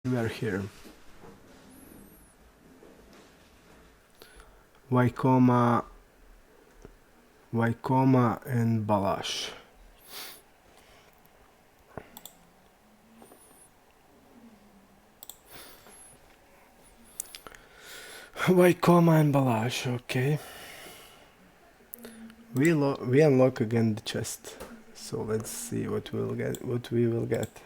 We are here. Vaikoma and Balash. Vaikoma and Balash, okay. We unlock again the chest. So let's see what we will get.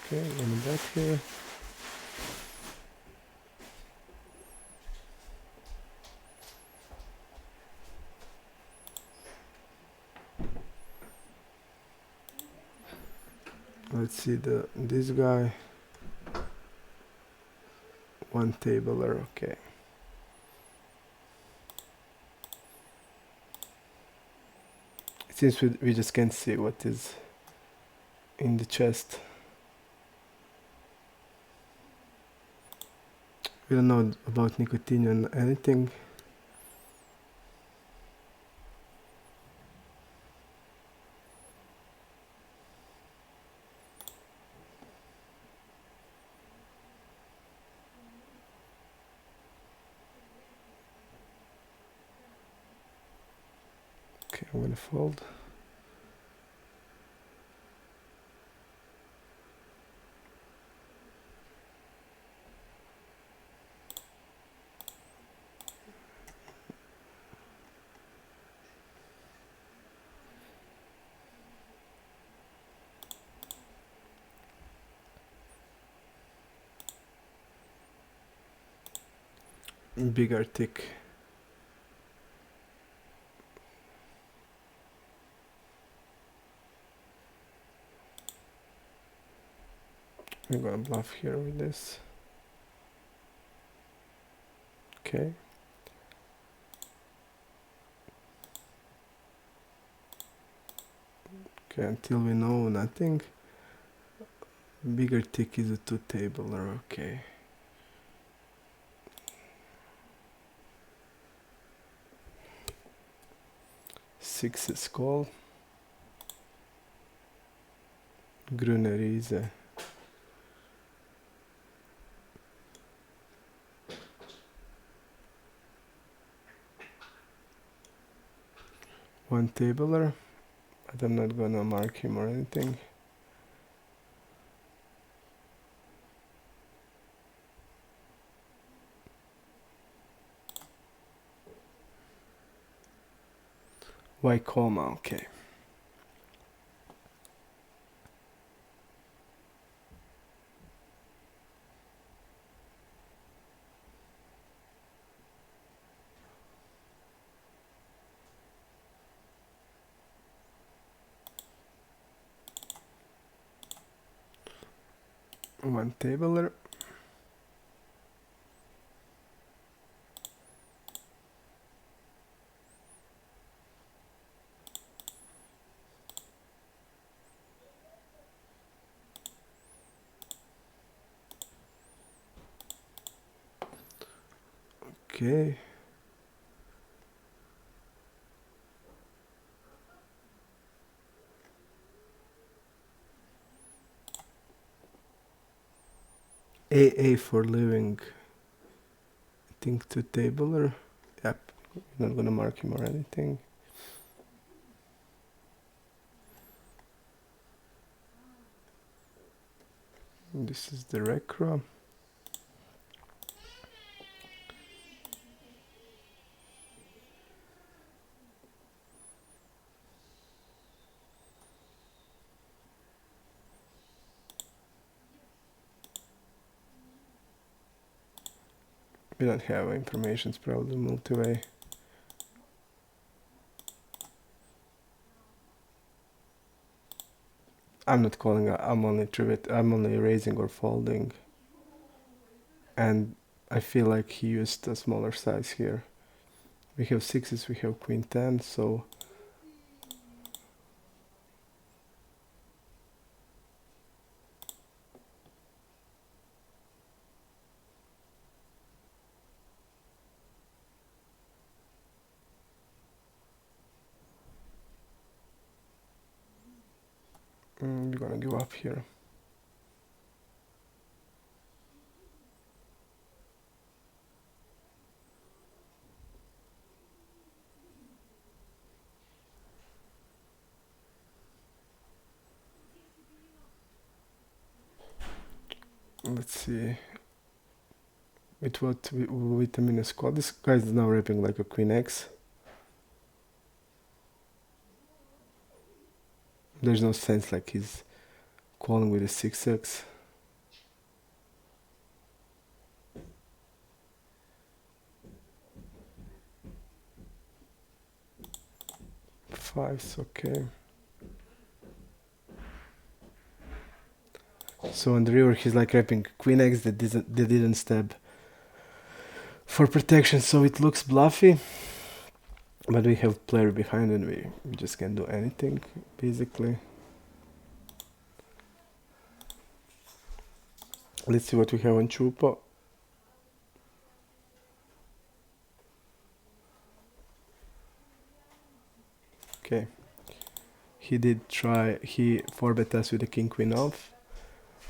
Okay, going back here. Let's see this guy. One tabler, okay. It seems we just can't see what is in the chest. We don't know about nicotine and anything. Okay, I'm gonna fold. Bigger tick. I'm gonna bluff here with this. Okay. Okay, until we know nothing. Bigger tick is a two tabler, okay. Six is call. Grunerize. One tabler, but I'm not gonna mark him or anything. Vaikoma, okay. One tabler. Okay. AA for living. I think two tabler. Yep. Not gonna mark him or anything. This is the Recro. We don't have information, it's probably multi-way. I'm not calling, I'm only raising or folding. And I feel like he used a smaller size here. We have sixes, we have queen 10, so We're gonna give up here. Let's see. With a minus call. This guy is now ripping like a queen X. There's no sense like he's calling with a 6x. Fives, okay. So on the river he's like rapping queen X that didn't stab for protection, so it looks bluffy. But we have player behind and we just can't do anything, basically. Let's see what we have on Chupa. Okay. He 4-bet us with a king queen off.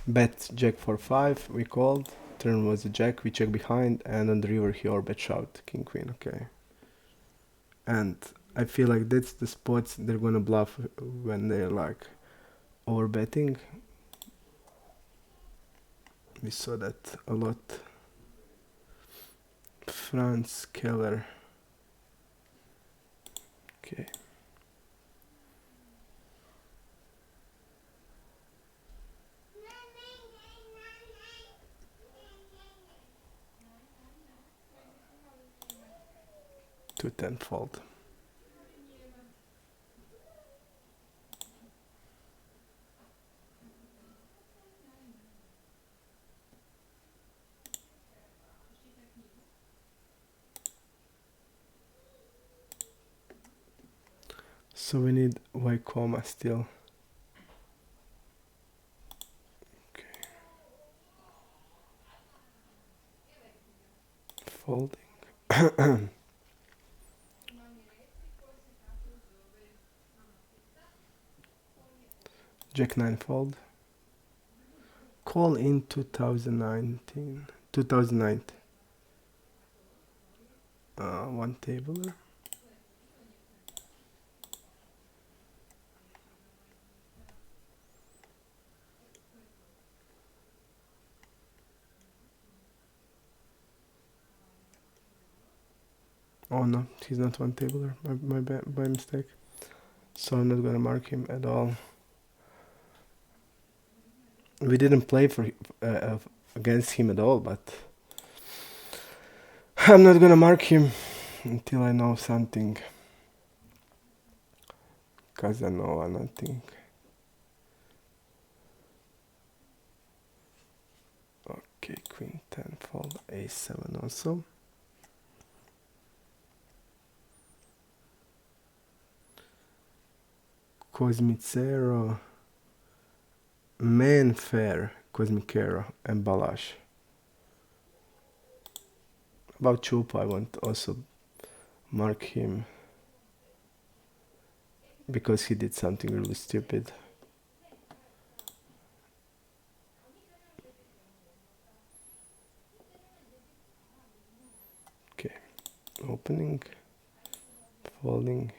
Bet jack for 5, we called. Turn was a jack, we check behind, and on the river he bet shot king queen, okay. And I feel like that's the spots they're gonna bluff when they're like over betting. We saw that a lot. Franz Keller. Okay. To tenfold. So we need Y comma still. Okay. Folding. Jack 9 fold. Call in 2009. One tabler. Oh no, he's not one tabler. By mistake. So I'm not gonna mark him at all. We didn't play for against him at all, but I'm not gonna mark him until I know something. Casanova, nothing. Okay, queen 10 fold, a7 also. Cosmicero, Manfair, Cosmicero, and Balash. About Chupa, I want also mark him because he did something really stupid. Okay, opening, folding.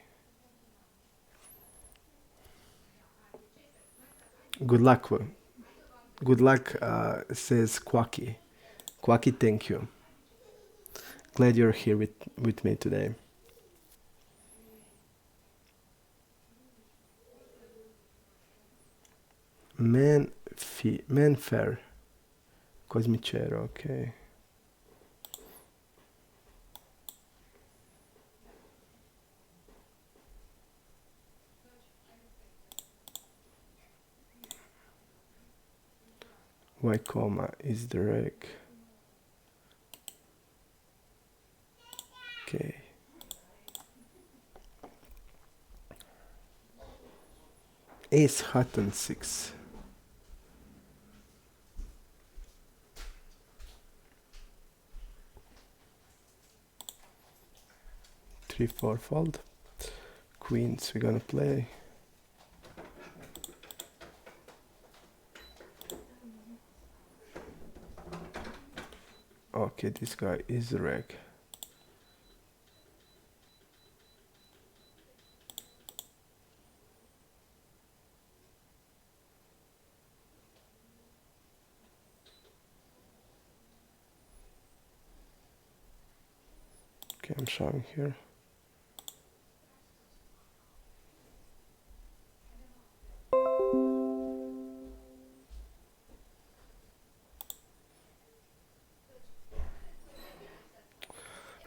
Good luck. Good luck, says Quacky. Quacky, thank you. Glad you're here with me today. Manfair. Cosmicero, okay. Y comma is the reg. Okay. Ace hot on 6. Three, 4 fold. Queens we're gonna play. Okay, this guy is a reg. Okay, I'm showing here.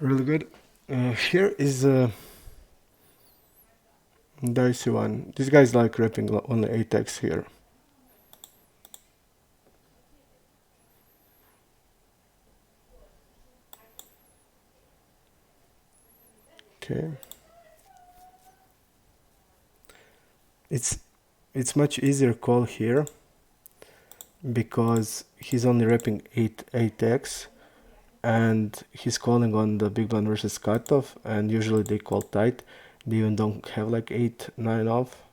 Really good. Here is a dicey one. This guy's like repping only 8x here. Okay. It's much easier call here because he's only repping 8x and he's calling on the big blind versus cutoff, and usually they call tight. They even don't have like 8-9 off.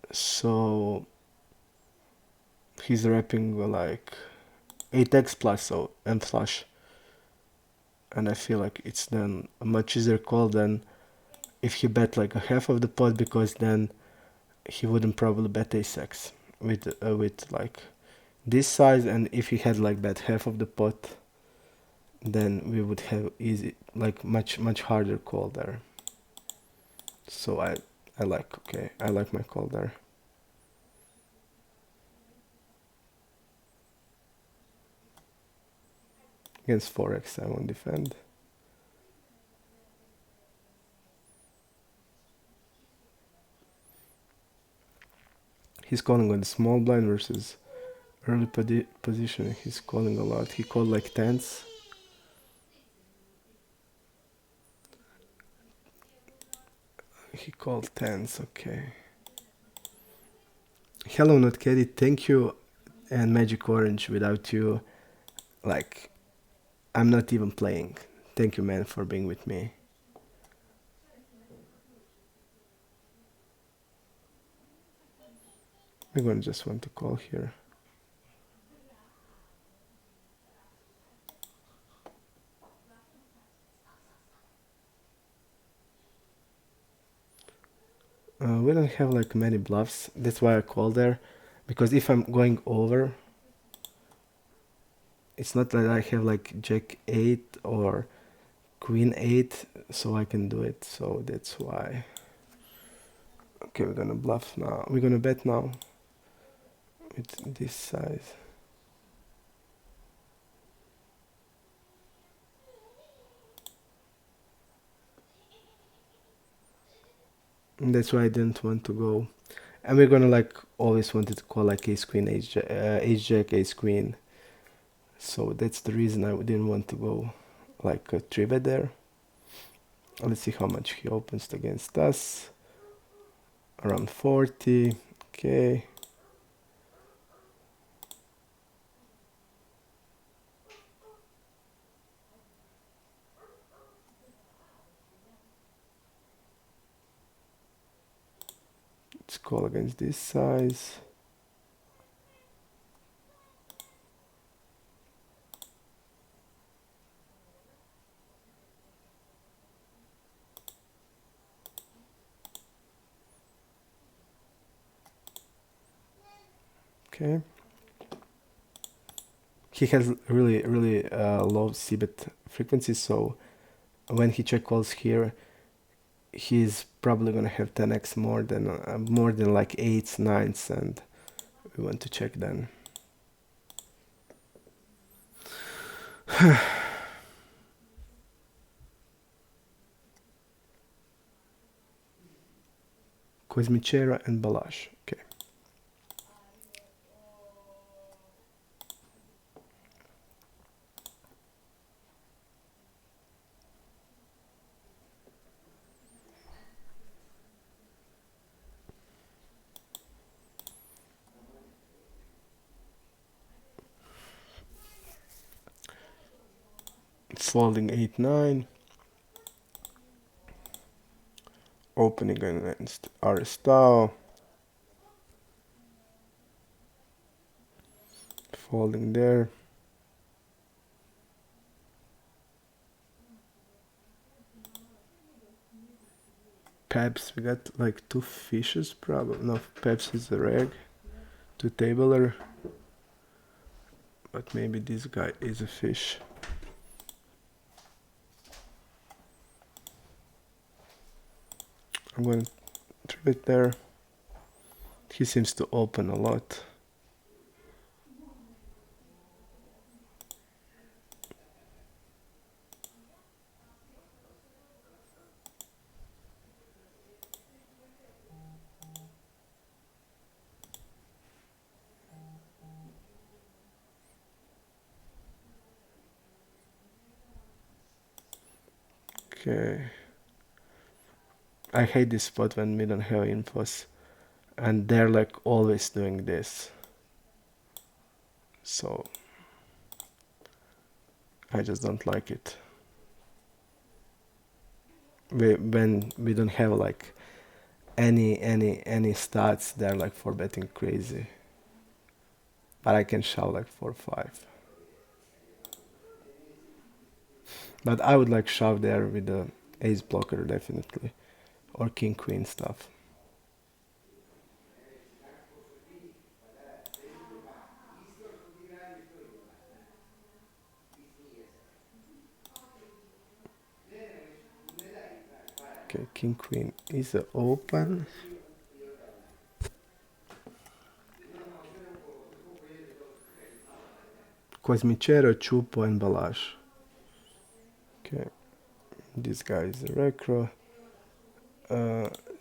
So he's repping like 8x plus, so M flush. And I feel like it's then a much easier call than if he bet like a half of the pot, because then he wouldn't probably bet ace-x with like this size, and if he had like bet half of the pot, then we would have easy, like much harder call there. So I like my call there. Against 4x I won't defend. He's calling on the small blind versus early position. He's calling a lot. He called like tens. He called tens, okay. Hello, Not Caddy, thank you, and Magic Orange. Without you, like, I'm not even playing. Thank you, man, for being with me. We're gonna just want to call here. We don't have like many bluffs. That's why I call there, because if I'm going over, it's not that I have like Jack 8 or Queen 8, so I can do it. So that's why. Okay, we're gonna bluff now. We're gonna bet now with this size. And that's why I didn't want to go. And we're gonna like always wanted to call like ace queen, ace jack, ace queen. So that's the reason I didn't want to go like a 3-bet there. Let's see how much he opens against us. Around 40. Okay. Let's call against this size. Okay. He has really low c-bet frequency, so when he check calls here, he's probably gonna have 10x more than like 8s, 9s, and we want to check then. Kuzmichera and Balash. Okay. Folding 8-9. Opening against Aristao. Folding there. Peps. We got like 2 fishes, probably. No, Peps is a reg. 2 tabler. But maybe this guy is a fish. I'm going to throw it there. He seems to open a lot. Okay. I hate this spot when we don't have infos. And they're like always doing this. So I just don't like it. When we don't have like any stats, they're like for betting crazy. But I can shove like 4-5. But I would like shove there with the ace blocker definitely. Or king queen stuff. Okay, king queen is open. Cosmicero, Chupo and Balash. Okay, this guy is a recro.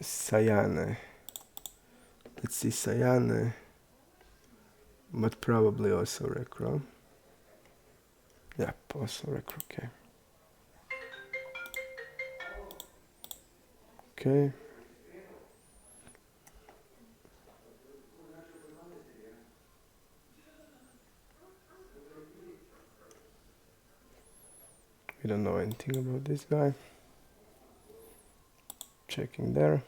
Sayane. Let's see Sayane. But probably also recro. Yep, also recro, okay. Okay. We don't know anything about this guy. Checking there.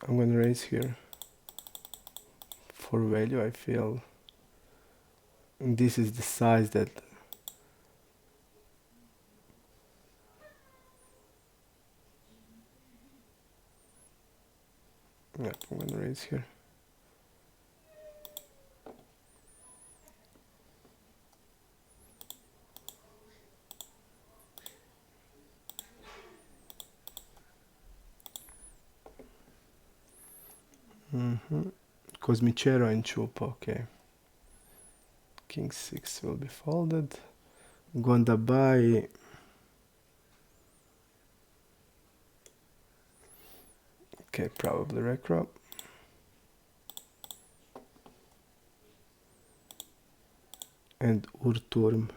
I'm gonna raise here. For value, I feel this is the size that yeah, I'm gonna raise here. Cosmicero and Chupa, okay. King 6 will be folded. Gonda buy. Okay, probably recro. And Urturm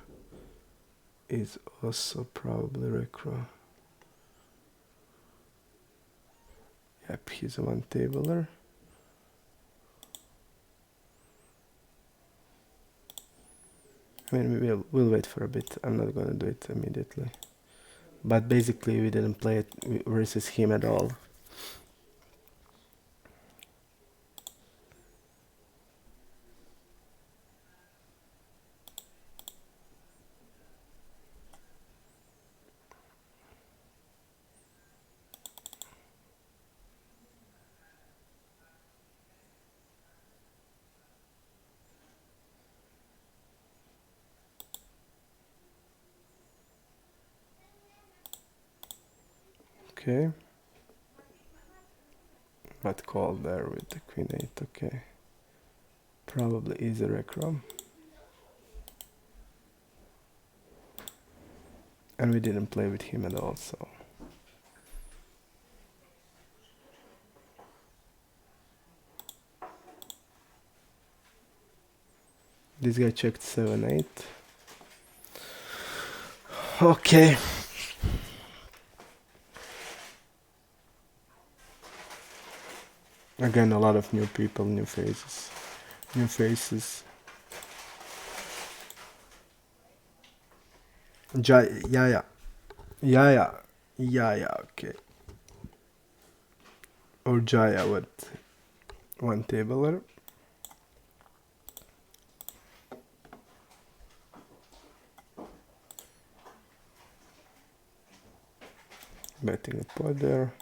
is also probably recro. Yep, he's a one tabler. I mean, we'll wait for a bit. I'm not gonna do it immediately. But basically, we didn't play it versus him at all. Okay. But call there with the queen 8, okay. Probably is a recro. And we didn't play with him at all, so. This guy checked 7-8. Okay. Again, a lot of new people, new faces. New faces. Yeah, okay. or Jaya with one tabler. Betting a pot there.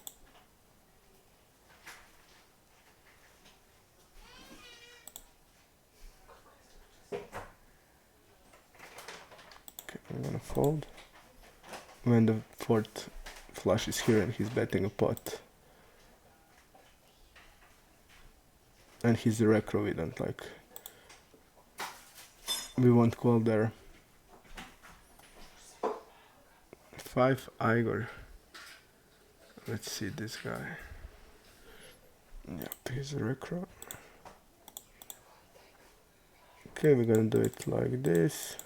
Okay, I'm gonna fold. When the fourth flush is here and he's betting a pot. And he's the recro, we don't like. We won't call there. 5 Igor. Let's see this guy. Yep, he's a recro. Okay, we're gonna do it like this.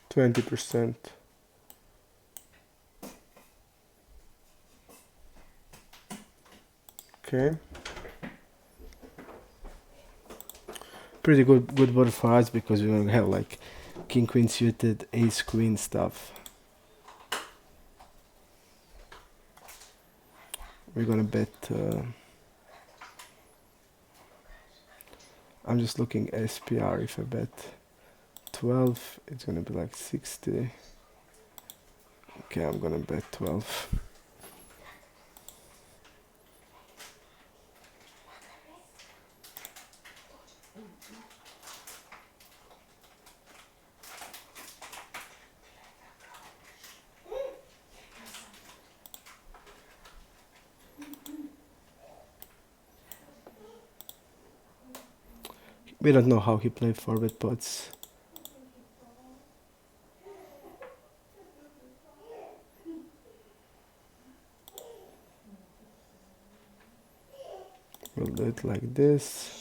%20. Okay. Pretty good board for us because we're gonna have like king queen suited, ace queen stuff. We're gonna bet. I'm just looking SPR. If I bet 12, it's gonna be like 60. Okay, I'm gonna bet 12. We don't know how he played forward pots. We'll do it like this.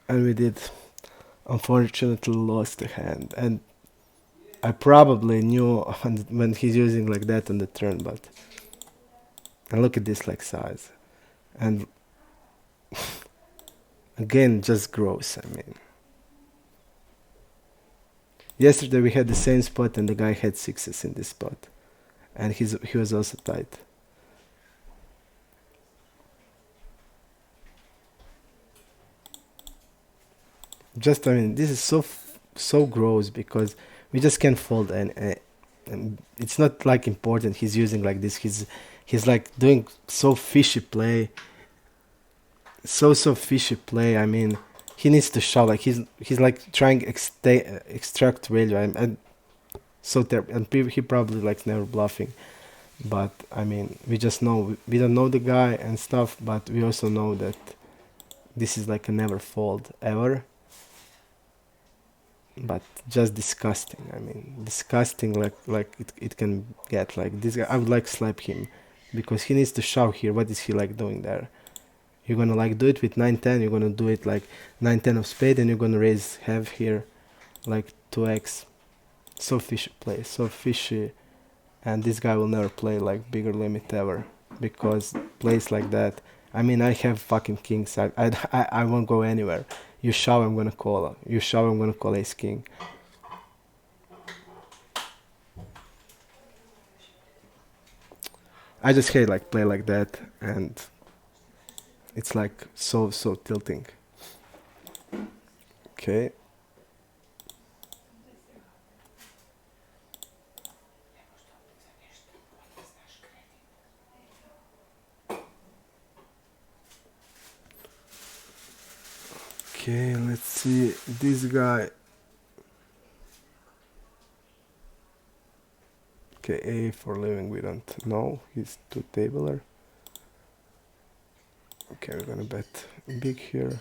And we did unfortunately lost the hand. And I probably knew when he's using like that on the turn, but and look at this like size. And again, just gross. I mean, yesterday we had the same spot and the guy had sixes in this spot, and he was also tight. Just I mean, this is so gross because we just can't fold and it's not like important. He's using like this. He's like doing so fishy play. So fishy play. I mean, he needs to shove. Like he's like trying extract value. And so terrible. And he probably like never bluffing. But I mean, we just know we don't know the guy and stuff. But we also know that this is like a never fold ever. But just disgusting. I mean, disgusting. Like it can get like this guy. I would like slap him because he needs to shove here. What is he like doing there? You're gonna like do it with 9-10. You're gonna do it like 9-10 of spade, and you're gonna raise have here like 2x. So fishy play, so fishy, and this guy will never play like bigger limit ever because plays like that. I mean, I have fucking kings. I won't go anywhere. You shove, I'm gonna call. You shove, I'm gonna call ace king. I just hate like play like that, and it's like so tilting. Okay. Okay, let's see this guy. Okay, A for living, we don't know. He's two tabler. Okay, we're gonna bet big here.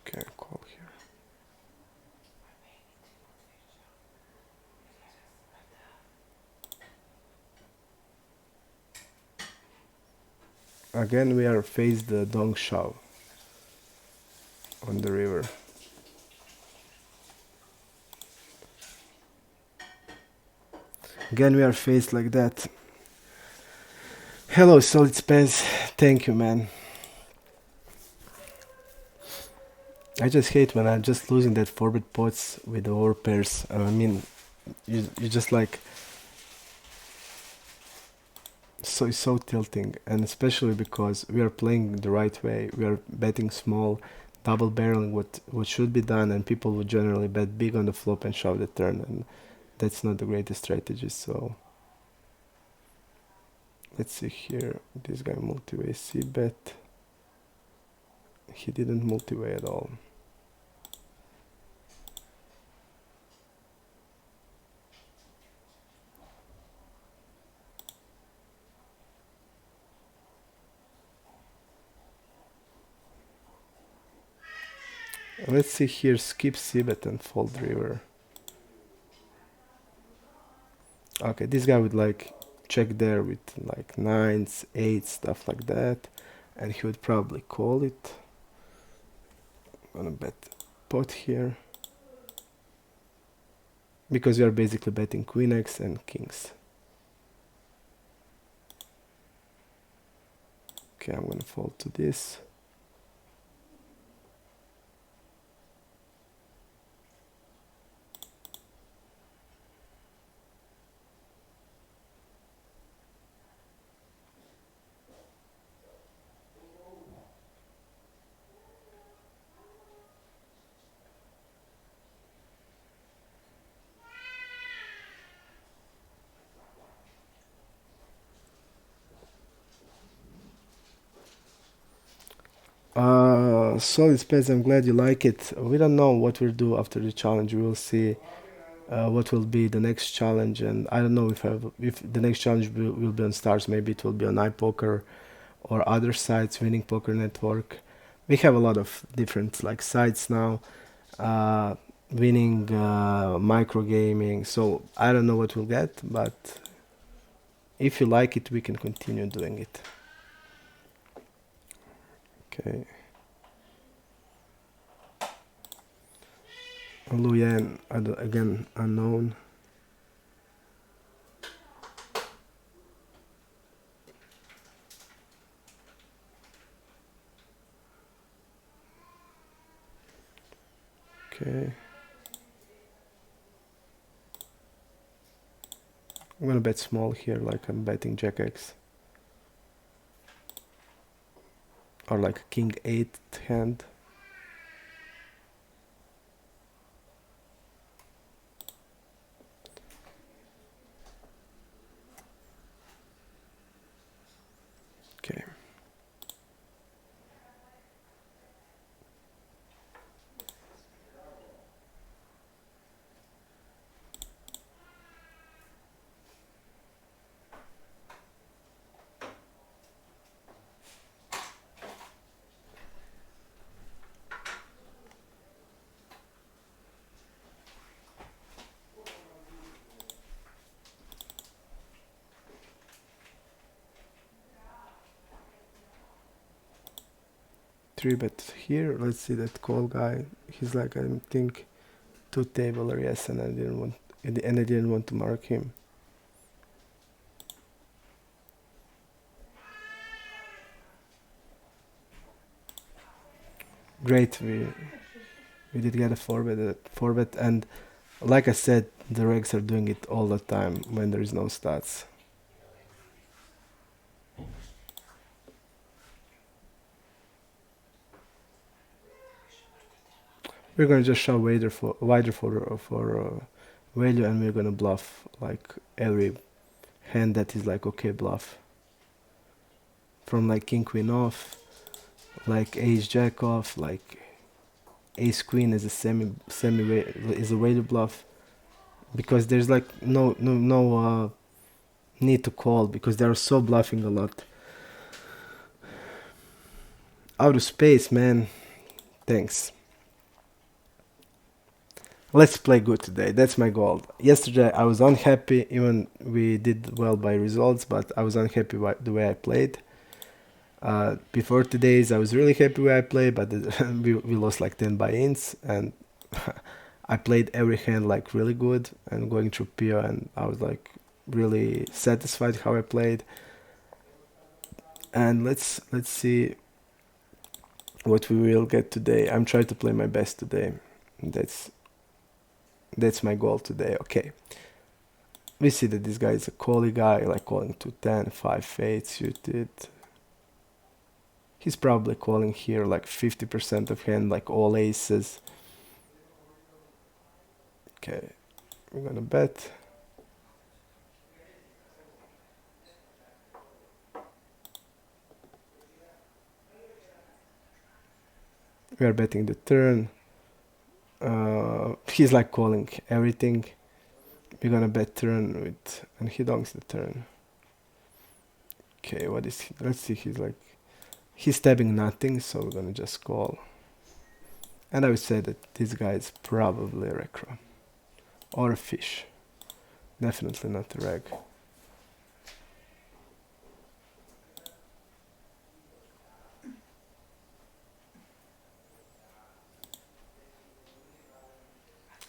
Okay, call here. Again, we are faced the dong shove on the river. Again, we are faced like that. Hello, Solid Spence. Thank you, man. I just hate when I'm just losing that forward pots with the over pairs. I mean, you just like so it's so tilting, and especially because we are playing the right way. We are betting small, double barreling what should be done, and people would generally bet big on the flop and shove the turn, and that's not the greatest strategy. So let's see here. This guy multi-way C bet. He didn't multi-way at all. Let's see here, skip c-bet and fold river. Okay, this guy would like check there with like nines, eights, stuff like that, and he would probably call it. I'm gonna bet pot here because we are basically betting queen x and kings. Okay, I'm gonna fold to this. Solid Spades, I'm glad you like it. We don't know what we'll do after the challenge. We will see what will be the next challenge, and I don't know if the next challenge will be on Stars. Maybe it will be on iPoker or other sites, Winning Poker Network. We have a lot of different like sites now, winning micro gaming. So I don't know what we'll get, but if you like it, we can continue doing it. Okay. Luyan, again, unknown. Okay. I'm gonna bet small here, like I'm betting Jack X. Or like King 8 hand. Okay. Three bet here. Let's see that call guy. He's like, I think, two table or yes, and I didn't want to mark him. Great, we did get a four bet, and like I said, the regs are doing it all the time when there is no stats. We're gonna just shove wider for value, and we're gonna bluff like every hand that is like okay bluff. From like king queen off, like ace jack off, like ace queen is a is a value bluff, because there's like no need to call because they're so bluffing a lot. Out of space, man. Thanks. Let's play good today. That's my goal. Yesterday I was unhappy, even we did well by results, but I was unhappy by the way I played. Before today's, I was really happy where I played, but we lost like 10 buy-ins, and I played every hand like really good and going through PO, and I was like really satisfied how I played. And let's see what we will get today. I'm trying to play my best today. That's my goal today. Okay. We see that this guy is a callie guy, like calling to 10, 5 8 suited. He's probably calling here like 50% of hand, like all aces. Okay, we're gonna bet. We are betting the turn. He's like calling everything. We're gonna bet turn with, and he donks the turn. Okay, what is he? Let's see, he's tabbing nothing, so we're gonna just call. And I would say that this guy is probably a recro. Or a fish. Definitely not a reg.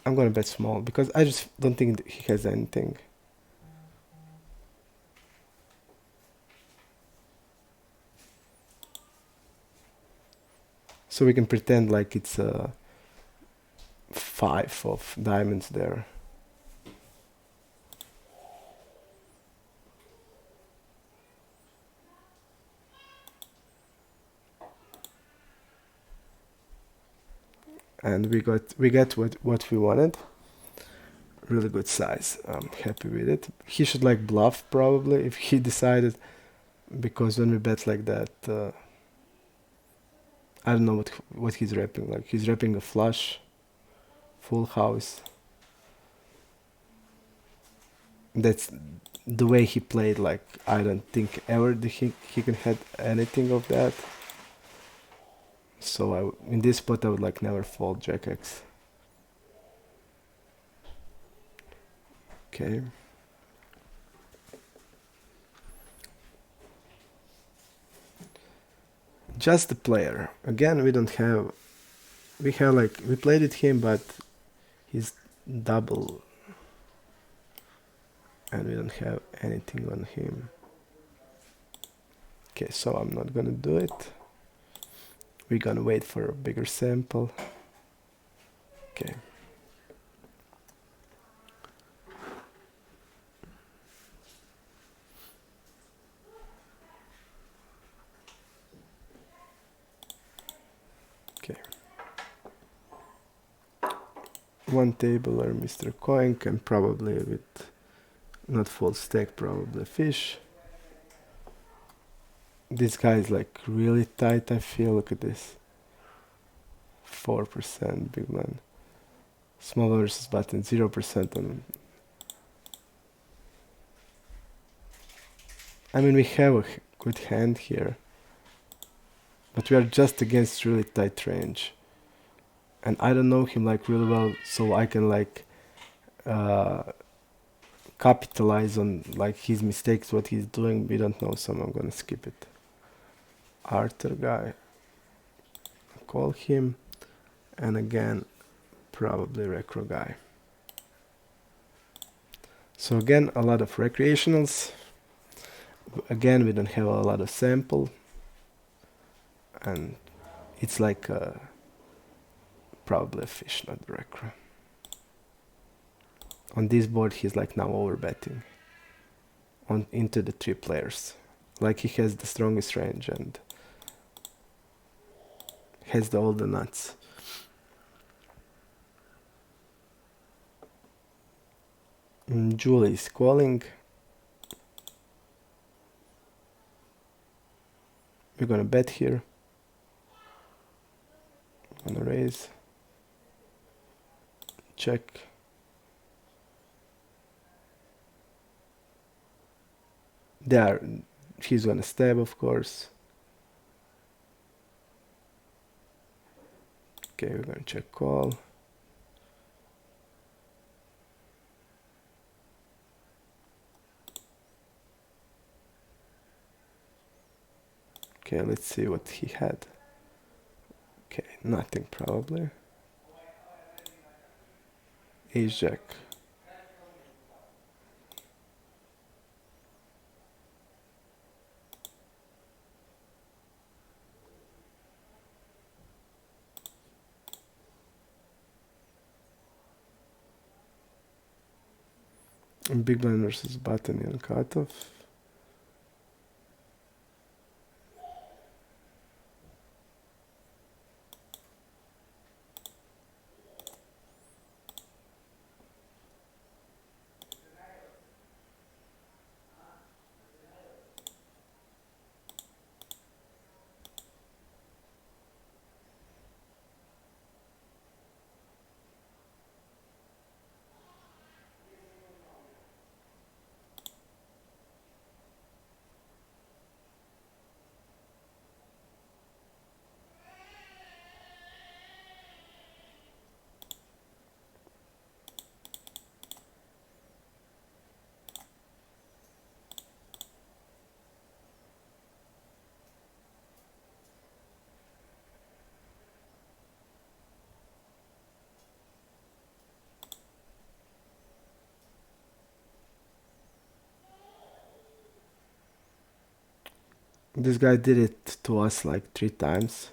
I'm gonna bet small because I just don't think that he has anything. So we can pretend like it's a 5 of diamonds there. And we get what we wanted. Really good size. I'm happy with it. He should like bluff probably if he decided, because when we bet like that, I don't know what he's repping. Like he's repping a flush, full house. That's the way he played. Like I don't think ever he can have anything of that. So in this spot I would like never fold Jack X. Okay. Just the player. Again, we have like, we played with him, but he's double. And we don't have anything on him. Okay, so I'm not gonna do it. We're gonna wait for a bigger sample. Okay. Okay. One table or Mr. Coin, and probably with not full stack, probably fish. This guy is like really tight, I feel. Look at this. 4% big blind. Small versus button, 0% on. I mean, we have a good hand here, but we are just against really tight range. And I don't know him like really well, so I can like capitalize on like his mistakes, what he's doing. We don't know, so I'm gonna skip it. Arthur guy, call him, and again probably recro guy. So again, a lot of recreationals. Again, we don't have a lot of sample, and it's like probably a fish, not the recro. On this board, he's like now overbetting on into the 3 players. Like he has the strongest range and has all the nuts. Julie is calling. We're gonna bet here. I'm gonna raise. Check. He's gonna stab, of course. Okay, we're gonna check call. Okay, let's see what he had. Okay, nothing probably. Ace jack. Big blind versus button in cutoff. This guy did it to us like 3 times.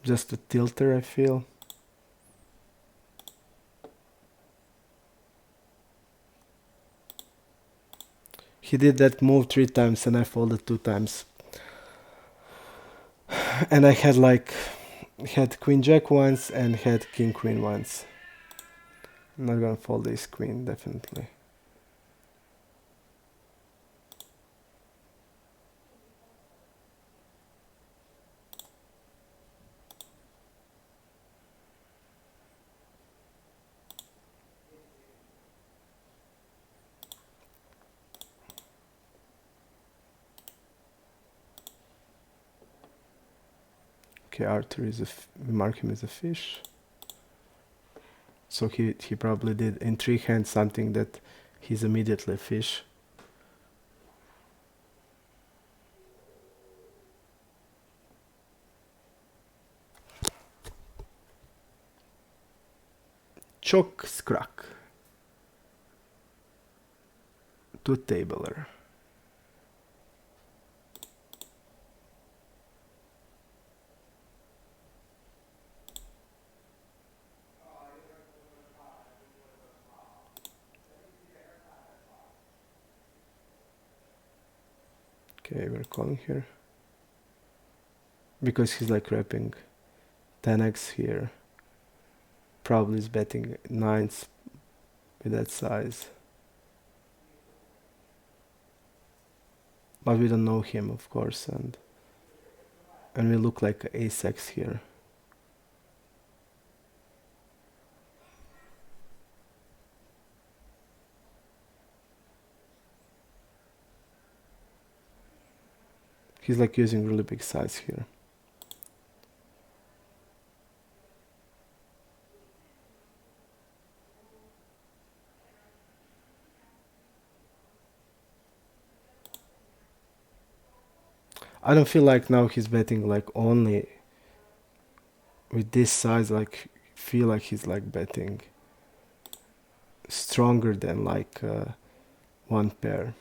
Just a tilter, I feel. He did that move 3 times and I folded 2 times. And I had queen jack once and had king queen once. I'm not gonna fold this queen, definitely. Okay, Arthur is we mark him as a fish. So he probably did in 3 hands something that he's immediately a fish. Choc scrack. 2 tabler. Okay, we're calling here. Because he's like wrapping 10x here. Probably is betting 9s with that size. But we don't know him, of course, and we look like ace x here. He's like using really big size here. I don't feel like now he's betting like only with this size, like feel like he's like betting stronger than like one pair.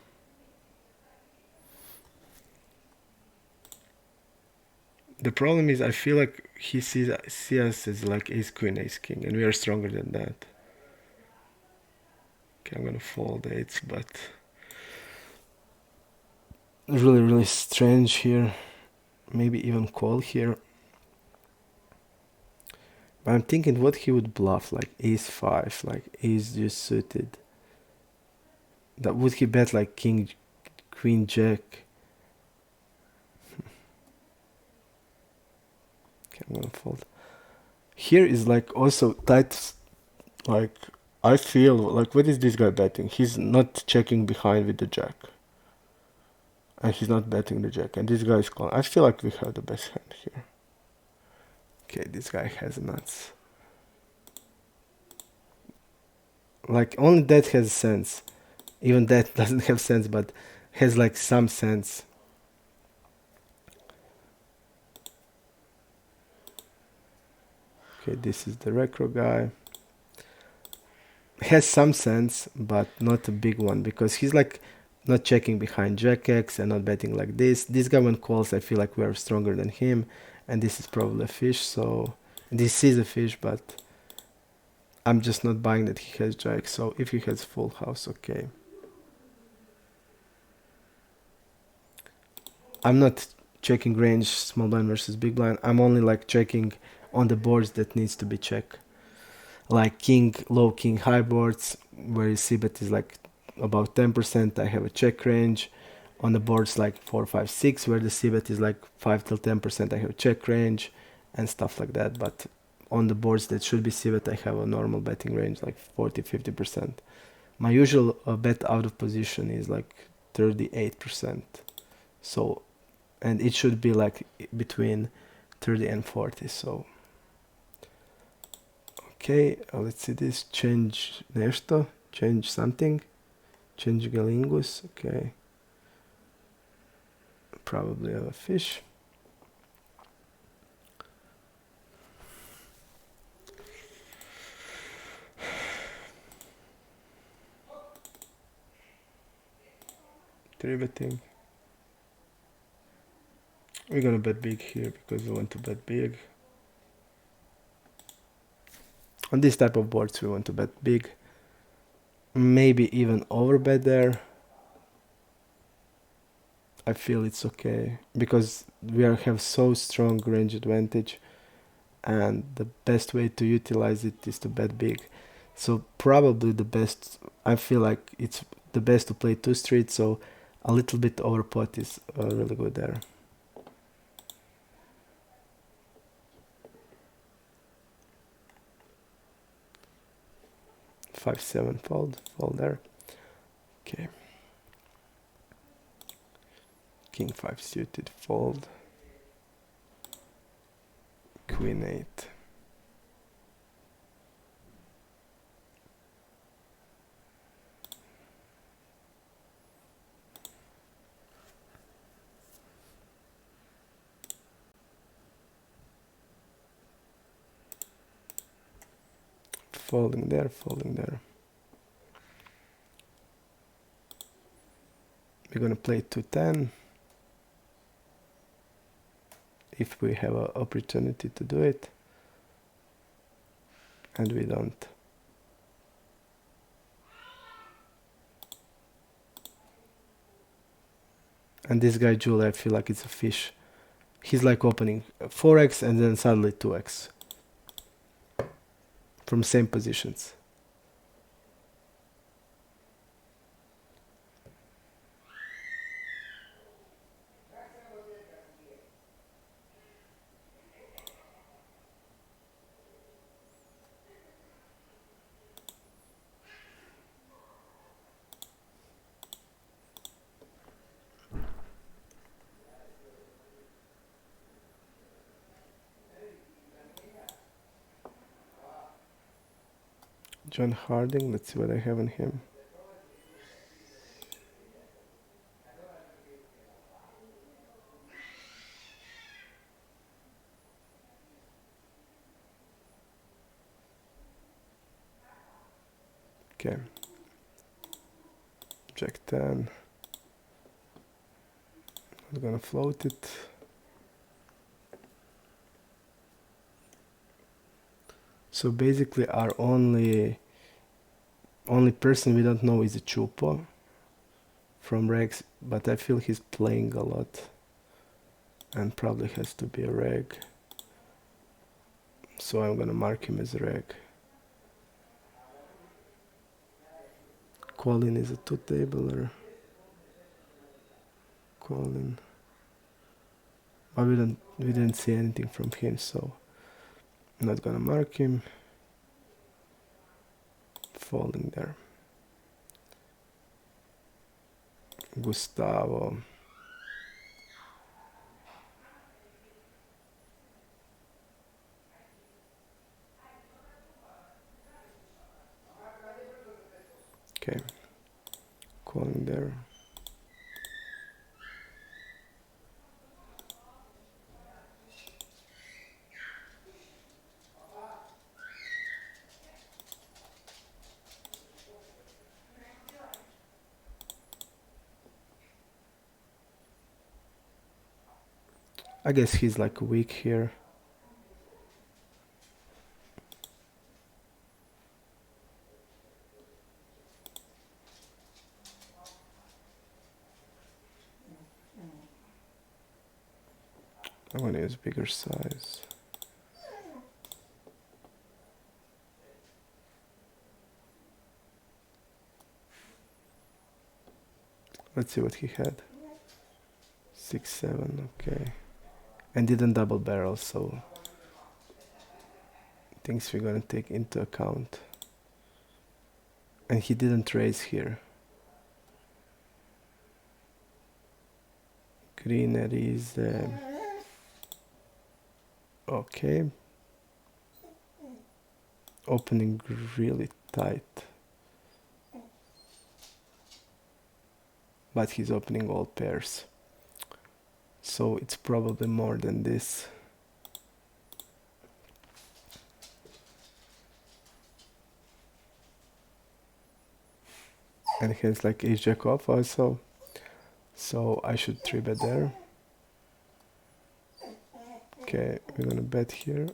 The problem is I feel like he sees us as like ace queen, ace king, and we are stronger than that. Okay, I'm gonna fold eights, but really, really strange here. Maybe even call here. But I'm thinking what he would bluff, like ace 5, like ace just suited. That would he bet like king, queen, jack? Okay, I'm gonna fold. Here is like also tight, like I feel like, what is this guy betting? He's not checking behind with the jack. And he's not betting the jack. And this guy is calling. I feel like we have the best hand here. Okay, this guy has nuts. Like, only that has sense. Even that doesn't have sense, but has like some sense. Okay, this is the recro guy. Has some sense, but not a big one, because he's like not checking behind jack X and not betting like this. This guy, when calls, I feel like we are stronger than him, and this is probably a fish. So this is a fish, but I'm just not buying that he has jack. So if he has full house, okay. I'm not checking range small blind versus big blind. I'm only like checking on the boards that needs to be checked, like king, low king, high boards, where you see bet is like about 10%. I have a check range. On the boards like 4, 5, 6, where the c bet is like 5 till 10%, I have a check range and stuff like that. But on the boards that should be c bet, I have a normal betting range like 40, 50%. My usual bet out of position is like 38%. So, and it should be like between 30 and 40. So, okay, let's see this. Change nešto, change something, change galingus. Okay, probably a fish. Three betting. We're gonna bet big here because we want to bet big. On this type of boards, we want to bet big. Maybe even overbet there. I feel it's okay because we have so strong range advantage, and the best way to utilize it is to bet big. So probably the best, I feel like it's the best to play two streets, so a little bit over pot is really good there. 5-7 fold there. Okay. King 5 suited fold. Queen 8. Folding there, folding there. We're gonna play 2-10 if we have an opportunity to do it, and we don't. And this guy Julie, I feel like it's a fish. He's like opening 4x and then suddenly 2x from same positions. John Harding, let's see what I have on him. Okay. Jack 10. I'm gonna float it. So basically our only person we don't know is a Chupo from Rex, but I feel he's playing a lot and probably has to be a reg. So I'm gonna mark him as a reg. Colin is a two-tabler. Colin. But we didn't see anything from him, so I'm not gonna mark him. folding there. Gustavo. Okay, calling there. I guess he's like weak here. I'm gonna use bigger size. Let's see what he had. 6-7, okay. And didn't double barrel, so things we're gonna take into account. And he didn't raise here. Greener is okay. Opening really tight. But he's opening all pairs. So it's probably more than this. And he has like ace jack off also. So I should 3-bet there. Okay, we're gonna bet here.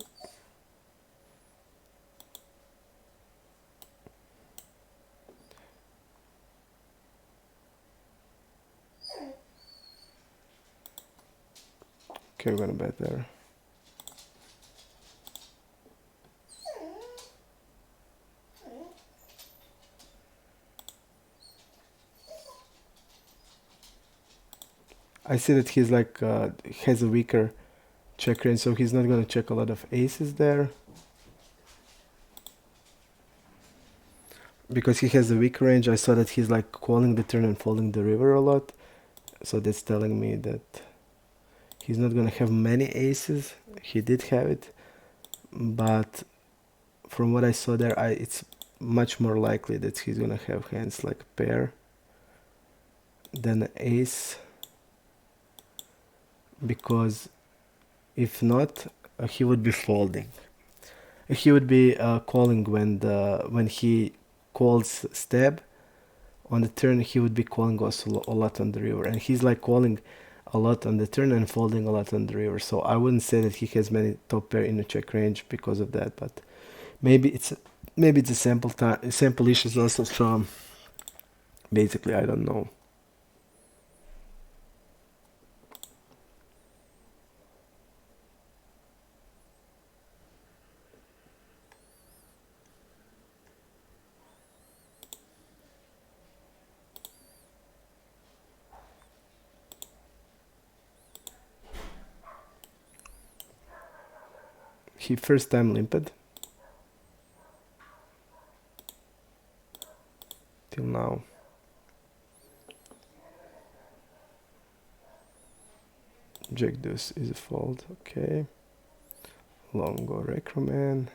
Okay, we're gonna bet there. I see that he's like has a weaker check range, so he's not gonna check a lot of aces there. Because he has a weak range, I saw that he's like calling the turn and folding the river a lot. So that's telling me that he's not gonna have many aces. He did have it, but from what I saw there, it's much more likely that he's gonna have hands like pair than ace. Because if not, he would be folding. He would be calling when he calls stab on the turn. He would be calling also a lot on the river, and he's like calling a lot on the turn and folding a lot on the river. So I wouldn't say that he has many top pair in the check range because of that. But maybe it's a sample issues also from. Basically, I don't know. He first time limped till now. Jack deuce is a fold, okay. Long go recroman.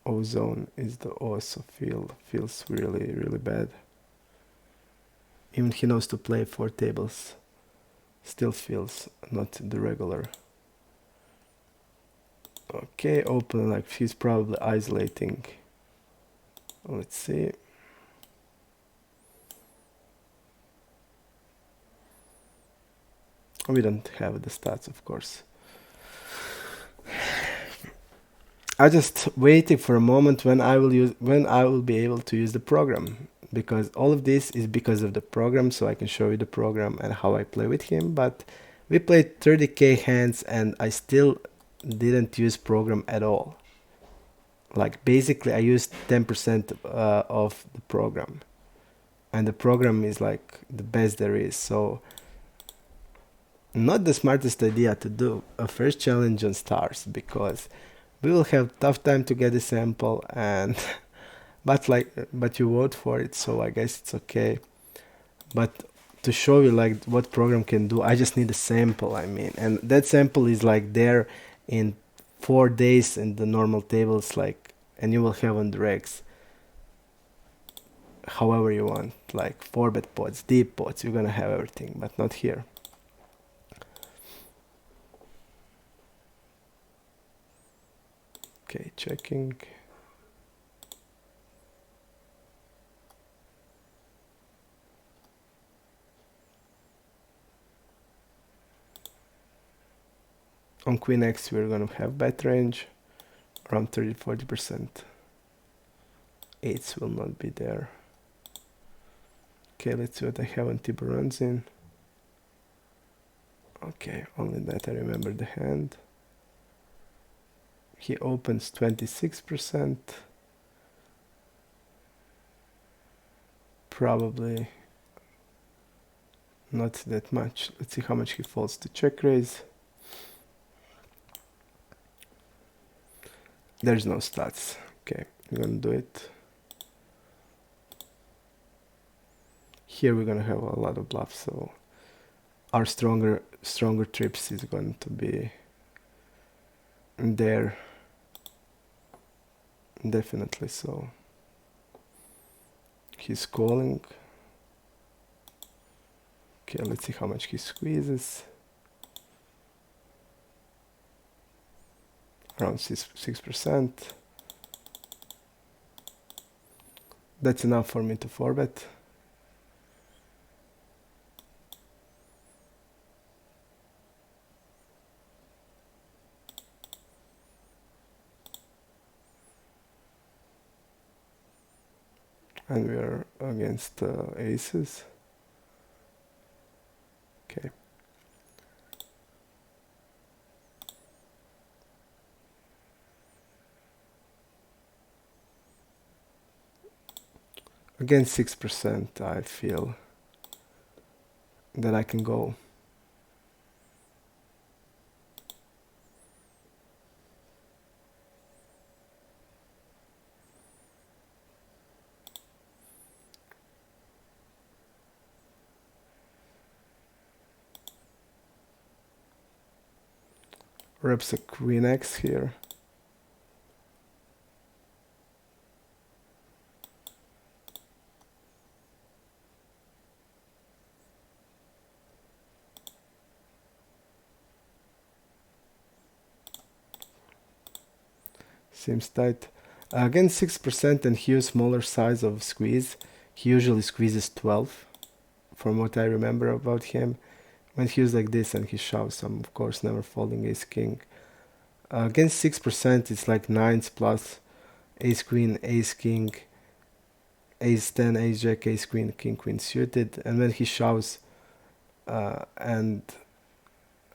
Ozone is the also feels really bad. Even he knows to play 4 tables. Still feels not the regular. Okay, open, like he's probably isolating. Let's see. We don't have the stats, of course. I just waiting for a moment when I will be able to use the program, because all of this is because of the program, so I can show you the program and how I play with him. But we played 30k hands and I still didn't use program at all. Like basically I used 10% of the program, and the program is like the best there is. So not the smartest idea to do a first challenge on stars, because we will have tough time to get a sample, and but you vote for it, so I guess it's okay. But to show you like what program can do, I just need a sample, I mean, and that sample is like there in 4 days in the normal tables, like, and you will have on the regs however you want, like 4-bet pots, deep pots, you're gonna have everything, but not here. Okay, checking. On Queen X we're gonna have bet range around 30-40%. Eights will not be there. Okay, let's see what I have on Tibor runs in. Okay, only that I remember the hand. He opens 26%. Probably not that much. Let's see how much he folds to check raise. There's no stats. Okay, we're gonna do it. Here we're gonna have a lot of bluffs, so our stronger trips is going to be there. Definitely so. He's calling. Okay, let's see how much he squeezes. Around 6%. That's enough for me to 4-bet. And we are against aces. Okay. Against 6%, I feel that I can go. Reps a Queen X here. Seems tight. Against 6% and huge smaller size of squeeze, he usually squeezes 12, from what I remember about him. When he was like this and he shoves, I'm of course never folding ace king. Against 6%, it's like 9s plus ace queen, ace king, ace 10, ace jack, ace queen, king queen suited. And when he shoves, and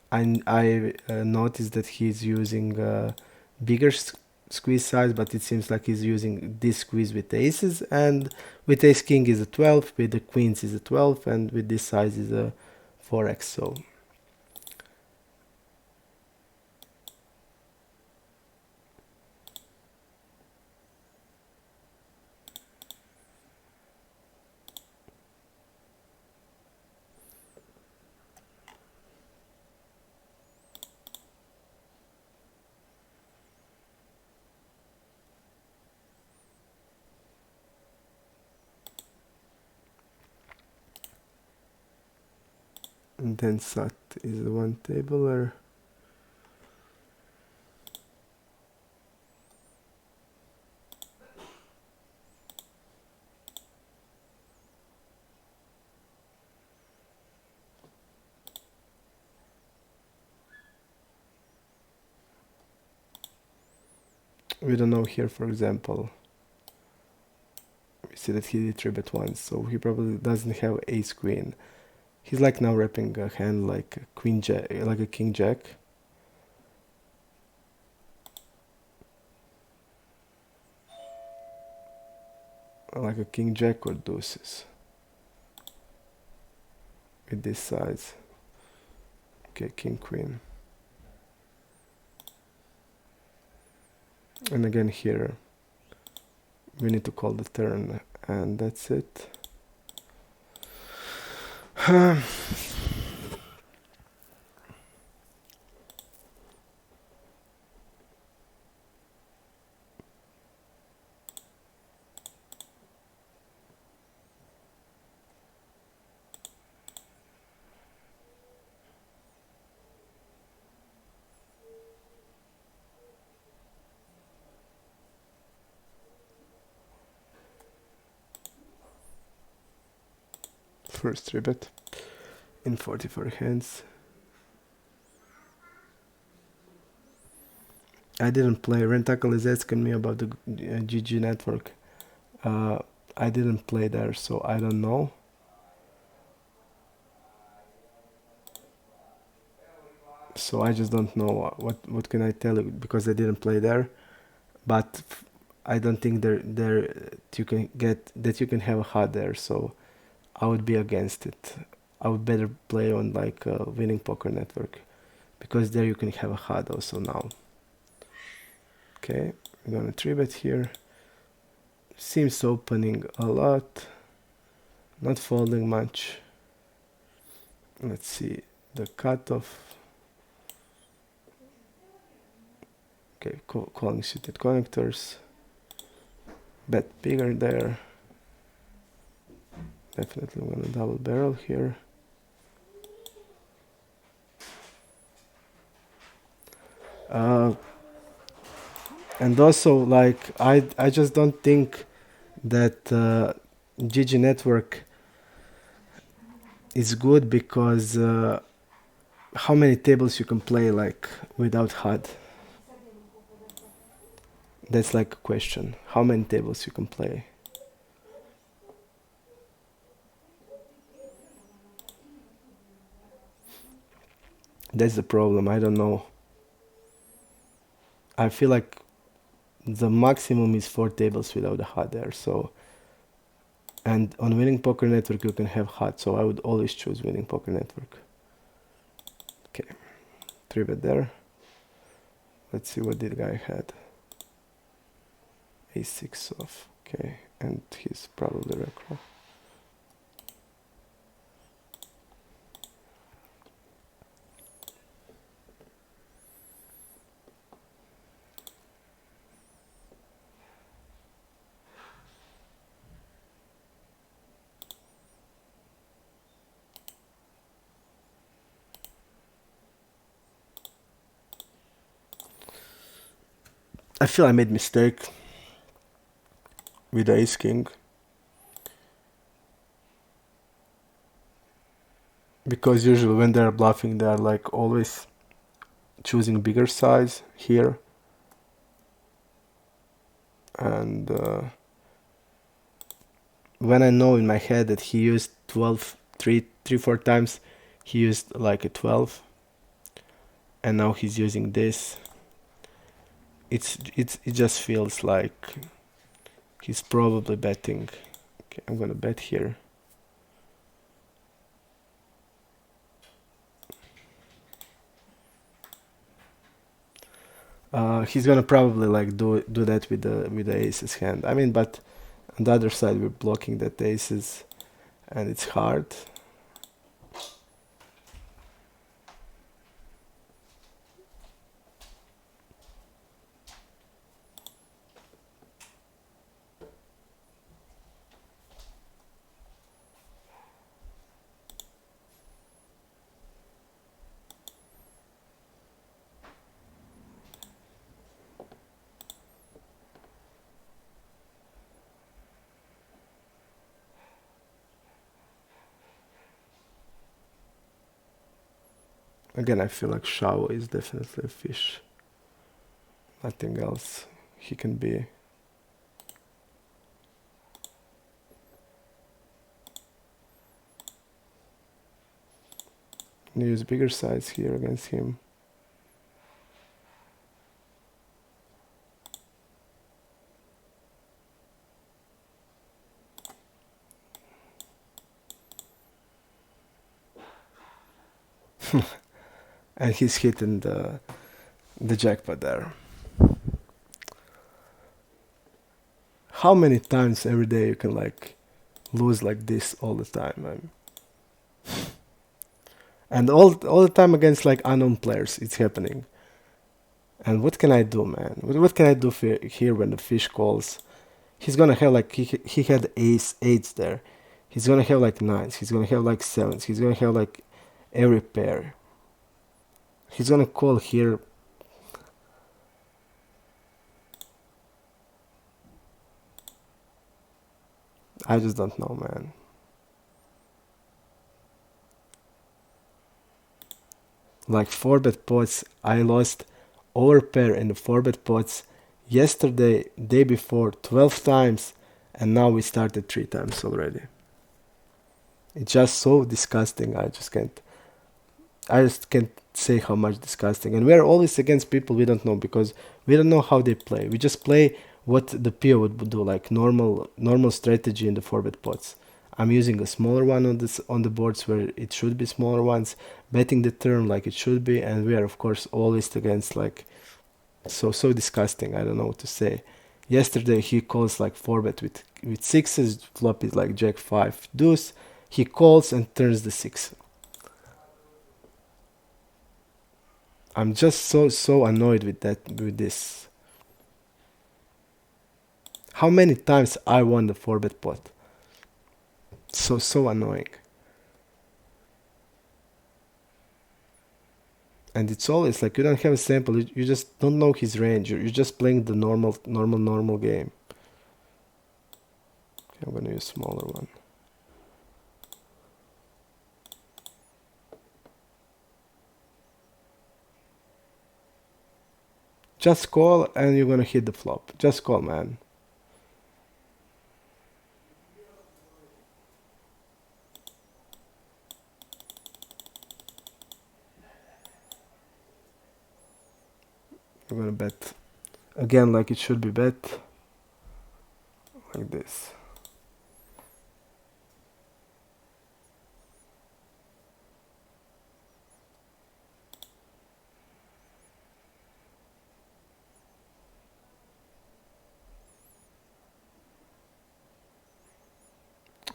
I noticed that he's using bigger squeeze size, but it seems like he's using this squeeze with aces, and with ace king is a 12, with the queens is a 12, and with this size is a 4x. So and then sat is the one tabler. We don't know here, for example, we see that he did 3-bet once, so he probably doesn't have ace queen. He's like now repping a hand like a queen jack, like a king jack. Like a king jack or deuces. With this size. Okay, king queen. And again here, we need to call the turn, and that's it. First 3-bet in 44 hands. I didn't play. Rentacle is asking me about the GG network. I didn't play there, so I don't know. So I just don't know what can I tell you, because I didn't play there. But I don't think you can have a HUD there, so I would be against it. I would better play on like a winning poker network, because there you can have a HUD also now. Okay, I'm gonna 3-bet here. Seems opening a lot, not folding much. Let's see the cutoff. Okay, calling suited connectors. Bet bigger there. Definitely I'm gonna double barrel here. And also, like, I just don't think that GG network is good, because how many tables you can play like without HUD? That's like a question. How many tables you can play? That's the problem. I don't know. I feel like the maximum is 4 tables without a HUD there. So, and on Winning Poker Network you can have HUD. So I would always choose Winning Poker Network. Okay, 3-bet there. Let's see what the guy had. A6 off. Okay, and he's probably recro. I feel I made mistake with the ace king, because usually when they're bluffing they're like always choosing bigger size here, and when I know in my head that he used 12 4 times, he used like a 12, and now he's using this, it just feels like he's probably betting. Okay, I'm gonna bet here. He's gonna probably like do that with the aces hand. I mean, but on the other side we're blocking that aces, and it's hard. Again, I feel like Shao is definitely a fish. Nothing else he can be. Use bigger size here against him. And he's hitting the jackpot there. how many times every day you can like lose like this all the time? And all the time against like unknown players, it's happening. And what can I do, man? What can I do here when the fish calls? He's gonna have like he had eights there. He's gonna have like nines. He's gonna have like sevens. He's gonna have like every pair. He's gonna call here. I just don't know, man. Like 4-bet pots, I lost overpair in the 4-bet pots yesterday, day before, 12 times, and now we started 3 times already. It's just so disgusting. I just can't say how much disgusting. And we're always against people we don't know because we don't know how they play. We just play what the PO would do, like normal strategy in the 4-bet pots. I'm using a smaller one on the boards where it should be smaller ones, betting the turn like it should be, and we are of course always against like so disgusting. I don't know what to say. Yesterday he calls like 4-bet with sixes, flop is like jack 5 deuce. He calls and turns the 6. I'm just so annoyed with this. How many times I won the 4-bet pot? So annoying. And it's always like you don't have a sample. You just don't know his range. You're just playing the normal game. Okay, I'm gonna use smaller one. Just call and you're gonna hit the flop. Just call, man. You're gonna bet again like it should be bet. Like this.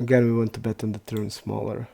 Again, we want to bet on the turn smaller.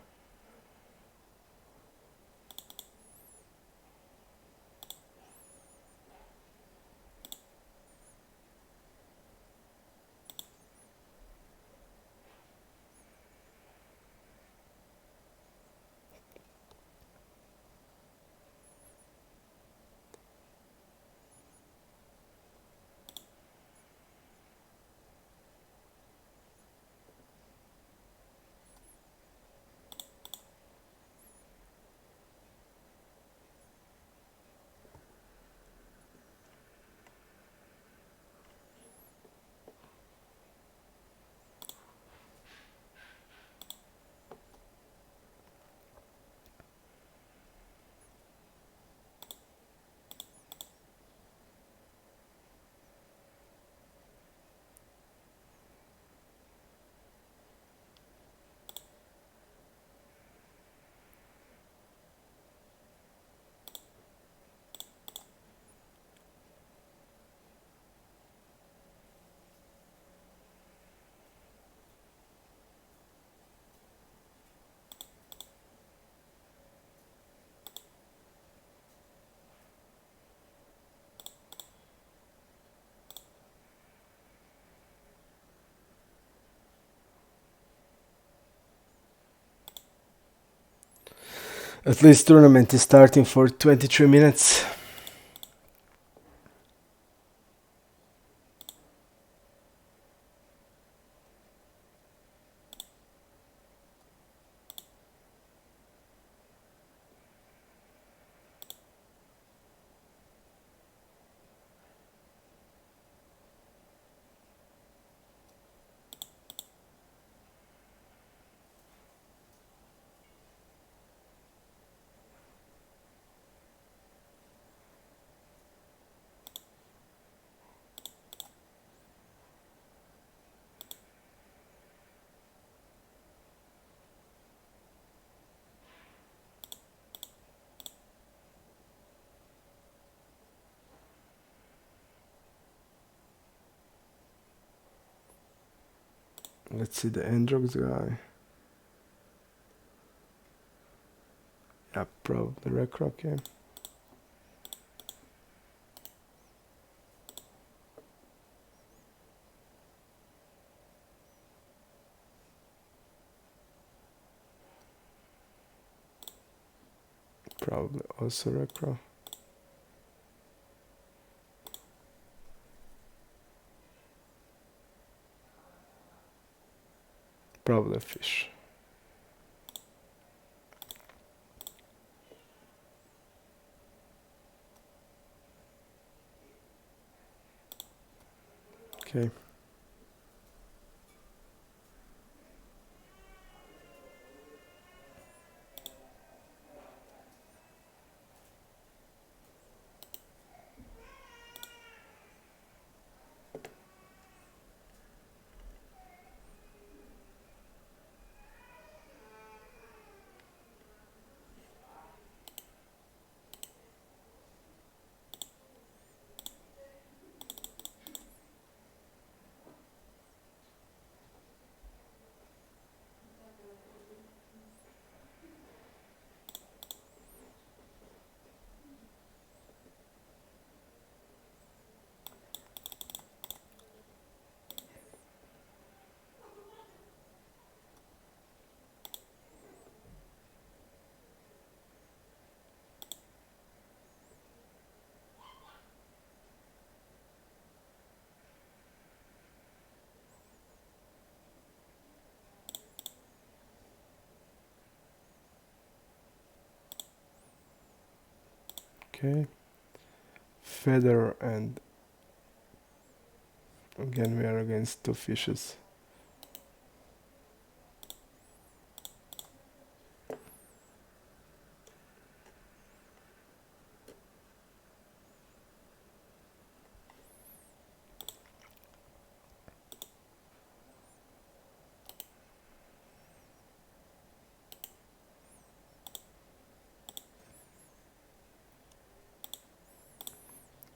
At least tournament is starting for 23 minutes. Let's see the Androx guy. Yeah, probably Recro, okay. Probably also Recro. Probably a fish. Okay. Okay. Feather, and again we are against two fishes.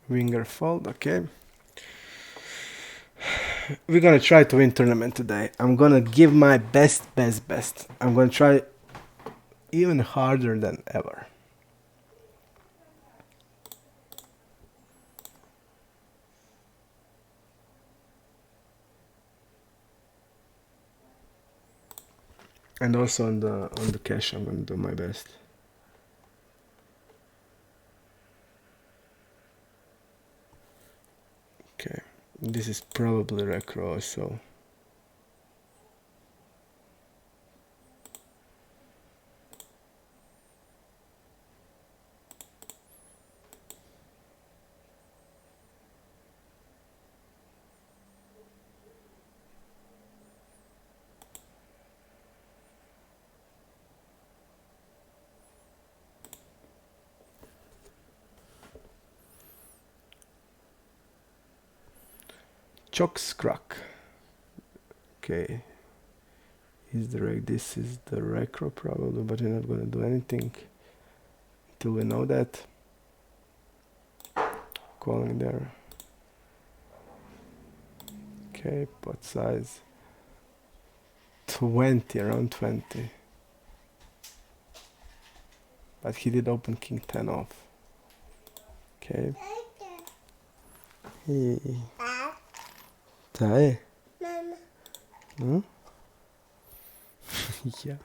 Winger fold, okay. We're gonna try to win tournament today. I'm gonna give my best. I'm gonna try even harder than ever. And also on the cash, I'm gonna do my best. Okay, this is probably Recro, so Chocs Crack. Okay, this is the Recro probably, but we're not gonna do anything till we know that. Calling there. Okay, pot size 20, around 20. But he did open king 10 off. Okay. Hey. Dai. Hmm? Yeah.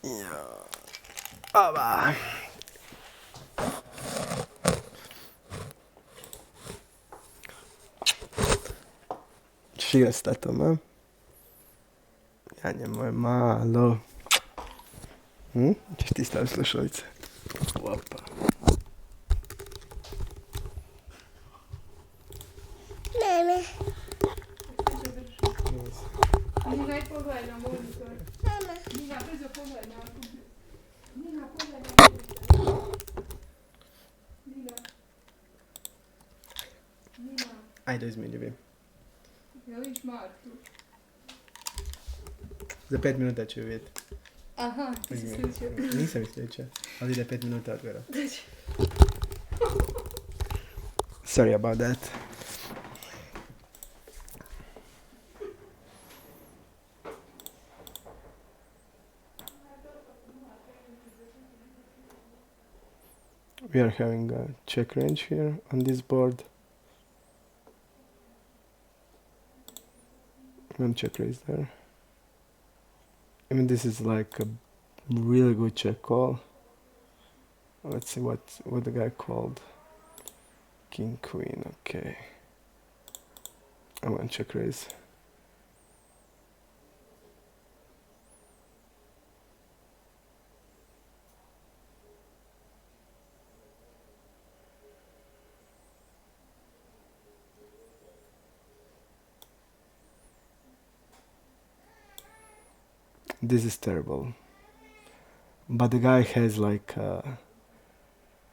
Ja. Aber. Figa stato, ma. Ja nie moje malo. Či ti staviš slušalice? Opa. Mama. Nina, pogledaj na monitor. Mama. Nina, brzo pogledaj na kompjuter. Nina, pogledaj na monitor. Nina. Nina. Ajde izmeni vi. Ja vidiš Martu. Za 5 minuta ću vidjeti. Aha, ti si isključio. Nisam isključio, ali ide 5 minuta od gara. Sorry about that. We are having a check range here on this board. One check raise there. I mean, this is like a really good check call. Let's see what the guy called. King, queen, okay. I want check raise. This is terrible. But the guy has like,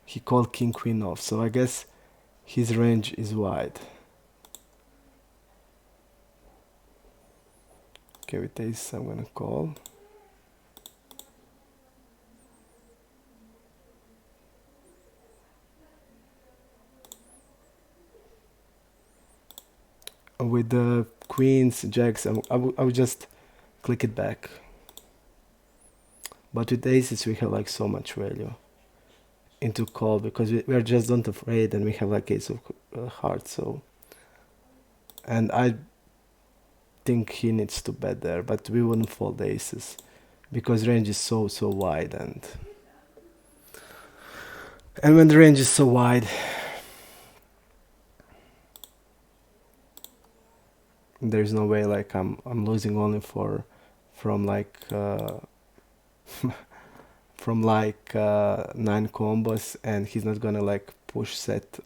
he called king, queen off, so I guess his range is wide. Okay, with ace, I'm gonna call. With the queens, jacks, I would just click it back. But with aces, we have like so much value into call because we are just not afraid, and we have like ace of hearts. So, and I think he needs to bet there, but we wouldn't fold aces because range is so wide, and when the range is so wide, there's no way like I'm losing only from like from like 9 combos, and he's not gonna like push set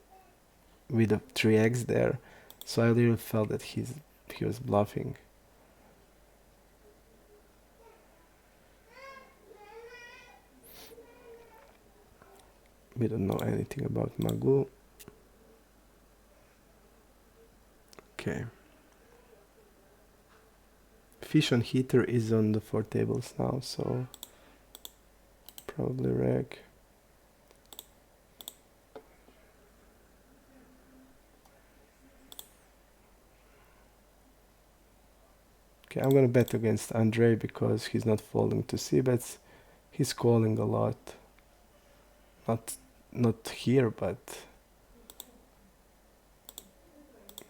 with a 3x there. So I really felt that he was bluffing. We don't know anything about Magoo. Okay. Fish on heater is on the 4 tables now, so probably reg. Okay, I'm gonna bet against Andre because he's not folding to c-bets. He's calling a lot. Not here, but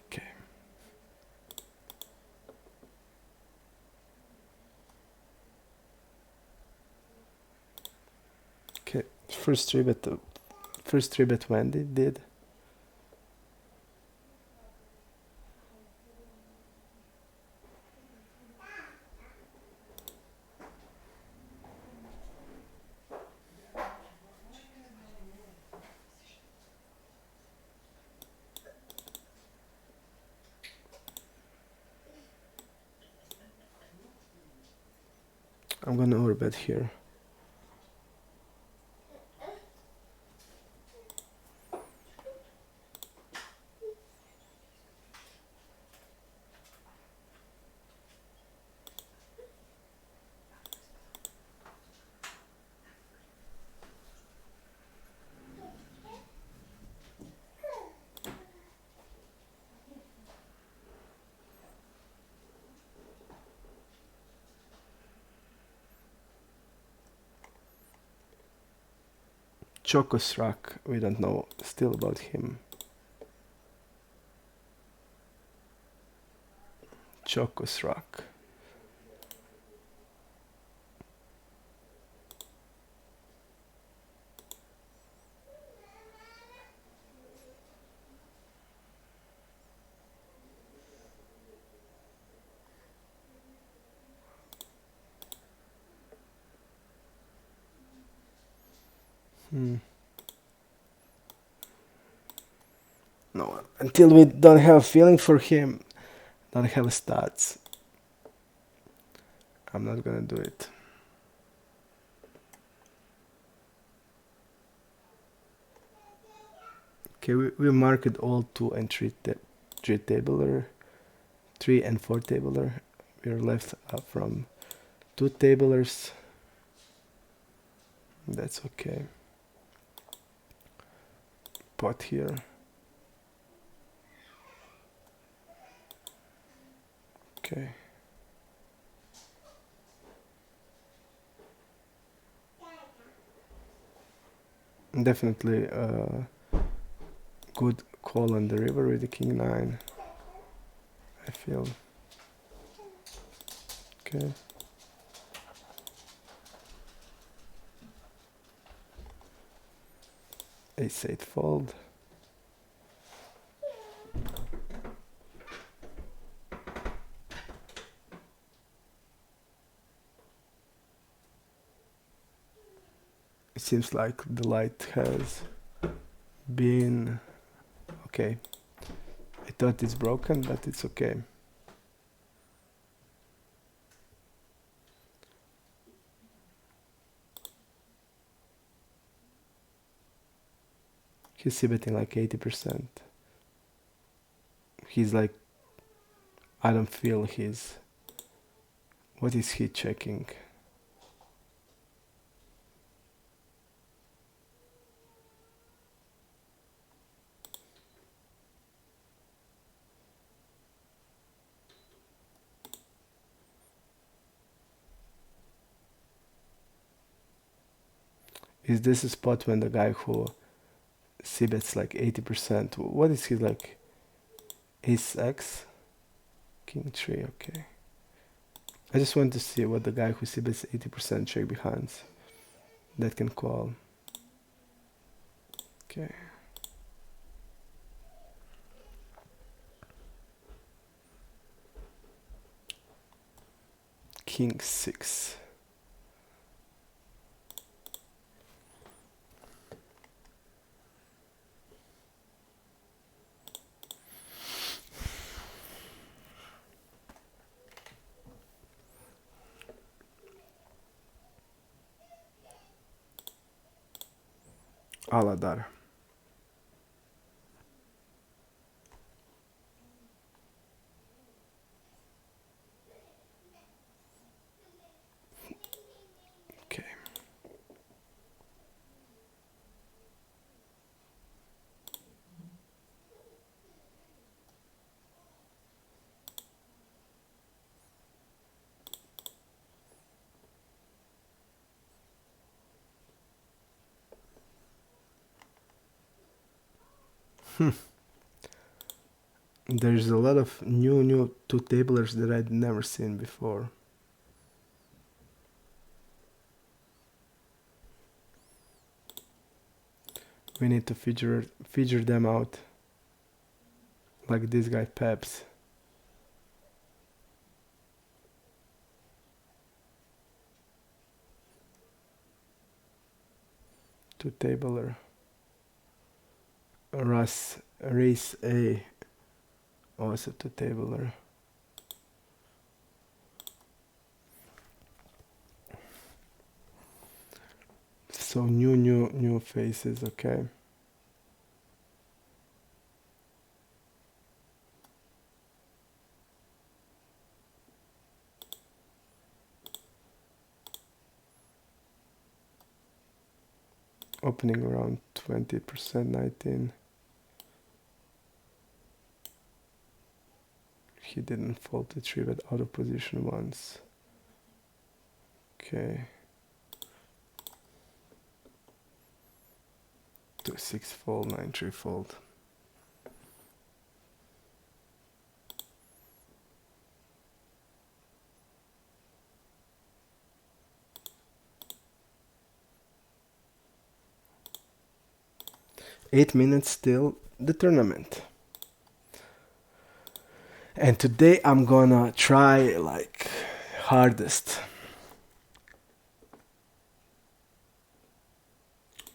okay. Okay, first 3-bet Wendy did. I'm gonna overbet here. Chocosrak, we don't know still about him. Chocosrak. No, until we don't have a feeling for him, don't have stats, I'm not gonna do it. Okay, we marked all 2 and 3 tabler, 3 and 4 tabler. We're left from 2 tablers. That's okay. Pot here. Okay. Definitely good call on the river with the king 9. I feel. Okay. Ace 8 fold. It seems like the light has been okay. I thought it's broken, but it's okay. He's betting like 80%. He's like, I don't feel his. What is he checking? Is this a spot when the guy who c-bets like 80%? What is he like? Ace X? King 3, okay. I just want to see what the guy who c-bets 80% check behind that can call. Okay. King 6. Aladar. Okay. There's a lot of new two-tablers that I'd never seen before. We need to figure them out. Like this guy Peps. Two-tabler. Race A. Also two-tabler. So new faces, okay. Opening around 20%, 19. He didn't fold the 3 bet out of position once. Okay. 2-6 fold, 9-3 fold. Eight minutes till the tournament. And today I'm gonna try like hardest.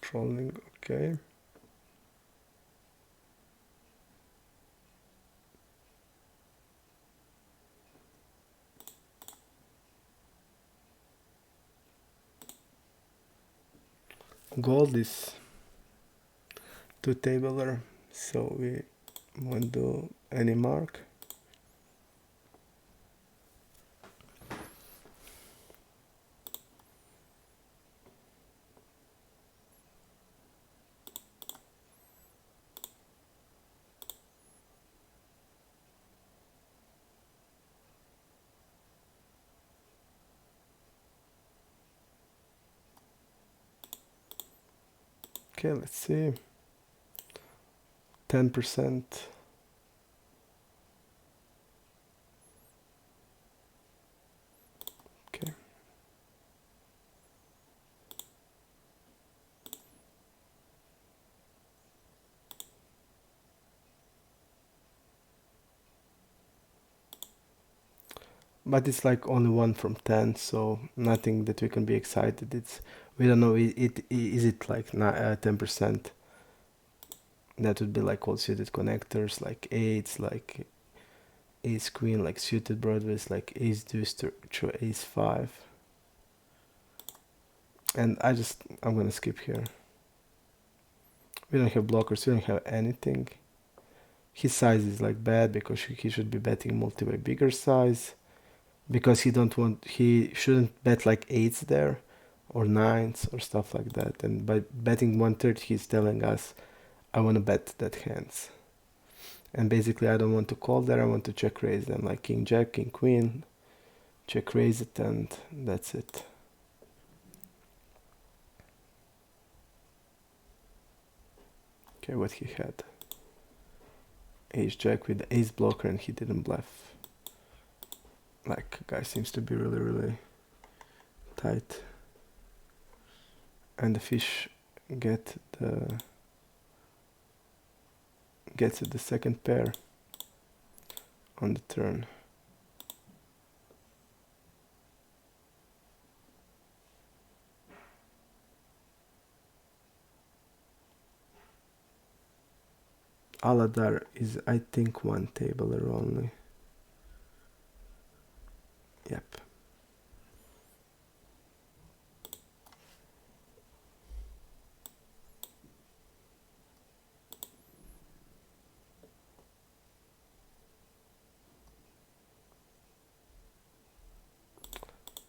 Trolling, okay. Gold is two-tabler, so we won't do any mark. Okay, let's see. 10%. Okay. But it's like only 1 from 10, so nothing that we can be excited. We don't know, is it like 10%? That would be like all suited connectors, like 8s, like ace queen, like suited broadways, like ace deuce to ace 5. And I'm gonna skip here. We don't have blockers, we don't have anything. His size is like bad because he should be betting multi-way bigger size. Because he shouldn't bet like 8s there or 9s or stuff like that. And by betting 1/3, he's telling us, I want to bet that hands. And basically, I don't want to call there, I want to check raise them, like king jack, king queen, check raise it, and that's it. Okay, what he had. Ace jack with the ace blocker, and he didn't bluff. Like, guy seems to be really, really tight. And the fish gets the second pair on the turn. Aladar is, I think, one tabler only. Yep.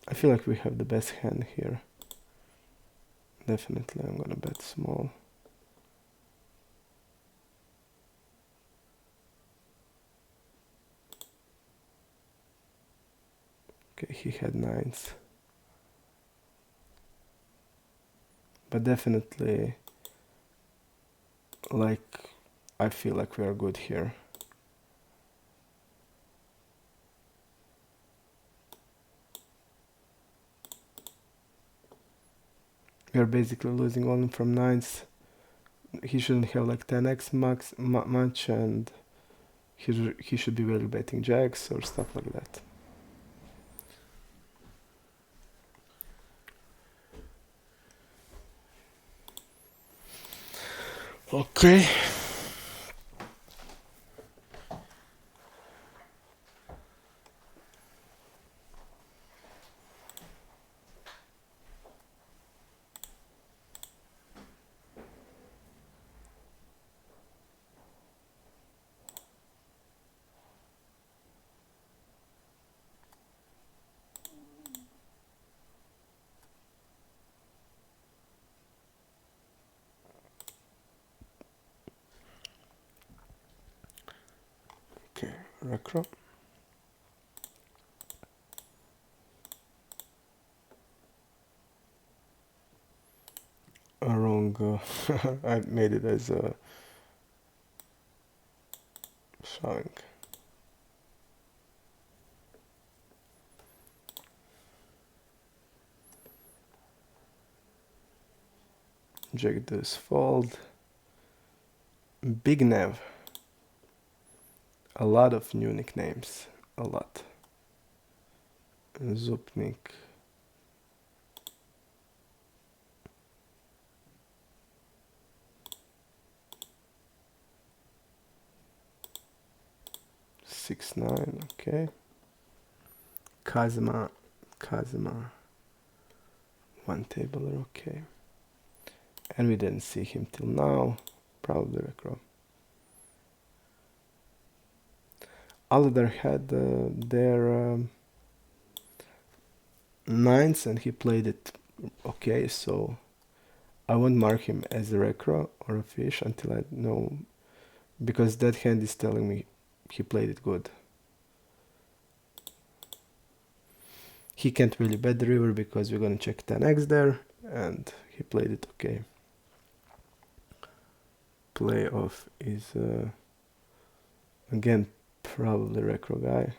I feel like we have the best hand here. Definitely, I'm gonna bet small. Okay, he had 9s. But definitely, like, I feel like we are good here. We are basically losing only from 9s. He shouldn't have like 10x much, and he should be value betting jacks or stuff like that. Okay. Okay, Recro. Wrong. I made it as a showing. Jack deuce fold. Big Nev. A lot of new nicknames. A lot. Zupnik. Six nine. Okay. Kazma. One tabler. Okay. And we didn't see him till now. Probably Recro. Aladar had their 9s and he played it okay, so I won't mark him as a Recro or a fish until I know, because that hand is telling me he played it good. He can't really bet the river because we're gonna check 10x there, and he played it okay. play off is again probably Recro guy,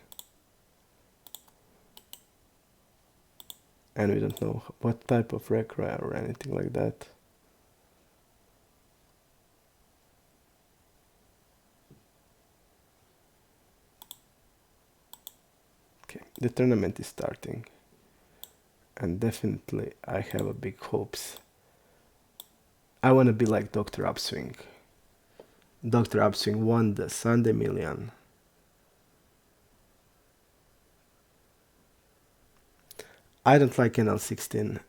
and we don't know what type of Recro or anything like that. Okay, the tournament is starting, and definitely I have a big hopes. I want to be like Dr. Upswing. Dr. Upswing won the Sunday Million. I don't like NL16.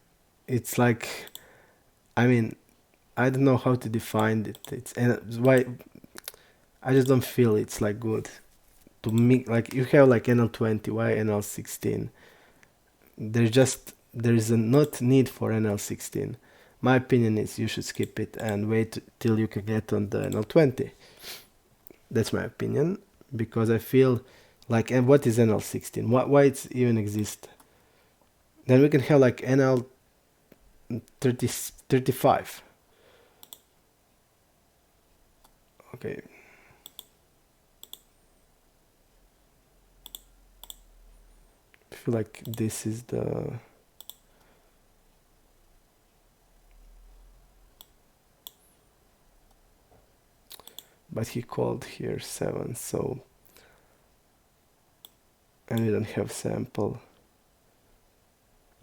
It's like, I mean, I don't know how to define it. It's and why I just don't feel it's like good to me. Like you have like NL20, why NL16? There's a not need for NL16. My opinion is you should skip it and wait till you can get on the NL20. That's my opinion, because I feel like, and what is NL16? Why it's even exist? Then we can have like NL 35. Okay. I feel like this is the but he called here 7, so and we don't have sample.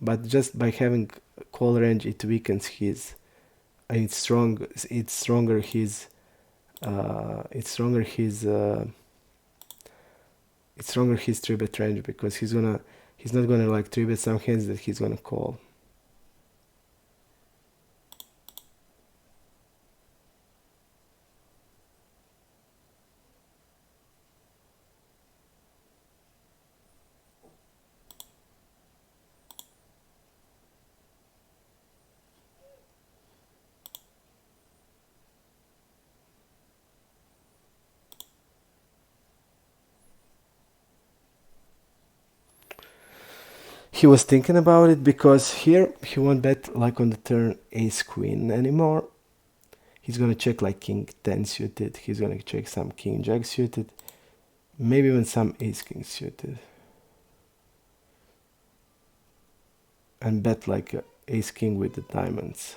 But just by having call range, it weakens his. It's strong. It's stronger his. It's stronger his. It's stronger his 3-bet range, because he's not gonna like 3-bet some hands that he's gonna call. He was thinking about it, because here he won't bet like on the turn ace queen anymore. He's gonna check like king 10 suited. He's gonna check some king jack suited. Maybe even some ace king suited. And bet like ace king with the diamonds.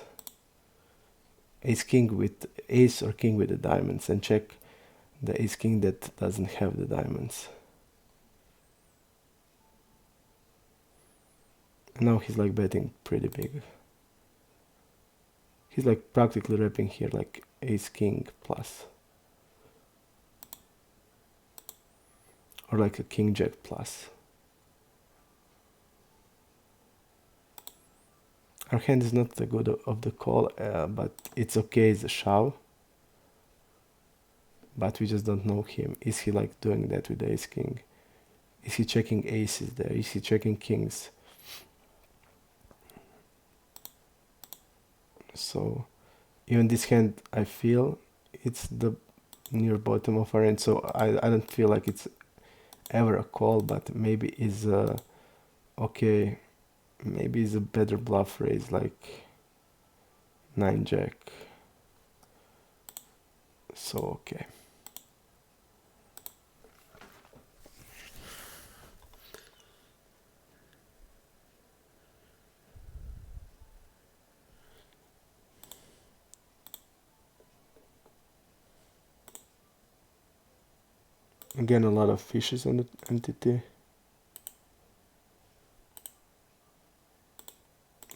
Ace king with ace or king with the diamonds, and check the ace king that doesn't have the diamonds. And now he's like betting pretty big. He's like practically repping here like ace king plus. Or like a king jack plus. Our hand is not the good of the call, but it's okay as a shove. But we just don't know him. Is he like doing that with the ace king? Is he checking aces there? Is he checking kings? So even this hand, I feel it's the near bottom of our end. So I don't feel like it's ever a call, but maybe is okay. Maybe it's a better bluff raise like 9 jack. So okay. Again, a lot of fishes on the entity.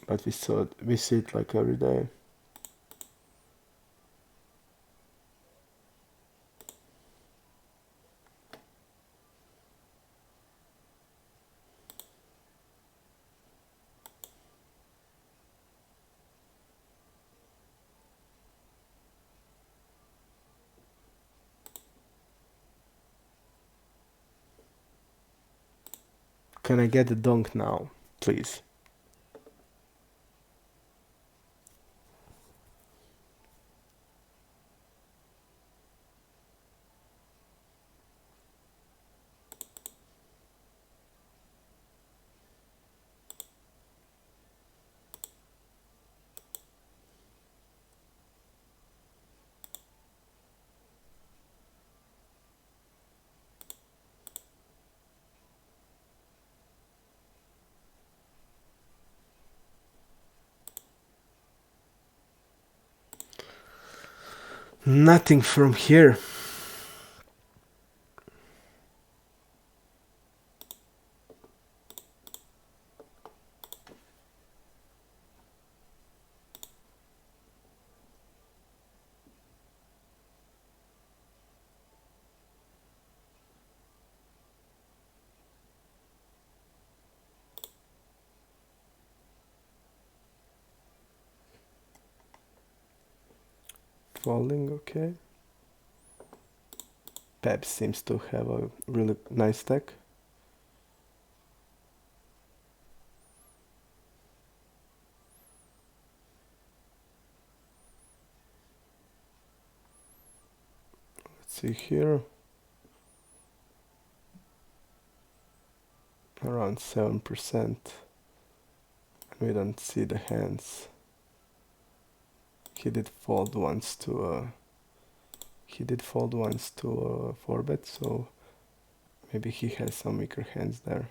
But we see it like every day. Can I get the donk now, please? Nothing from here. Folding, okay. Pep seems to have a really nice stack. Let's see here. Around 7%. We don't see the hands. He did fold once to 4-bet, so maybe he has some weaker hands there.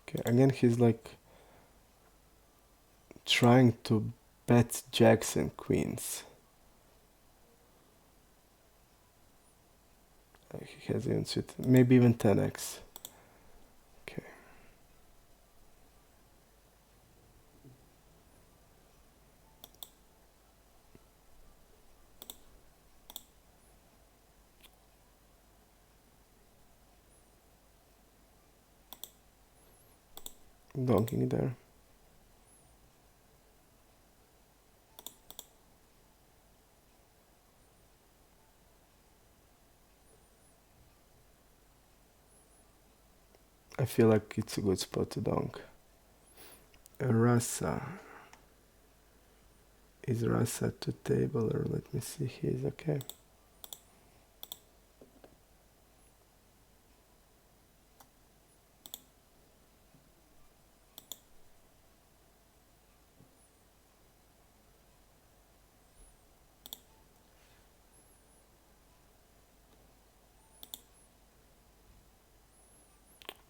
Okay, again he's like trying to bet jacks and queens. He has even suited, maybe even 10x. Okay. Donking there. I feel like it's a good spot to donk. Rasa. Is Rasa to table, or let me see, he is okay.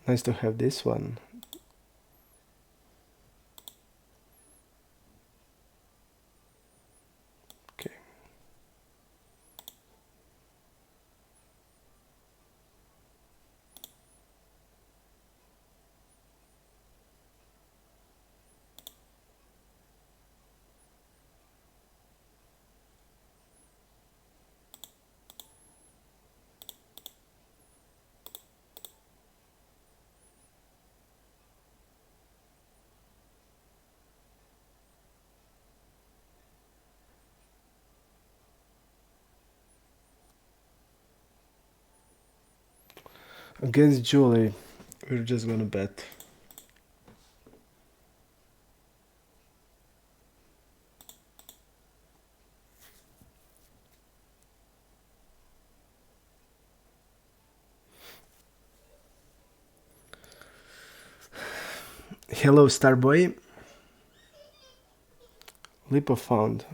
Nice to have this one. Okay. Against Julie, we're just gonna bet. Hello, Starboy. Lipo found.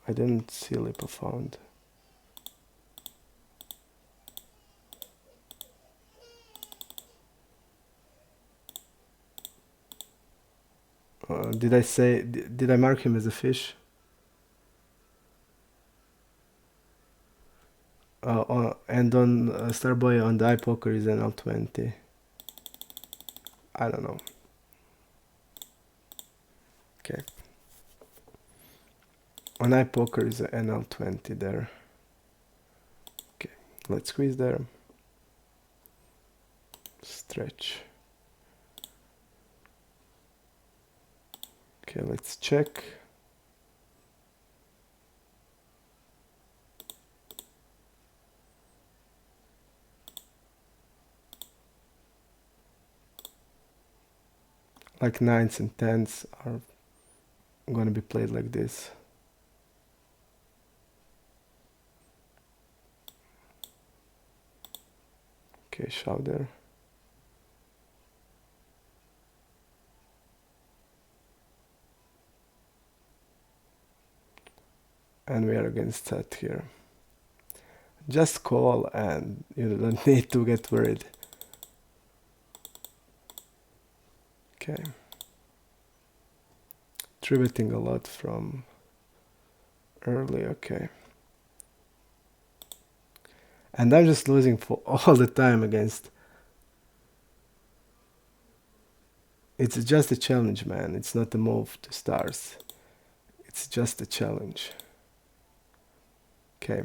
I didn't see Lipo found. Did I say? Did I mark him as a fish? And on Starboy on the iPoker is NL20. I don't know. Okay. On iPoker is NL20 there. Okay, let's squeeze there. Stretch. Okay, let's check. Like 9s and 10s are gonna be played like this. Okay, shove there. And we are against set here. Just call and you don't need to get worried. Okay. Tributing a lot from early, okay. And I'm just losing for all the time against... It's just a challenge, man. It's not a move to stars. It's just a challenge. Okay.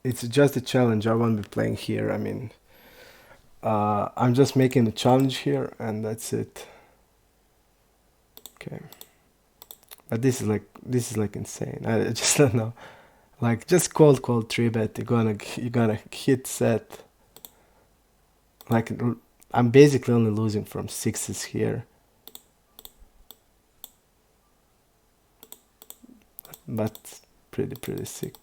It's just a challenge. I won't be playing here. I mean, I'm just making a challenge here, and that's it. Okay. But this is like insane. I just don't know. Like just cold 3-bet. You're gonna hit set. Like I'm basically only losing from sixes here. But pretty sick.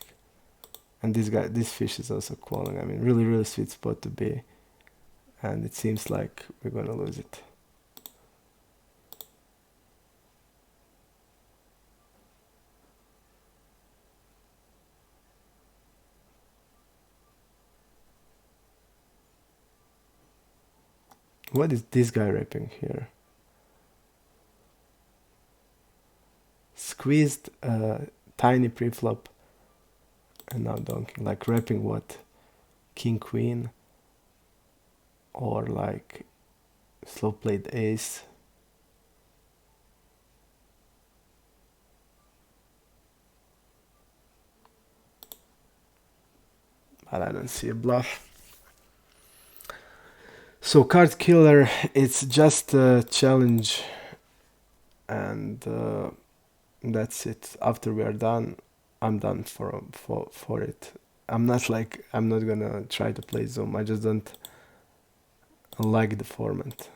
And this fish is also calling. I mean, really sweet spot to be. And it seems like we're gonna lose it. What is this guy rapping here? Squeezed tiny preflop and now donking. Like rapping what? King queen or like slow played ace. But I don't see a bluff. So card killer, it's just a challenge, and that's it. After we are done, I'm done for it. I'm not gonna try to play Zoom. I just don't like the format.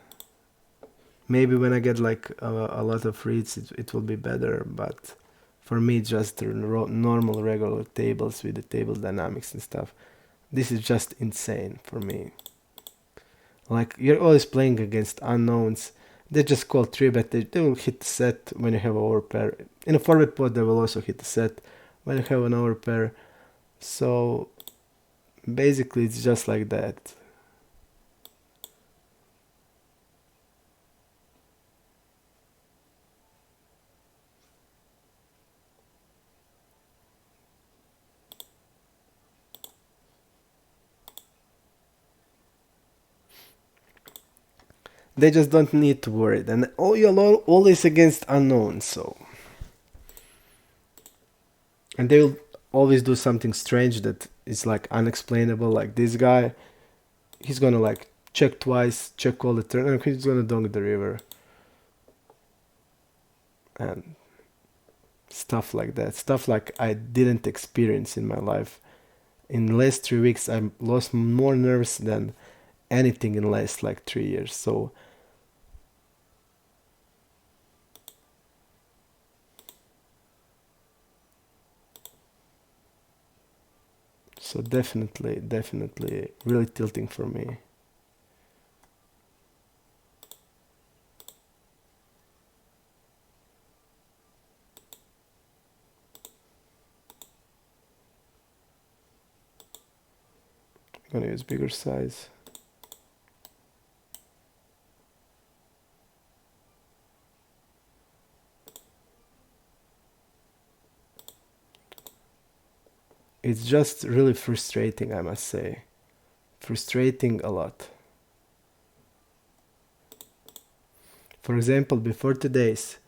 Maybe when I get like a lot of reads, it will be better. But for me, just the normal regular tables with the table dynamics and stuff. This is just insane for me. Like you're always playing against unknowns. They just call 3-bet. They will hit the set when you have an overpair. In a 4-bet pot, they will also hit the set when you have an overpair. So basically, it's just like that. They just don't need to worry. And you're always against unknowns, so. And they will always do something strange that is like unexplainable. Like this guy, he's gonna like check twice, check all the turn, and he's gonna dunk the river. And stuff like that. Stuff like I didn't experience in my life. In the last 3 weeks, I lost more nerves than anything in the last like 3 years. So definitely really tilting for me. I'm gonna use bigger size. It's just really frustrating, I must say. Frustrating a lot. For example, before today's,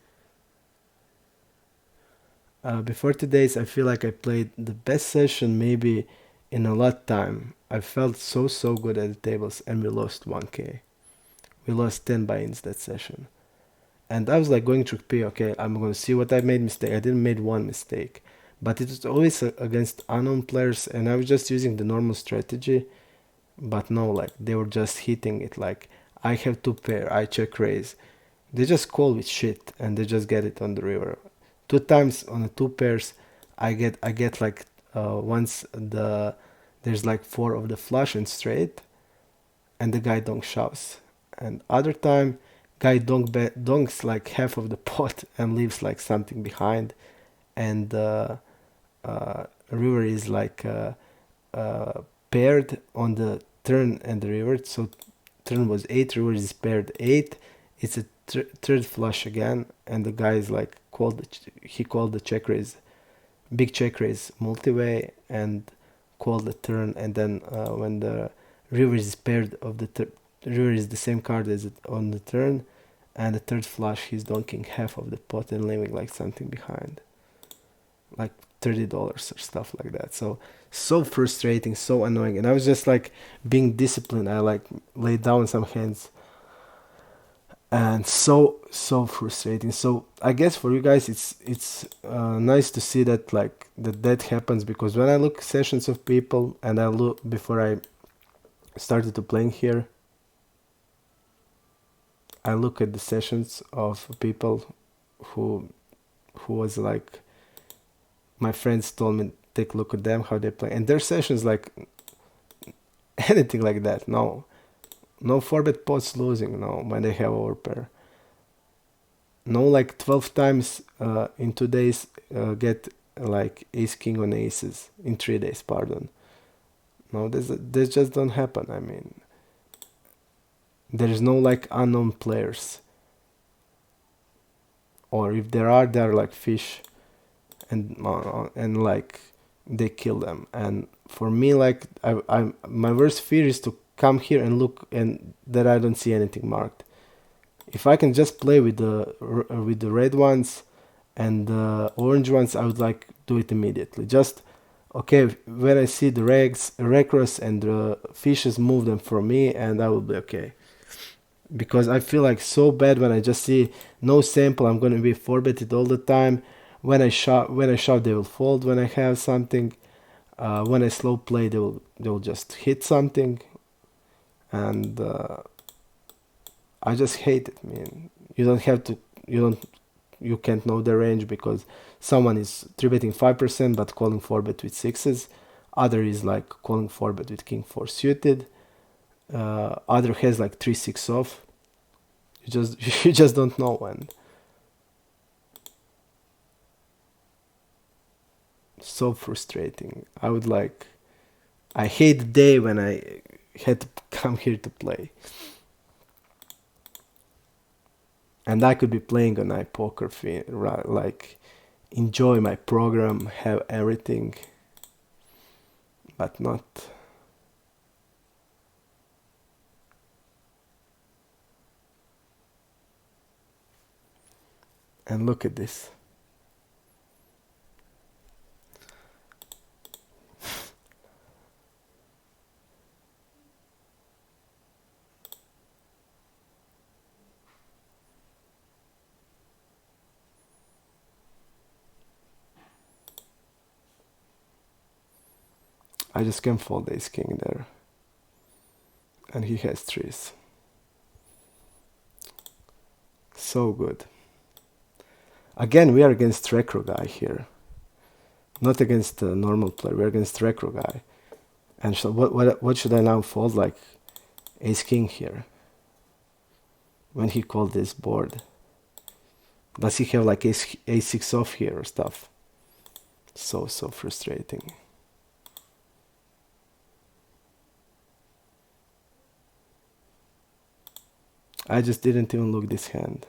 I feel like I played the best session maybe in a lot time. I felt so good at the tables, and we lost 1k. We lost 10 buy-ins that session. And I was like going through P, okay, I'm going to see what I made mistake. I didn't make one mistake. But it was always against unknown players, and I was just using the normal strategy. But no, like they were just hitting it like I have 2 pair, I check raise. They just call with shit and they just get it on the river. 2 times on the 2 pairs, I get like once there's like 4 of the flush and straight, and the guy donk shoves. And other time, guy donks like half of the pot and leaves like something behind, and river is like paired on the turn and the river. So turn was 8, river is paired 8. It's a third flush again, and the guy is like he called the check raise, big check raise multi-way, and called the turn. And then when the river is paired of the river is the same card as it on the turn, and the third flush he's donking half of the pot and leaving like something behind, like $30 or stuff like that. So frustrating, so annoying. And I was just like being disciplined. I like laid down some hands, and so frustrating. So I guess for you guys it's nice to see that like that happens, because when I look sessions of people, and I look before I started to playing here, I look at the sessions of people who was like, my friends told me take a look at them how they play, and their sessions like anything like that. No 4-bet pots losing, no, when they have overpair. No, like 12 times in 2 days get like ace king on aces in 3 days, pardon. No, this just don't happen. I mean, there is no like unknown players, or if there are, they're like fish, and like they kill them. And for me, like I my worst fear is to come here and look and that I don't see anything marked. If I can just play with the red ones and the orange ones, I would like do it immediately. Just okay, when I see the recross and the fishes, move them for me, and I will be okay. Because I feel like so bad when I just see no sample. I'm gonna be 4-betted all the time. When I shove, they will fold. When I have something, when I slow play, they will just hit something, and I just hate it. I mean, you don't have to. You can't know the range, because someone is 3-betting 5% but calling 4-bet with sixes. Other is like calling 4-bet with king 4 suited. Other has like 3-6 off. You just don't know. And so frustrating. I hate the day when I had to come here to play. And I could be playing on my poker right, like enjoy my program, have everything, but not. And look at this. I just can fold ace king there. And he has threes. So good. Again, we are against recro guy here. Not against a normal player, we're against recro guy. And so what should I now fold? Like ace king here. When he called this board. Does he have like ace 6 off here or stuff? So frustrating. I just didn't even look this hand.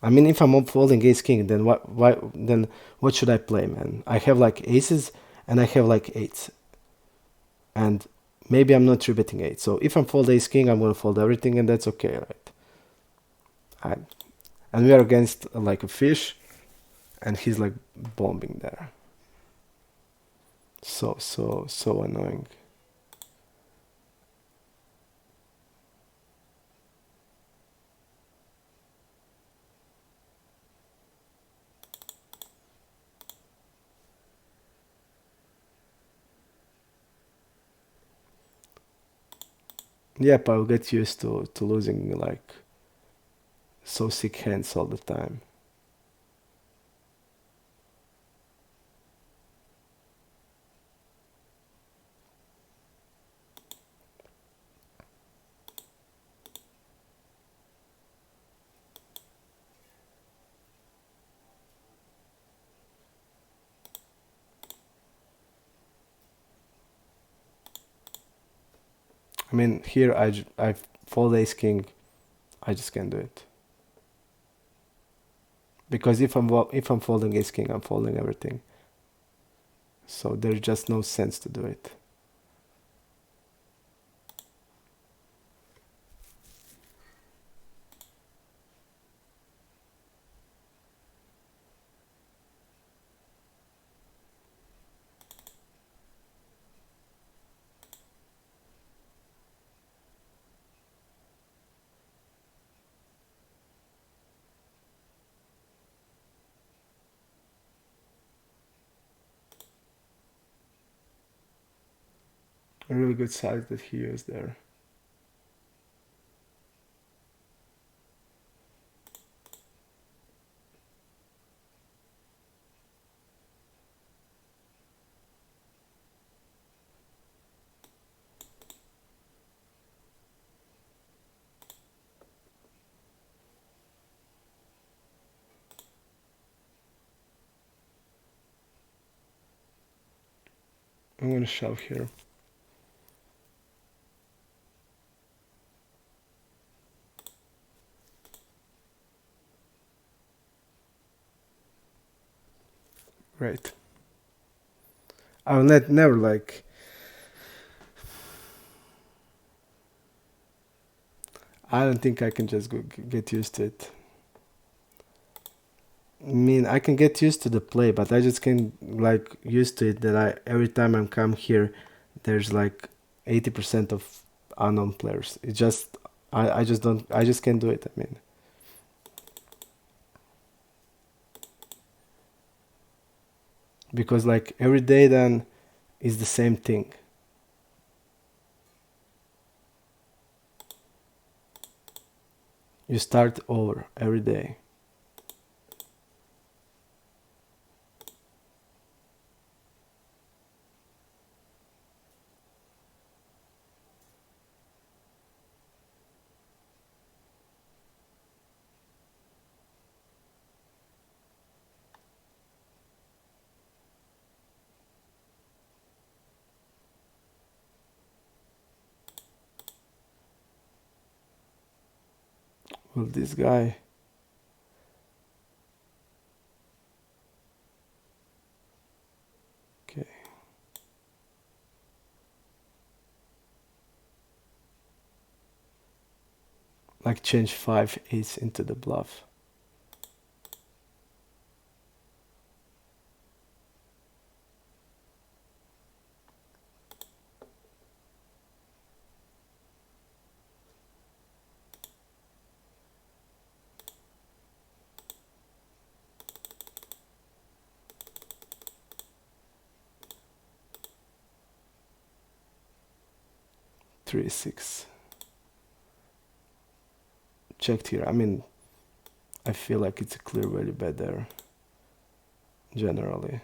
I mean, if I'm folding ace king, then what should I play, man? I have like aces and I have like eights. And maybe I'm not 3-betting 8. So if I'm fold ace king, I'm gonna fold everything, and that's okay, right? And we are against like a fish, and he's like bombing there. So annoying. Yep, I'll get used to losing like so sick hands all the time. I mean, here I fold ace king. I just can't do it because if I'm folding ace king, I'm folding everything. So there's just no sense to do it. A really good size that he used there. I'm gonna shove here. Right. I will never like. I don't think I can just get used to it. I mean, I can get used to the play, but I just can't like used to it that I every time I come here, there's like 80% of unknown players. It just I just don't I just can't do it. I mean, because like every day then is the same thing. You start over every day. Well, this guy. Okay. Like change 5 ace into the bluff. Three six. Checked here. I mean, I feel like it's a clear value bet there. Generally.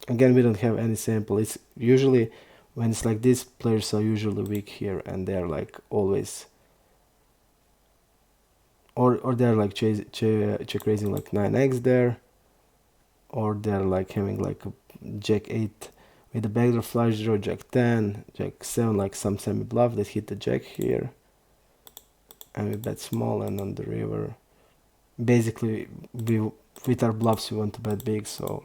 Again, we don't have any sample. It's usually when it's like this, players are usually weak here, and they're like always, or they're like check raising like 9x there, or they're like having like a jack 8 with a backdoor flush draw, jack 10, jack 7, like some semi bluff that hit the jack here, and we bet small, and on the river, basically we with our bluffs we want to bet big. So,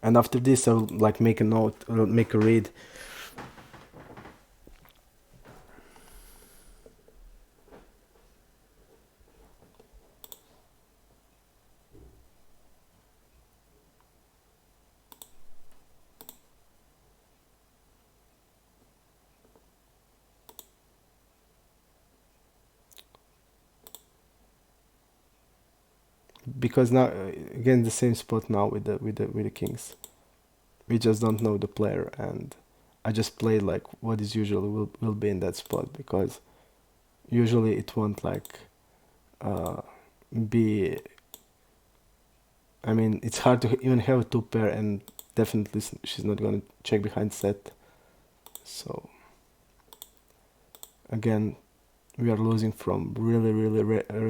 and after this I'll like make a note, or make a read. Because now again the same spot now with the kings. We just don't know the player, and I just played like what is usually will be in that spot, because usually it won't like uh, be. I mean, it's hard to even have a two pair, and definitely she's not gonna check behind set. So again, we are losing from really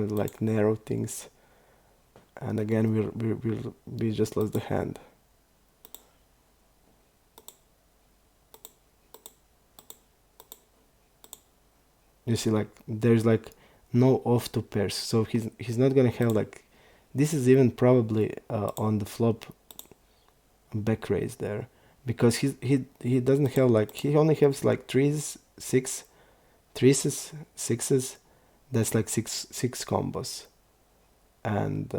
like narrow things. And again, we just lost the hand. You see, like there's like no off two pairs, so he's not gonna have like, this is even probably on the flop back raise there, because he doesn't have like, he only has like threes, sixes. That's like six combos, and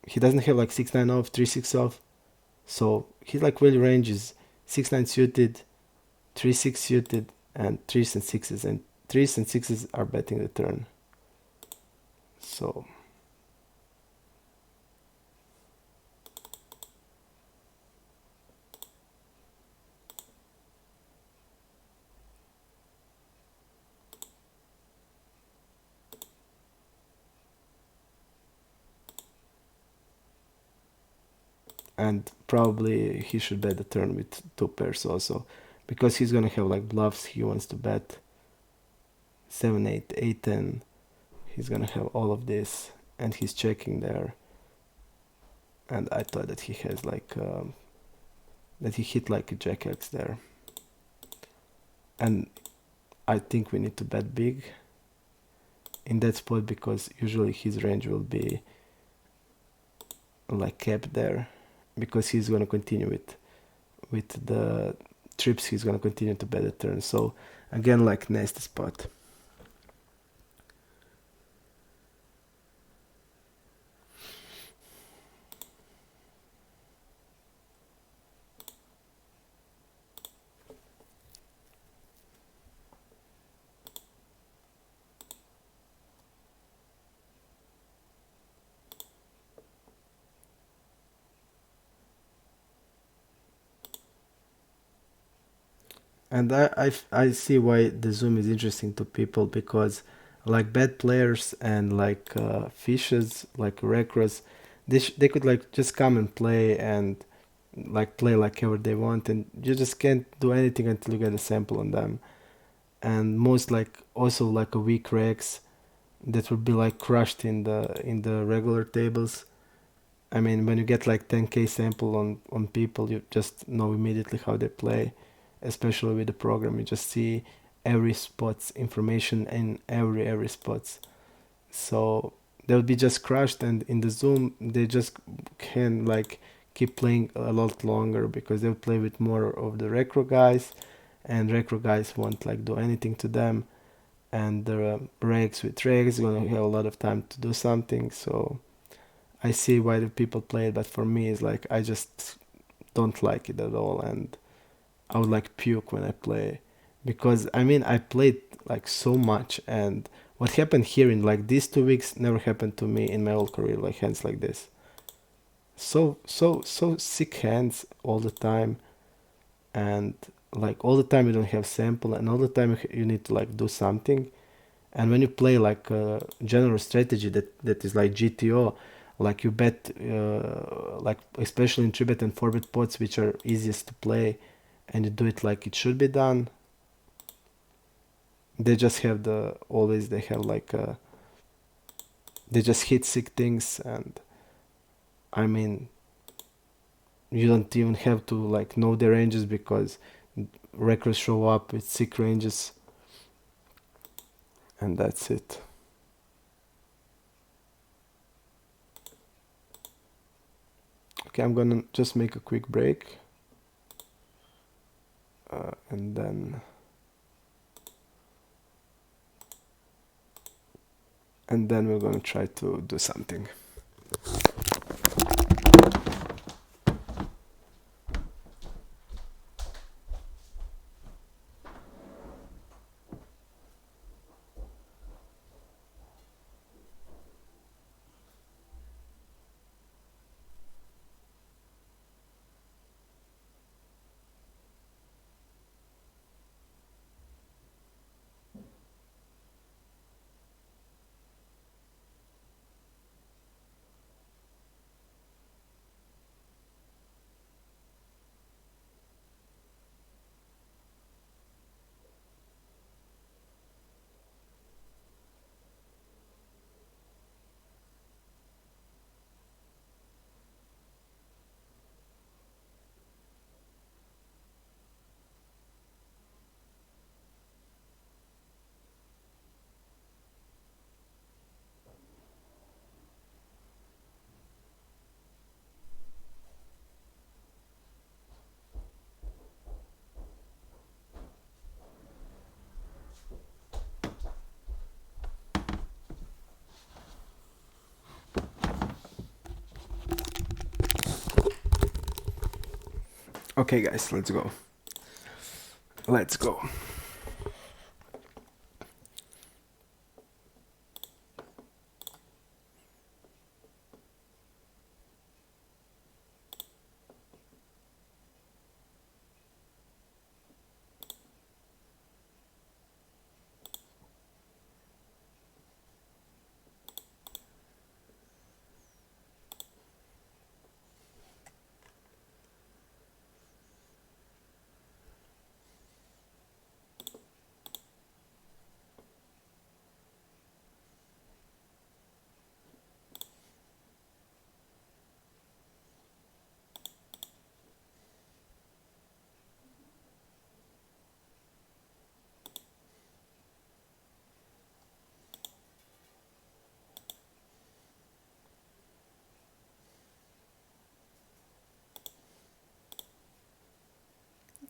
he doesn't have like 6-9 off, 3-6 off. So his like really range is 6-9 suited, 3-6 suited, and threes and sixes, and threes and sixes are betting the turn. So and probably he should bet the turn with two pairs also, because he's gonna have like bluffs he wants to bet, 7, 8, 8, 10. He's gonna have all of this, and he's checking there. And I thought that he has like that he hit like a jack X there, and I think we need to bet big in that spot, because usually his range will be like capped there, because he's gonna continue with the trips. He's gonna continue to bet the turn. So again, like nasty spot. And I see why the Zoom is interesting to people, because like bad players and like fishes, like recros, they could like just come and play, and like play like ever they want, and you just can't do anything until you get a sample on them. And most like also like a weak rex that would be like crushed in the regular tables. I mean, when you get like 10k sample on people, you just know immediately how they play, especially with the program. You just see every spot's information in every spots. So they'll be just crushed, and in the Zoom they just can like keep playing a lot longer, because they'll play with more of the recro guys, and recro guys won't like do anything to them, and the regs with regs gonna have a lot of time to do something. So I see why the people play it, but for me it's like I just don't like it at all, and I would like puke when I play, because I mean I played like so much, and what happened here in like these 2 weeks never happened to me in my whole career, like hands like this. So sick hands all the time, and like all the time you don't have sample, and all the time you need to like do something. And when you play like a general strategy that is like GTO, like you bet like especially in 3-bet and 4-bet pots, which are easiest to play, and you do it like it should be done, they just have the always they have like they just hit sick things. And I mean, you don't even have to like know their ranges, because recruits show up with sick ranges, and that's it. Okay, I'm gonna just make a quick break, and then we're gonna try to do something. Okay, guys, let's go. Let's go.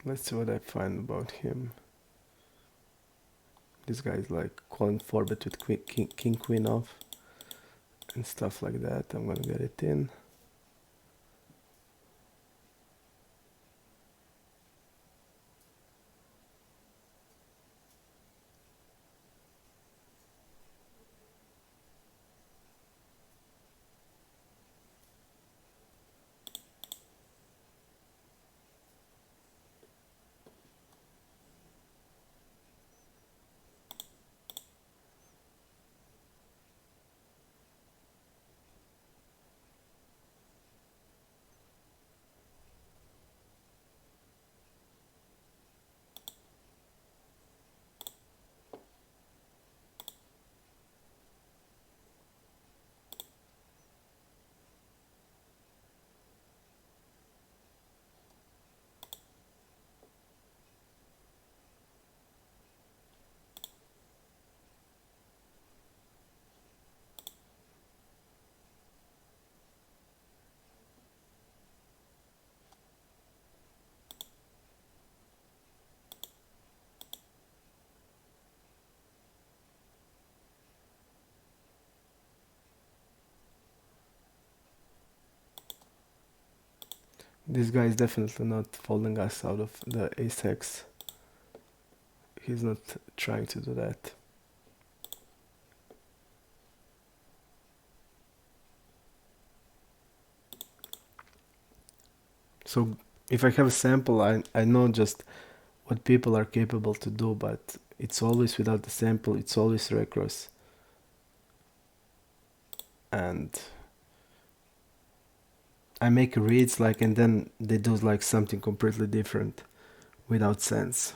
Let's see what I find about him. This guy's like calling 4-bet with king, queen off and stuff like that. I'm gonna get it in. This guy is definitely not folding us out of the ace-x. He's not trying to do that. So if I have a sample, I know just what people are capable to do, but it's always without the sample, it's always recross. And I make reads like, and then they do like something completely different without sense.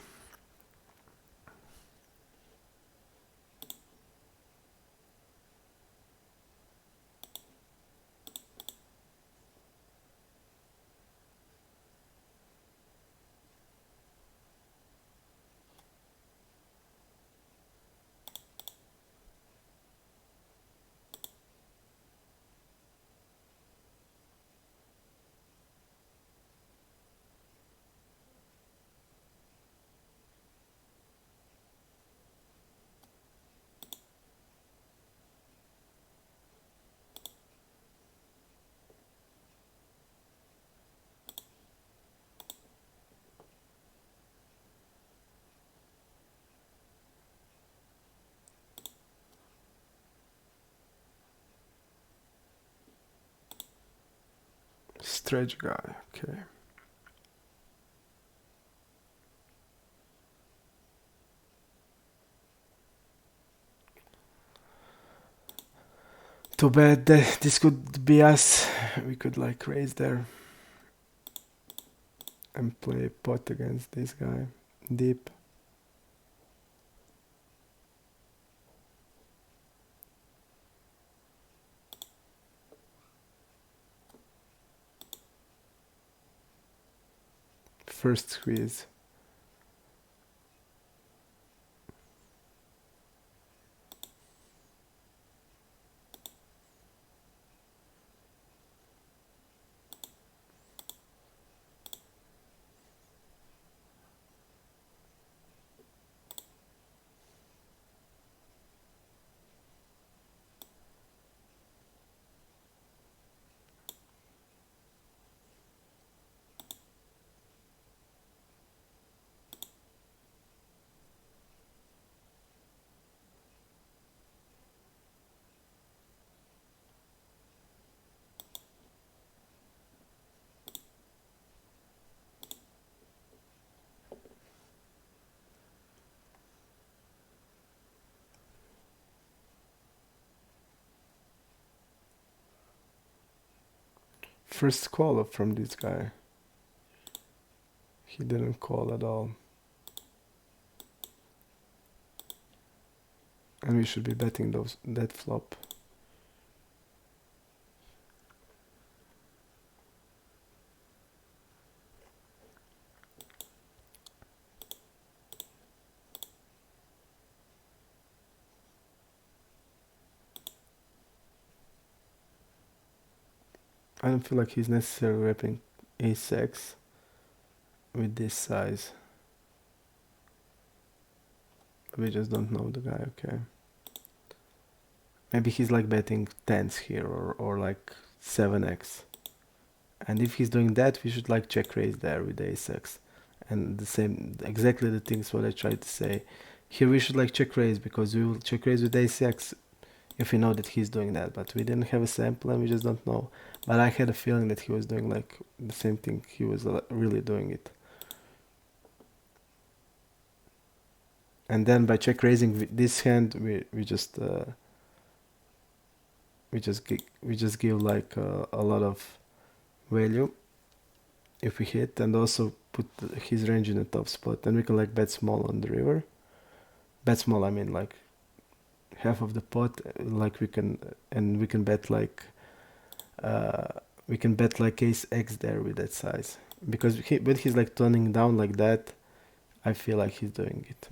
Stretch guy, okay. Too bad that this could be us. We could like raise there and play pot against this guy. Deep. First squeeze. First call up from this guy. He didn't call at all. And we should be betting that flop. I don't feel like he's necessarily repping ace-x with this size. We just don't know the guy, okay. Maybe he's like betting tens here or like 7x. And if he's doing that, we should like check raise there with ace-x. And the same, exactly the things what I tried to say. Here we should like check raise because we will check raise with ace-x if we know that he's doing that. But we didn't have a sample and we just don't know. But I had a feeling that he was doing like the same thing. He was really doing it. And then by check raising with this hand, we just give like a lot of value if we hit, and also put his range in the top spot. And we can like bet small on the river. Bet small, I mean like half of the pot. Like we can bet like ace x there with that size, because when he's like turning down like that, I feel like he's doing it.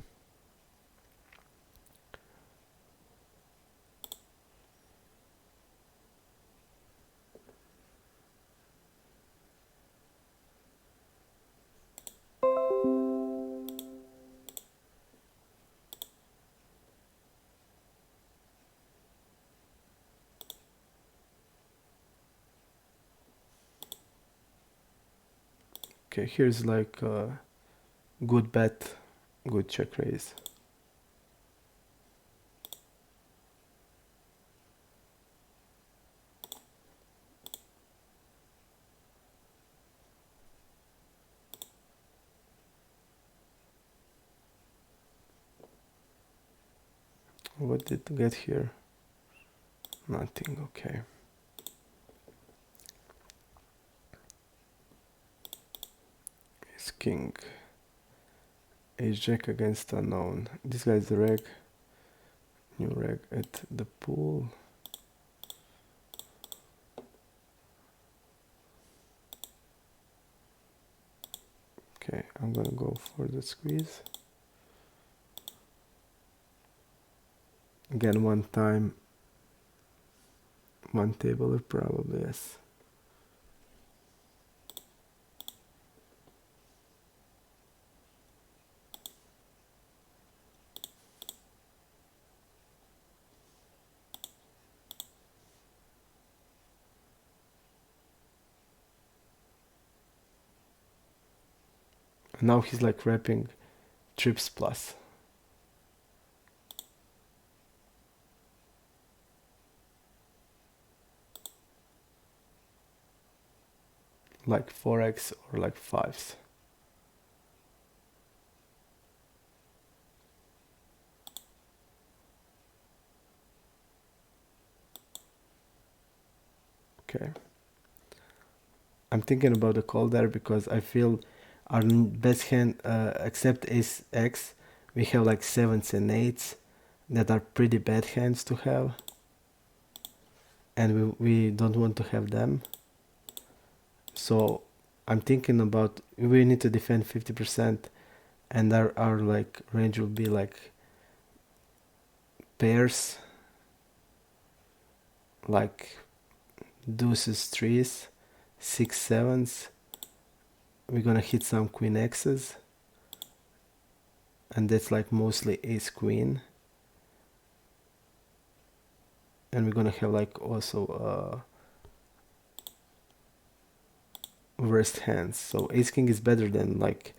Okay, here's like a good bet, good check raise. What did we get here? Nothing, okay. Ace king. Ace jack against unknown. This guy's the reg. New reg at the pool. Okay, I'm gonna go for the squeeze. Again, one time. One table probably, yes. And now he's like wrapping trips plus. Like 4x or like 5s. Okay. I'm thinking about the call there because I feel our best hand, except ace x, we have like 7s and 8s that are pretty bad hands to have. And we don't want to have them. So I'm thinking about, we need to defend 50%, and our like range will be like pairs, like deuces, threes, 6, 7s. We're gonna hit some queen x's, and that's like mostly ace queen. And we're gonna have like also worst hands. So ace king is better than like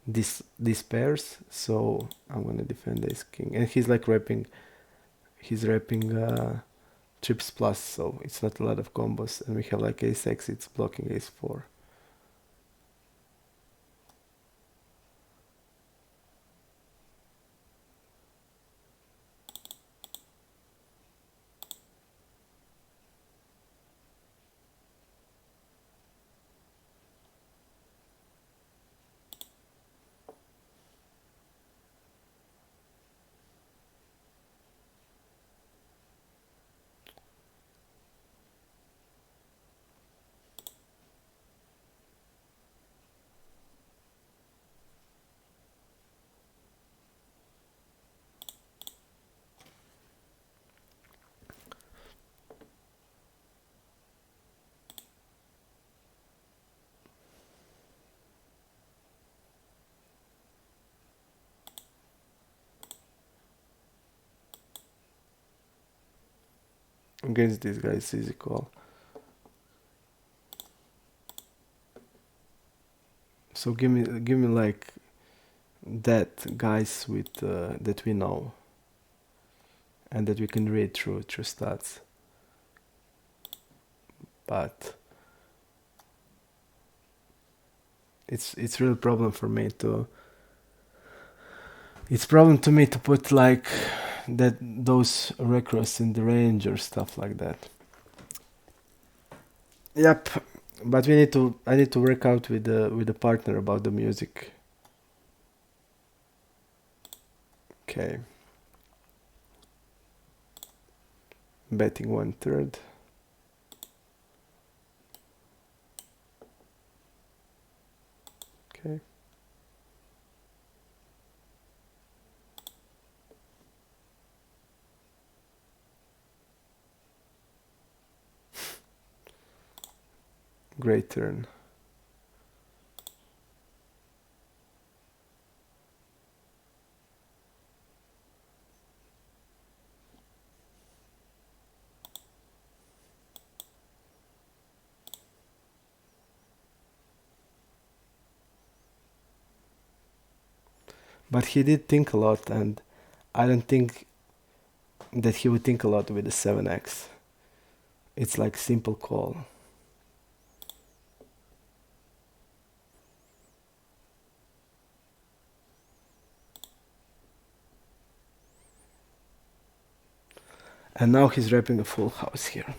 these pairs. So I'm gonna defend ace king, and he's like wrapping trips plus, so it's not a lot of combos. And we have like ace x, it's blocking ace 4. Against this guy it's easy call. So give me like that guys with that we know and that we can read through stats. But it's real problem for me to it's problem to me to put like that those recross in the range or stuff like that. Yep, but I need to work out with the partner about the music. Okay. Betting 1/3. Okay. Great turn. But he did think a lot, and I don't think that he would think a lot with the 7x. It's like simple call. And now he's wrapping a full house here.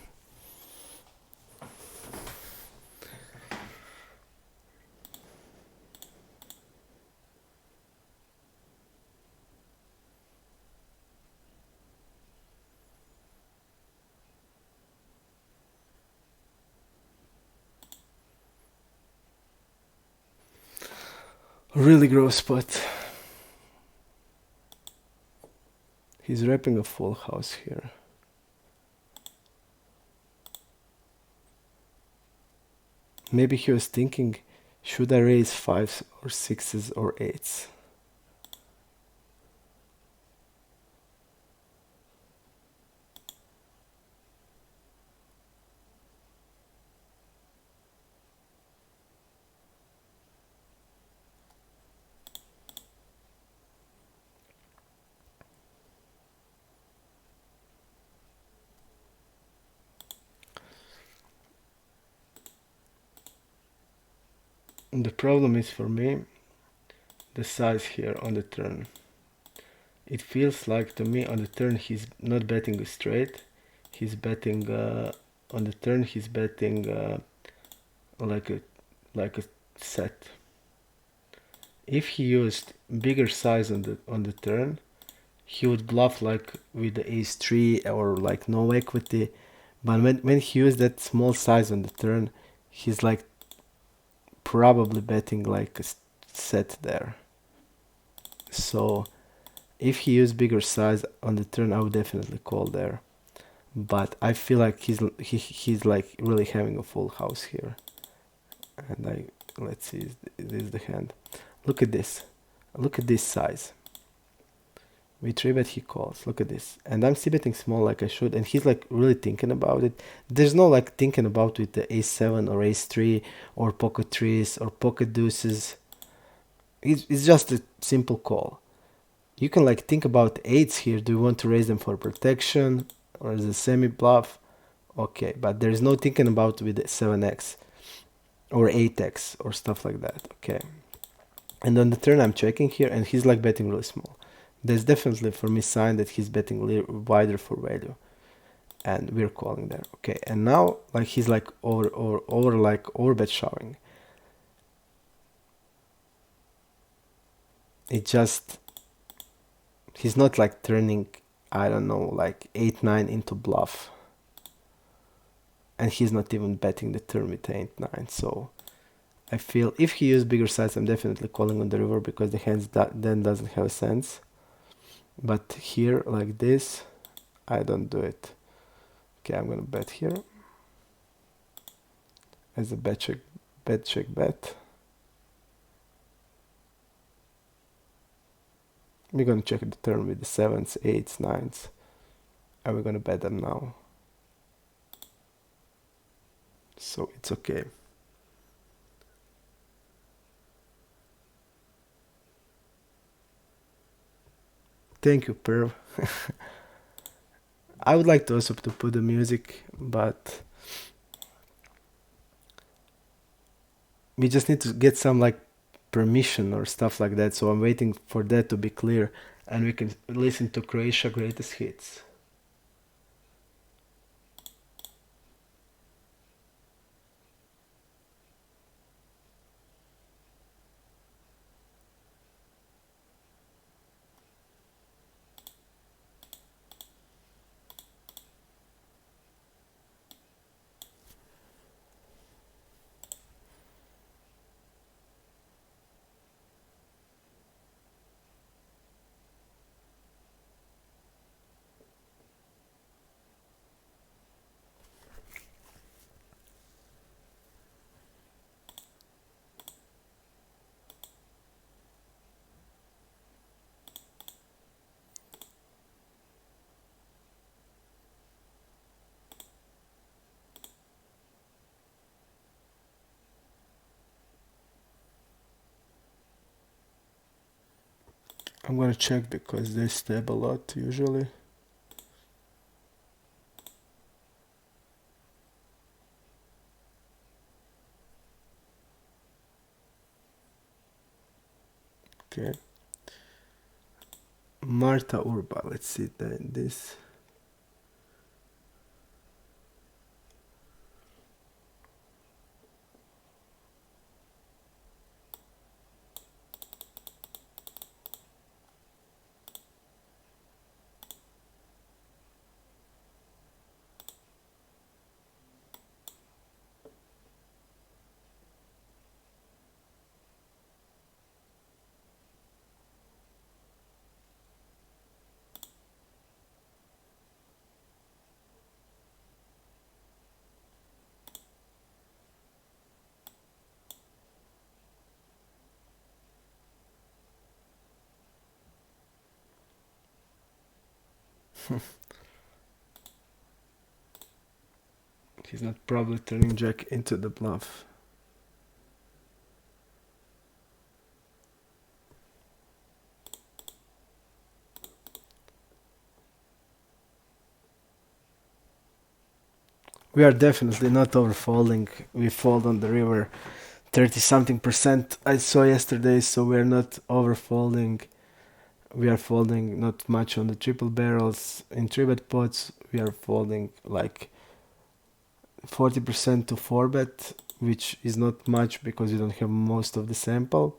Really gross spot. He's wrapping a full house here. Maybe he was thinking, should I raise 5s or 6s or 8s? The problem is for me the size here on the turn. It feels like to me on the turn he's not betting straight. He's betting on the turn. He's betting like a set. If he used bigger size on the turn, he would bluff like with the ace 3 or like no equity. But when he used that small size on the turn, he's like probably betting like a set there. So if he used bigger size on the turn, I would definitely call there. But I feel like he's like really having a full house here. And let's see, this is the hand. Look at this. Look at this size. We 3-bet, he calls. Look at this. And I'm c-betting small like I should. And he's like really thinking about it. There's no like thinking about with the ace 7 or ace 3 or pocket 3s or pocket deuces. It's just a simple call. You can like think about 8s here. Do you want to raise them for protection or as a semi bluff? Okay, but there's no thinking about with the 7x or 8x or stuff like that. Okay. And on the turn I'm checking here and he's like betting really small. There's definitely for me sign that he's betting wider for value. And we're calling there. Okay, and now like he's like over bet showing. It just he's not like turning, I don't know, like 8-9 into bluff. And he's not even betting the turn with 8-9. So I feel if he used bigger size, I'm definitely calling on the river because the hands then doesn't have a sense. But here, like this, I don't do it. Okay, I'm gonna bet here as a bet check, bet. We're gonna check the turn with the 7s, 8s, 9s, and we're gonna bet them now. so it's okay. Thank you, Perv. I would like to also to put the music, but we just need to get some like permission or stuff like that. So I'm waiting for that to be clear, and we can listen to Croatia greatest hits. I'm gonna check because they stab a lot usually. Okay. Marta Urba, let's see this. He's not probably turning Jack into the bluff. We are definitely not overfolding. We fold on the river 30 something percent I saw yesterday, so we're not overfolding. We are folding not much on the triple barrels. In 3-bet pots, we are folding like 40% to 4-bet, which is not much because we don't have most of the sample.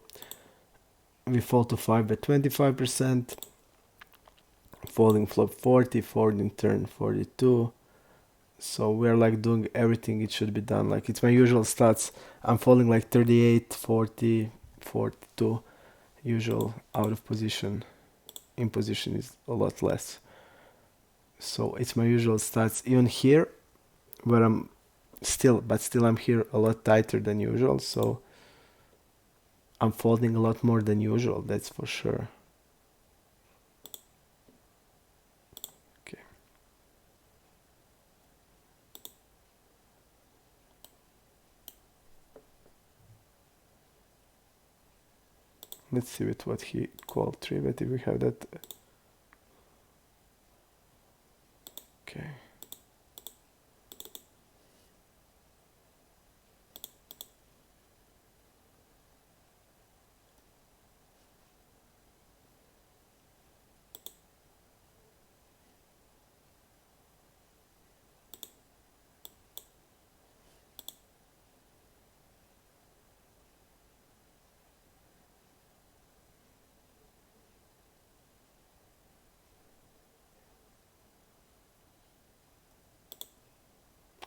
We fold to 5-bet 25%, folding flop 40, folding turn 42. So we're like doing everything it should be done. Like it's my usual stats. I'm folding like 38, 40, 42. Usual out of position. In position is a lot less. So it's my usual stats. Even here, where I'm still I'm here a lot tighter than usual. So I'm folding a lot more than usual. That's for sure. Okay. Let's see with what he called 3-bet if we have that. Okay.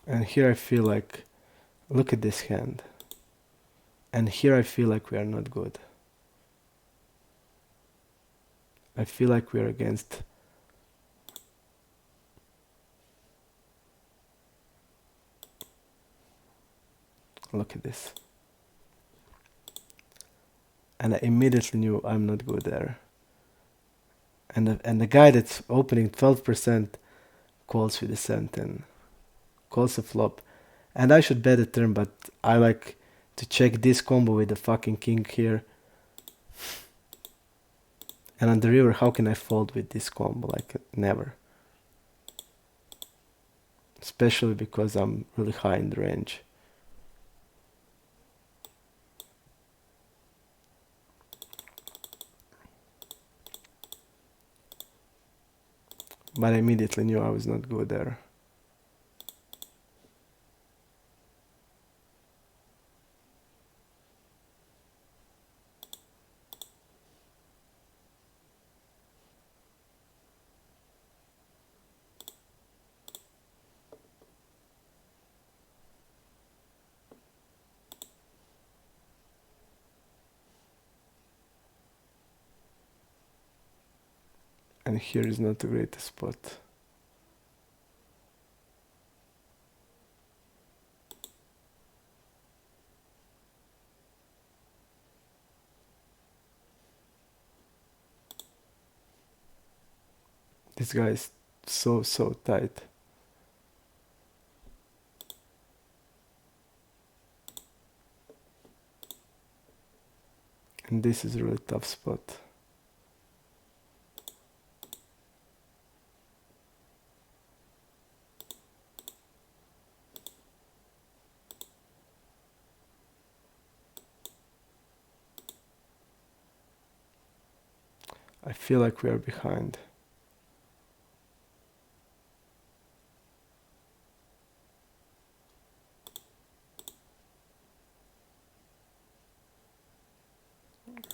And here I feel like, look at this hand. And here I feel like we are not good. I feel like we are against. Look at this. And I immediately knew I'm not good there. And the guy that's opening 12% calls with a 7-10. Calls a flop. And I should bet a turn, but I like to check this combo with the fucking king here. And on the river, how can I fold with this combo? Like, never. Especially because I'm really high in the range. But I immediately knew I was not good there. And here is not the greatest spot. This guy is so tight. And this is a really tough spot. I feel like we are behind.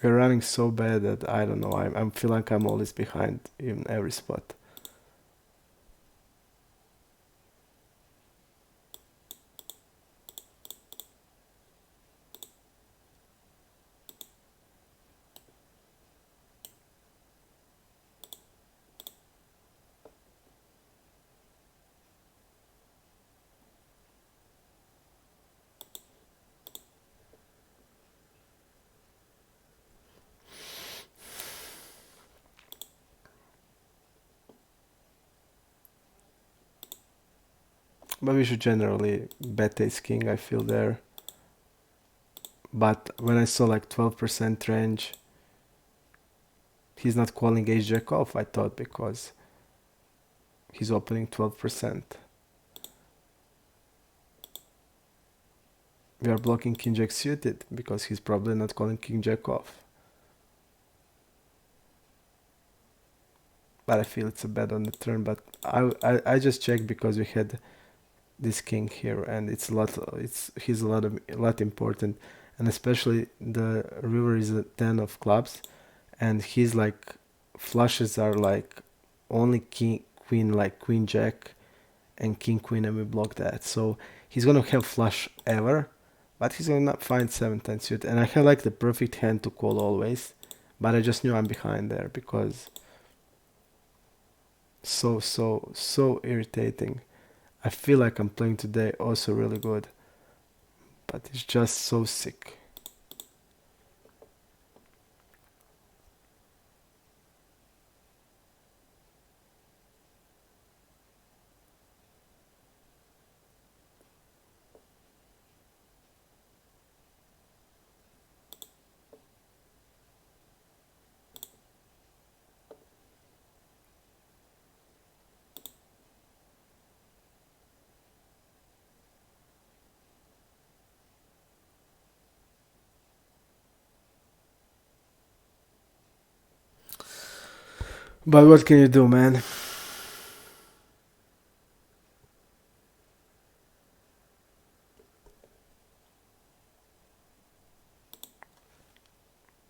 We're running so bad that I don't know. I feel like I'm always behind in every spot. But we should generally bet ace king, I feel there. But when I saw like 12% range, he's not calling ace jack off, I thought, because he's opening 12%. We are blocking king jack suited because he's probably not calling king jack off. But I feel it's a bet on the turn. But I just checked because we had this king here, and it's a lot. He's a lot important, and especially the river is a 10 of clubs, and his like flushes are like only king queen, like queen jack and king queen, and we block that. So he's gonna have flush ever, but he's gonna not find 7-10 suit. And I have like the perfect hand to call always, but I just knew I'm behind there because so irritating. I feel like I'm playing today also really good, but it's just so sick. But what can you do, man?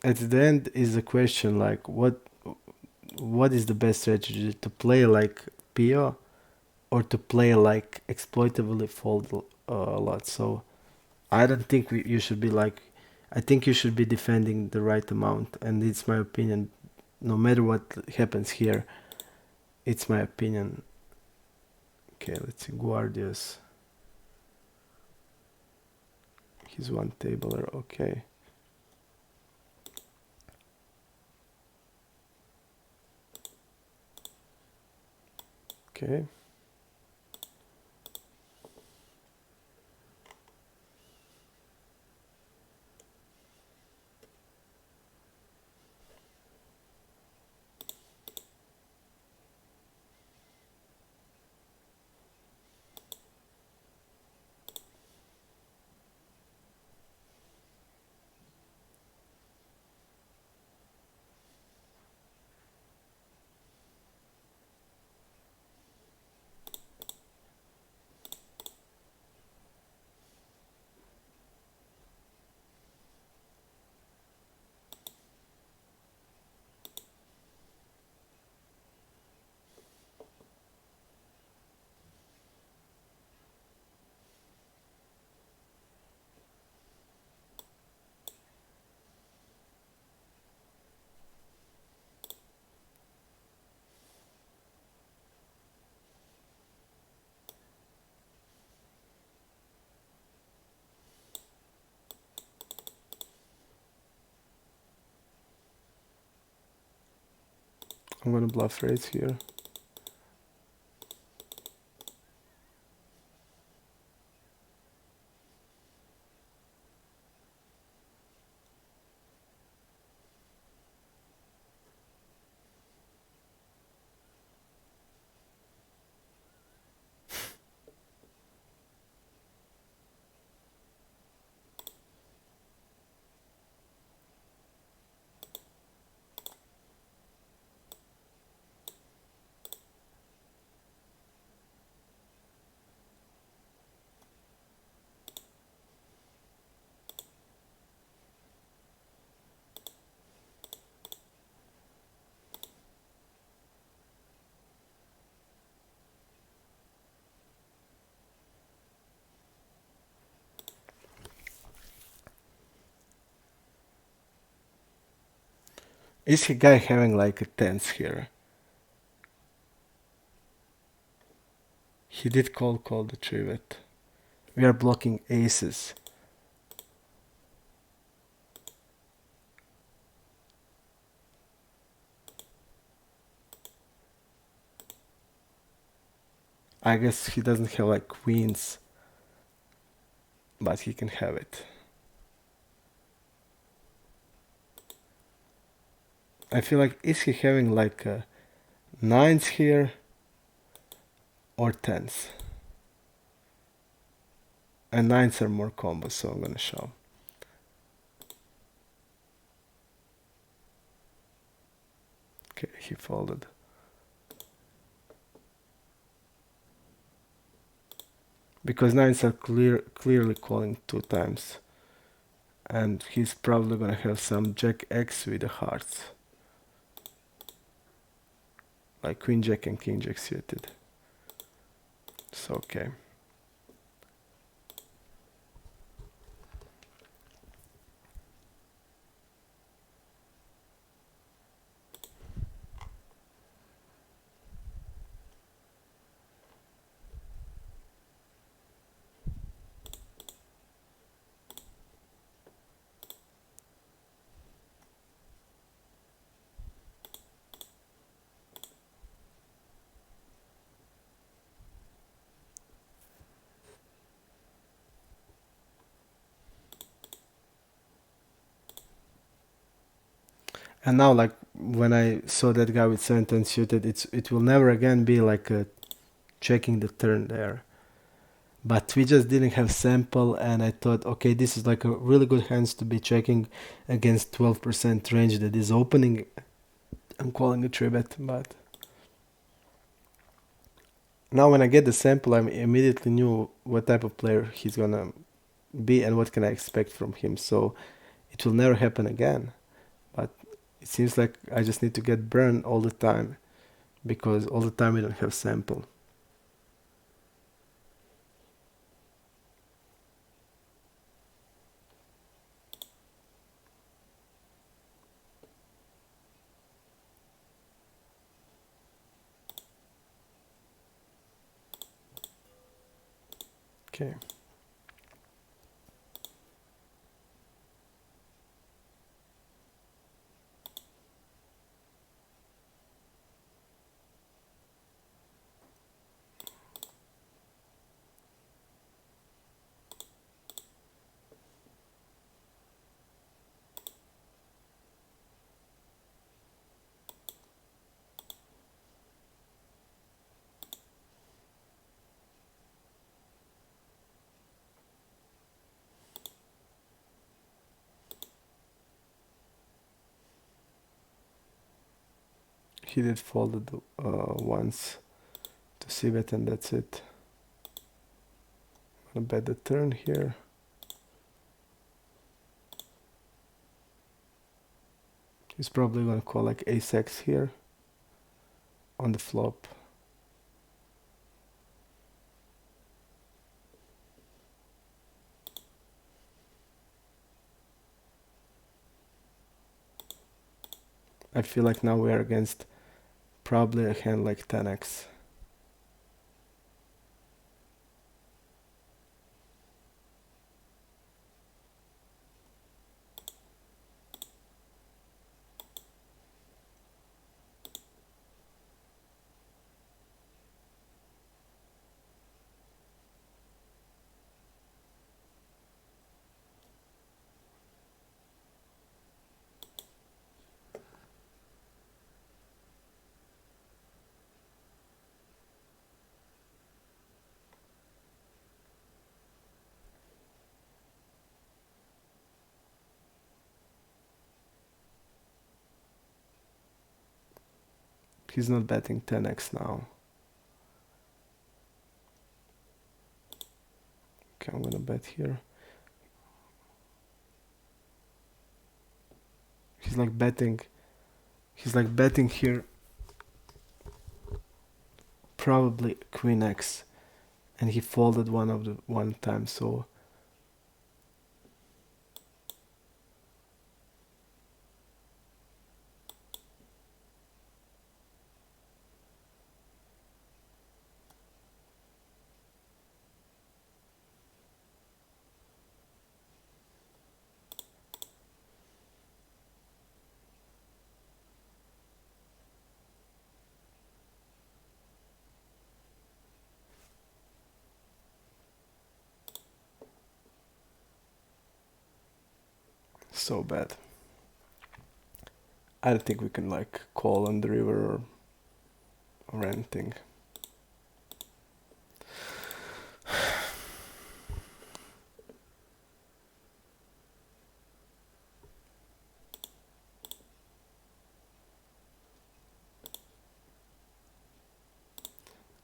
At the end is the question like what is the best strategy, to play like PO or to play like exploitably fold a lot. So I don't think you should be like, I think you should be defending the right amount, and it's my opinion. No matter what happens here, it's my opinion. Okay, let's see. Guardius. He's one tabler. Okay. Okay. I'm gonna bluff raise here. Is the guy having like a tens here? He did call the trivet. We are blocking aces. I guess he doesn't have like queens, but he can have it. I feel like, is he having like nines here or tens? And nines are more combos, so I'm gonna shove. Okay, he folded. Because nines are clearly calling 2 times. And he's probably gonna have some jack X with the hearts. Like queen jack and king jack suited. So okay. And now, like when I saw that guy with 7-10 suited, it will never again be like checking the turn there. But we just didn't have sample, and I thought, okay, this is like a really good hands to be checking against 12% range that is opening. I'm calling a 3-bet, but now when I get the sample, I immediately knew what type of player he's gonna be and what can I expect from him. So it will never happen again. But it seems like I just need to get burned all the time because all the time we don't have sample. Okay. He did fold it once to c-bet and that's it. I'm gonna bet the turn here. He's probably gonna call like ace-x here on the flop. I feel like now we are against probably a hand like 10x. He's not betting 10x now. Okay, I'm gonna bet here. He's like betting. He's like betting here. Probably queen x, and he folded one time. So so bad. I don't think we can like call on the river or anything.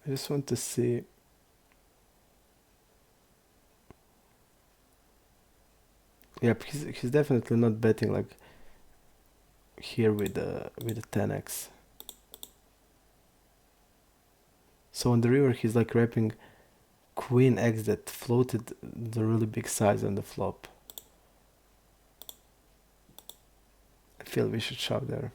I just want to see. Yeah, he's definitely not betting like here with the 10x. So on the river he's like wrapping queen x that floated the really big size on the flop. I feel we should shove there.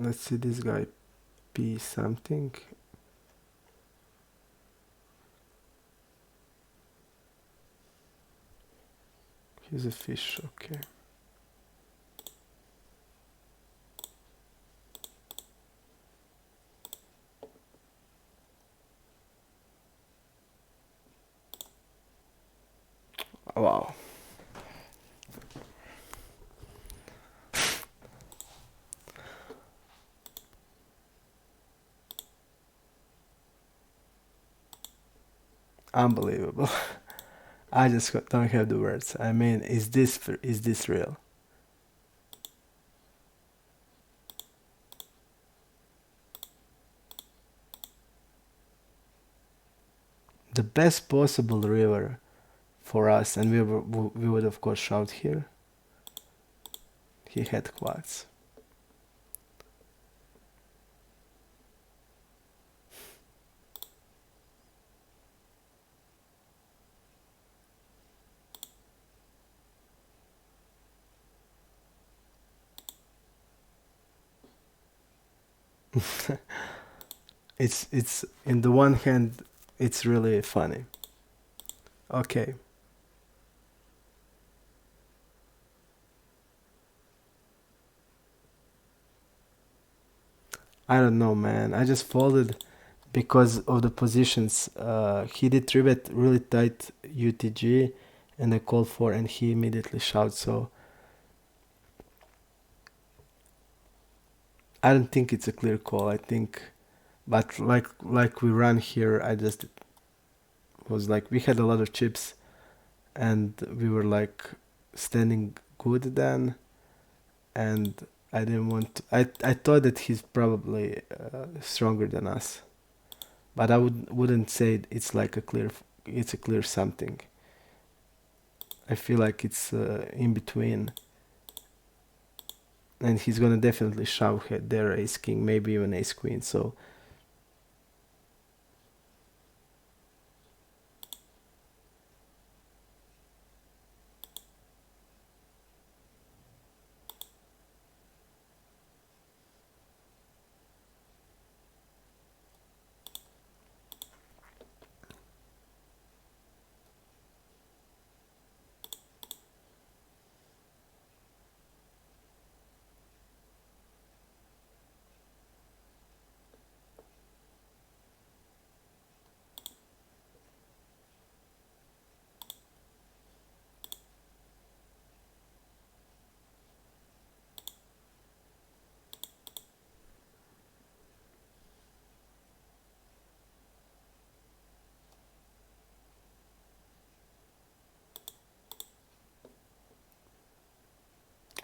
Let's see this guy p something. He's a fish, okay. Wow. Unbelievable. I just don't have the words. I mean, is this real? The best possible river for us, and we would of course shout here. He had quads. It's in the one hand, it's really funny. Okay. I don't know, man. I just folded because of the positions. He did 3-bet really tight UTG, and I called for, and he immediately shouted. So I don't think it's a clear call. I think, but like we ran here, I just was like we had a lot of chips, and we were like standing good then, and I didn't want to, I thought that he's probably stronger than us, but I wouldn't say it's like it's a clear something. I feel like it's in between, and he's gonna definitely shove their ace king, maybe even ace queen. So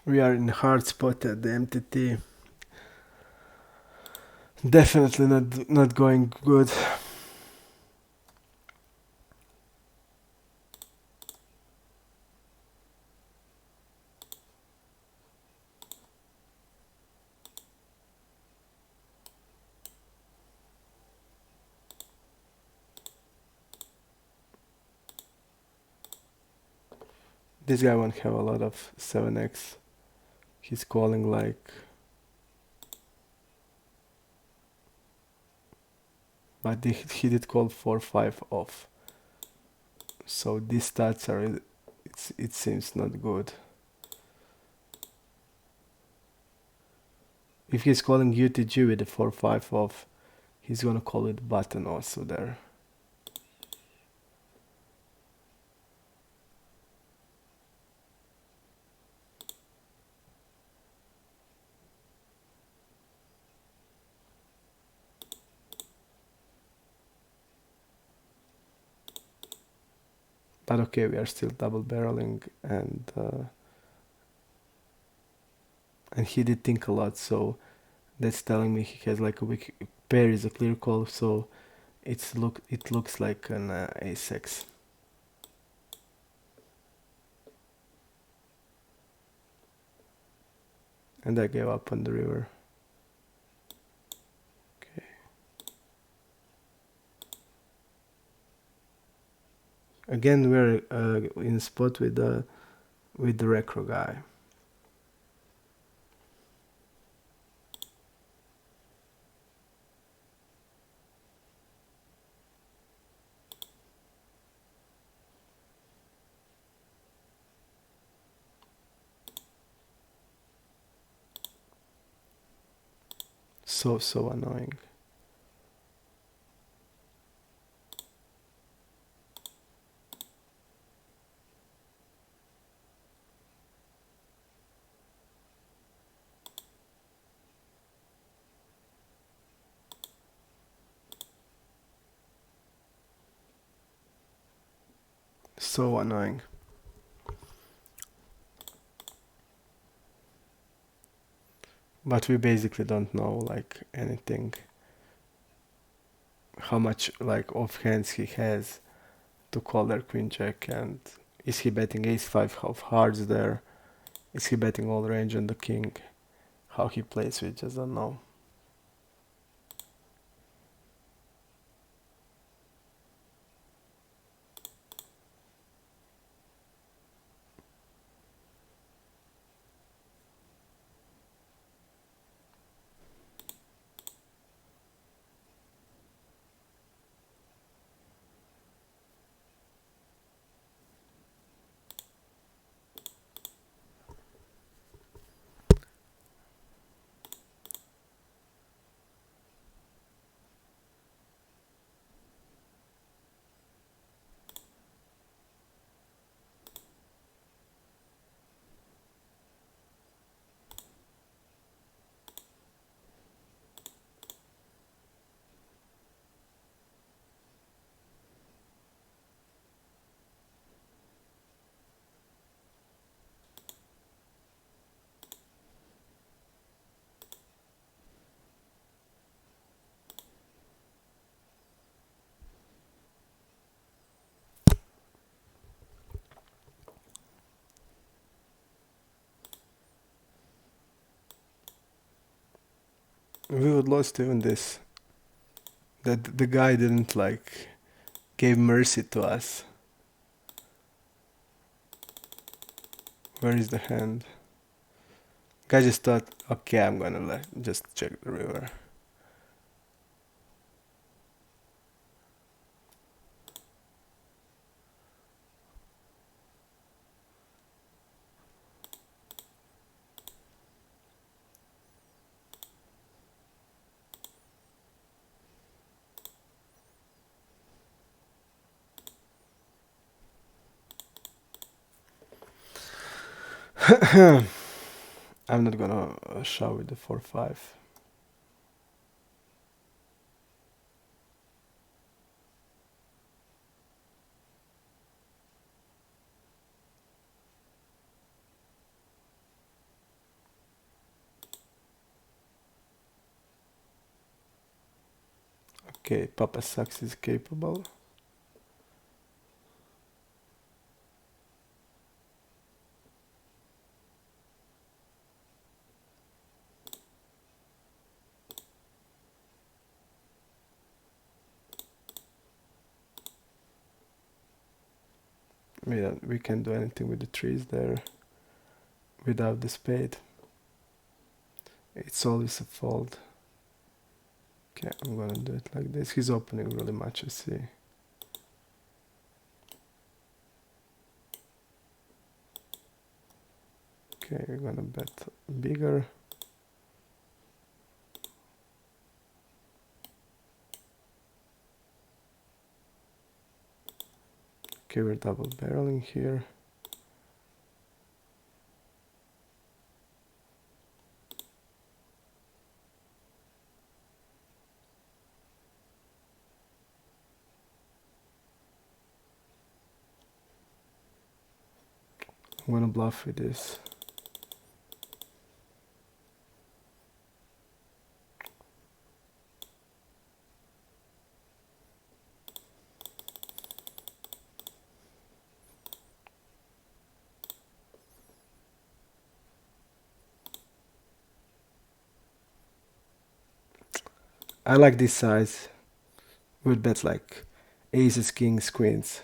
We are in hard spot at the MTT. Definitely not going good. This guy won't have a lot of 7x. He's calling like... But he did call 4-5 off. So these stats are... It seems not good. If he's calling UTG with the 4-5 off, he's gonna call it button also there. But okay, we are still double barreling, and he did think a lot, so that's telling me he has like a weak pair is a clear call, so it looks like an ace-x. And I gave up on the river. Okay. Again, we're in spot with the recro guy. So annoying. So annoying. But we basically don't know like anything. How much like off hands he has to call their queen jack, and is he betting ace-5 of hearts there? Is he betting all range on the king? How he plays, we just don't know. We would lost even this. That the guy didn't like gave mercy to us. Where is the hand? Guy just thought, okay, I'm gonna just check the river. I'm not gonna shove with the 4-5. Okay, Papa Sucks is capable. We can't do anything with the trees there without the spade. It's always a fold. Okay, I'm gonna do it like this. He's opening really much, I see. Okay, we're gonna bet bigger. Okay, we're double barreling here. I'm gonna bluff with this. I like this size. Would bet like aces, kings, queens.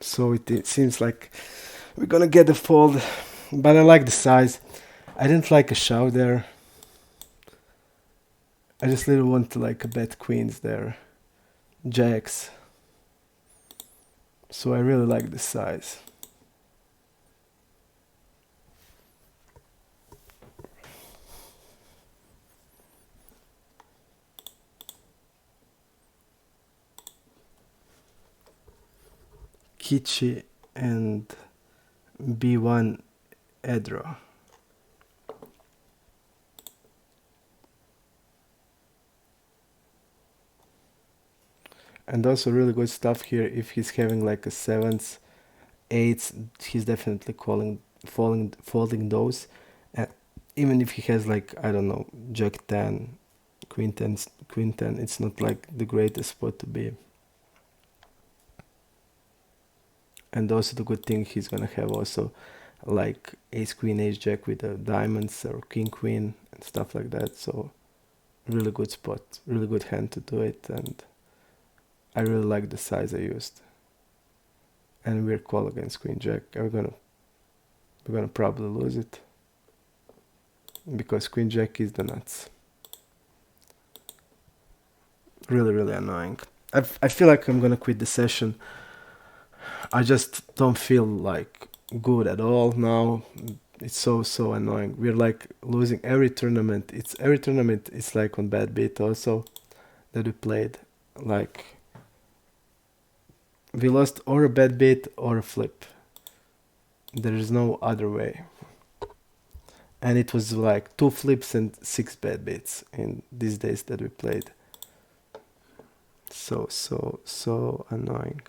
So it seems like we're gonna get a fold, but I like the size. I didn't like a shove there. I just didn't want to like a bet queens there, jacks. So I really like the size. Kichi and B1 Edro. And also really good stuff here. If he's having like a sevens, eights, he's definitely folding those. And even if he has like, I don't know, Jack 10, Queen 10, Queen 10, it's not like the greatest spot to be. And also the good thing, he's gonna have also like Ace Queen, Ace Jack with the diamonds or King Queen and stuff like that. So really good spot, really good hand to do it, and I really like the size I used. And we're call against Queen Jack. We're gonna probably lose it because Queen Jack is the nuts. Really, really annoying. I feel like I'm gonna quit the session. I just don't feel like good at all now. It's so annoying. We're like losing every tournament. It's like on bad beat also that we played. Like we lost or a bad beat or a flip. There is no other way. And it was like 2 flips and 6 bad beats in these days that we played. So annoying.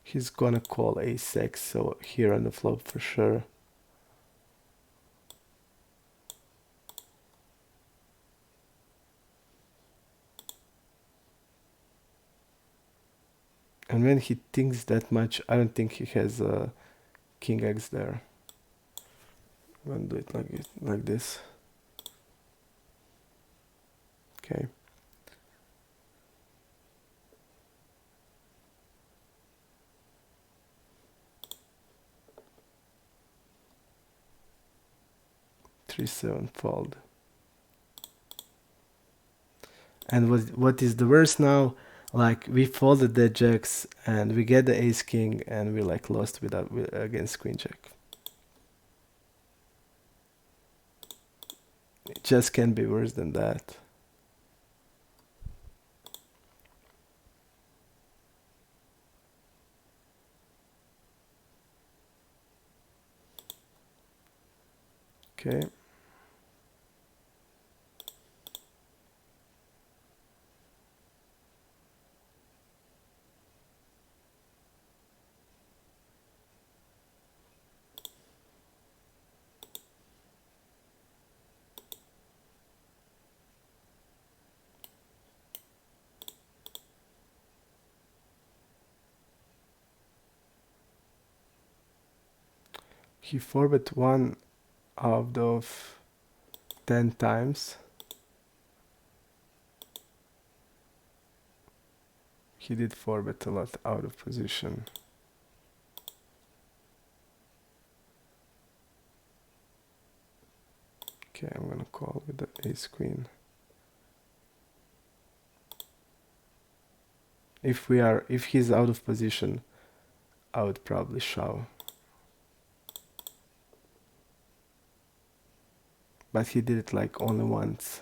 He's gonna call a6, so here on the flop for sure. And when he thinks that much, I don't think he has king X there. I'm gonna do it like this. Okay. 3-7 fold. And what is the worst now? Like we folded the jacks and we get the ace king and we like lost against queen jack. It just can't be worse than that. Okay. He forbet 1 out of 10 times. He did forbet a lot out of position. Okay, I'm gonna call with the ace queen. If he's out of position, I would probably shove. But he did it like only once.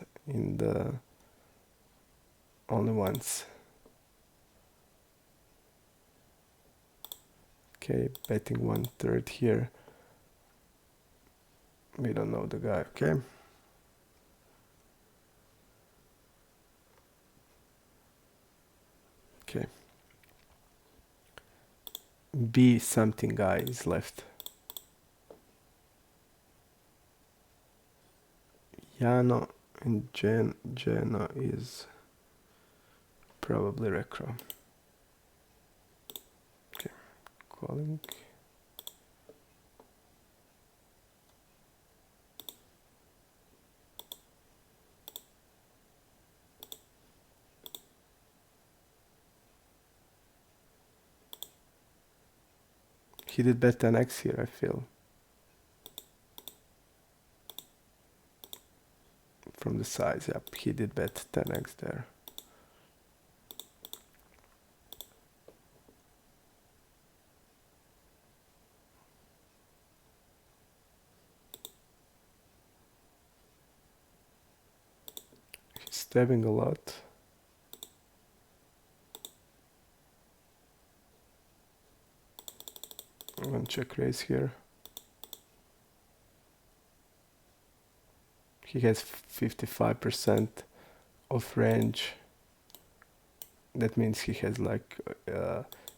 Okay, betting 1/3 here. We don't know the guy, okay? Okay. B something guy is left. Jano and Jenna is probably recro. Okay, calling. He did bet 10x here, I feel. From the size, yep, he did bet 10x there. He's stabbing a lot. I'm gonna check raise here. He has 55% of range. That means he has like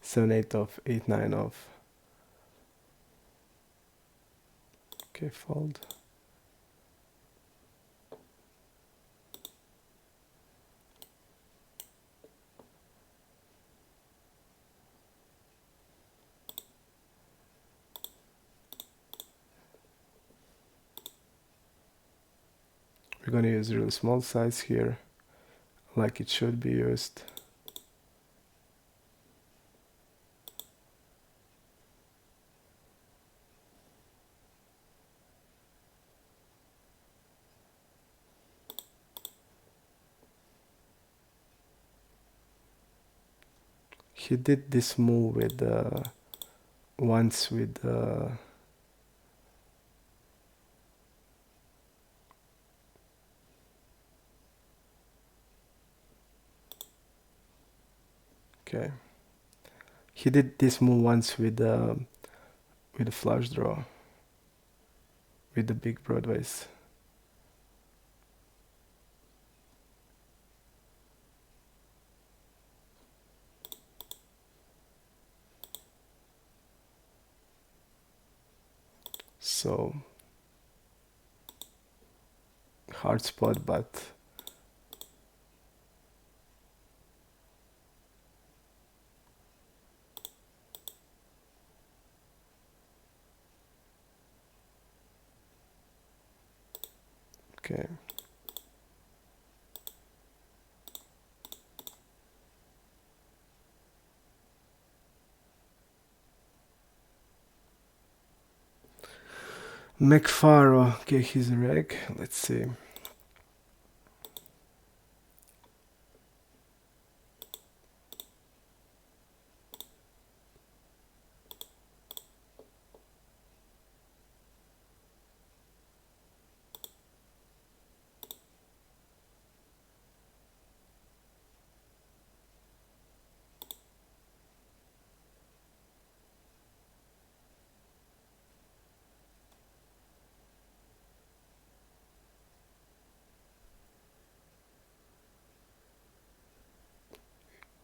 7-8 of 8-9 of. Okay, fold. We're gonna use really small size here, like it should be used. He did this move with once with okay. He did this move once with a flush draw with the big broadways. So hard spot, but okay. McFarrow, okay, he's a reg. Let's see.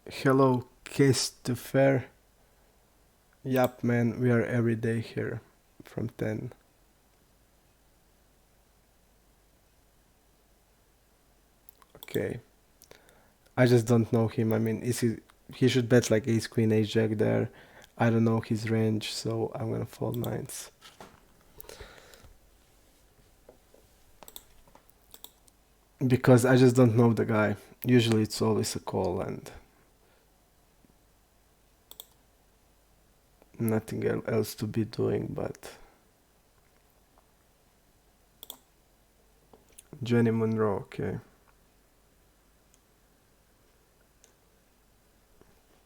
Hello, Christopher. Yup, man, we are every day here from 10. Okay. I just don't know him. I mean, he should bet like ace queen ace jack there. I don't know his range, so I'm gonna fold nines. Because I just don't know the guy. Usually it's always a call and nothing else to be doing, but Jenny Monroe, okay.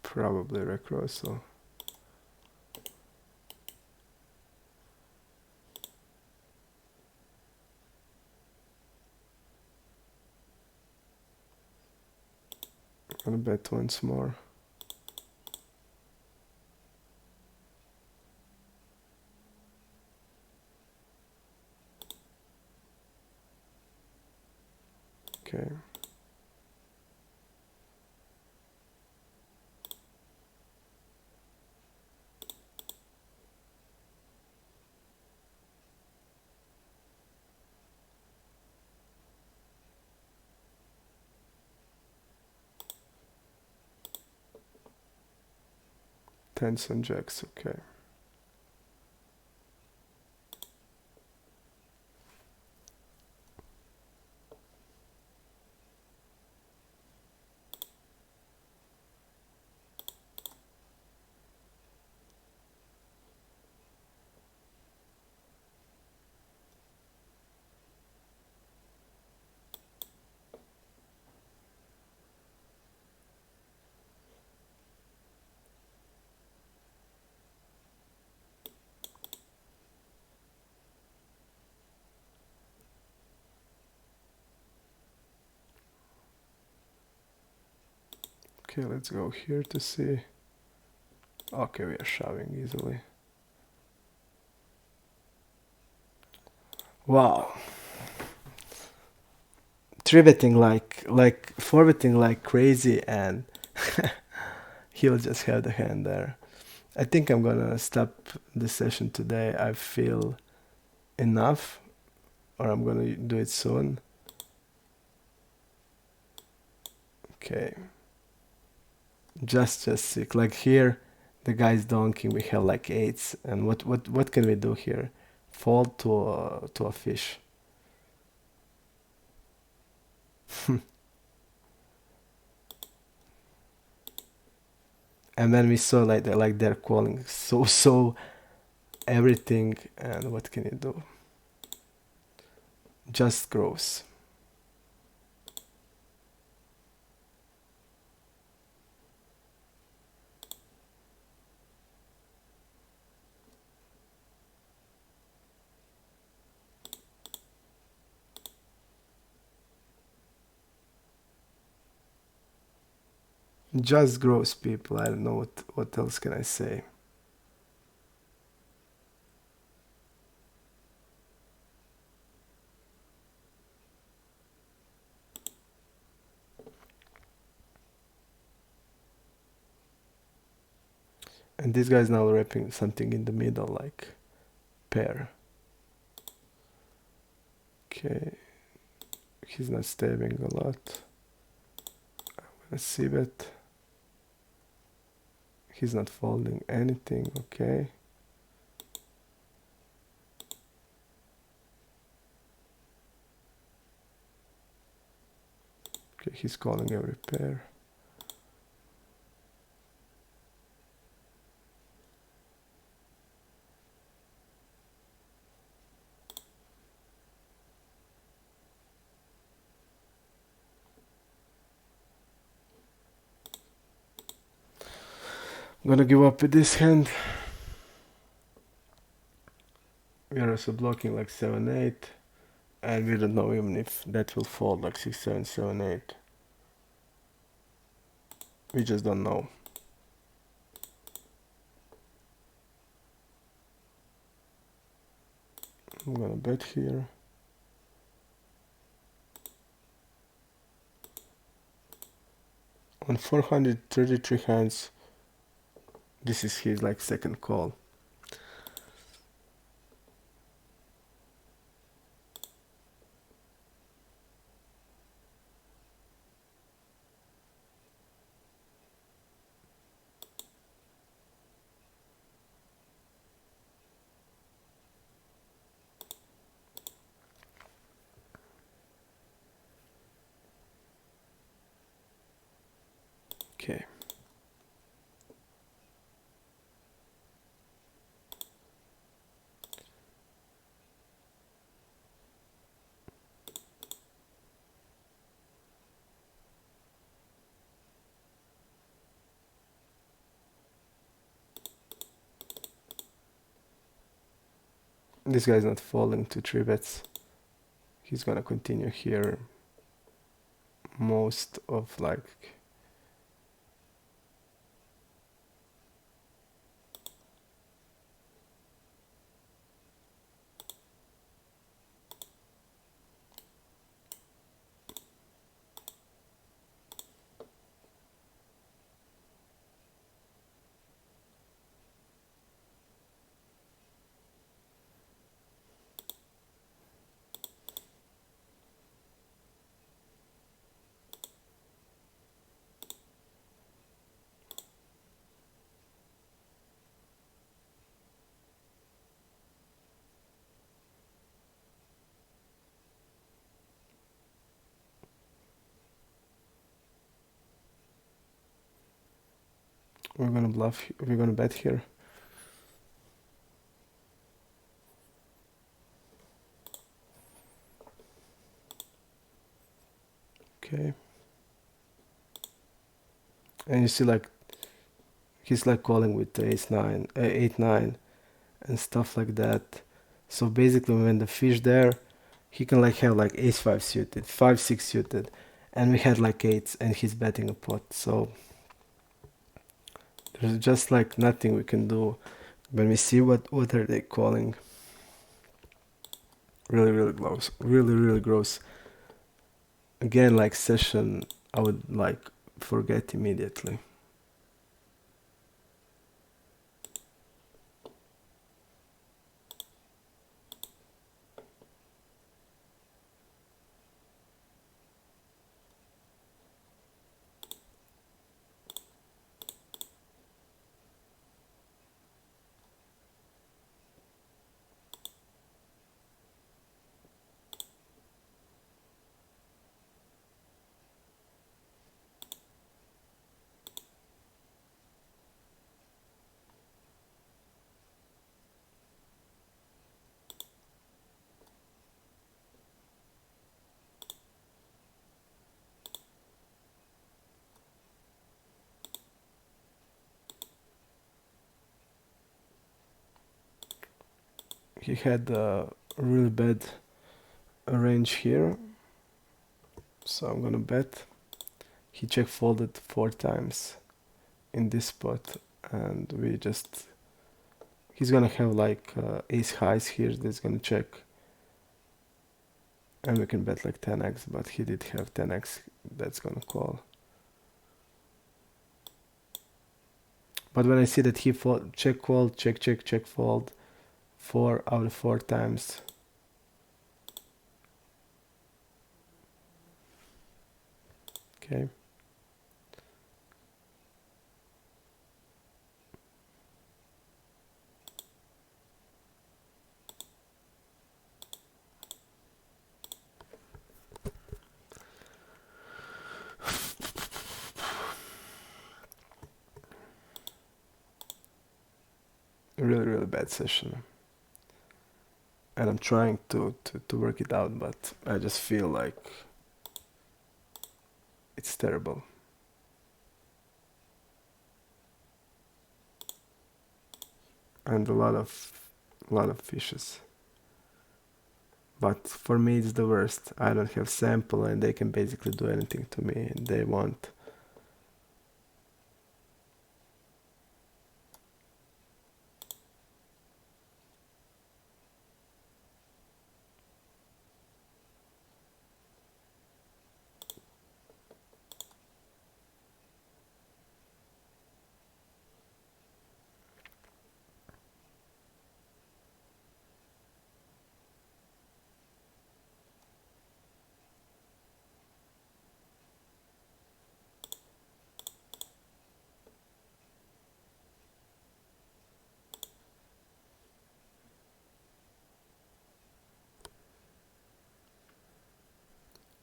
Probably Rick Russell. Gonna bet once more. Okay. Tens and jacks, okay. Okay, let's go here to see. Okay, we are shoving easily. Wow. Triveting like forwarding like crazy, and he'll just have the hand there. I think I'm gonna stop the session today. I feel enough, or I'm gonna do it soon. Okay. Just sick. Like here, the guy's donking. We have like eights, and what can we do here? Fold to a fish. And then we saw like they're calling so everything, and what can you do? Just gross. Just gross, people. I don't know what else can I say. And this guy's now wrapping something in the middle, like pair. Okay, he's not stabbing a lot. I'm gonna see that. He's not folding anything, okay. Okay, he's calling every pair. I'm gonna give up with this hand. We are also blocking like 7-8, and we don't know even if that will fold like 6-7, 7-8. We just don't know. I'm gonna bet here. On 433 hands, this is his like second call. Okay. This guy's not falling to 3 bets. He's gonna continue here most of like we're gonna bluff, we're gonna bet here. Okay. And you see like he's like calling with the ace 9, 8-9 and stuff like that. So basically when the fish there, he can like have like ace 5 suited, 5-6 suited, and we had like 8s and he's betting a pot. So there's just like nothing we can do when we see what are they calling. Really gross. Really gross. Again, like session, I would like forget immediately. He had a really bad range here, so I'm gonna bet. He check folded 4 times in this spot, and we just, he's gonna have like ace highs here that's gonna check, and we can bet like 10x, but he did have 10x that's gonna call. But when I see that he fold, check fold, check fold 4 out of 4 times, okay. Really bad session, and I'm trying to work it out, but I just feel like it's terrible. and a lot of fishes. But for me, it's the worst. I don't have sample, and they can basically do anything to me they want.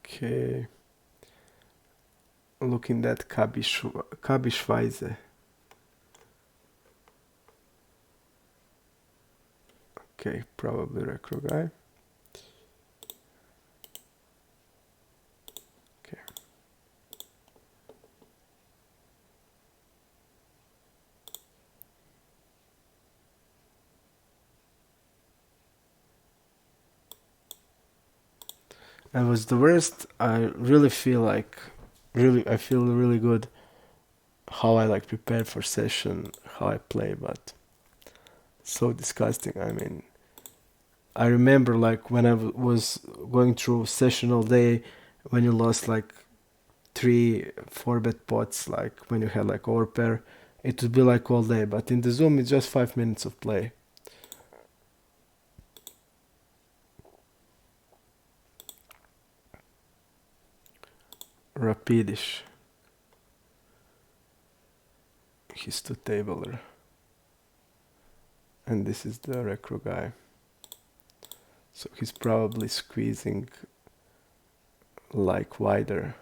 Okay, looking at Kabischweise. Okay, probably recro guy. Okay. And was the worst. I really feel like, I feel really good how I like prepare for session, how I play, but so disgusting. I mean, I remember like when I was going through session all day, when you lost like 3 4 bet pots, like when you had like overpair, it would be like all day. But in the Zoom, it's just 5 minutes of play. Rapidish. He's two tabler. And this is the recro guy. So he's probably squeezing like wider.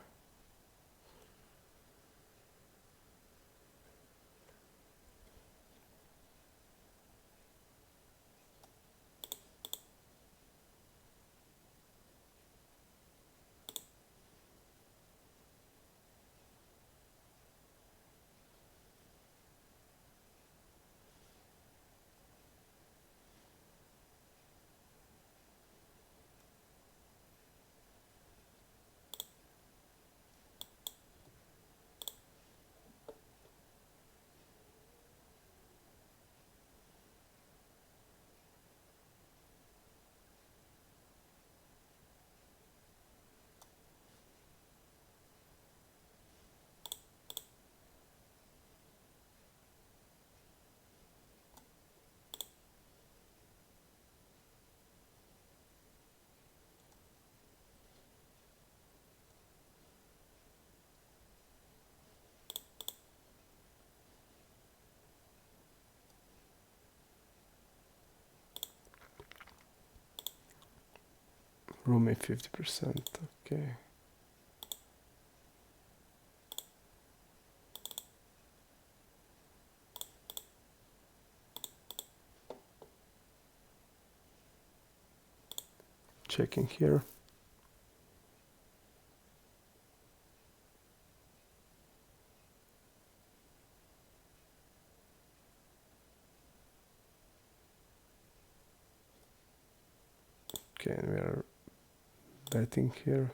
Roommate 50%. Okay. Checking here. Okay, and we are betting here.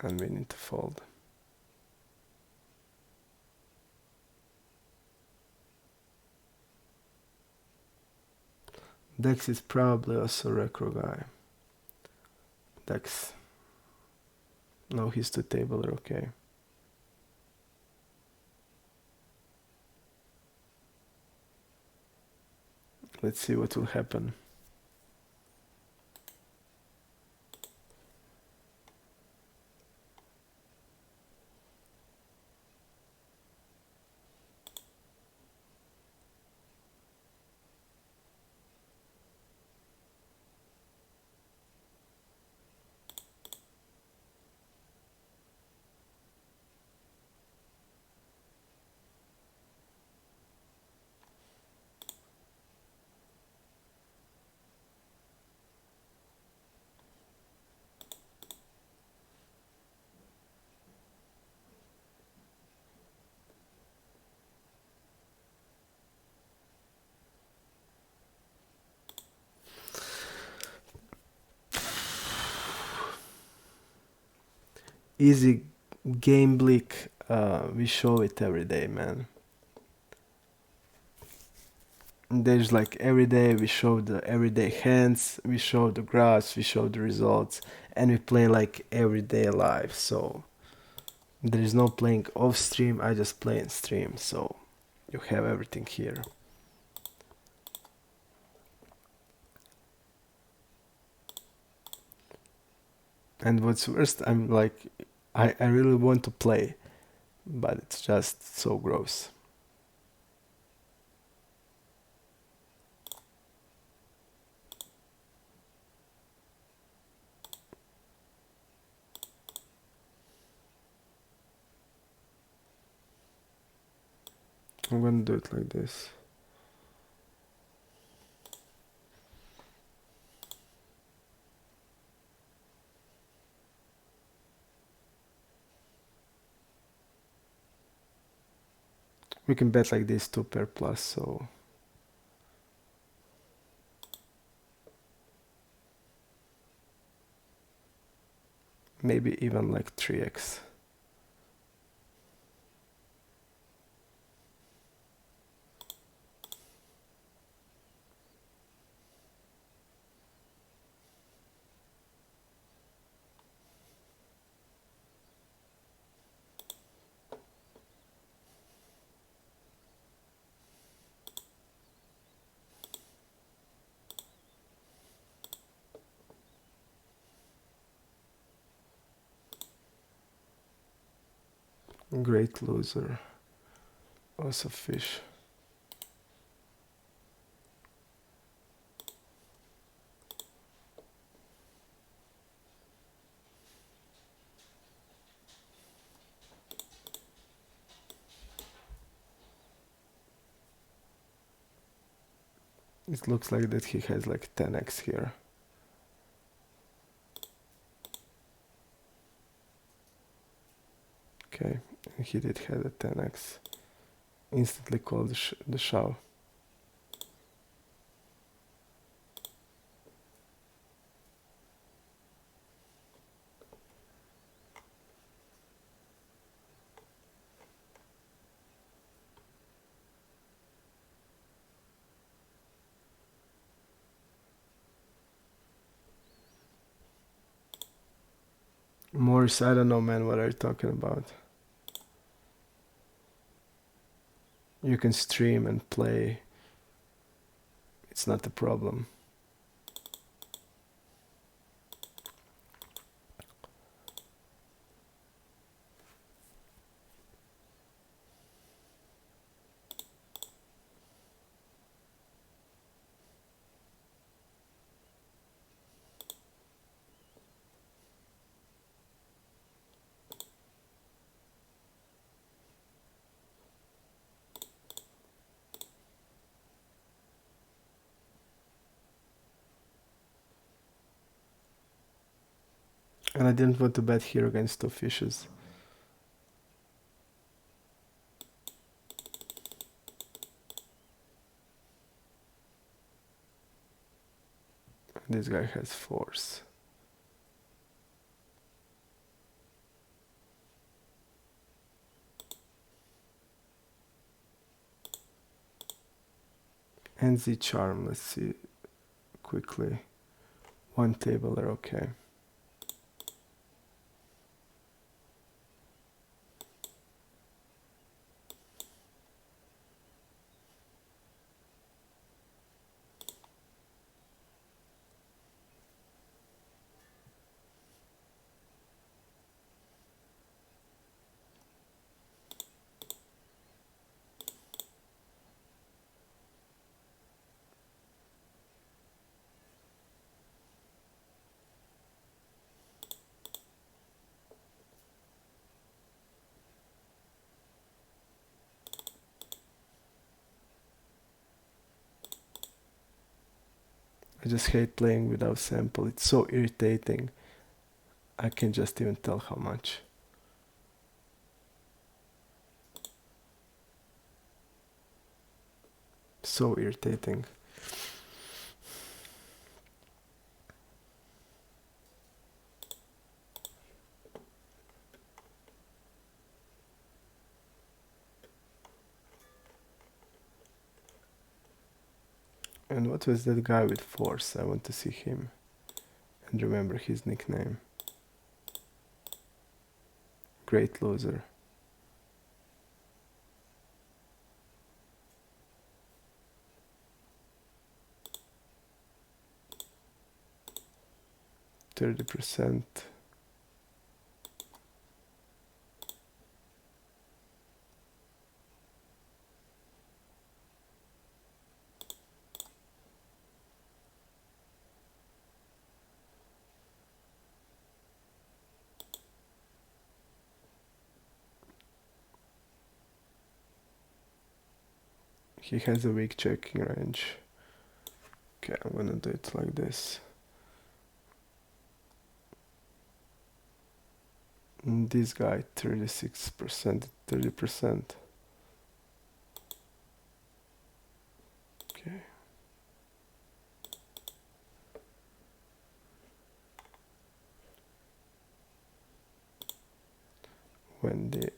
And we need to fold. Dex is probably also recro guy. Dex. No, he's two tabler, okay. Let's see what will happen. easy game bleak, we show it every day, man. There's like every day we show the everyday hands, we show the graphs, we show the results, and we play like everyday live. So there is no playing off stream, I just play in stream. So you have everything here. And what's worst, I'm like, I really want to play, but it's just so gross. I'm gonna do it like this. We can bet like this 2 pair plus, so maybe even like 3x. Great loser. Also fish. It looks like that he has like 10x here. Okay, and he did have a 10x. Instantly called the shove. Morris, I don't know, man, what are you talking about? You can stream and play. It's not a problem. And I didn't want to bet here against 2 fishes. This guy has 4s. And the charm, let's see quickly. 1 tabler, okay. I just hate playing without sample. It's so irritating. I can just even tell how much. So irritating. And what was that guy with force? I want to see him and remember his nickname. Great loser. %. He has a weak checking range. Okay, I'm gonna do it like this. And this guy 36%, 30%. Okay. Wendy.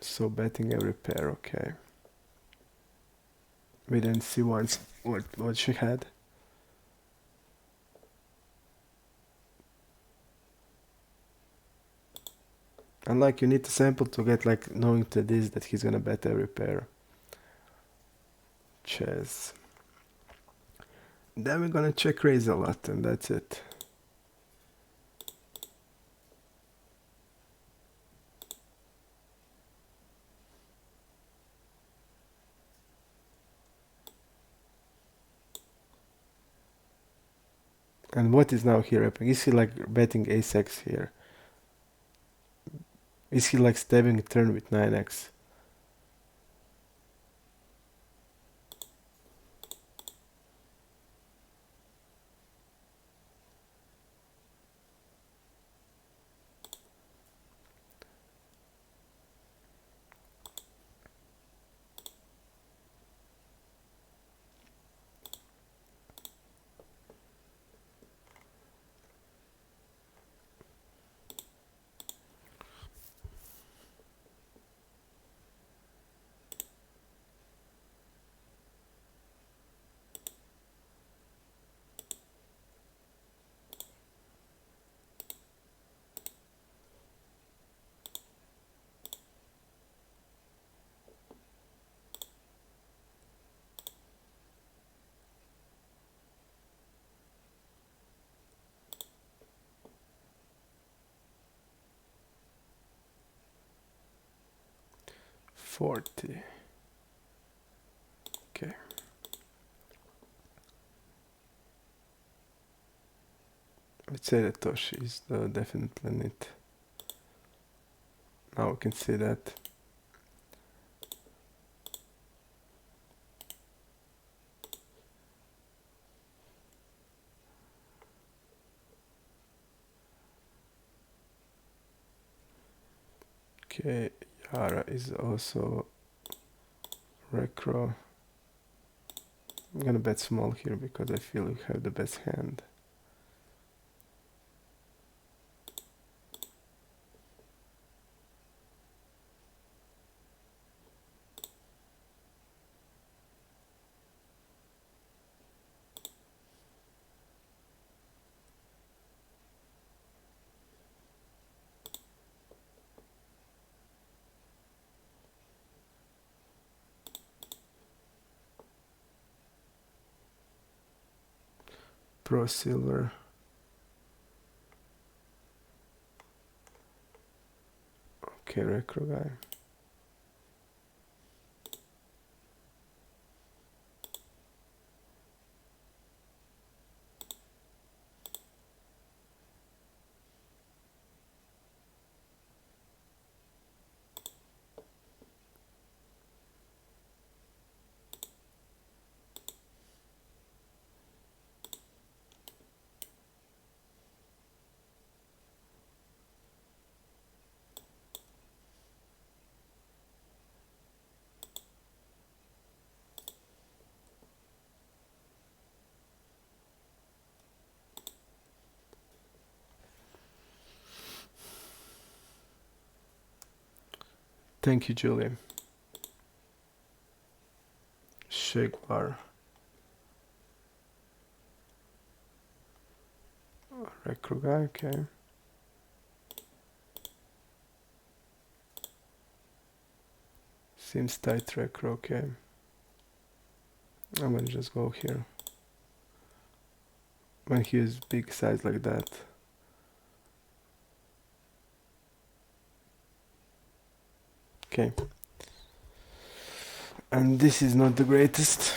So betting every pair, okay. We didn't see once what she had. And like you need to sample to get like knowing to this that he's gonna bet every pair. Chess. Then we're gonna check raise a lot and that's it. And what is now here happening? Is he like betting ace-x here? Is he like stabbing a turn with 9x? $40. Okay. Let's say that Toshi is the definite limit. Now we can see that. Okay, Yara is also Recro. I'm gonna bet small here because I feel we have the best hand. Pro silver. Okay, Recro guy. Thank you, Julie. Shagwar. Recru guy, okay. Seems tight recru, okay. I'm gonna just go here. When he is big size like that. Okay. And this is not the greatest.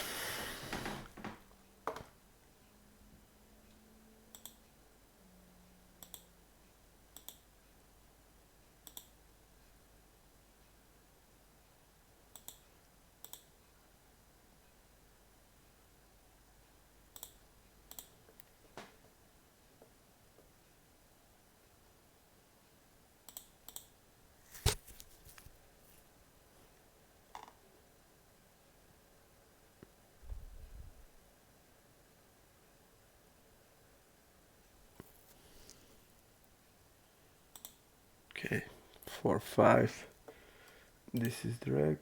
Okay, 4, 5. This is the reg.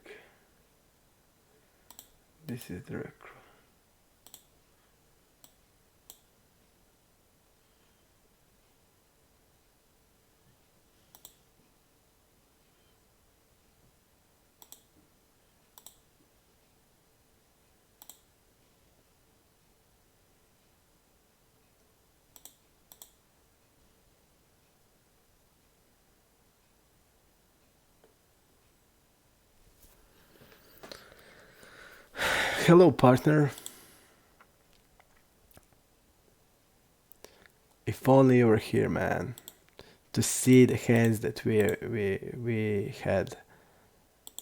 This is the reg. Hello, partner. If only you were here, man, to see the hands that we had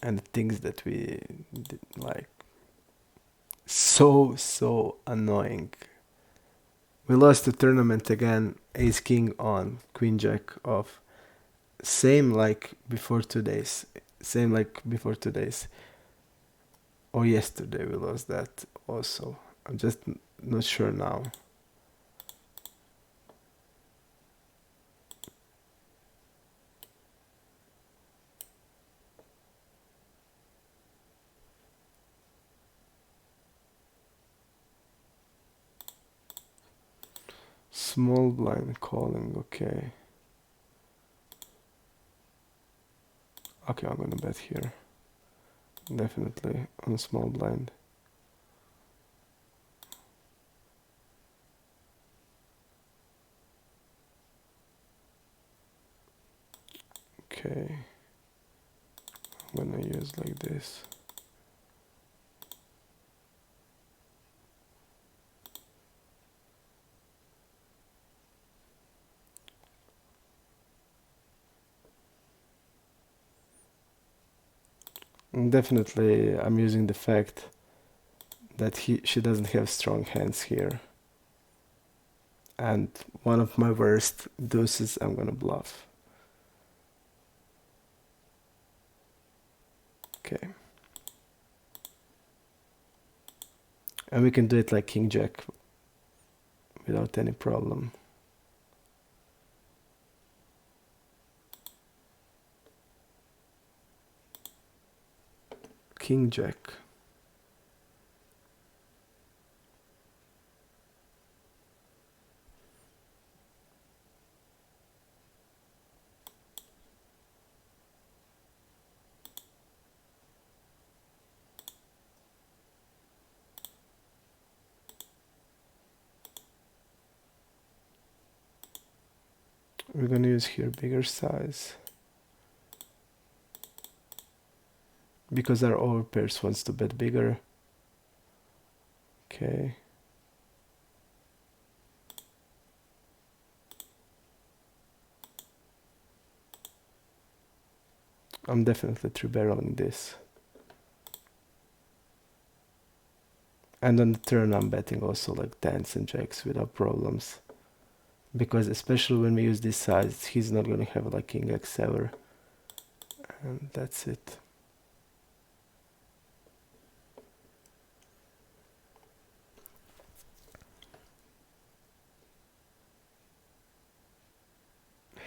and the things that we did, like so annoying. We lost the tournament again. Ace king on queen jack off. Same like before 2 days. Same like before 2 days. Or yesterday we lost that also. I'm just not sure now. Small blind calling, okay. Okay, I'm gonna bet here. Definitely on a small blind. Okay. I'm gonna use like this. And definitely I'm using the fact that she doesn't have strong hands here. And one of my worst deuces I'm gonna bluff. Okay. And we can do it like king jack without any problem. King jack. We're gonna use here bigger size because our overpairs wants to bet bigger. Okay. I'm definitely three barreling this. And on the turn I'm betting also like tens and jacks without problems. Because especially when we use this size, he's not gonna have like king x ever. And that's it.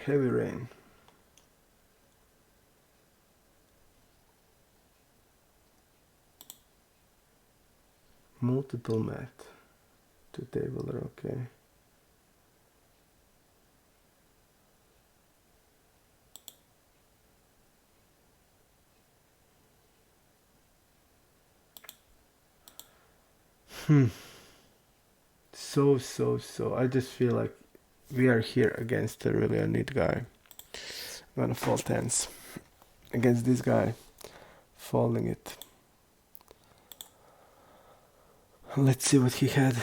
Heavy rain. Multiple math. Two tabular, okay. So. I just feel like we are here against a really neat guy. I'm gonna fold tens against this guy, folding it. Let's see what he had.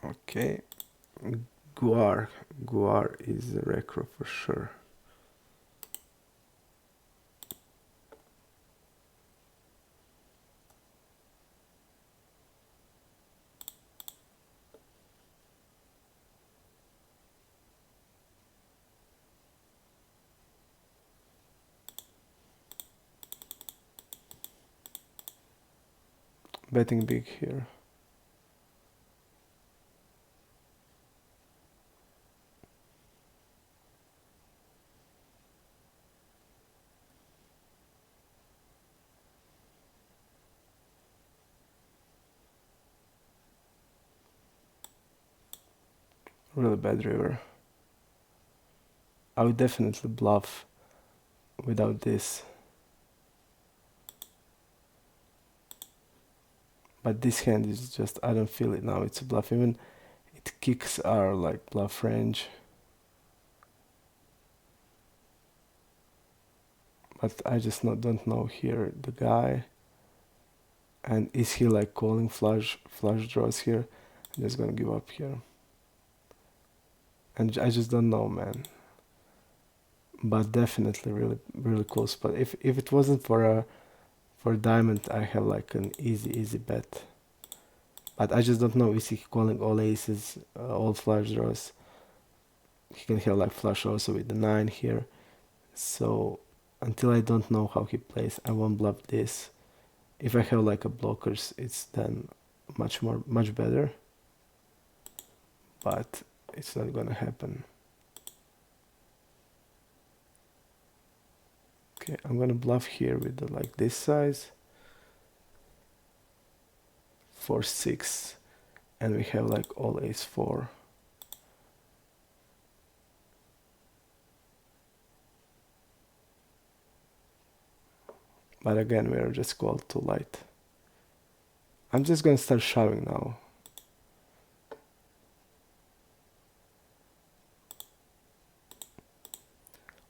Okay, Guar. Guar is a recro for sure. Betting big here. Really bad river. I would definitely bluff without this. But this hand is just, I don't feel it now, it's a bluff. Even it kicks our like bluff range. But I just don't know here the guy. And is he like calling flush draws here? I'm just gonna give up here. And I just don't know, man. But definitely really close. But if it wasn't for diamond, I have like an easy bet. But I just don't know, is he calling all aces, all flush draws? He can have like flush also with the 9 here. So until I don't know how he plays, I won't bluff this. If I have like a blockers, it's then much better. But it's not gonna happen. Okay, I'm gonna bluff here with the, like this size. 4-6, and we have like all ace 4. But again, we are just called too light. I'm just gonna start shoving now.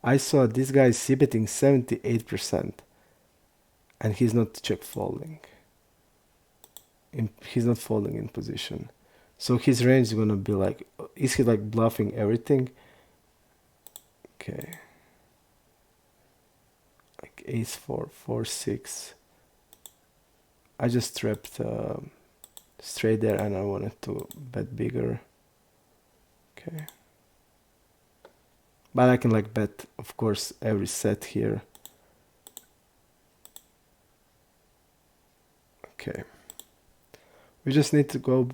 I saw this guy is c-betting 78%, and he's not check folding. He's not folding in position. So his range is gonna be like, is he like bluffing everything? Okay. Like ace 4, 4-6. I just trapped straight there and I wanted to bet bigger. Okay. But I can like bet, of course, every set here. Okay. We just need to go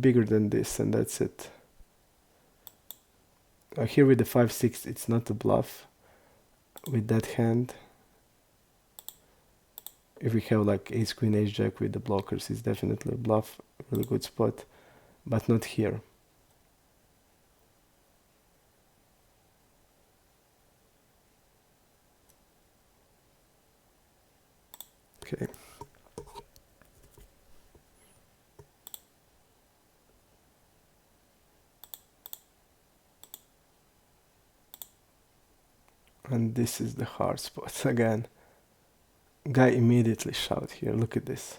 bigger than this and that's it. Here with the 5-6, it's not a bluff with that hand. If we have like ace queen ace jack with the blockers, it's definitely a bluff, really good spot, but not here. Okay. And this is the hard spot again. Guy immediately shout here, look at this.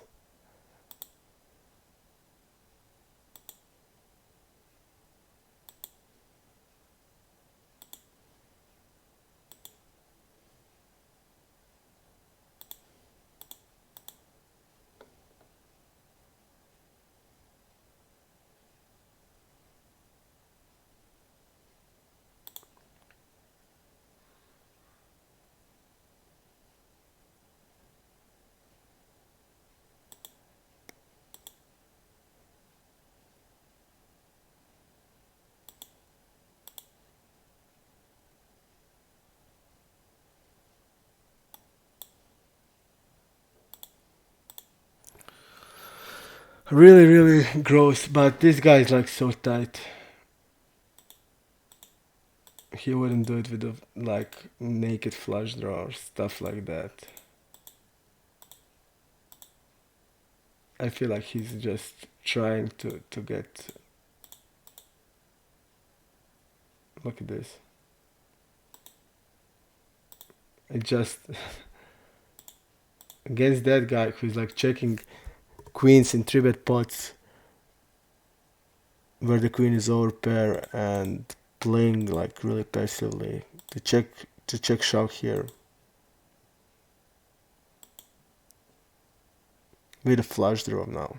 Really, really gross, but this guy is like so tight. He wouldn't do it with a like naked flush draw or stuff like that. I feel like he's just trying to get. Look at this. It just against that guy who's like checking queens in three bet pots where the queen is over pair and playing like really passively to check shove here with a flush draw now.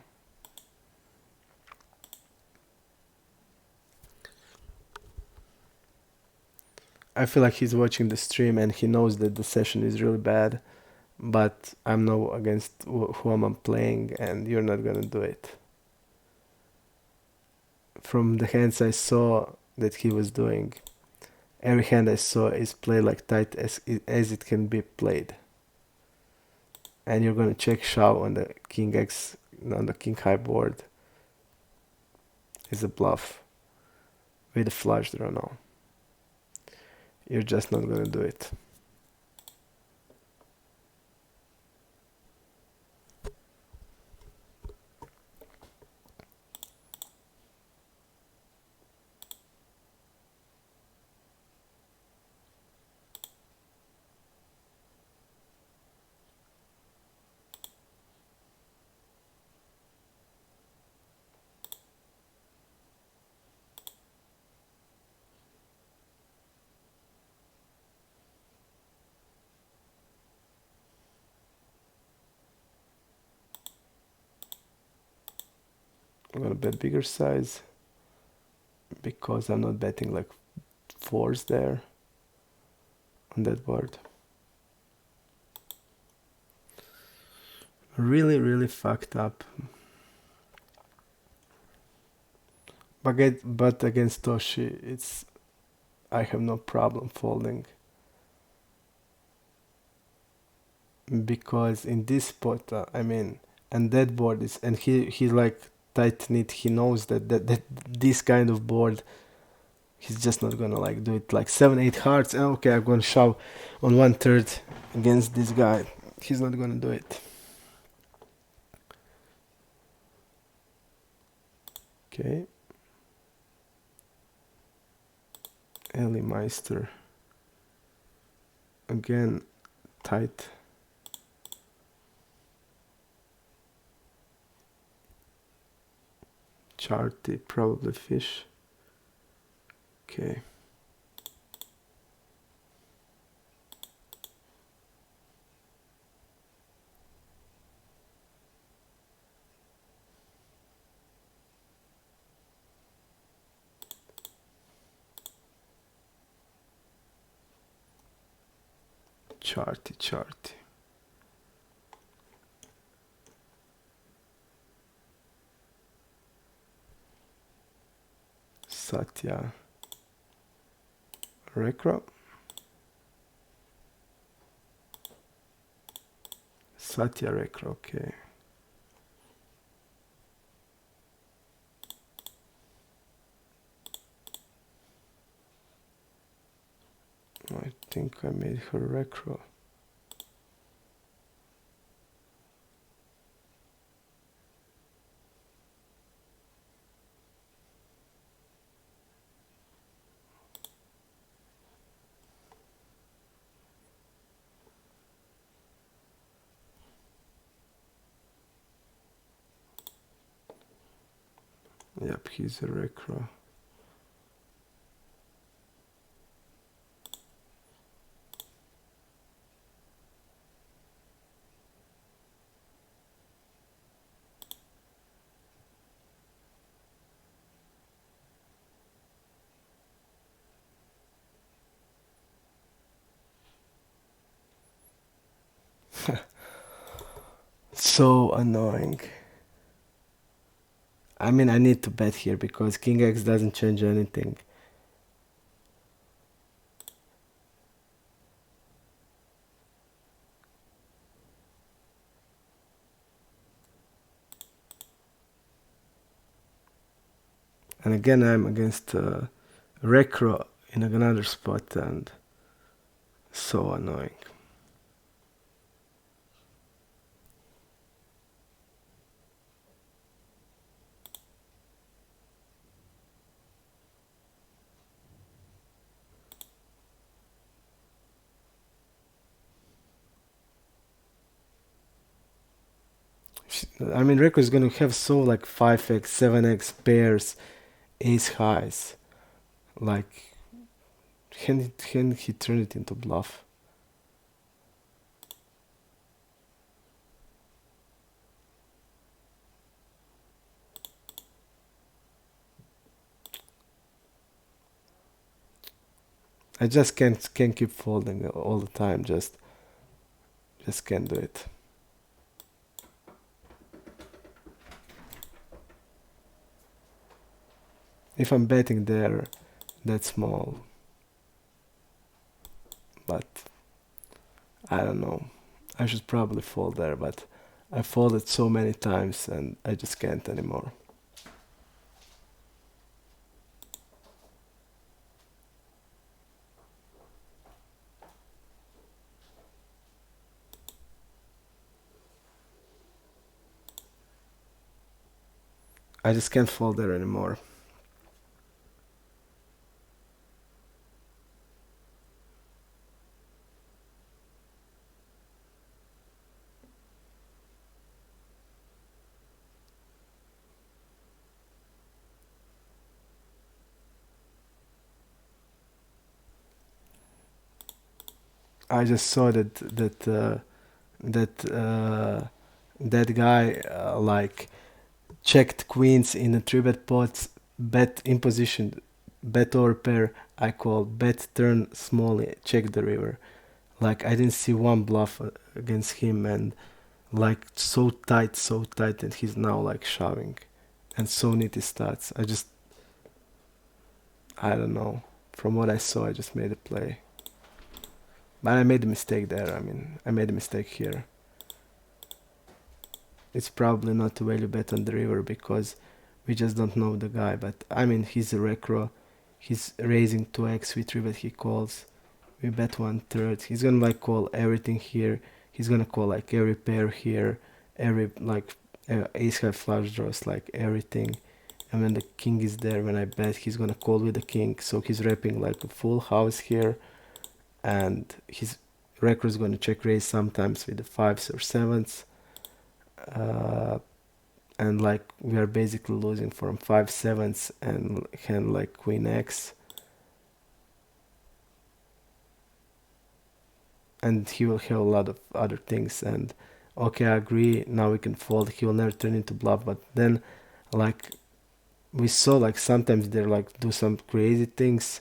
I feel like he's watching the stream and he knows that the session is really bad, but I'm now against who I'm playing and you're not gonna do it. From the hands I saw that he was doing, every hand I saw is played like tight as it can be played. And you're gonna check shove on the king x on the king high board is a bluff with a flush draw now. You're just not gonna do it. I'm gonna bet bigger size because I'm not betting like fours there on that board. Really, really fucked up. But against Toshi, I have no problem folding because in this spot, and that board is, and he like tight knit. He knows that this kind of board, he's just not gonna like do it like 7-8 hearts. Okay, I'm gonna shove on 1/3 against this guy. He's not gonna do it. Okay. Eli Meister. Again, tight. Charty, probably fish. Okay. Charty. Satya. Recro. Satya Recro, okay. I think I made her Recro. Yep, he's a Recro. So annoying. I need to bet here because King X doesn't change anything. And again, I'm against Recro in another spot, and so annoying. I mean, Recro is gonna have so like 5x, 7x pairs, ace highs. Like, can he turn it into bluff? I just can't keep folding all the time. Just can't do it. If I'm betting there, that's small. But I don't know. I should probably fold there, but I folded so many times and I just can't anymore. I just can't fold there anymore. I just saw that guy like checked queens in a three bet pot, bet in position, bet over pair. I call bet turn small, check the river. Like I didn't see one bluff against him, and like so tight, and he's now like shoving, and so nitty stats. I don't know. From what I saw, I just made a play. But I made a mistake there. I mean, I made a mistake here. It's probably not a value bet on the river because we just don't know the guy. But I mean, he's a recro. He's raising 2x. We 3 bet, he calls. We bet 1/3. He's gonna like call everything here. He's gonna call like every pair here. Every like ace high flush draws, like everything. And when the king is there, when I bet, he's gonna call with the king. So he's wrapping like a full house here. And his recro is gonna check raise sometimes with the 5s or 7s. And like we are basically losing from 5/7s and hand like queen x, and he will have a lot of other things. And okay, I agree, now we can fold, he will never turn into bluff. But then like we saw, like sometimes they like do some crazy things,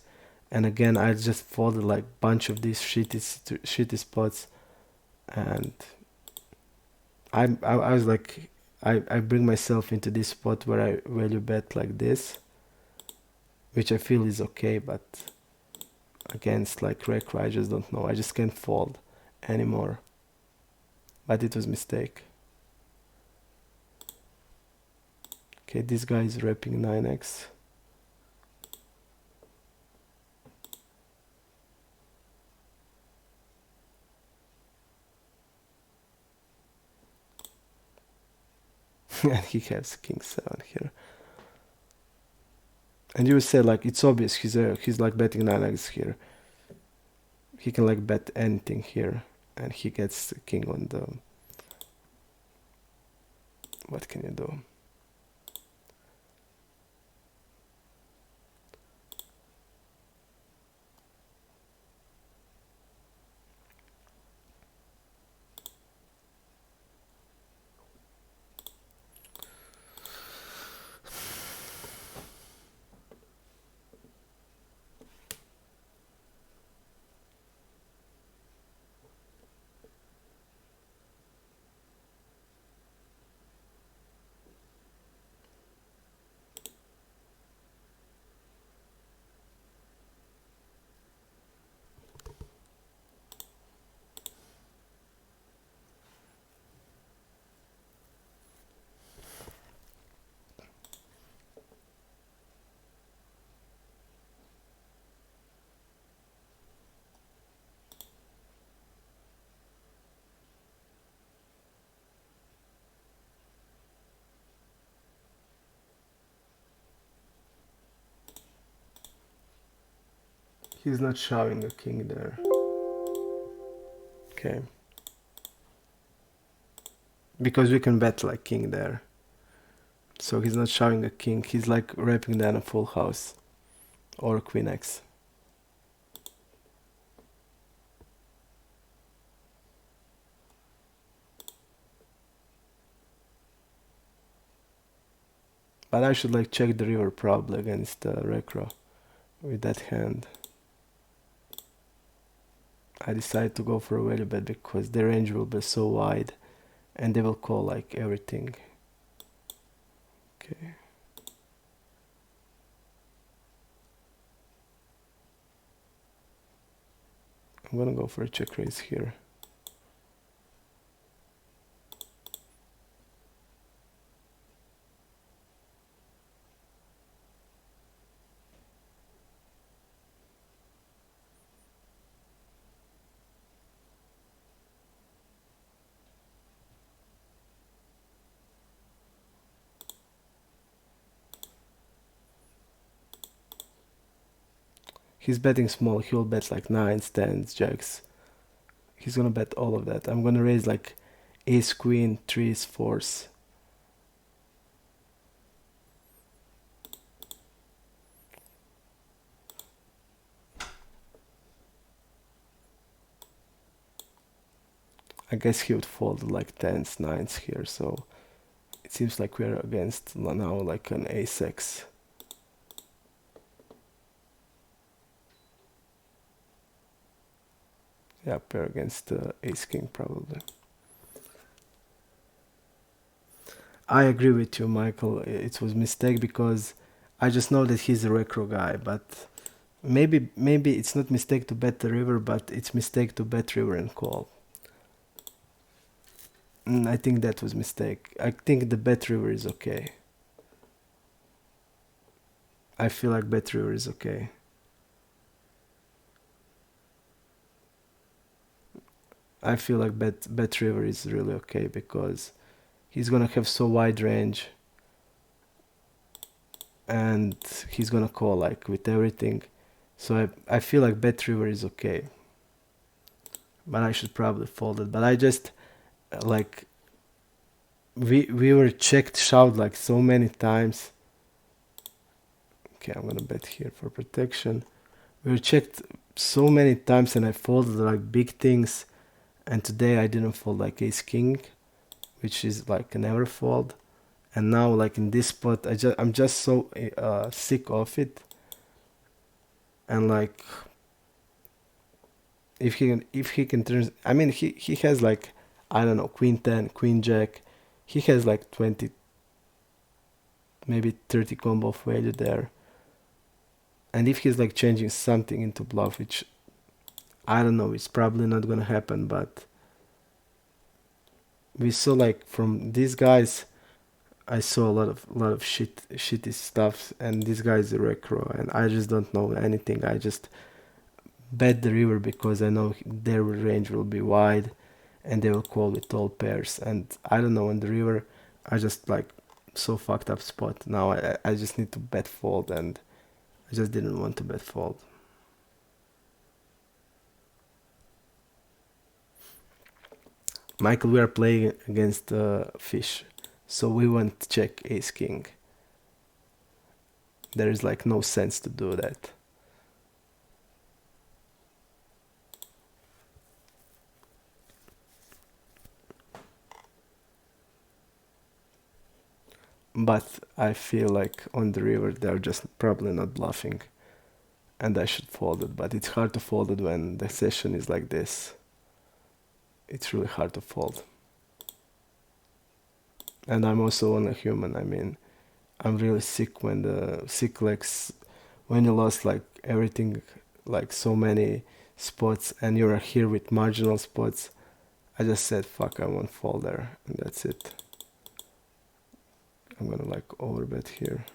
and again I just folded like bunch of these shitty spots. And I was like, I bring myself into this spot where I value bet like this, which I feel is okay. But against like Recro, I just don't know. I just can't fold anymore. But it was a mistake. Okay, this guy is repping 9x. And he has king 7 here. And you would say like it's obvious he's like betting 9x here. He can like bet anything here, and he gets the king on the. What can you do? He's not shoving a king there. Okay. Because we can bet like king there. So he's not shoving a king. He's like wrapping down a full house. Or queen x. But I should like check the river probably against Recro with that hand. I decided to go for a value bet because their range will be so wide and they will call like everything. Okay. I'm gonna go for a check raise here. He's betting small. He'll bet like nines, tens, jacks. He's gonna bet all of that. I'm gonna raise like ace, queen, threes, fours. I guess he would fold like tens, nines here. So it seems like we're against now like an ace x. Yeah, pair against ace king probably. I agree with you, Michael. It was mistake because I just know that he's a recro guy, but maybe it's not mistake to bet the river, but it's mistake to bet river and call. I think that was mistake. I think the bet river is okay. I feel like bet river is okay. I feel like bet river is really okay because he's gonna have so wide range and he's gonna call like with everything. So I feel like bet river is okay. But I should probably fold it. But I just like we were checked shoved like so many times. Okay, I'm gonna bet here for protection. We were checked so many times and I folded like big things, and today I didn't fold like ace king, which is like a never fold. And now like in this spot I'm just so sick of it. And like if he can turn, I mean he has like, I don't know, queen 10, queen jack. He has like 20, maybe 30 combo of value there. And if he's like changing something into bluff, which I don't know, it's probably not gonna happen, but we saw like from these guys, I saw a lot of shitty stuff, and this guy is a recro, and I just don't know anything. I just bet the river because I know their range will be wide, and they will call with all pairs. And I don't know, on the river, I just like so fucked up spot. Now I just need to bet fold, and I just didn't want to bet fold. Michael, we are playing against fish, so we want to check ace king. There is like no sense to do that. But I feel like on the river they're just probably not bluffing, and I should fold it. But it's hard to fold it when the session is like this. It's really hard to fold. And I'm also only human. I mean, I'm really sick when the sick legs, when you lost like everything, like so many spots, and you're here with marginal spots. I just said fuck, I won't fold there, and that's it. I'm gonna like overbet here.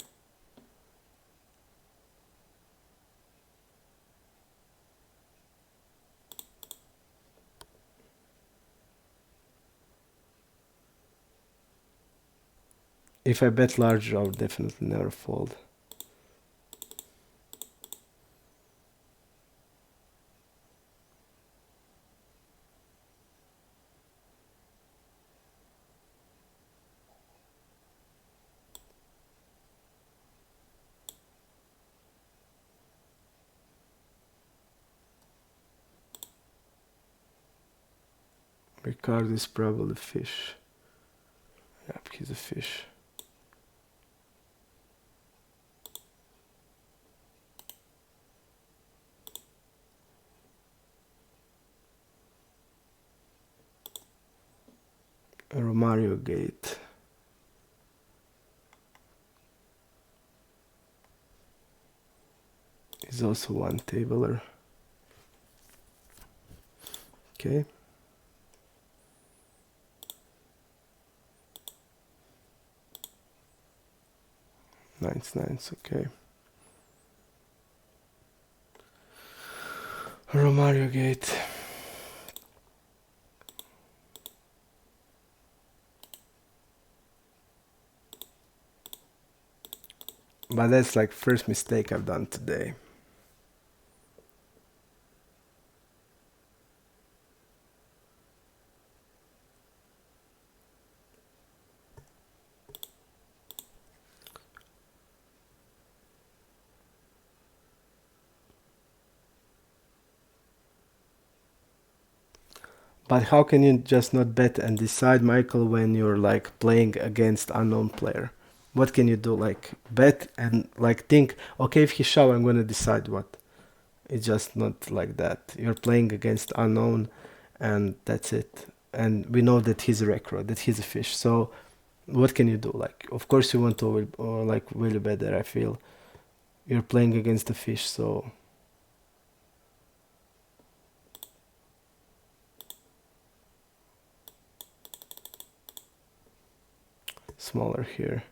If I bet larger, I would definitely never fold. Ricardo is probably fish. Yep, he's a fish. Romario Gate. He's also one tabler. Okay. Nines, okay. Romario Gate. But that's like first mistake I've done today. But how can you just not bet and decide, Michael, when you're like playing against unknown player? What can you do? Like bet and like think, okay, if he shove, I'm gonna decide what. It's just not like that. You're playing against unknown, and that's it. And we know that he's a recro, that he's a fish. So what can you do? Like, of course you want to like really better. I feel you're playing against a fish, so smaller here.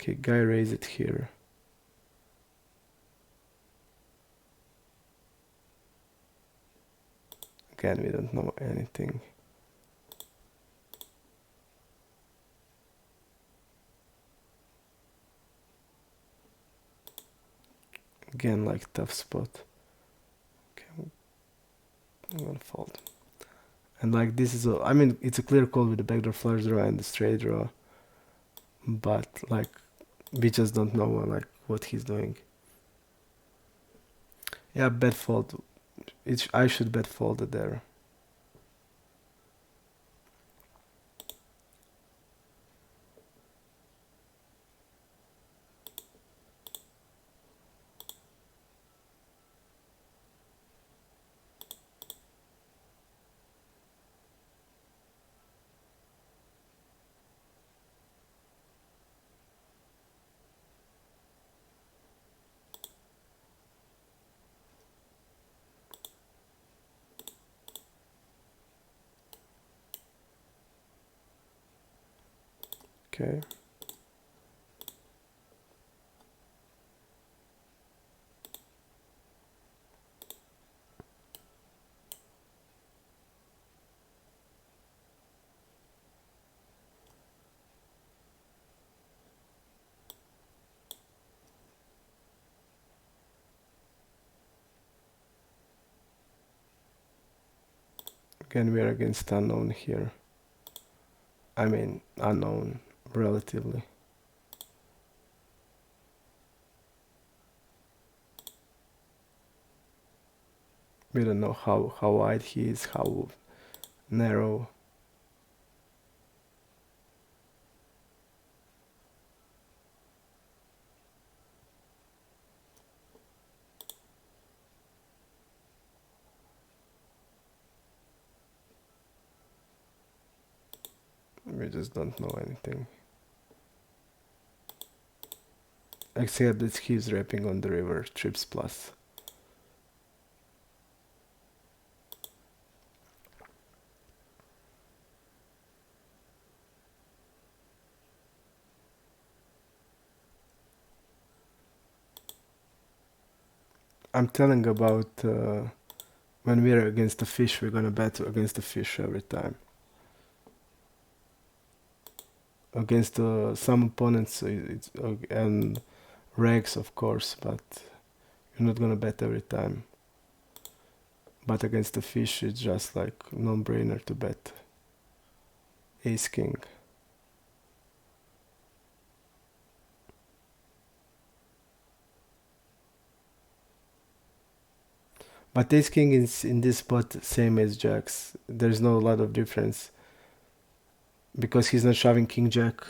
Okay, guy raise it here. Again, we don't know anything. Again, like tough spot. Okay, I'm gonna fold. And like this is I mean, it's a clear call with the backdoor flush draw and the straight draw. But like, we just don't know like what he's doing. Yeah, bet fold. I should bet folded there. Okay. Again, we are against unknown here. I mean, unknown, relatively. We don't know how wide he is, how narrow. We just don't know anything. Except that he's rapping on the river, trips plus. I'm telling about when we're against a fish, we're gonna bet against a fish every time. Against some opponents, and regs, of course, but You're not gonna bet every time. But against the fish, it's just like non-brainer to bet ace king. But ace king is in this spot same as jacks. There's no lot of difference because he's not shoving king jack.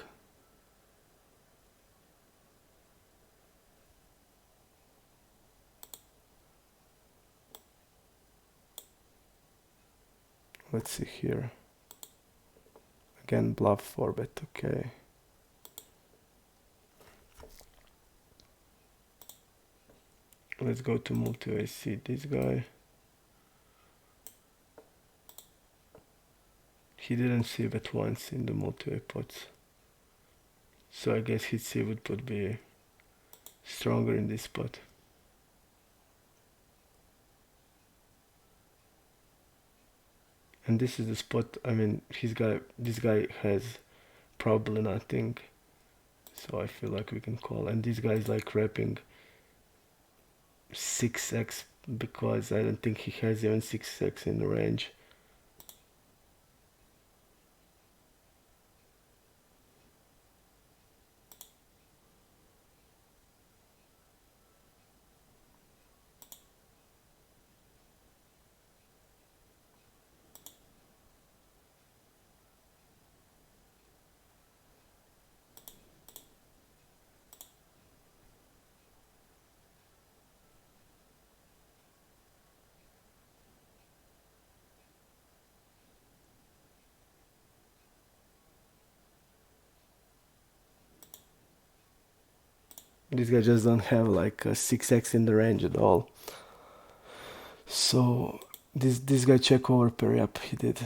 Let's see here. Again, bluff 4-bet, okay. Let's go to multi-way, see this guy. He didn't see bet once in the multi-way pots. So I guess his C would be stronger in this spot. And this is the spot, I mean, this guy has probably nothing. So I feel like we can call. And this guy is like wrapping 6x because I don't think he has even 6x in the range. This guy just don't have like a 6x in the range at all. So this guy check over pair, yep, he did.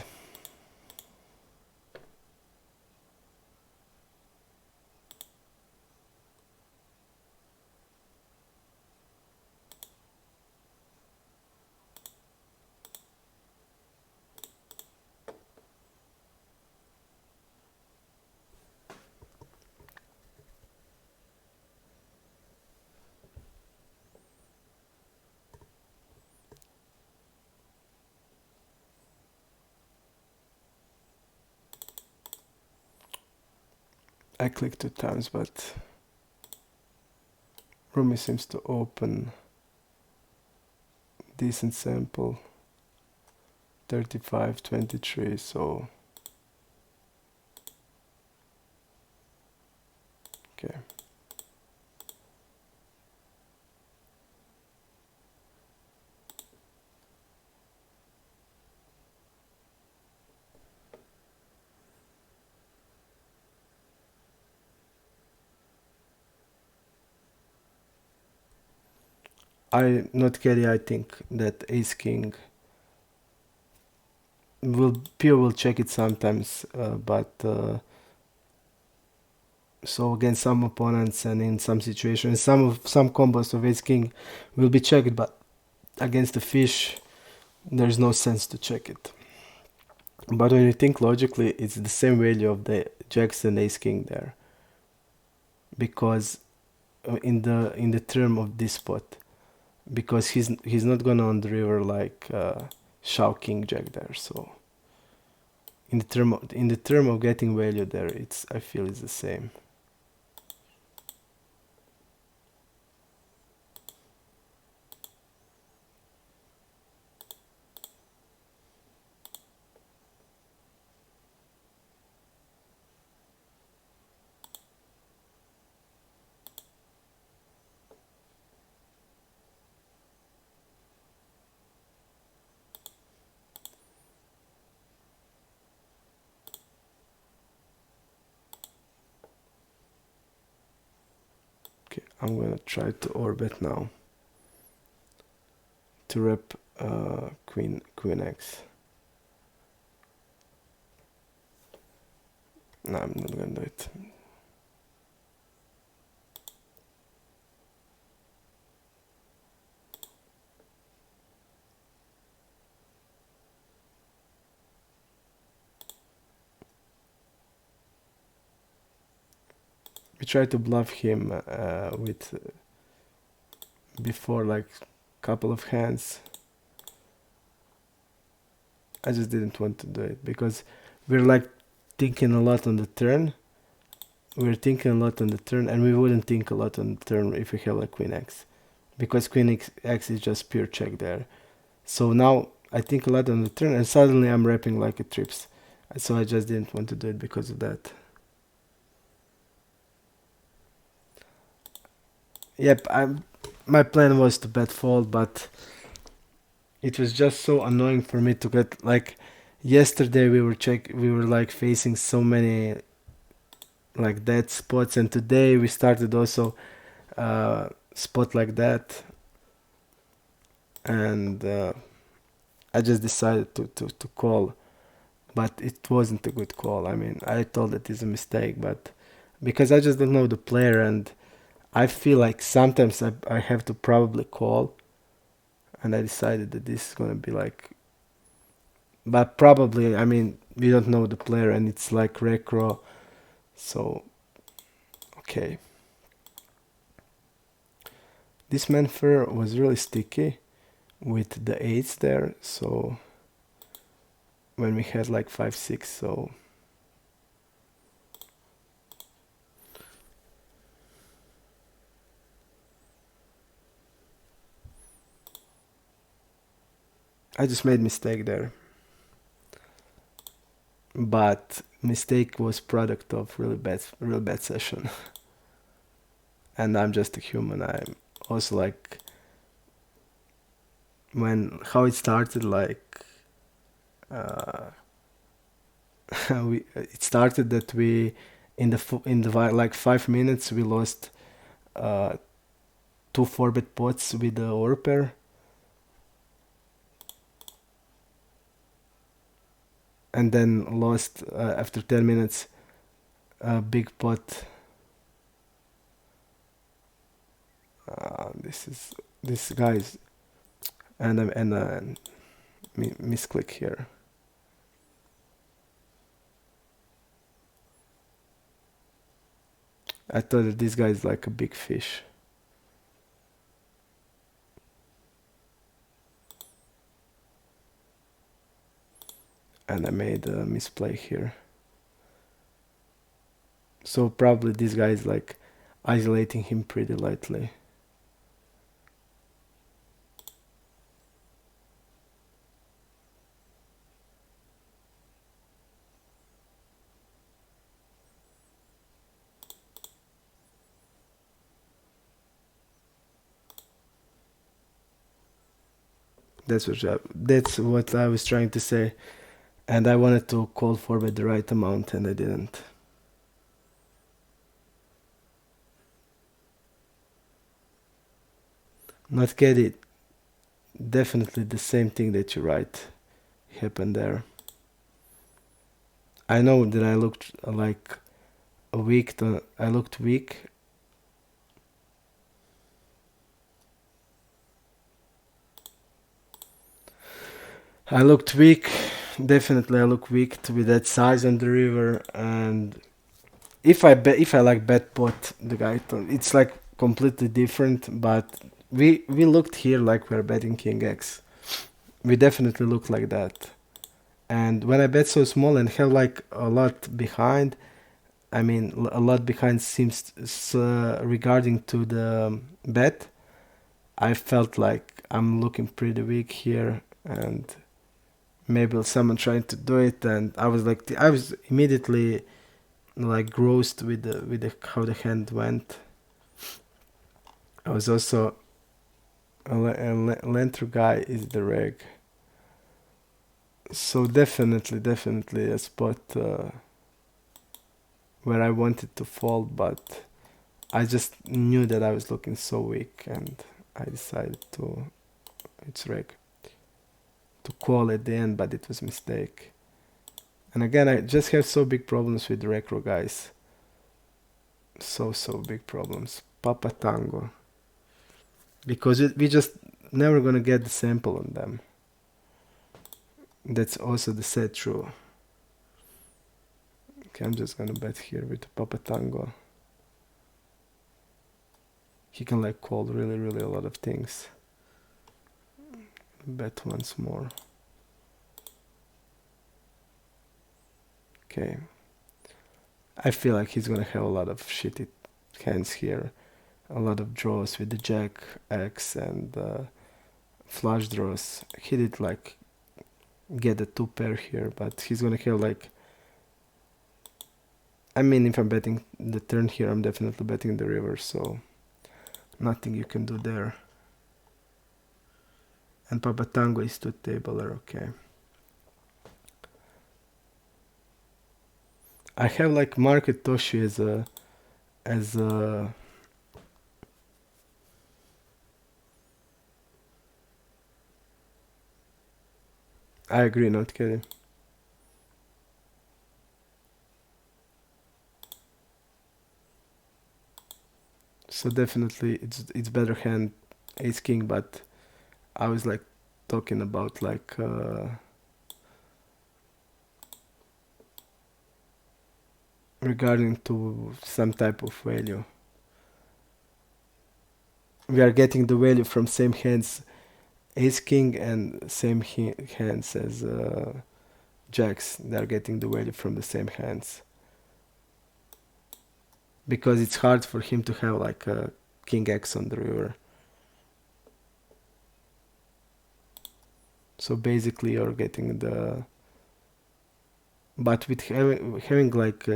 I clicked 2 times, but Rumi seems to open decent sample 35-23, so okay. Not carry, I think that ace king Pure will check it sometimes, but so against some opponents and in some situations, some combos of ace king will be checked, but against the fish, there's no sense to check it. But when you think logically, it's the same value of the jacks and ace king there, because in the term of this spot, because he's not gonna on the river like shove king jack there. So in the term of getting value there, I feel it's the same. Okay, I'm gonna try to orbit now to rep queen x. No, I'm not gonna do it. We try to bluff him with before, like couple of hands. I just didn't want to do it because we're like thinking a lot on the turn. We're thinking a lot on the turn, and we wouldn't think a lot on the turn if we have like Queen X, because X is just pure check there. So now I think a lot on the turn, and suddenly I'm wrapping like a trips. So I just didn't want to do it because of that. Yep, my plan was to bet fold, but it was just so annoying for me to get like yesterday we were like facing so many like dead spots, and today we started also spot like that, and I just decided to call, but it wasn't a good call. I mean, I thought it is a mistake, but because I just don't know the player, and I feel like sometimes I have to probably call, and I decided that this is gonna be like, but probably, I mean, we don't know the player, and it's like recro, so okay. This Manfer was really sticky with the 8s there, so when we had like 5-6, so I just made mistake there. But mistake was product of real bad session. And I'm just a human. I'm also like, when how it started, like it started that we in the like 5 minutes we lost uh, 2 4-bet pots with the over pair, and then lost after 10 minutes a big pot. This guy's, and misclick here. I thought that this guy is like a big fish. And I made a misplay here. So probably this guy is like isolating him pretty lightly. That's what I was trying to say. And I wanted to call forward the right amount, and I didn't. Not get it. Definitely the same thing that you write happened there. I know that I looked like I looked weak. I looked weak. Definitely I look weak with that size on the river, and if I like bet pot the guy, it's like completely different, but we looked here like we're betting king x. We definitely look like that. And when I bet so small and have like a lot behind, I mean a lot behind seems regarding to the bet, I felt like I'm looking pretty weak here, and maybe someone trying to do it, and I was immediately like grossed with the how the hand went. I was also a Lantern guy is the reg. So definitely a spot where I wanted to fold, but I just knew that I was looking so weak, and I decided to, it's reg, to call at the end, but it was a mistake. And again, I just have so big problems with the recro guys. So big problems. Papa Tango. Because we just never gonna get the sample on them. That's also the sad truth. Okay, I'm just gonna bet here with Papa Tango. he can like call really a lot of things. Bet once more. Okay. I feel like he's gonna have a lot of shitty hands here. A lot of draws with the jack, X, and flush draws. He did like get a 2 pair here, but he's gonna have like. I mean, if I'm betting the turn here, I'm definitely betting the river, so nothing you can do there. And Papa Tango is 2-tabler, okay. I have like Market Toshi as a I agree, not kidding. So definitely it's better hand Ace King, but I was like talking about like regarding to some type of value. We are getting the value from same hands Ace King and same hands as Jacks. They are getting the value from the same hands. Because it's hard for him to have like a King X on the river. So basically you're getting the... But with having like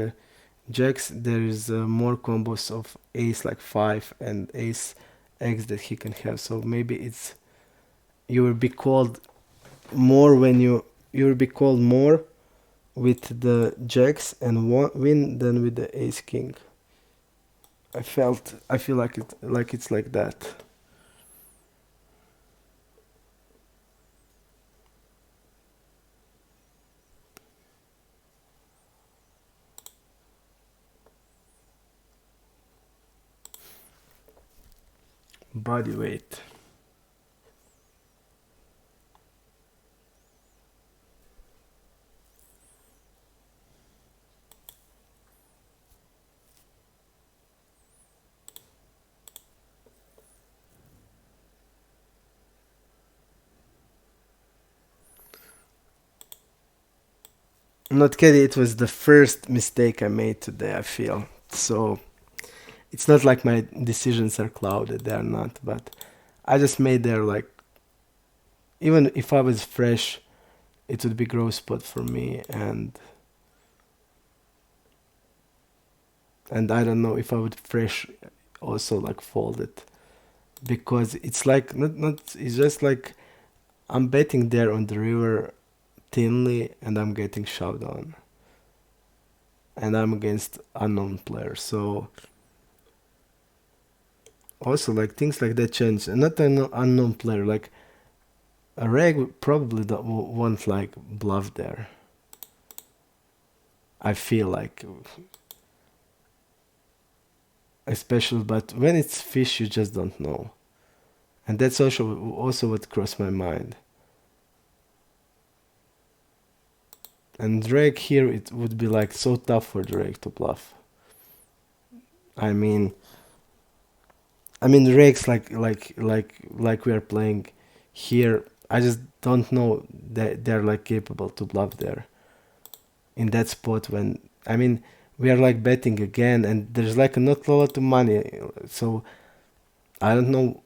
Jacks, there is more combos of Ace like 5 and Ace X that he can have. So maybe it's... You will be called more when you will be called more with the Jacks and win than with the Ace King. I feel like it's like that. Body weight. Not kidding, it was the first mistake I made today, I feel. So it's not like my decisions are clouded, they are not, but I just made there like, even if I was fresh, it would be gross spot for me, and I don't know if I would fresh also like fold it, because it's like not it's just like I'm betting there on the river thinly and I'm getting shoved on, and I'm against unknown players. So also like things like that change, and not an unknown player, like a reg probably won't like bluff there. I feel like, especially, but when it's fish you just don't know, and that's also what crossed my mind. And Drake here, it would be like so tough for Drake to bluff. I mean Drake's like we are playing here. I just don't know that they're like capable to bluff there in that spot when we are like betting again and there's like not a lot of money. So I don't know,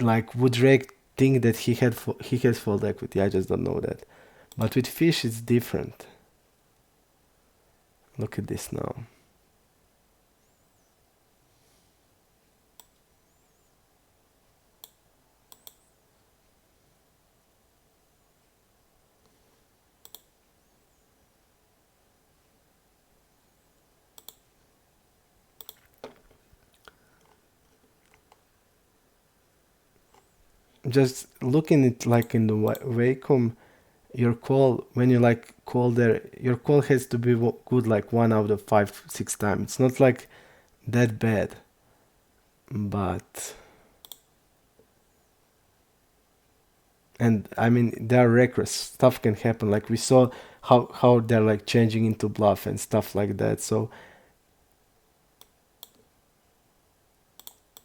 like would Drake think that he has fold equity? I just don't know that. But with fish it's different. Look at this now. Just looking at like in the Wacom, your call, when you like call there, your call has to be good like 1 out of 5, 6 times. It's not like that bad, but and there are records, stuff can happen, like we saw how they're like changing into bluff and stuff like that. So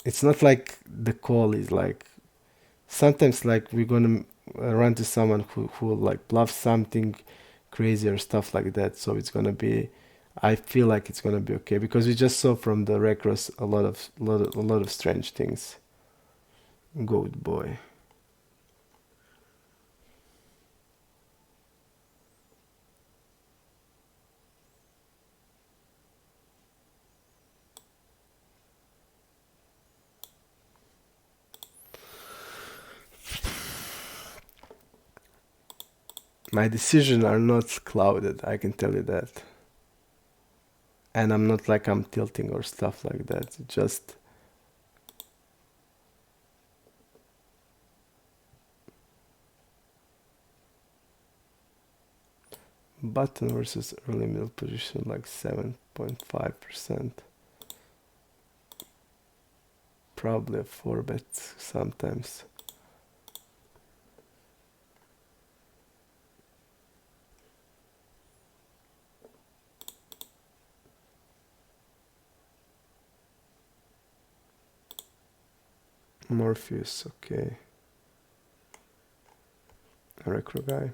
it's not like the call is like sometimes like we're gonna run to someone who like bluffs something crazy or stuff like that. So it's gonna be, I feel like it's gonna be okay because we just saw from the recross a lot of strange things. Good boy. My decisions are not clouded, I can tell you that. And I'm not like I'm tilting or stuff like that. Just button versus early middle position like 7.5%. Probably a 4 bet sometimes. Morpheus, okay. A recro guy.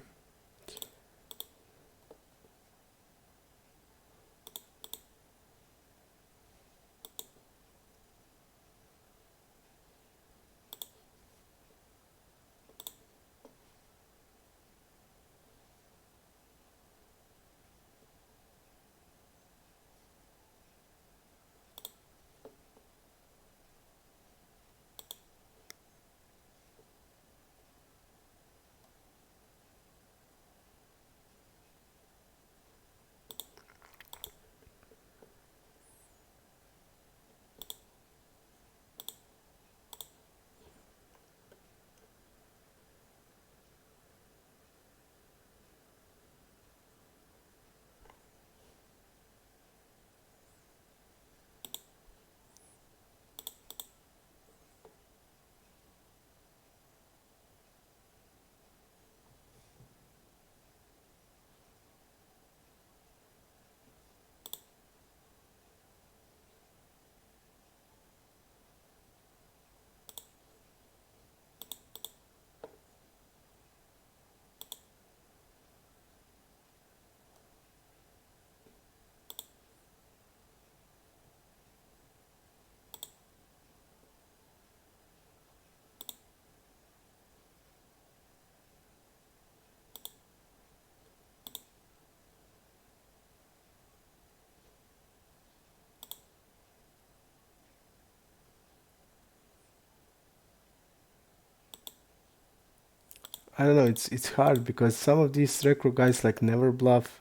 I don't know, it's hard because some of these recro guys like never bluff,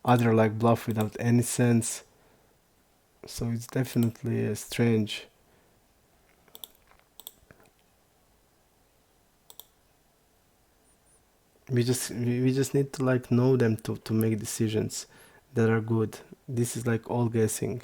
other like bluff without any sense. So it's definitely strange. We just need to like know them to make decisions that are good. This is like all guessing.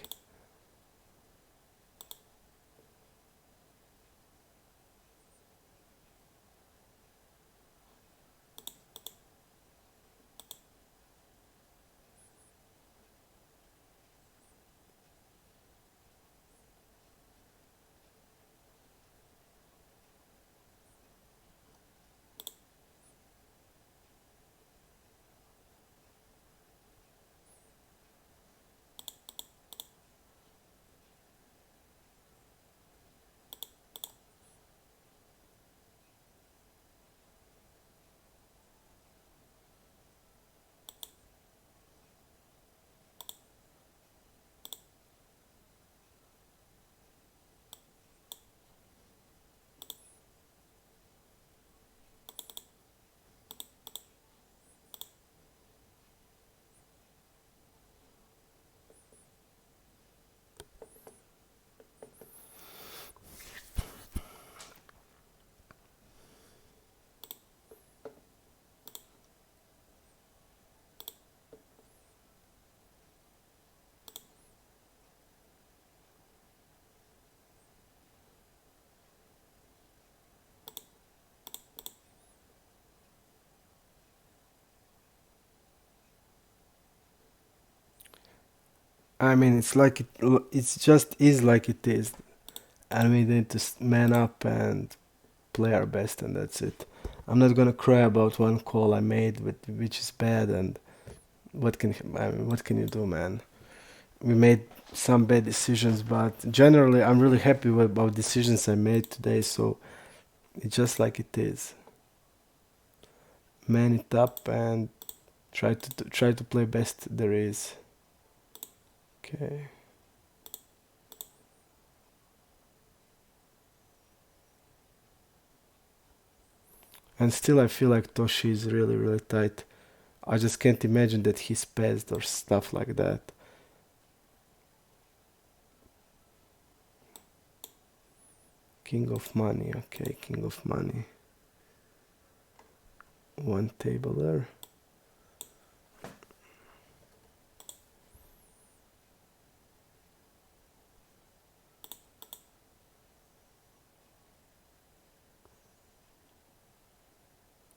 I mean, it's like it's just is like it is. and we need to man up and play our best, and that's it. I'm not gonna cry about one call I made, which is bad, and what can you do, man? We made some bad decisions, but generally, I'm really happy about decisions I made today. So it's just like it is. Man it up and try to play best there is. Okay. And still, I feel like Toshi is really, really tight. I just can't imagine that he's passed or stuff like that. King of money, okay, king of money. One table there.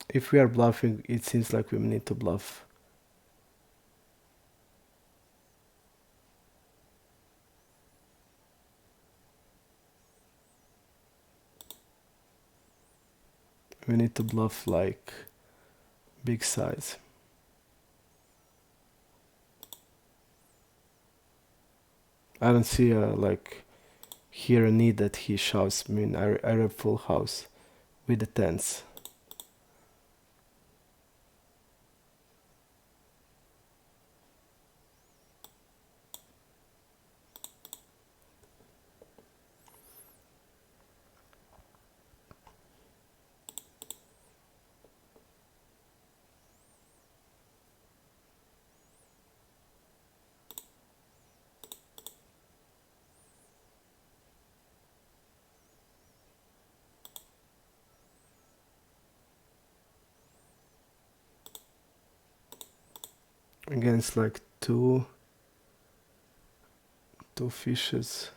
If we are bluffing, it seems like we need to bluff. We need to bluff like big size. I don't see like here a need that he shoves. I mean, I have full house with the tens. Against like two fishes.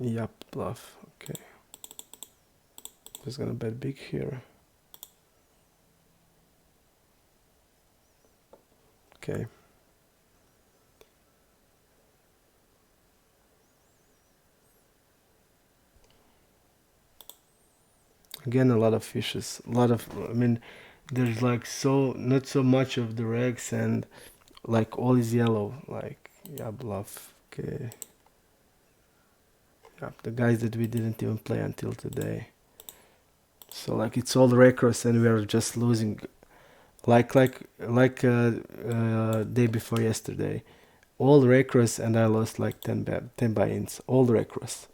Yup, bluff. Okay. Just gonna bet big here. Okay. Again, a lot of fishes. A lot of, I mean, there's like not so much of the regs, and like all is yellow. Like, yeah, bluff. Okay. Yeah, the guys that we didn't even play until today. So like it's all recross and we are just losing. Like day before yesterday. All recross and I lost like 10 buy-ins. All recross.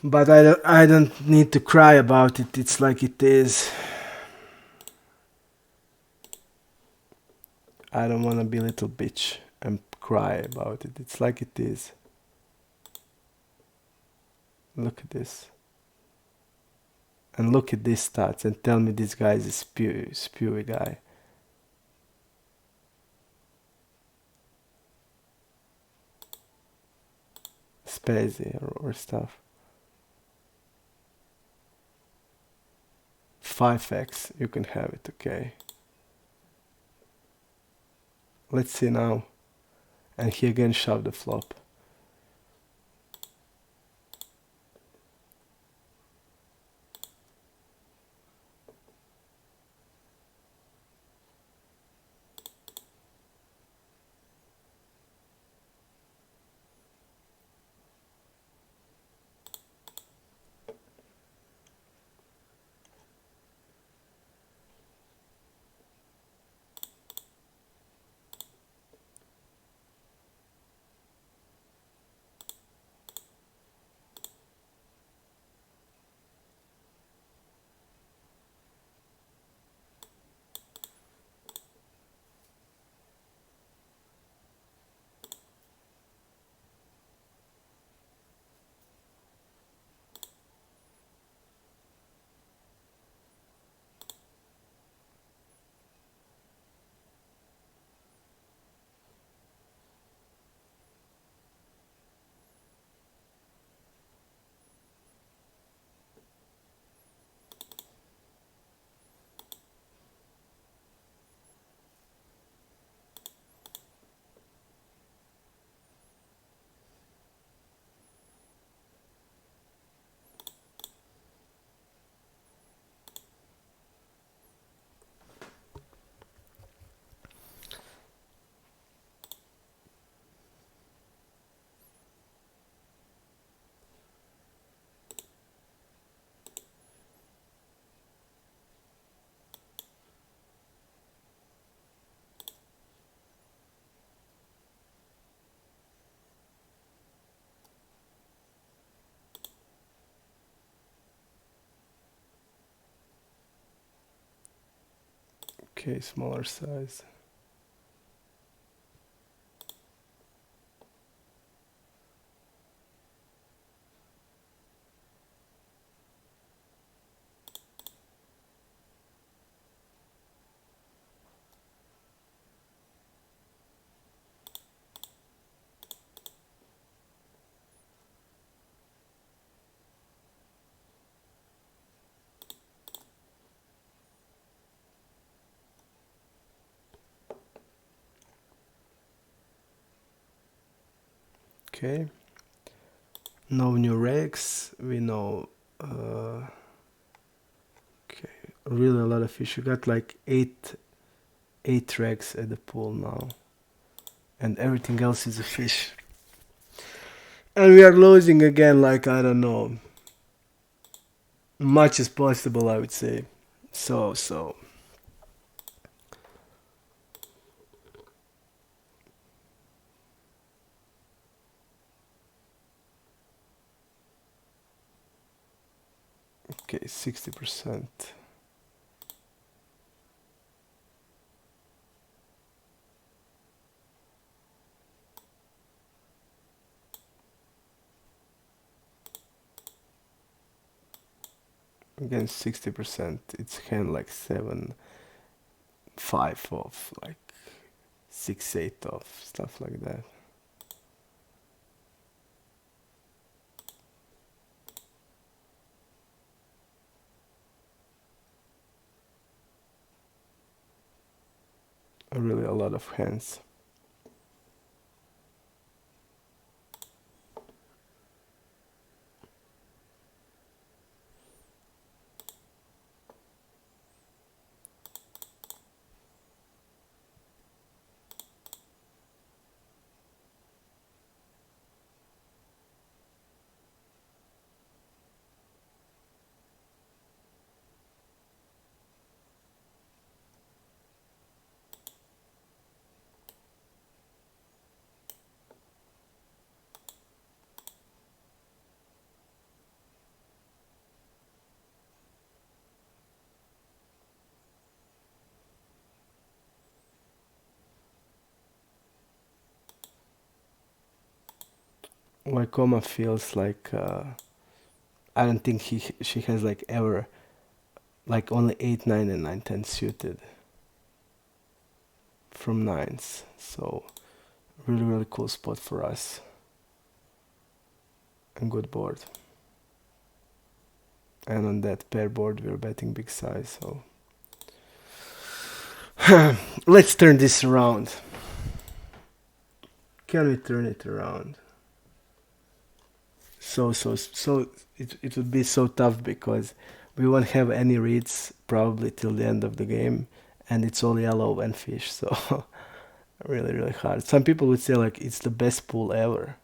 But I don't need to cry about it. It's like it is. I don't want to be a little bitch and cry about it. It's like it is. Look at this. And look at these stats and tell me this guy is a spewy guy. Spacey or stuff. 5x, you can have it, okay. Let's see now. And he again shoved the flop. Okay, smaller size. Okay. No new regs. We know. Okay. Really a lot of fish. We got like eight regs at the pool now, and everything else is a fish. And we are losing again. Like I don't know, much as possible. I would say. So. Okay, 60%. Again, 60%. It's hand like 7, 5 off, like 6, 8 off, stuff like that. Really a lot of hands. Wacoma feels like I don't think she has like ever like only 8, 9, and 9, 10 suited from nines. So really cool spot for us and good board. And on that pair board we're betting big size. So let's turn this around. Can we turn it around? So it would be so tough because we won't have any reads probably till the end of the game, and it's all yellow and fish. So really hard. Some people would say like it's the best pool ever,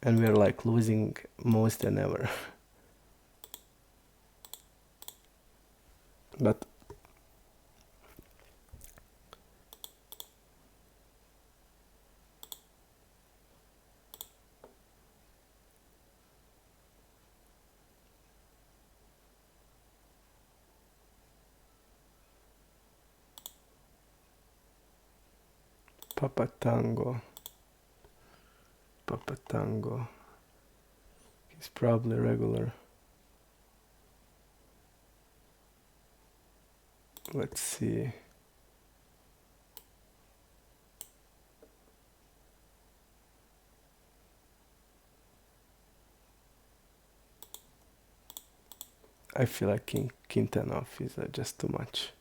and we're like losing most than ever. But Papa Tango, Papa Tango, he's probably regular. Let's see. I feel like King 10 off is just too much.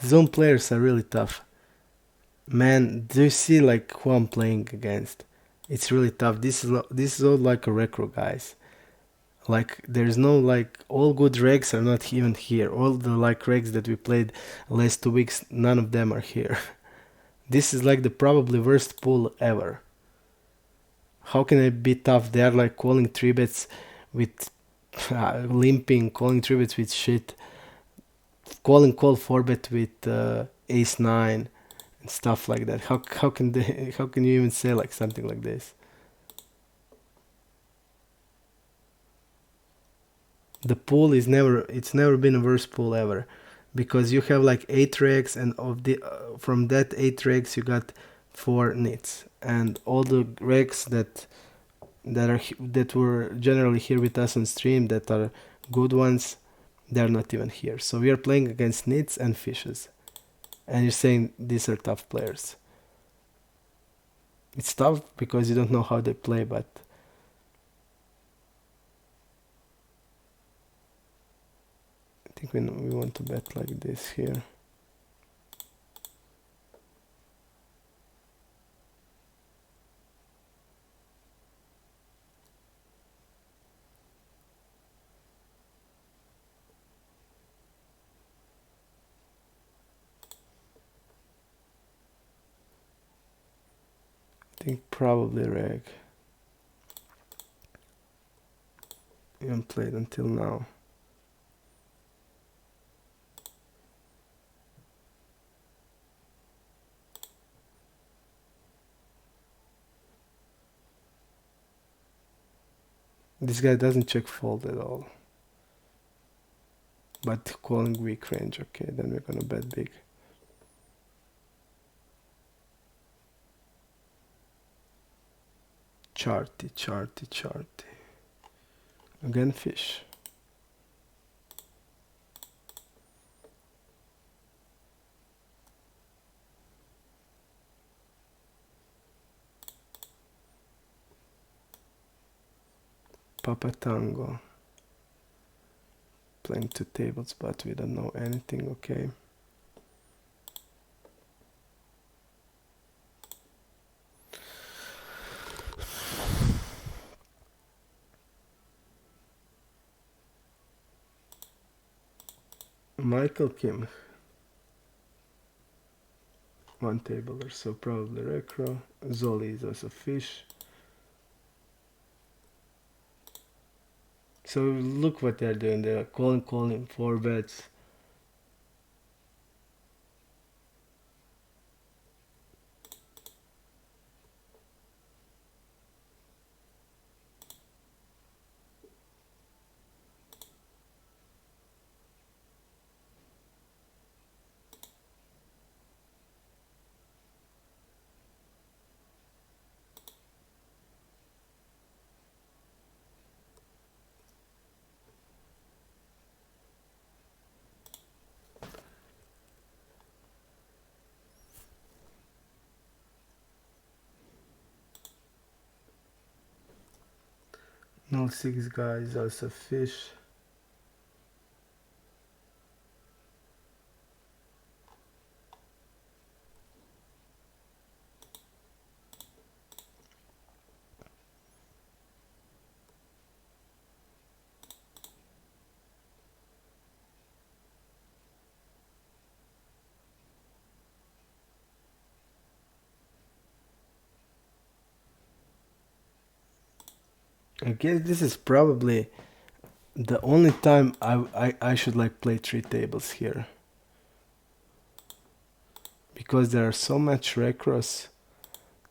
Zone players are really tough. Man, do you see like who I'm playing against? It's really tough. This is all like a recro, guys. Like there's no like all good regs are not even here. All the like regs that we played last 2 weeks, none of them are here. This is like the probably worst pool ever. How can it be tough? They are like calling 3 bets with limping, calling 3 bets with shit, calling call 4 bet with ace 9 and stuff like that. How can they? How can you even say like something like this? the pool is it's never been a worse pool ever, because you have like 8 racks, and of the from that 8 racks you got 4 nits, and all the racks that were generally here with us on stream that are good ones, they're not even here. So we are playing against nits and fishes, and you're saying these are tough players. It's tough because you don't know how they play, but I think we want to bet like this here. I think probably reg. We haven't played until now. This guy doesn't check fold at all. But calling weak range, okay, then we're gonna bet big. Charty, charty, charty. Again fish. Papa Tango. Playing 2 tables, but we don't know anything, okay. Michael Kim. 1 tabler, so probably Recro. Zoli is also fish. So look what they're doing. They're calling 4 bets. No 6 guys, also fish. I guess this is probably the only time I should like play 3 tables here. Because there are so much recross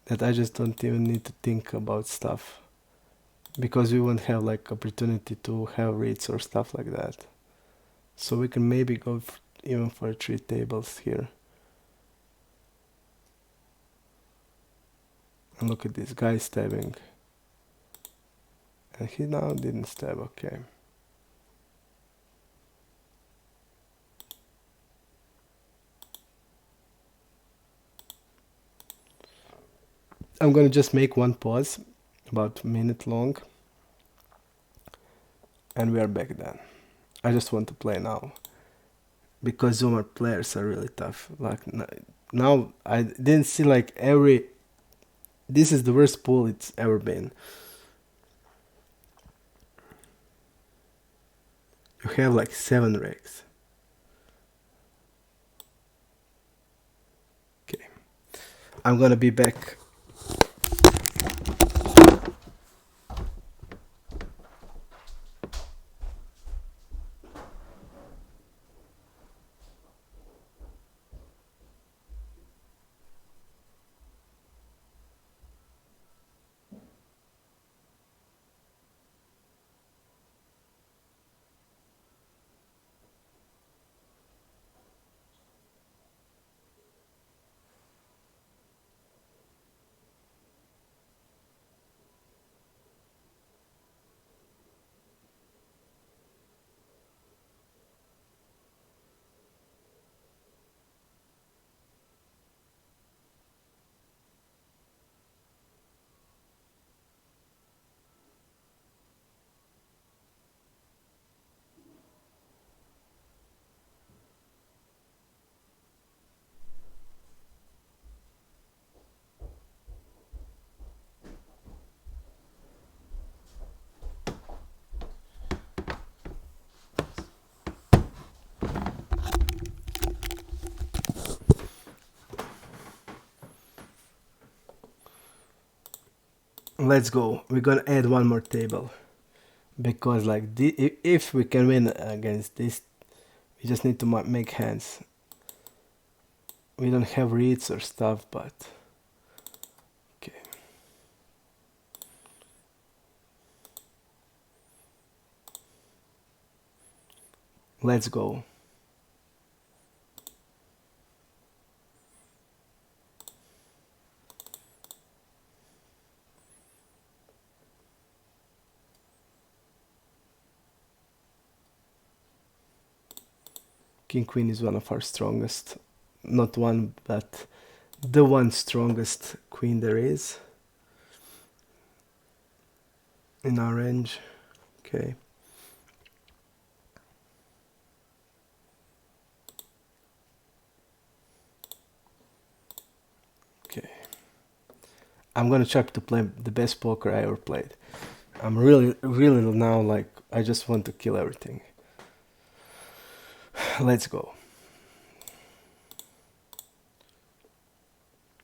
that I just don't even need to think about stuff. Because we won't have like opportunity to have reads or stuff like that. So we can maybe go even for 3 tables here. And look at this guy stabbing. And he now didn't stab, okay. I'm gonna just make one pause, about a minute long. And we are back then. I just want to play now. Because Zoomer players are really tough. Like now I didn't see like every... This is the worst pool it's ever been. You have like 7 racks. Okay. I'm gonna be back. Let's go. We're gonna add one more table because like if we can win against this, we just need to make hands. We don't have reads or stuff, but okay. Let's go. King Queen is one of our strongest, not one, but the one strongest queen there is in our range. Okay. Okay. I'm gonna try to play the best poker I ever played. I'm really now like I just want to kill everything. Let's go.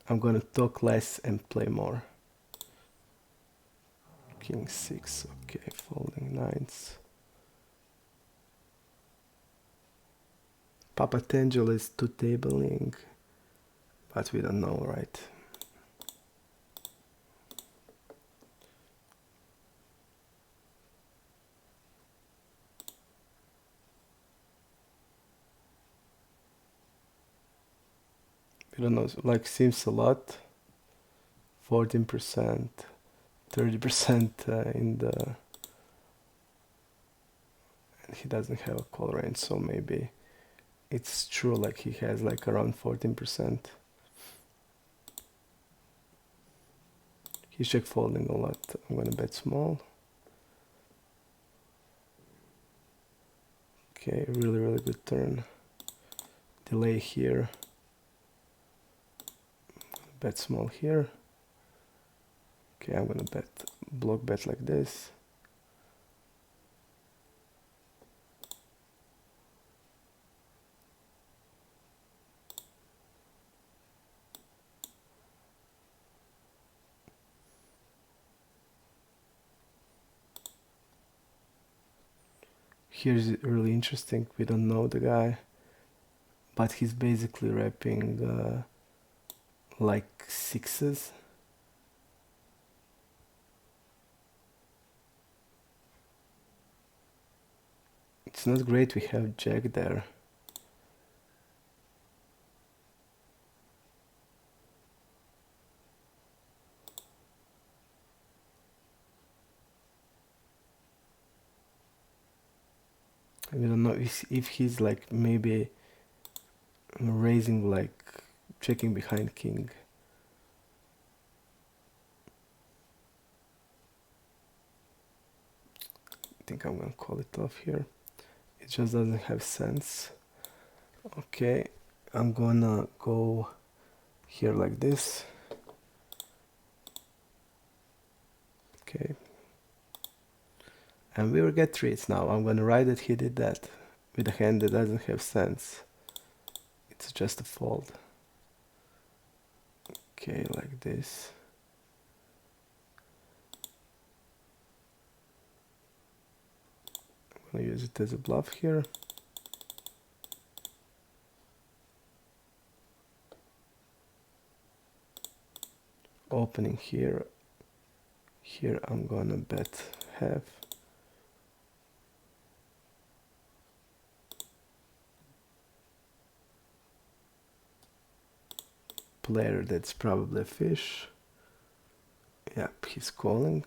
I'm gonna talk less and play more. King 6, okay, folding 9s. Papa Tangel is two tabling, but we don't know, right? We don't know, like seems a lot. 14%, 30% in the... And he doesn't have a call range, so maybe it's true, like he has like around 14%. He's check folding a lot. I'm gonna bet small. Okay, really good turn. Delay here. Bet small here. Okay, I'm gonna block bet like this. Here's really interesting. We don't know the guy, but he's basically wrapping like sixes. It's not great we have jack there. We don't know if he's like maybe raising, like checking behind king. I think I'm gonna call it off here. It just doesn't have sense. Okay, I'm gonna go here like this. Okay. And we will get treats now. I'm gonna write that he did that with a hand that doesn't have sense. It's just a fold. Okay, like this. I'm gonna use it as a bluff here. Opening here. Here I'm gonna bet half. Player that's probably a fish. Yep, he's calling.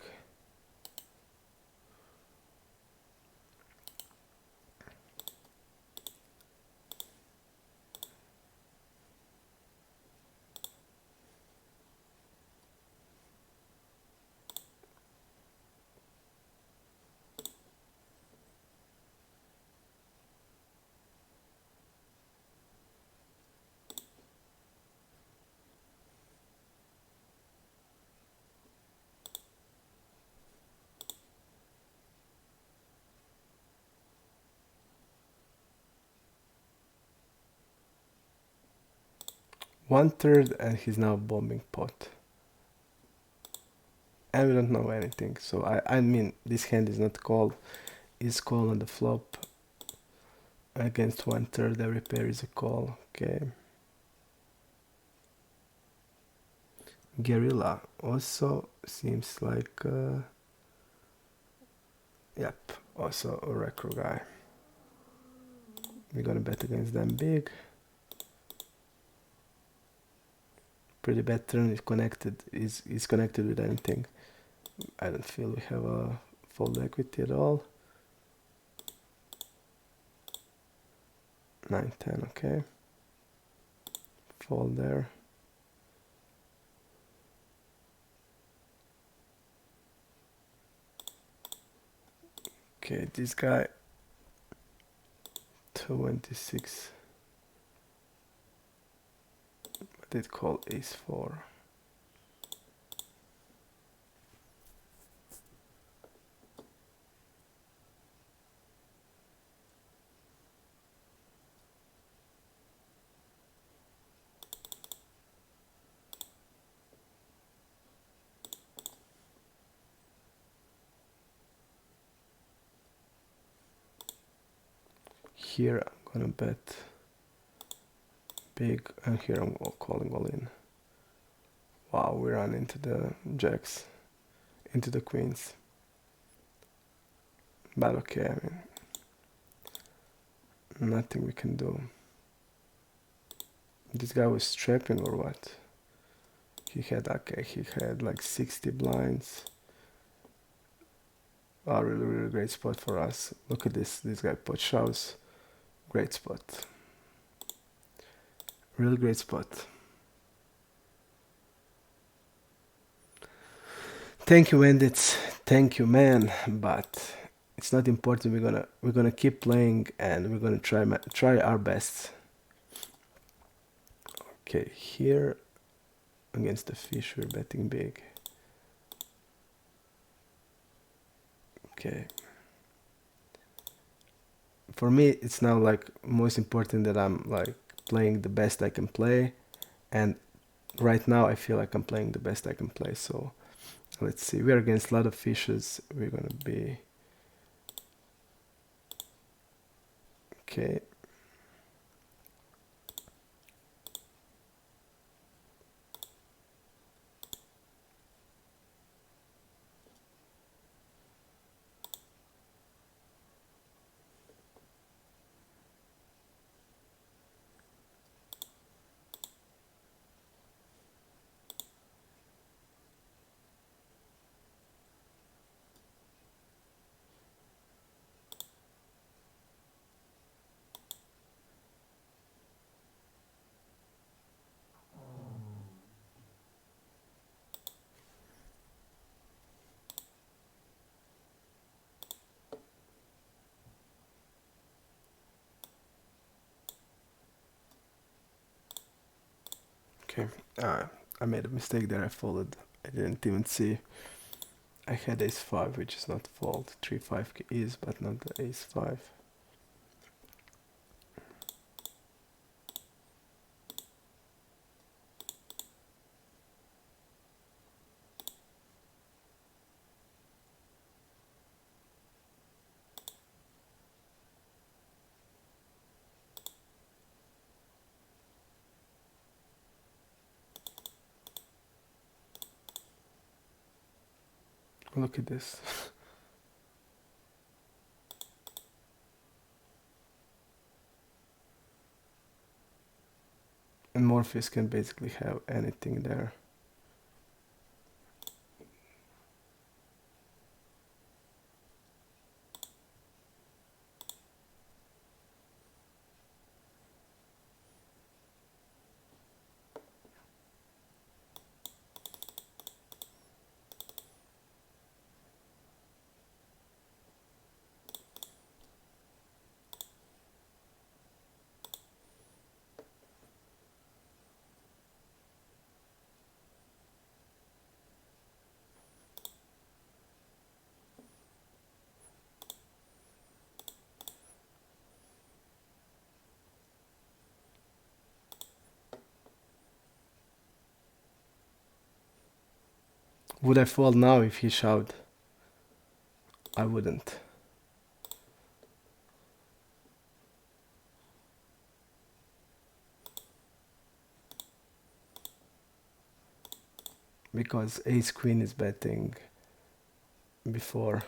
One third, and he's now bombing pot. and we don't know anything. So I mean, this hand is not called. Is call on the flop. Against 1/3, every pair is a call. Okay. Guerrilla also seems like, yep, also a recro guy. We're gonna bet against them big. Pretty bad turn is connected. Is connected with anything. I don't feel we have a fold equity at all. 9-10, okay. Fold there. Okay, this guy 26. I did call ace-4. Here I'm gonna bet big, and here I'm calling all in. Wow, we run into the jacks, into the queens. But okay, I mean, nothing we can do. This guy was trapping or what? He had like 60 blinds. Oh, really great spot for us. Look at this guy pot shows. Great spot. Really great spot. Thank you, Bandits. Thank you, man. But it's not important. We're gonna keep playing and we're gonna try our best. Okay, here against the fish we're betting big. Okay. For me, it's now like most important that I'm like playing the best I can play, and right now I feel like I'm playing the best I can play. So let's see. We're against a lot of fishes. We're gonna be okay. Okay, I made a mistake there. I folded. I didn't even see. I had ace-5, which is not fold. 3-5 is, but not the ace-5. Look at this. And Morpheus can basically have anything there. Would I fold now if he shoved? I wouldn't. Because ace queen is betting before,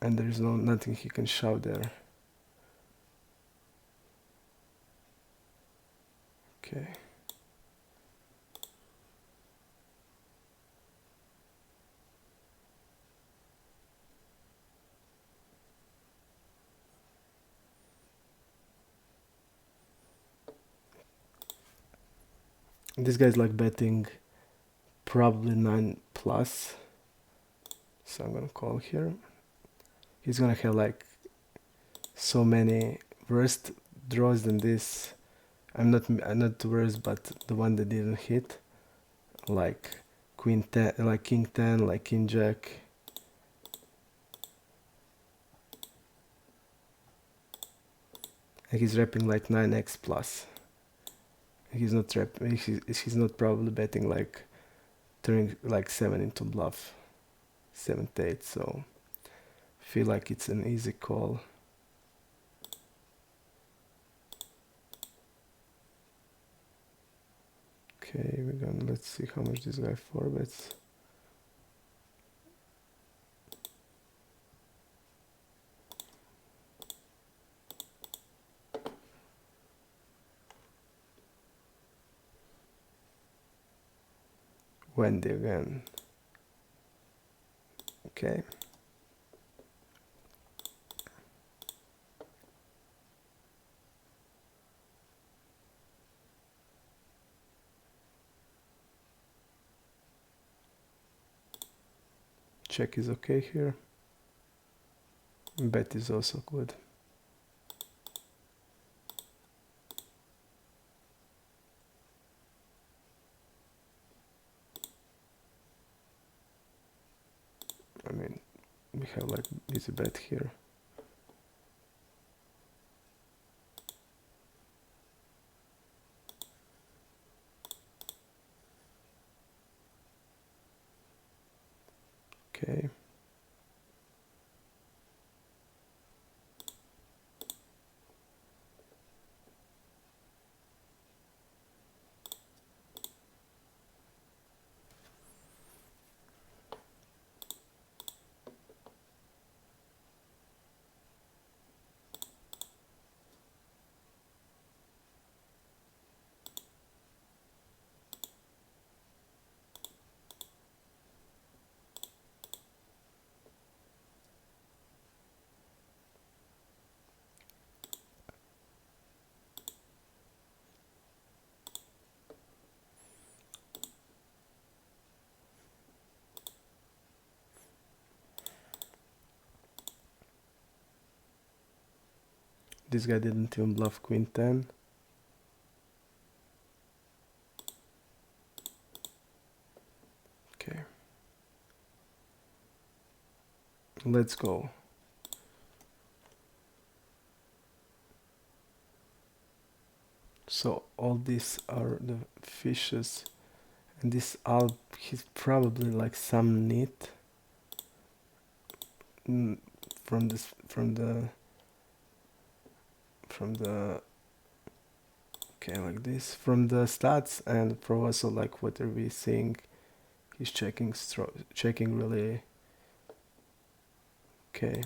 and there is nothing he can shove there. Okay. This guy's like betting probably 9 plus, so I'm gonna call here. He's gonna have like so many worse draws than this. I'm not worse, but the one that didn't hit, like queen 10, like king 10, like king jack. And he's repping like 9x plus. He's not he's not probably betting like turning like 7 into bluff, 7 to 8, so feel like it's an easy call. Okay, let's see how much this guy 4-bets. Wendy again. Okay. Check is okay here. Bet is also good. I mean, we have like easy bet here. Okay. This guy didn't even bluff queen 10. Okay. Let's go. So all these are the fishes, and this alp, he's probably like some neat from this from the okay, like this from the stats, and for also like what are we seeing, he's checking really. Okay.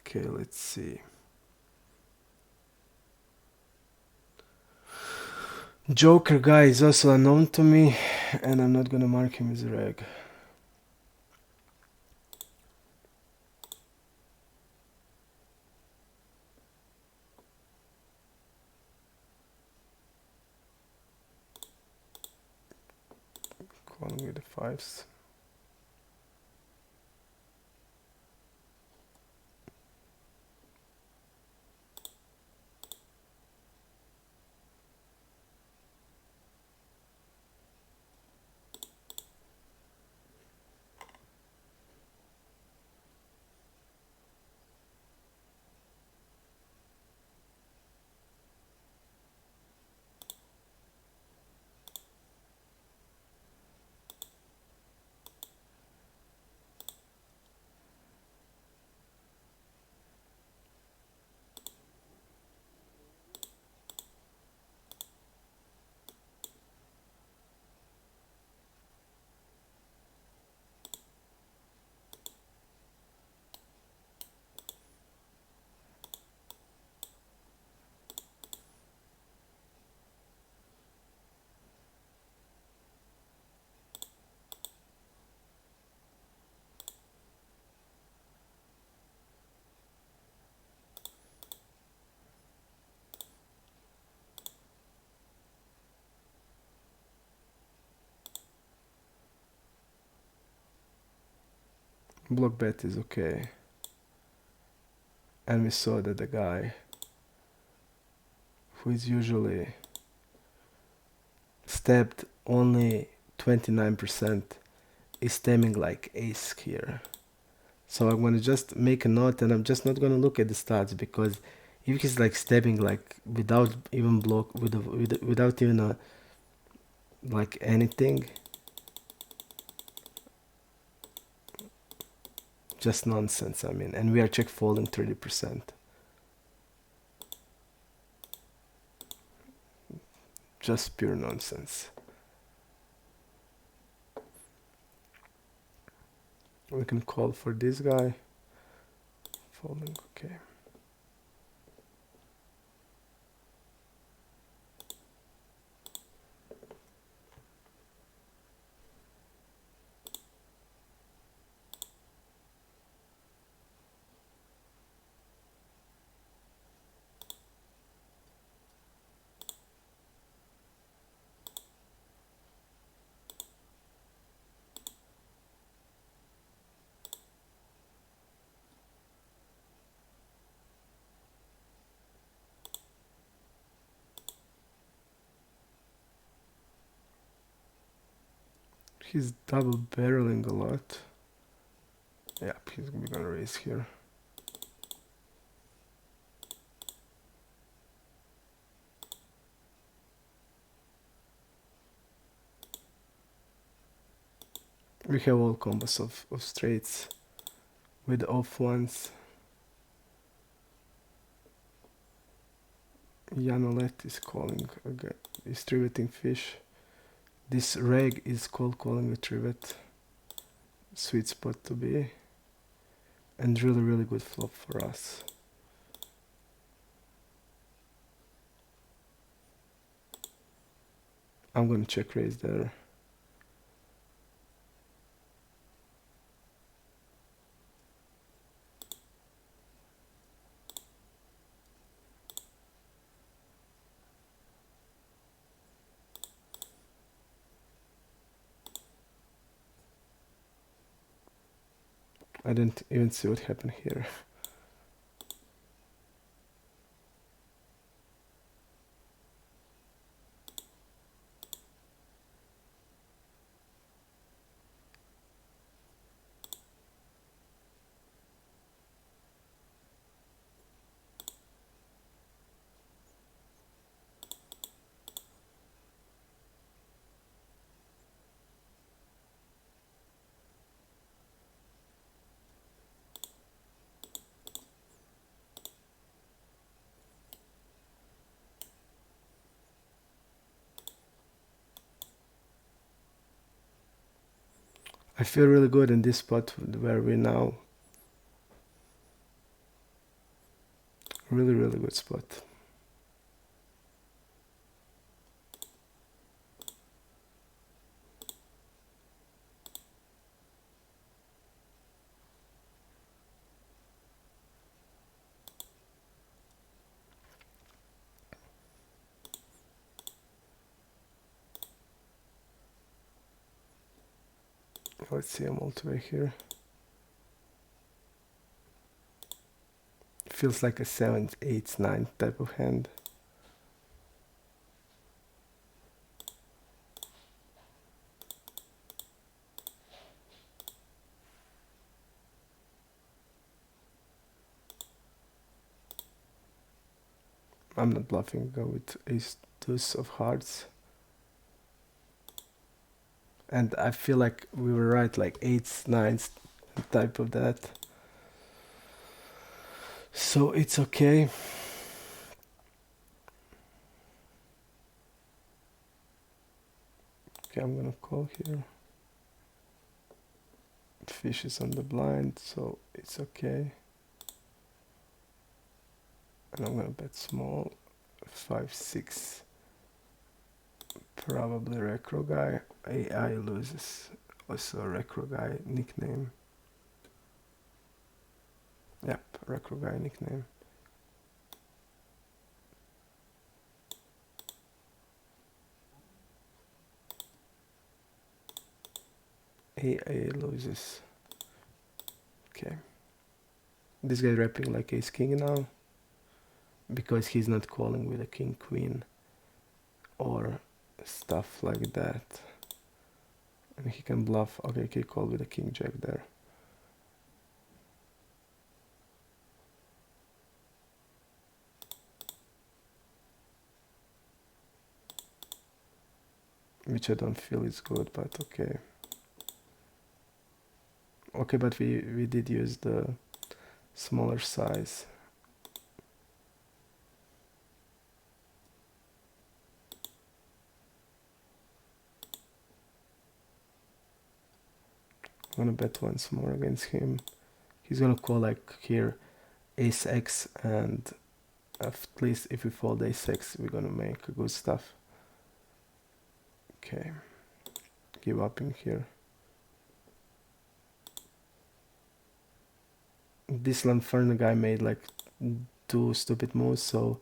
Okay, let's see. Joker guy is also unknown to me, and I'm not gonna mark him as a reg. Calling with the fives. Block bet is okay. And we saw that the guy who is usually stepped only 29% is stemming like ace here. So I'm gonna just make a note, and I'm just not gonna look at the stats, because if he's like stepping like without even block, without even a like anything, just nonsense. I mean, and we are check folding 30%. Just pure nonsense. We can call for this guy. Folding, okay. He's double barreling a lot. Yeah, he's gonna raise here. We have all combos of straights with off ones. Janolet is calling again. Is triveting fish. This reg is calling with trivet. Sweet spot to be. And really good flop for us. I'm gonna check raise there. I didn't even see what happened here. I feel really good in this spot where we now. Really good spot. Let's see him all the way here. Feels like a 7, 8, 9 type of hand. I'm not bluffing, go with ace deuce of hearts. And I feel like we were right, like 8s, 9s, type of that. So it's okay. Okay, I'm gonna call here. Fish is on the blind, so it's okay. And I'm gonna bet small. 5, 6. Probably Recro guy. AI loses. Also Recro guy nickname. Yep, Recro guy nickname. AA loses. Okay. This guy rapping like ace king now. Because he's not calling with a king queen. Or stuff like that. And he can bluff. Okay, he called with a king jack there. Which I don't feel is good, but okay. Okay, but we did use the smaller size. I'm gonna bet once more against him. He's gonna call like here ace x, and at least if we fold ace x, we're gonna make good stuff. Okay, give up in here. This Lanfern guy made like 2 stupid moves, so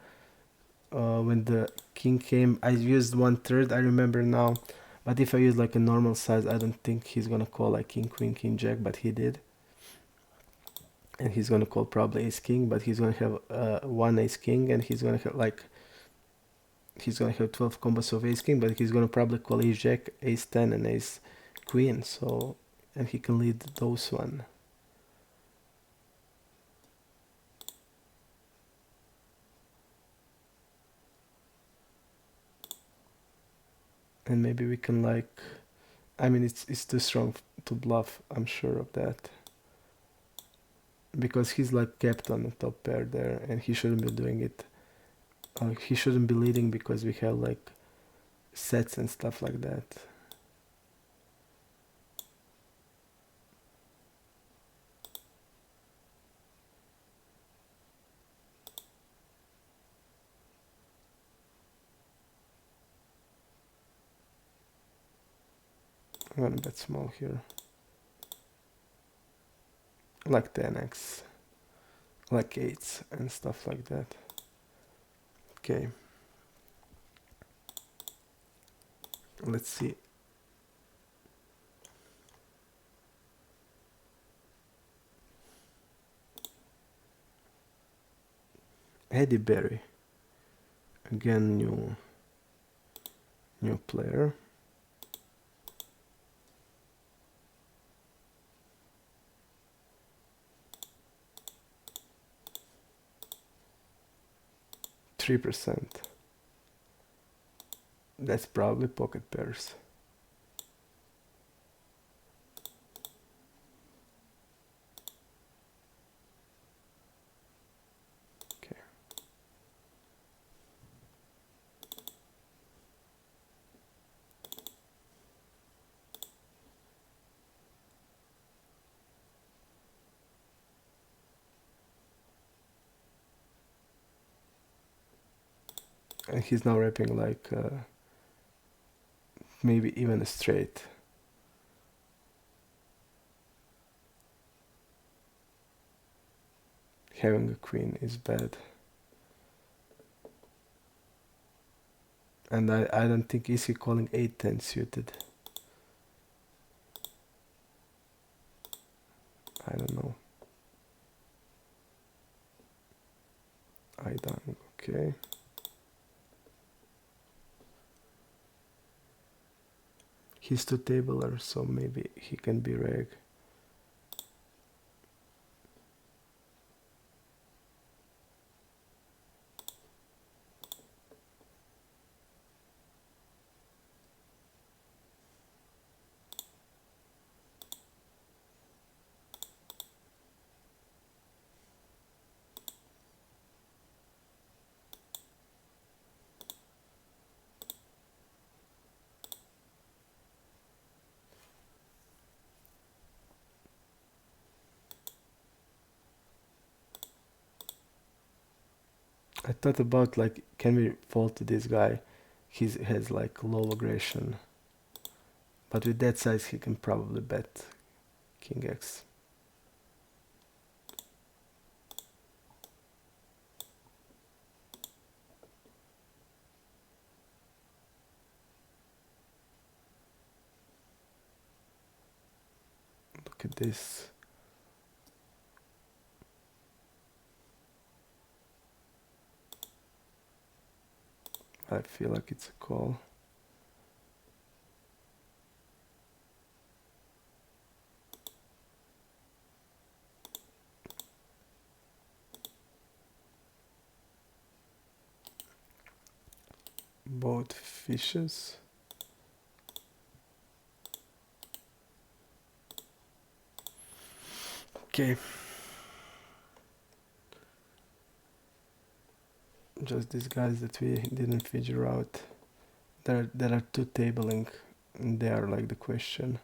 when the king came, I used 1/3, I remember now. But if I use like a normal size, I don't think he's gonna call like king, queen, king, jack, but he did. And he's gonna call probably ace king, but he's gonna have one ace king, and he's gonna have like, he's gonna have 12 combos of ace king, but he's gonna probably call ace jack, ace 10, and ace queen. So, and he can lead those one. And maybe we can like, I mean, it's too strong to bluff, I'm sure of that. Because he's like kept on the top pair there, and he shouldn't be doing it. He shouldn't be leading because we have like sets and stuff like that. I'm gonna bet small here. Like 10x. Like 8s and stuff like that. Okay. Let's see. Eddie Berry. Again, new player. %. That's probably pocket pairs. Okay. And he's now rapping like maybe even a straight. Having a queen is bad. And I don't think is he calling 8-10 suited. I don't know. Aidang, okay. He's two tabler, so maybe he can be reg. I thought about like, can we fold to this guy? He has like low aggression, but with that size he can probably bet King X. Look at this. I feel like it's a call. Both fishes. Okay. Just these guys that we didn't figure out. There are two tabling, and they are like the question.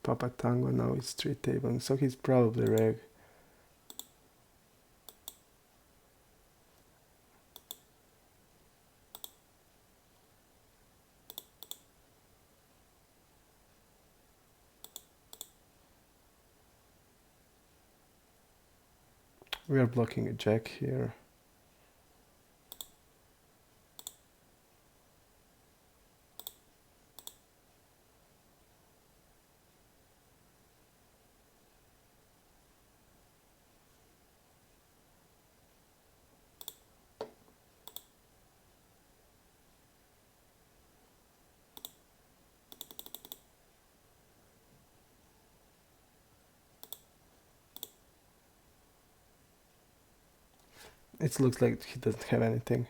Papa Tango now is 3 tabling, so he's probably reg. We are blocking a jack here. It looks like he doesn't have anything.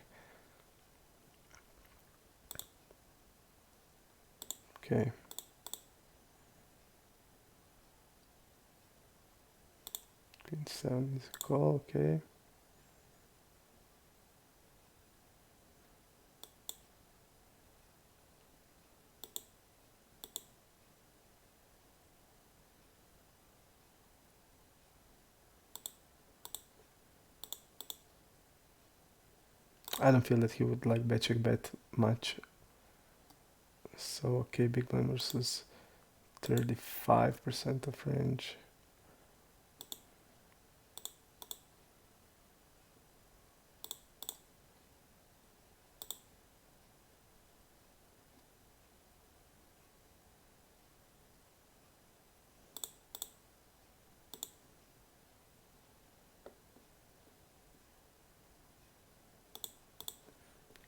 Okay. Queen 7 is a call, okay. I don't feel that he would like bet check bet much. So okay, big blind versus 35% of range.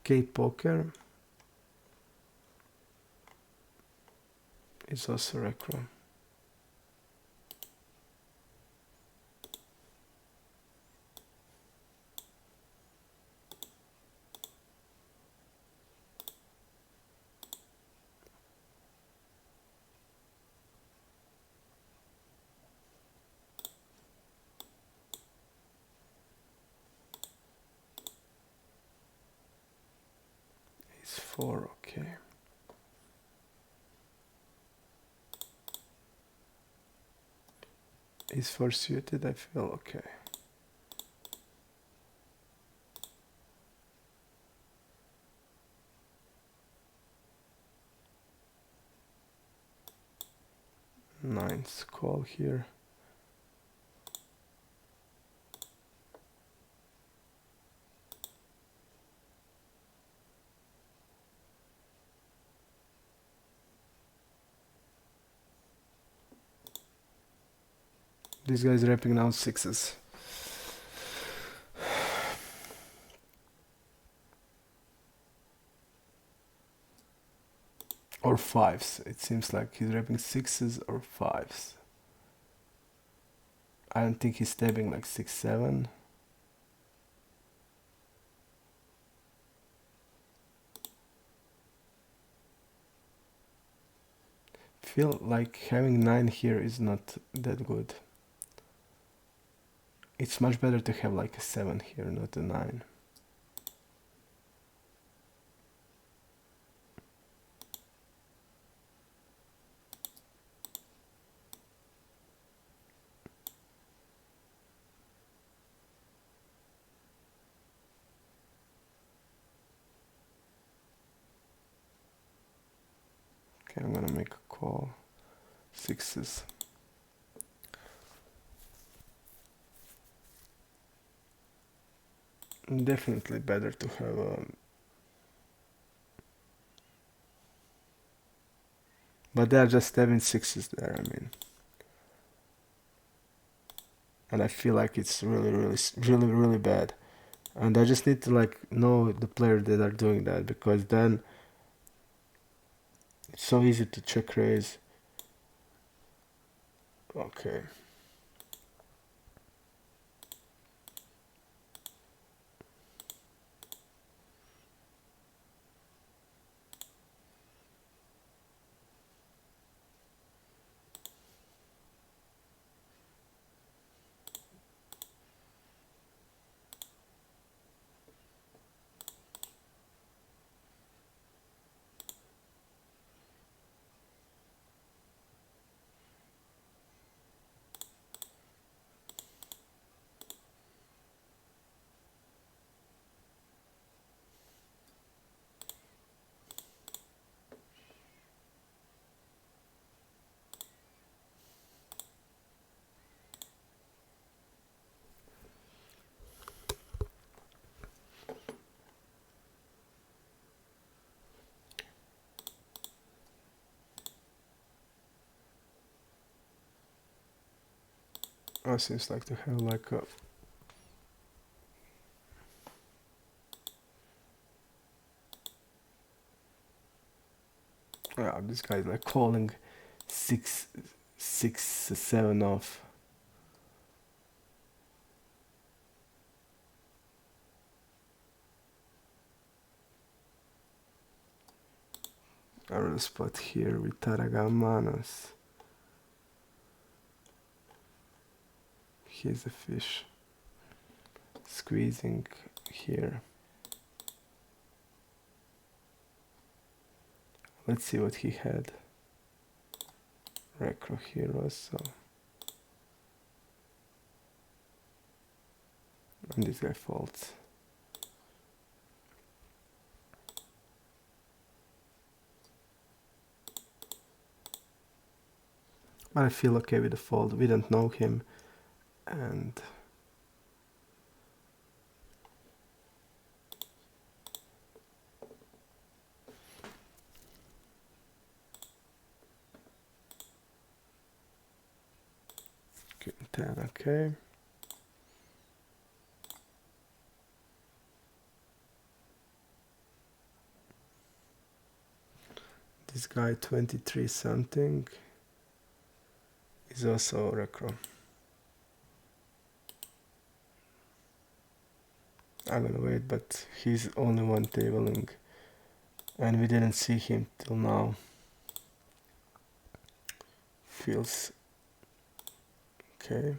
K poker is also recro. s4, okay. e4 suited, I feel, okay. Nice call here. This guy's wrapping now sixes. Or fives. It seems like he's wrapping sixes or fives. I don't think he's stabbing like 6-7. Feel like having 9 here is not that good. It's much better to have like a 7 here, not a 9. Okay, I'm gonna make a call. Sixes. Definitely better to have a... But they are just having sixes there, I mean. And I feel like it's really bad. And I just need to like know the player that are doing that, because then it's so easy to check raise. Okay. Oh, seems like to have like a... Yeah, this guy's like calling 6-7 off. I will spot here with Taragamanos. Here's a fish. Squeezing here. Let's see what he had. Recro here also. And this guy folds. But I feel okay with the fold. We don't know him. And King 10, okay. This guy 23 something is also recro. I'm gonna wait, but he's only one tabling and we didn't see him till now. Feels okay.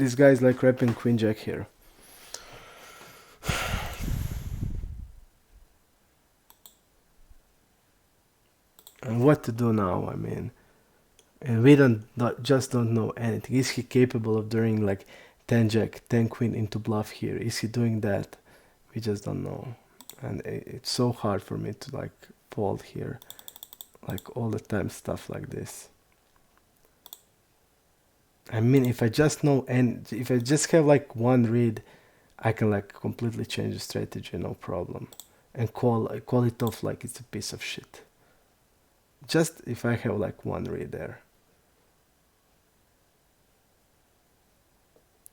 This guy's like repping Queen Jack here. And what to do now? I mean, and we just don't know anything. Is he capable of doing like 10 Jack, 10 Queen into bluff here? Is he doing that? We just don't know. And it's so hard for me to like fold here, like all the time stuff like this. I mean, if I just know, and if I just have like one read, I can like completely change the strategy, no problem, and call it off like it's a piece of shit. Just if I have like one read there.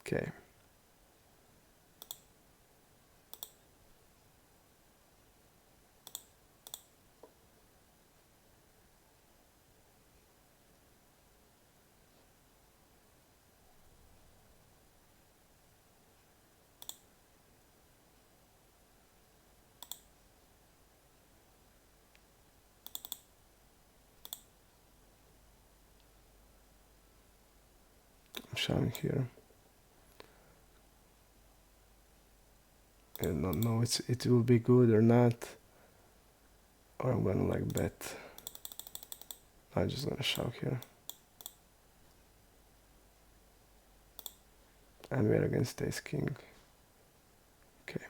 Okay. I'm showing here. I don't know it will be good or not. Or I'm gonna like bet. I'm just gonna shove here. And we're against ace king. Okay.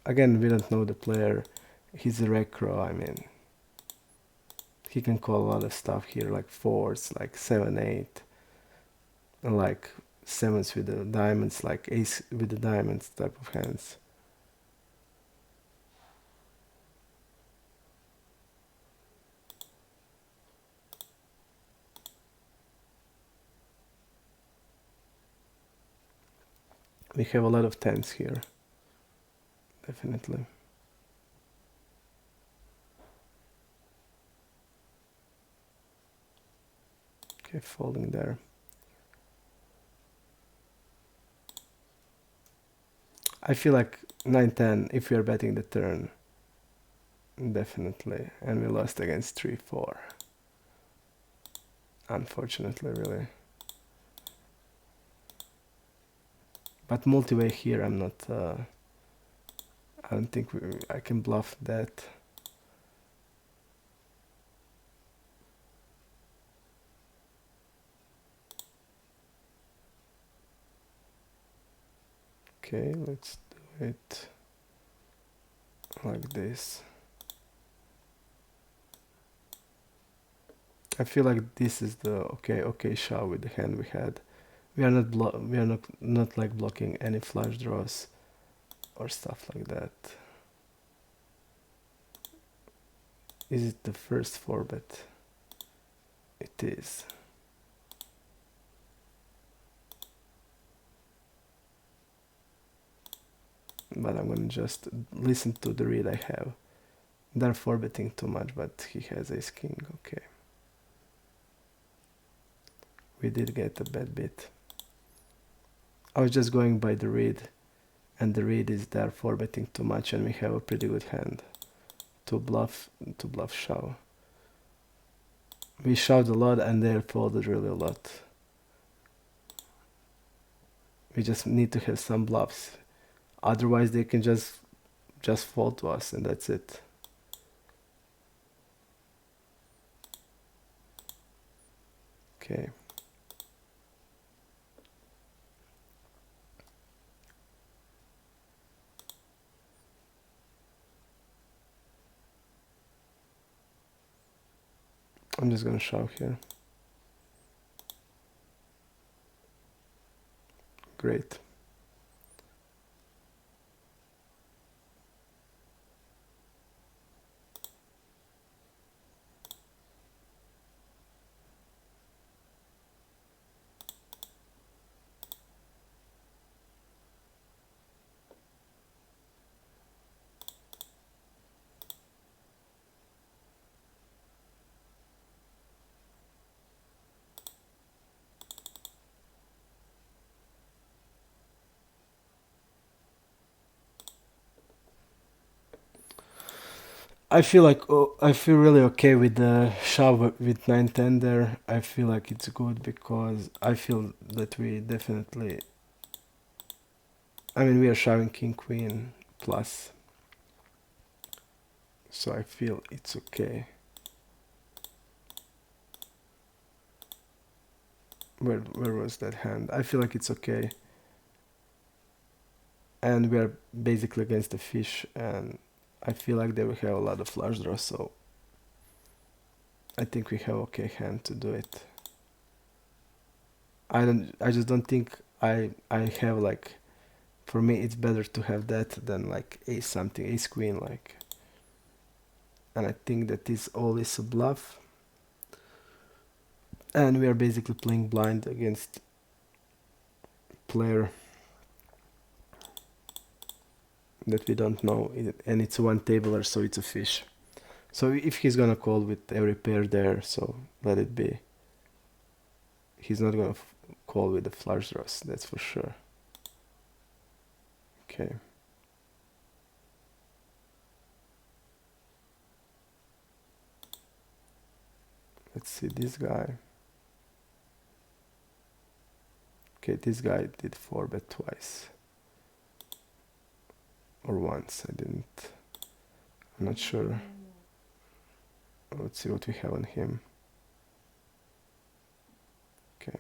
Again, we don't know the player. He's a recro, I mean. He can call a lot of stuff here, like fours, like 7, 8. And like sevens with the diamonds, like ace with the diamonds type of hands. We have a lot of tens here. Definitely. Okay, folding there. I feel like 9-10 if we are betting the turn. Definitely. And we lost against 3-4. Unfortunately, really. But multi-way here, I'm not... I don't think I can bluff that. Okay, let's do it like this. I feel like this is the okay shove with the hand we had. We are not like blocking any flush draws or stuff like that. Is it the first 4-bet? It is. But I'm gonna just listen to the read I have. They're 4-betting too much, but he has ace king. Okay. We did get a bad bit. I was just going by the read, and the read is they're 4-betting too much, and we have a pretty good hand to bluff shove. We shoved a lot, and they folded really a lot. We just need to have some bluffs. Otherwise, they can just fold to us, and that's it. Okay. I'm just gonna shove here. Great. I feel like I feel really okay with the shove with 9-10 there. I feel like it's good because I feel that we definitely. I mean, we are shoving king queen plus, so I feel it's okay. Where was that hand? I feel like it's okay, and we are basically against the fish, and I feel like they will have a lot of flush draws, so I think we have okay hand to do it. I just don't think I have like. For me, it's better to have that than like ace something, ace queen, like. And I think that this all is a bluff, and we are basically playing blind against player that we don't know, and it's a one tabler, so it's a fish. So if he's gonna call with every pair there, so let it be. He's not gonna call with the flush draws, that's for sure. Okay. Let's see this guy. Okay, this guy did 4-bet twice. Or once, I didn't. I'm not sure. Let's see what we have on him. Okay.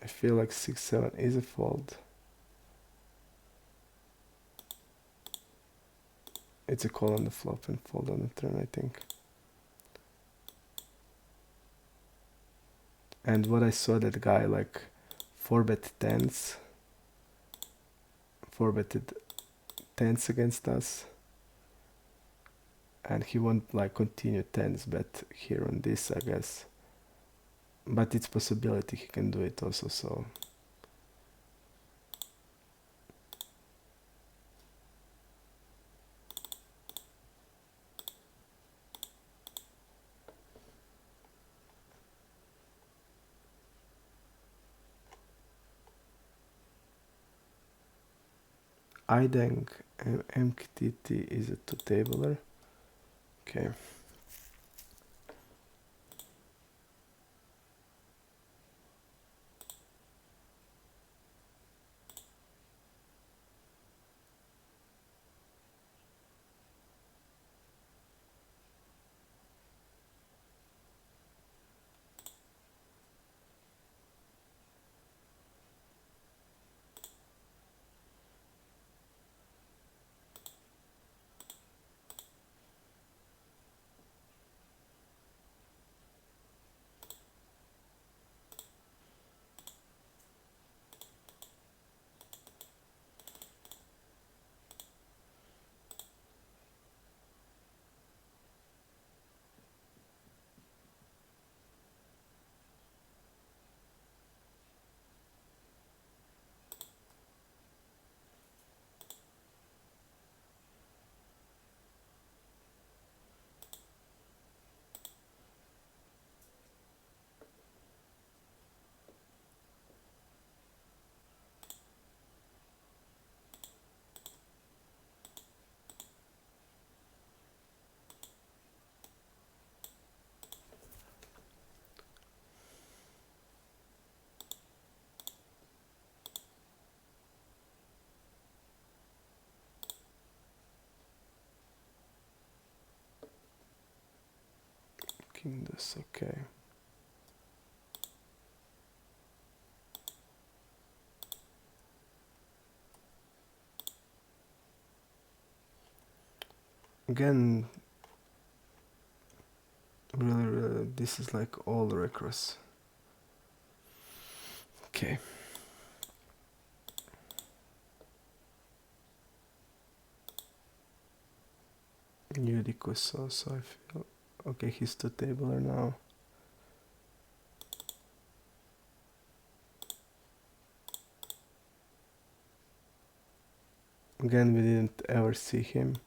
I feel like 6-7 is a fold. It's a call on the flop and fold on the turn, I think. And what I saw, that guy like 4-bet tens, 4-betted tens against us, and he won't like continue tens bet here on this, I guess. But it's possibility he can do it also, so. Ideng MKTT is a two-tabler. Okay. King this, okay. Again, really, this is like all reckless. Okay. Ludicrous also, I feel. Okay, he's two-tabler now. Again, we didn't ever see him.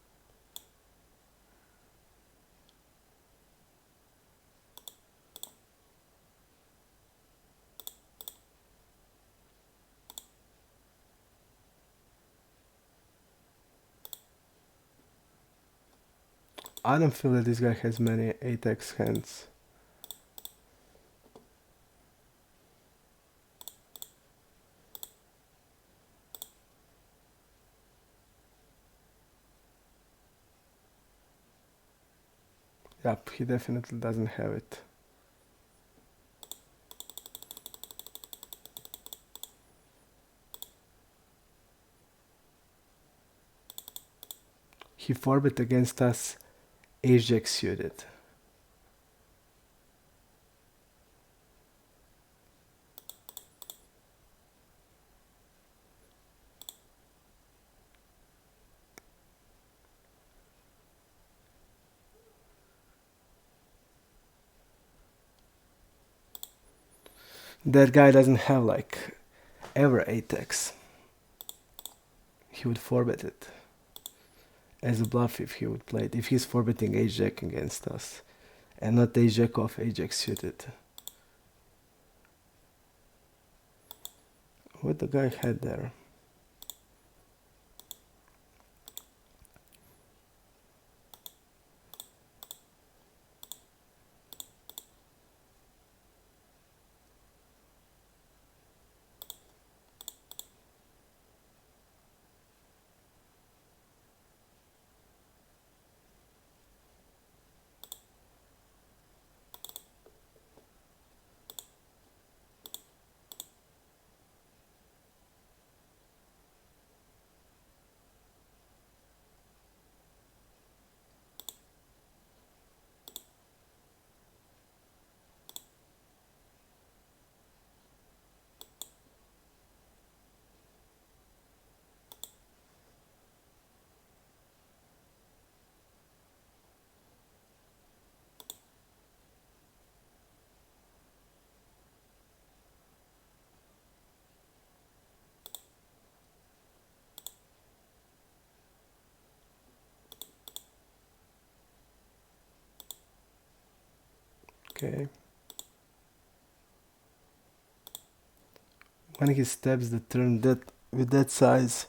I don't feel that this guy has many 8x hands. Yep, he definitely doesn't have it. He 4-bet against us ace-jack suited. That guy doesn't have like ever 8x. He would 4-bet it as a bluff if he would play it. If he's 4-betting ace-jack against us and not ace-jack off, ace-jack suited. What the guy had there? Okay. When he steps the turn that with that size,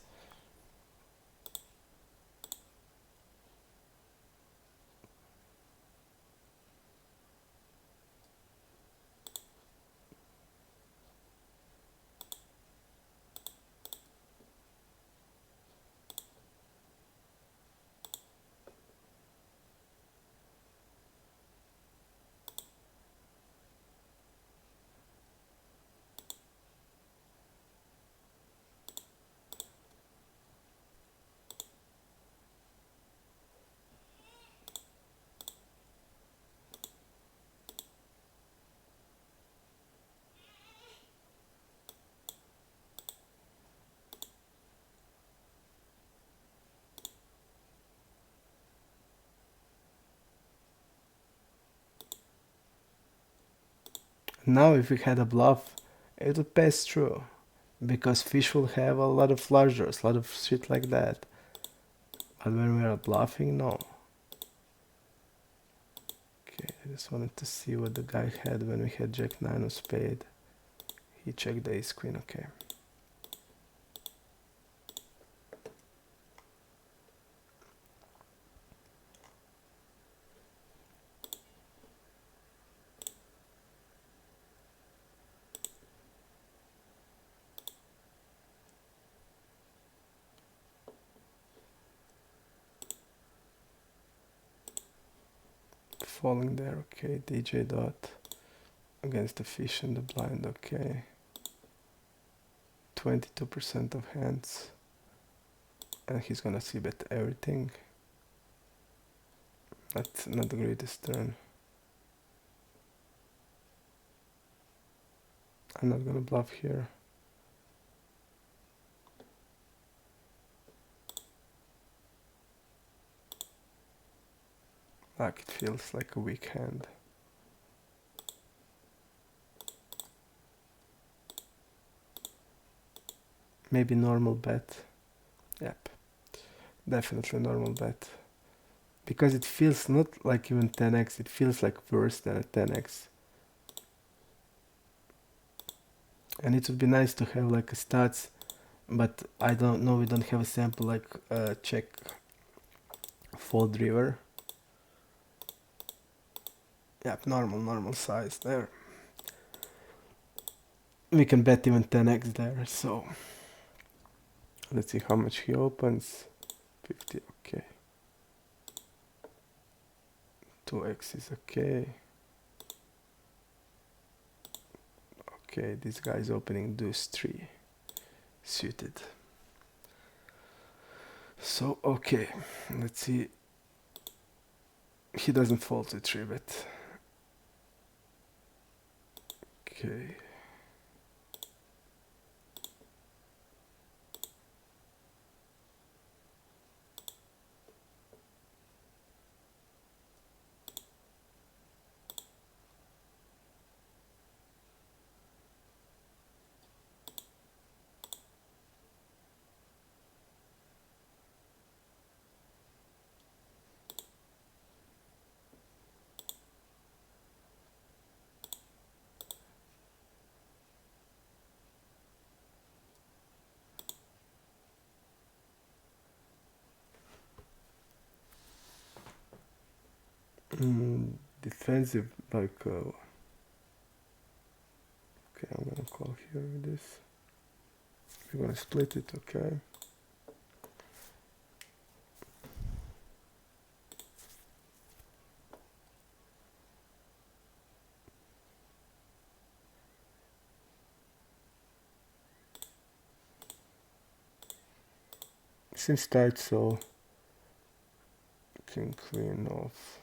now if we had a bluff, it would pass through. Because fish will have a lot of flush draws, a lot of shit like that. But when we are bluffing, no. Okay, I just wanted to see what the guy had when we had Jack 9 of spade. He checked the ace queen, okay. Falling there, okay. DJ dot against the fish and the blind, okay. 22% of hands. And he's gonna see bet everything. That's not the greatest turn. I'm not gonna bluff here. Like it feels like a weak hand. Maybe normal bet. Yep. Definitely normal bet. Because it feels not like even 10x, it feels like worse than a 10x. And it would be nice to have like a stats, but I don't know, we don't have a sample like check fold river. Yep, normal size there. We can bet even 10x there, so let's see how much he opens. 50, okay. 2x is okay. Okay, this guy's opening deuce 3 suited. So okay, let's see. He doesn't fold to 3 bet. Okay. Defensive, like, okay, I'm gonna call here with this. We're gonna split it, okay. Seems tight, so king queen off.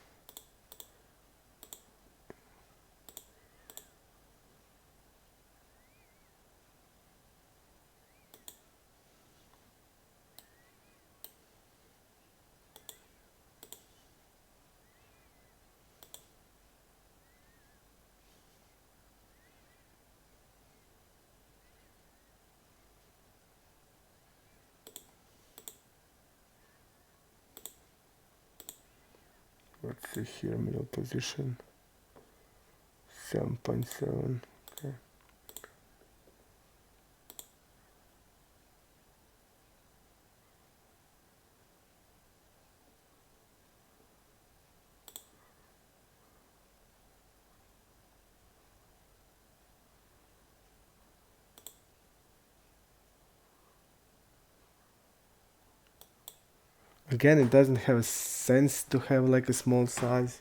Let's see here, middle position. 7.7. Okay. Again, it doesn't have a sense to have like a small size.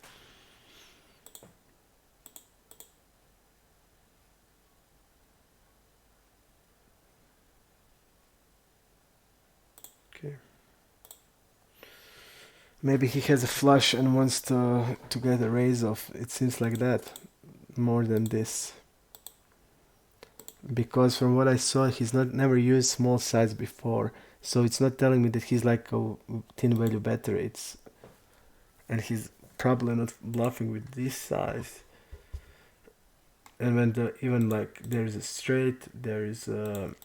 Okay. Maybe he has a flush and wants to get a raise off. It seems like that more than this. Because from what I saw, he's not never used small size before, so it's not telling me that he's like a thin value better. And he's probably not bluffing with this size. And when even like there's a straight, there's a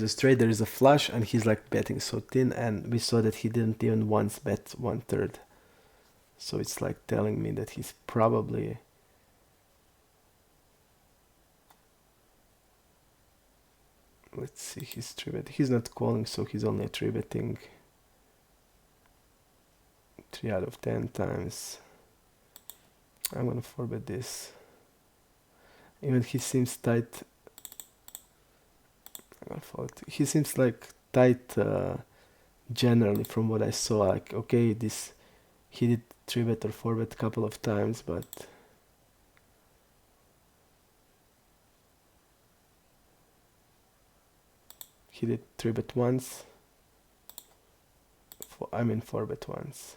straight, there is a flush, and he's like betting so thin, and we saw that he didn't even once bet 1/3. So it's like telling me that he's probably. Let's see, he's 3-bet. He's not calling, so he's only 3-betting 3 out of 10 times. I'm gonna 4-bet this. Even he seems tight. I'm gonna fold it. He seems like tight generally from what I saw. Like, okay, this he did 3-bet or 4-bet a couple of times, but he did 3-bet once. 4-bet once.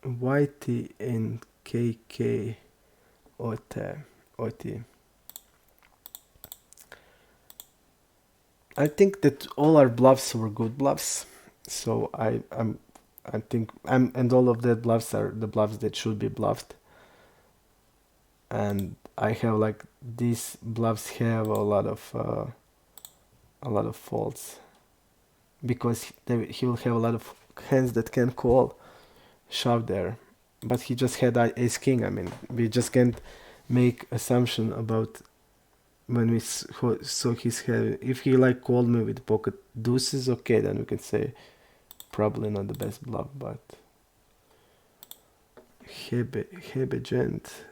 YT and KK OT. I think that all our bluffs were good bluffs. So I think and all of the bluffs are the bluffs that should be bluffed. And I have like these bluffs have a lot of faults because he will have a lot of hands that can call shove there, but he just had ace king. I mean, we just can't make assumption about when we saw his hand. If he like called me with pocket deuces, okay, then we can say probably not the best bluff, but Hebe gent.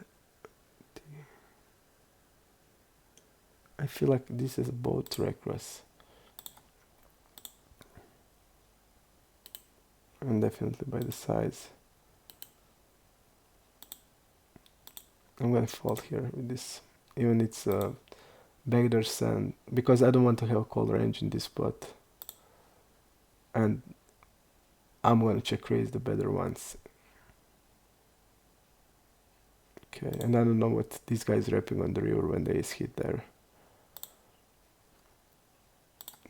I feel like this is both reckless. And definitely by the size. I'm gonna fold here with this. Even it's backdoor sand because I don't want to have a call range in this spot. And I'm gonna check raise the better ones. Okay, and I don't know what this guy's rapping on the river when the ace hit there.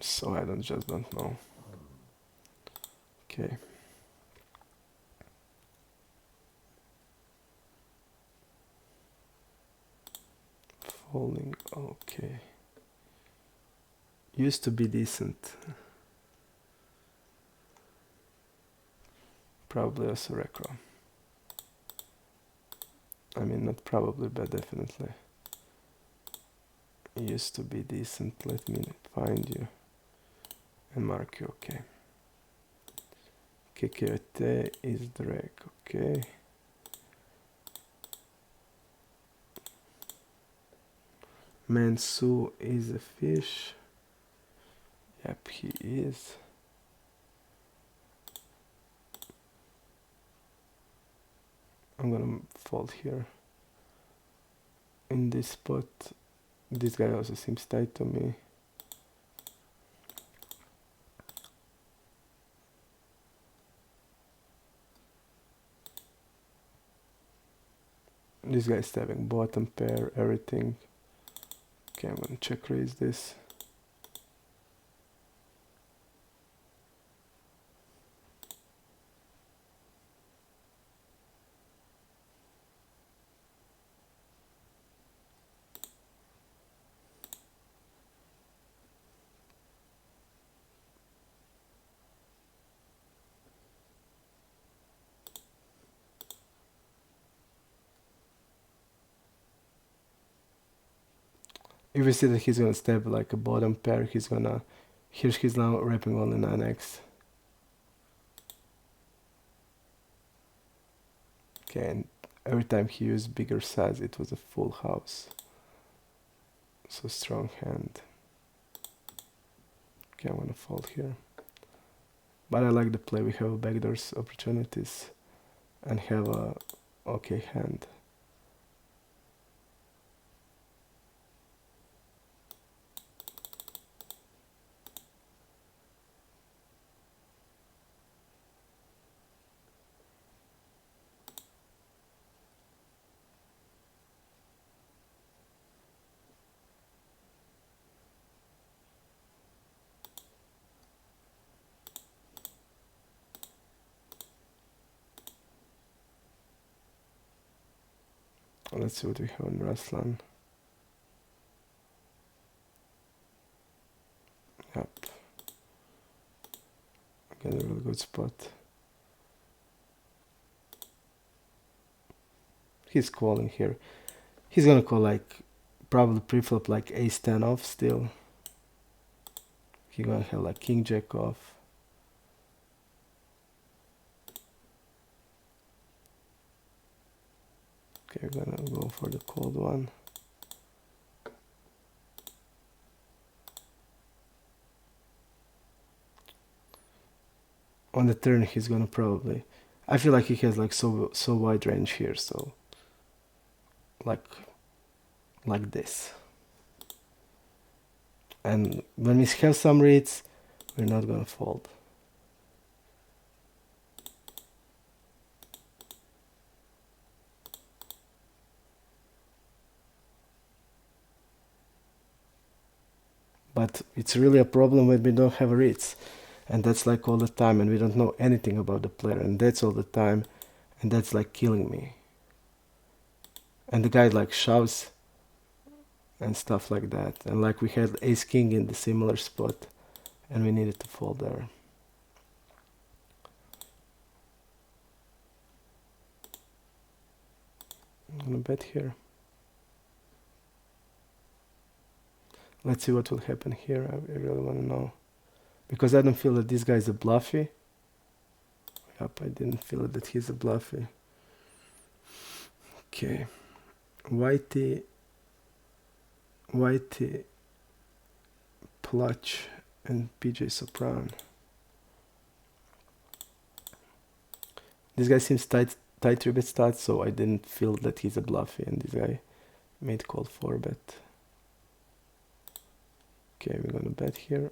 So I just don't know. Okay. Folding, okay. Used to be decent. Probably also recro. I mean, not probably, but definitely. Used to be decent. Let me find you and mark you, okay. KKT is drag, okay. Mansu is a fish. Yep, he is. I'm gonna fold here. In this spot, this guy also seems tight to me. This guy's having bottom pair, everything. Okay, I'm gonna check raise this. If you see that he's gonna step like a bottom pair, he's now wrapping only 9x. Okay, and every time he used bigger size, it was a full house. So strong hand. Okay, I'm gonna fold here. But I like the play. We have backdoors opportunities and have a okay hand. Let's see what we have in Ruslan. Yep. Again, a really good spot. He's calling here. He's gonna call like probably pre-flop like ace 10 off still. He's gonna have like king jack off. Okay, we're gonna go for the cold one. On the turn, he's gonna probably. I feel like he has like so wide range here, so like this. And when we have some reads, we're not gonna fold. But it's really a problem when we don't have reads. And that's like all the time, and we don't know anything about the player, and that's all the time, and that's like killing me. And the guy like shoves and stuff like that, and like we had ace king in the similar spot, and we needed to fold there. I'm gonna bet here. Let's see what will happen here. I really want to know, because I don't feel that this guy is a bluffy. Yep, I didn't feel that he's a bluffy. Okay, whitey, Plutch, and PJ Sopran. This guy seems tight 3-bet stats, so I didn't feel that he's a bluffy, and this guy made call 4-bet. Okay, we're gonna bet here.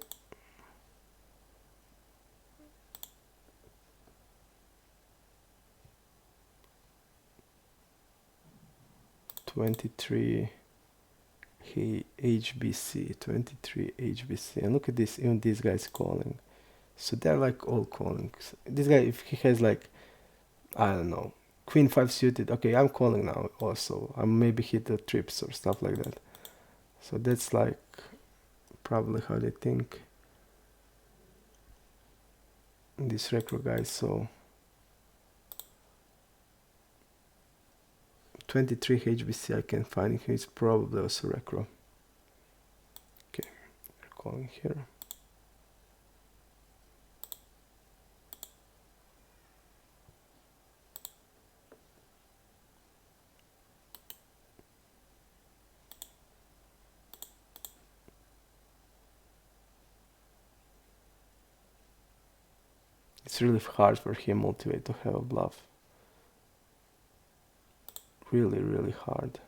$23 HBC, 23 HBC, and look at this, even this guy's calling. So they're like all calling. This guy, if he has like, I don't know, Queen 5 suited, okay, I'm calling now also. I maybe hit the trips or stuff like that. So that's like probably how they think, these recro guys. So 23 HBC I can find him, he's probably also recro. Okay, we're calling here. It's really hard for him multi-way to have a bluff. Really, really hard.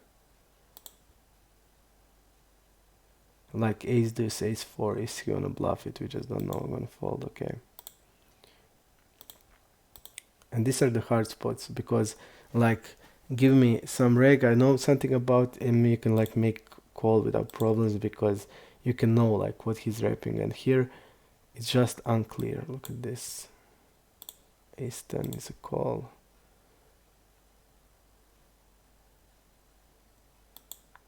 Like ace deuce, ace 4, is he gonna bluff it? We just don't know. I'm gonna fold, okay. And these are the hard spots, because like give me some reg I know something about, and you can like make call without problems, because you can know like what he's rapping, and here it's just unclear. Look at this. Ace 10 is a call.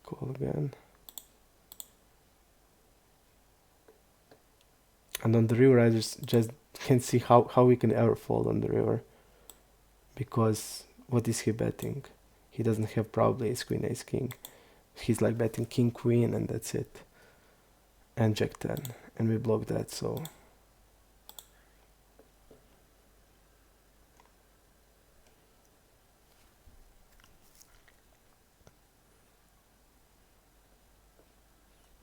Call again. And on the river I just can't see how we can ever fold on the river, because what is he betting? He doesn't have probably ace queen, ace king. He's like betting king queen, and that's it. And jack 10, and we block that. So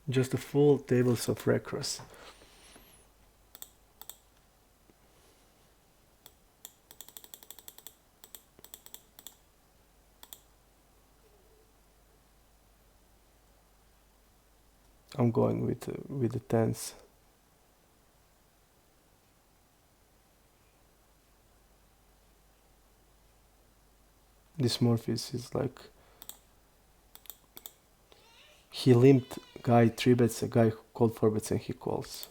just a full tables of recross. I'm going with the tens. This Morpheus is like, he limped guy 3-bets, a guy who called 4-bets, and he calls.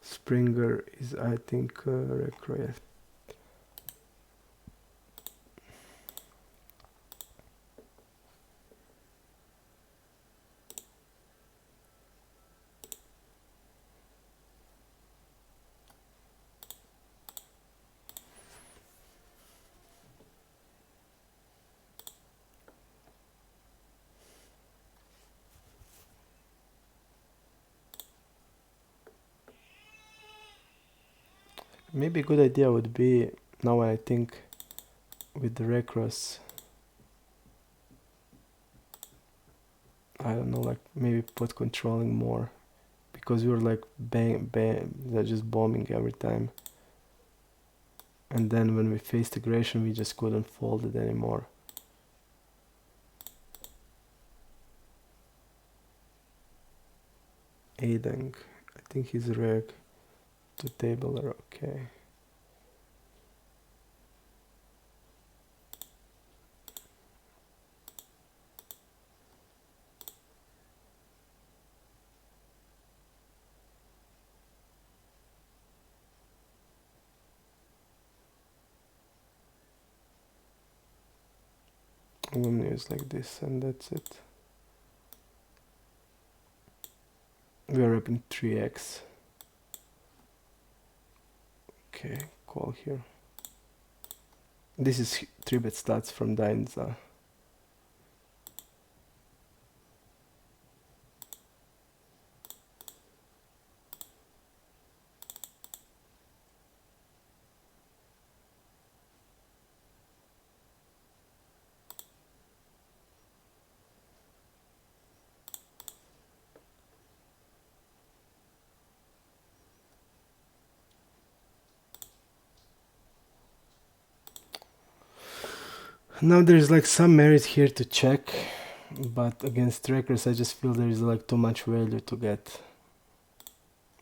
Springer is, I think, recro, yeah. Maybe a good idea would be, now when I think, with the recross, I don't know, like maybe put controlling more, because we were like bang, they're just bombing every time. And then when we faced aggression, we just couldn't fold it anymore. Aiding. I think he's reg to tabler. Okay. I'm gonna use like this, and that's it. We are up in 3x. Okay, call here. This is 3-bet stats from Dainza. Now there's like some merit here to check, but against trackers I just feel there is like too much value to get,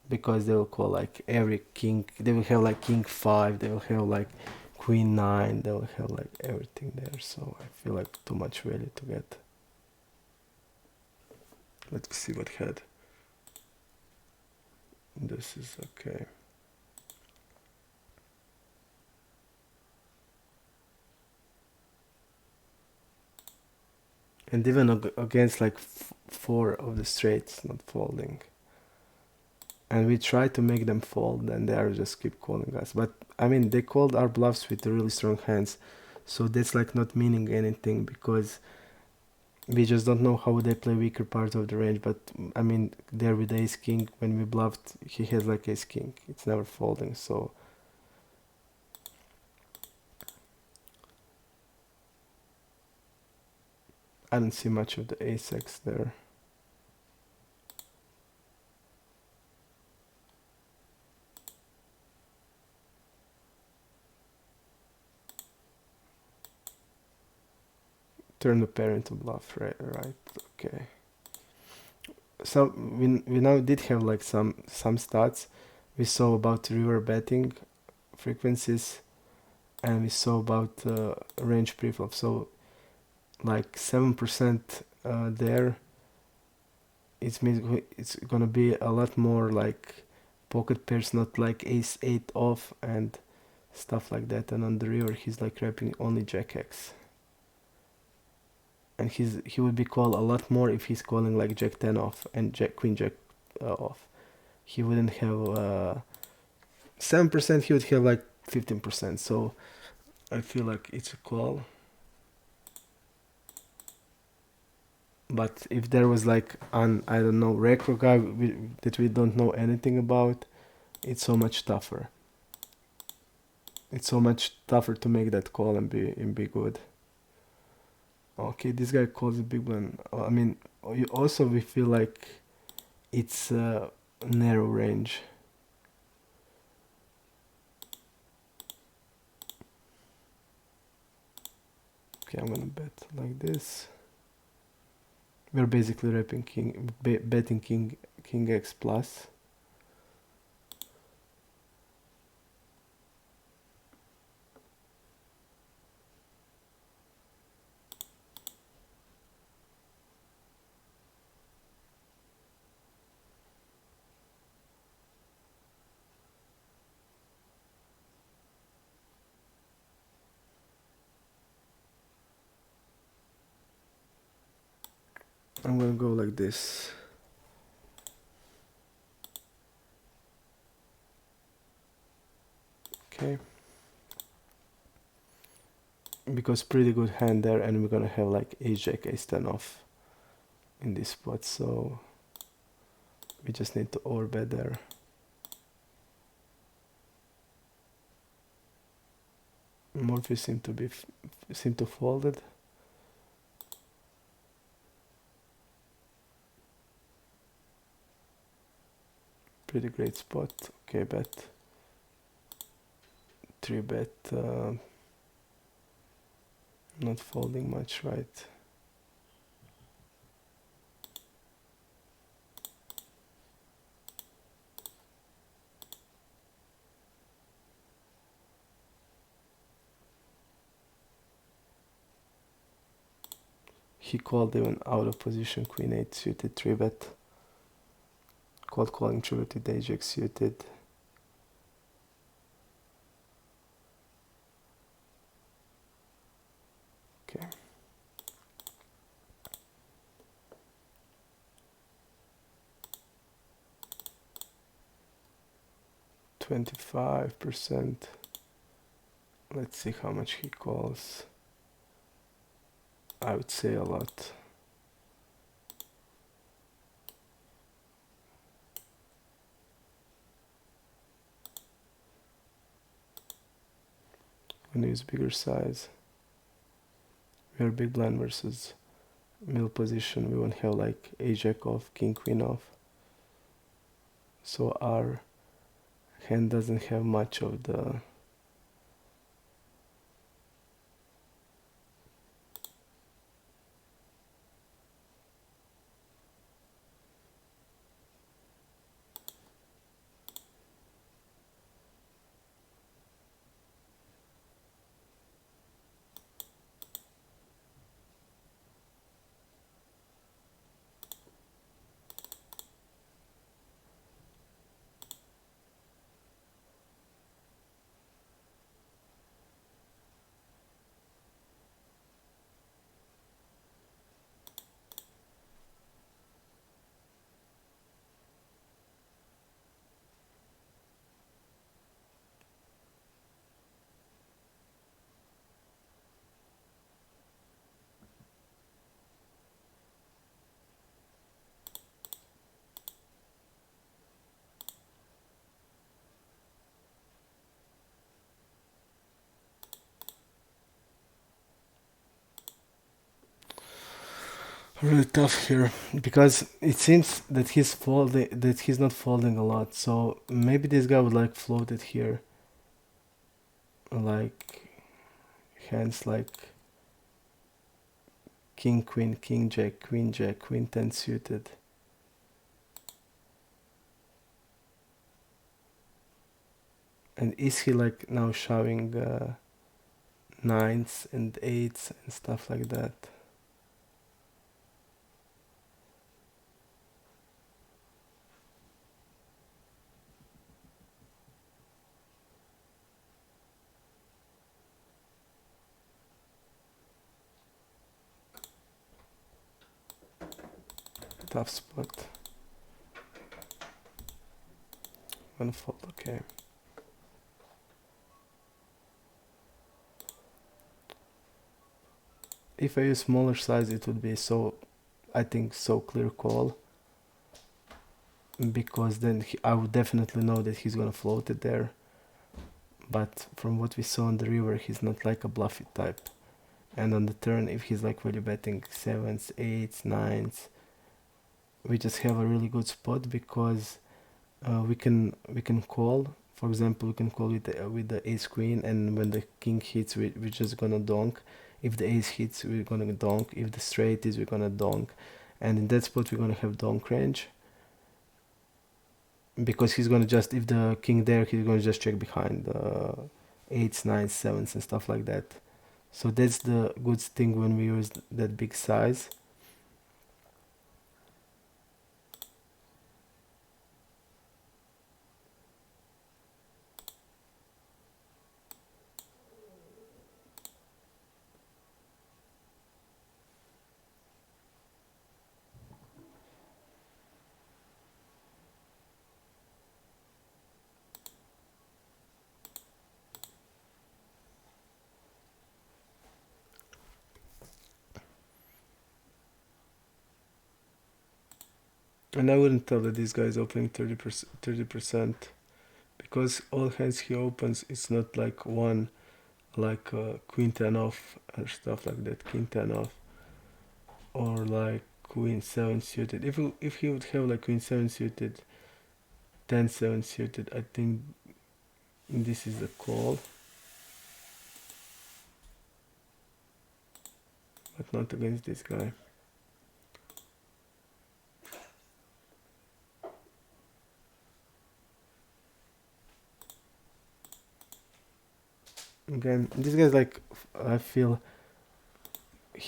because they will call like every king. They will have like king 5, they will have like queen 9, they will have like everything there, so I feel like too much value to get. Let's see what head. This is okay. And even against like 4 of the straights not folding. And we try to make them fold, and they are just keep calling us. But I mean, they called our bluffs with really strong hands, so that's like not meaning anything, because we just don't know how they play weaker parts of the range. But I mean, there with ace king, when we bluffed, he has like ace king. It's never folding, so I don't see much of the ace x there. Turn the pair into bluff, right? Okay. So we now did have like some stats. We saw about river betting frequencies, and we saw about range preflop. So like 7% there. It means it's gonna be a lot more like pocket pairs, not like ace 8 off and stuff like that. And on the river he's like wrapping only jack x, and he would be called a lot more if he's calling like jack 10 off and queen jack off. He wouldn't have 7%, he would have like 15%. So I feel like it's a call. But if there was like an, I don't know, retro guy that we don't know anything about, it's so much tougher. It's so much tougher to make that call and be good. Okay, this guy calls a big blind. I mean, also we feel like it's a narrow range. Okay, I'm gonna bet like this. We're basically wrapping betting king x plus. I'm gonna go like this. Okay. Because pretty good hand there, and we're gonna have like ace jack, ace 10 off in this spot, so we just need to overbet there. Morpheus seem to folded. Pretty great spot. Okay, bet. 3-bet. Not folding much, right? he called even out of position, queen 8 suited, 3-bet. Called calling 3-bet with ajax suited. Okay. $25%. Let's see how much he calls. I would say a lot. I'm gonna use bigger size. We are big blind versus middle position. We won't have like a jack off, king queen off. So our hand doesn't have much of the really tough here because it seems that he's not folding a lot. So maybe this guy would like float it here, like hands like king queen, king jack, queen 10 suited. And is he like now shoving nines and eights and stuff like that? Tough spot. One fold, okay. If I use smaller size, it would be so, I think, so clear call. Because then I would definitely know that he's gonna float it there. But from what we saw on the river, he's not like a bluffy type. And on the turn, if he's like value betting sevens, eights, nines, we just have a really good spot because we can call. For example, we can call with the ace queen, and when the king hits, we're just gonna donk. If the ace hits, we're gonna donk. If the straight is, we're gonna donk. And in that spot, we're gonna have donk range. Because he's gonna just, if the king there, he's gonna just check behind the eights, nines, sevens, and stuff like that. So that's the good thing when we use that big size. And I wouldn't tell that this guy is opening 30%, because all hands he opens, it's not like one, like queen 10 off or stuff like that, king 10 off, or like queen 7 suited. If he would have like queen 7 suited, 10 7 suited, I think this is a call, but not against this guy. Again, this guy's like, I feel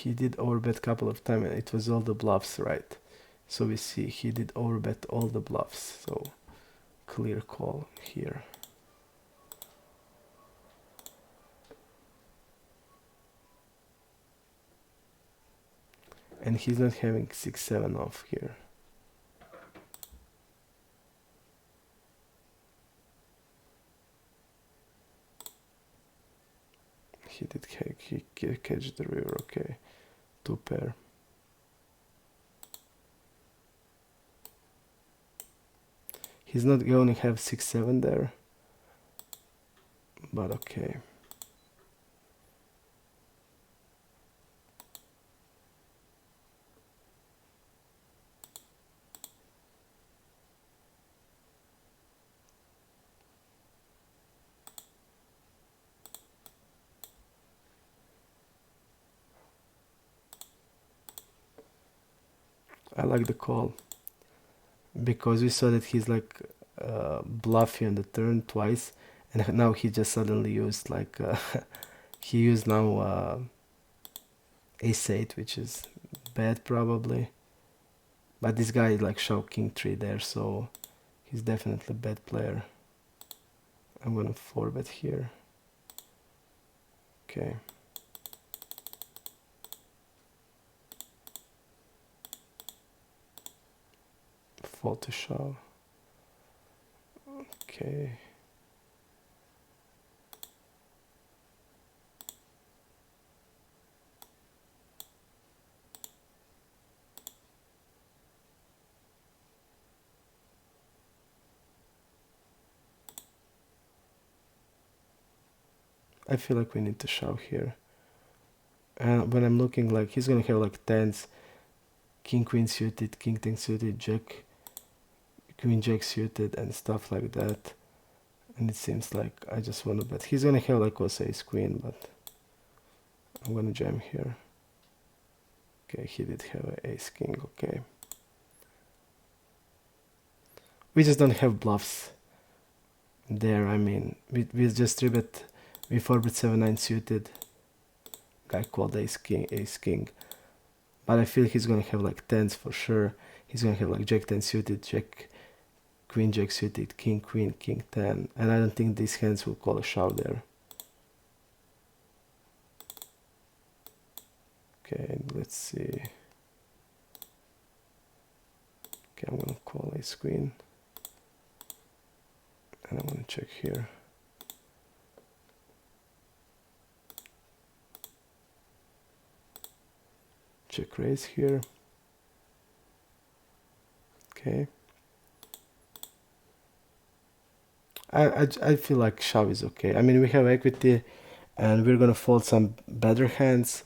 he did overbet couple of times, and it was all the bluffs, right? So we see he did overbet all the bluffs, so clear call here. And he's not having 6-7 off here. He did catch the river, okay. 2 pair. He's not going to have 6-7 there, but okay. I like the call because we saw that he's like bluffy on the turn twice, and now he just suddenly used like he used now ace-8, which is bad probably, but this guy like showed king-3 there, so he's definitely a bad player. I'm gonna 4-bet here. Okay. Fold to shove. Okay. I feel like we need to shove here. And when I'm looking, like he's gonna have like tens, king queen suited, king 10 suited, jack queen jack suited, and stuff like that. And it seems like I just want to bet. He's gonna have like also ace queen, but I'm gonna jam here. Okay, he did have an ace king. Okay, we just don't have bluffs there. I mean, we just 3-bet. We 4-bet 7-9 suited. Guy called ace king. But I feel he's gonna have like tens for sure. He's gonna have like jack 10 suited, jack queen jack suited, king queen, king 10, and I don't think these hands will call a shove there. Okay, let's see. Okay, I'm gonna call ace queen, and I'm gonna check here. Check raise here. Okay. I feel like shove is okay. I mean, we have equity, and we're gonna fold some better hands,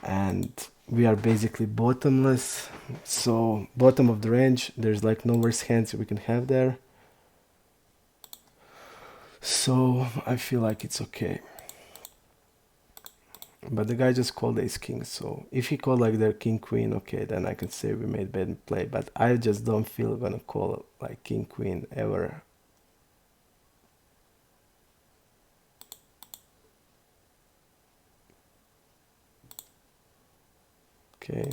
and we are basically bottomless. So bottom of the range, there's like no worse hands we can have there. So I feel like it's okay. But the guy just called ace king, so if he called like their king queen, okay, then I can say we made bad play. But I just don't feel gonna call like king queen ever. Okay.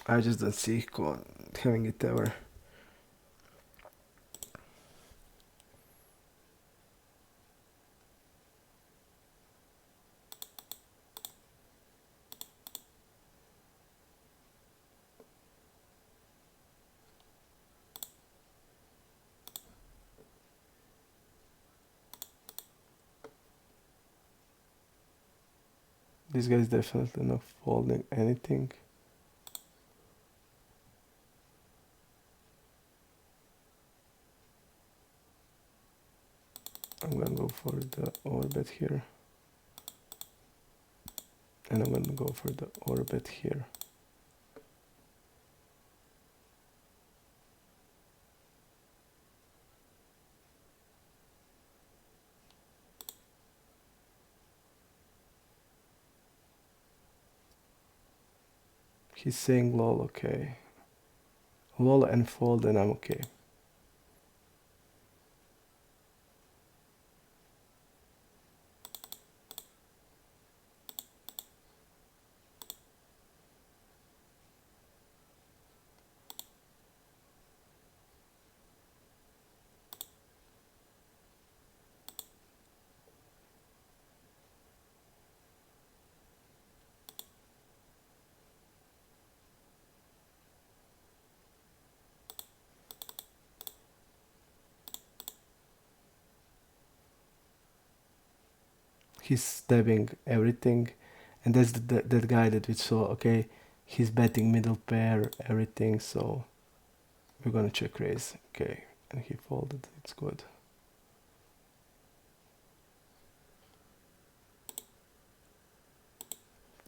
I just don't see having it ever. This guy is definitely not folding anything. I'm gonna go for the overbet here. And I'm gonna go for the overbet here. He's saying lol, okay. Lol and fold and I'm okay. He's stabbing everything, and that's that guy that we saw. Okay, he's betting middle pair everything, so we're gonna check raise. Okay, and he folded. It's good.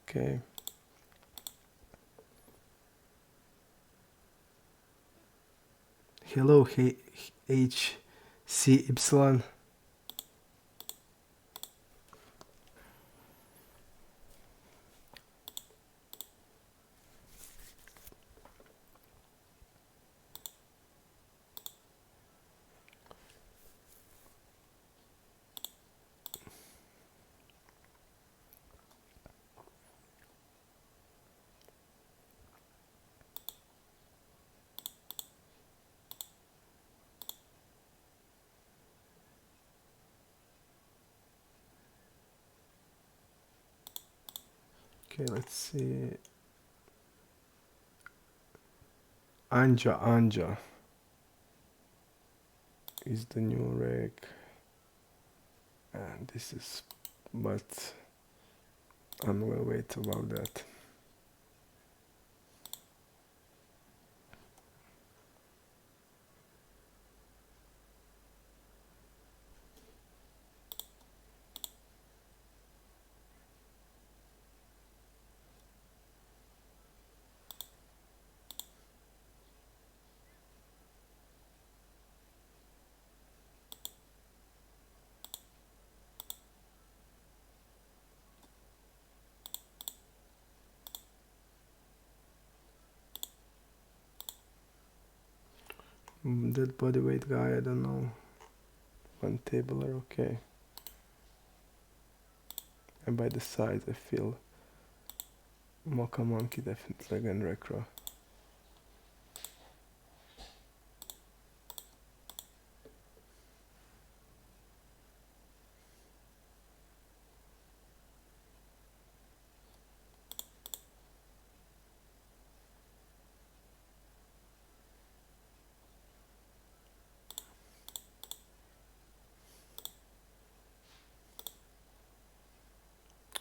Okay. Hello, HCY. Okay, let's see. Anja is the new reg, and this is, but I'm gonna wait about that. That bodyweight guy, I don't know. One tabler, okay. And by the side, I feel Mocha Monkey definitely again Recro.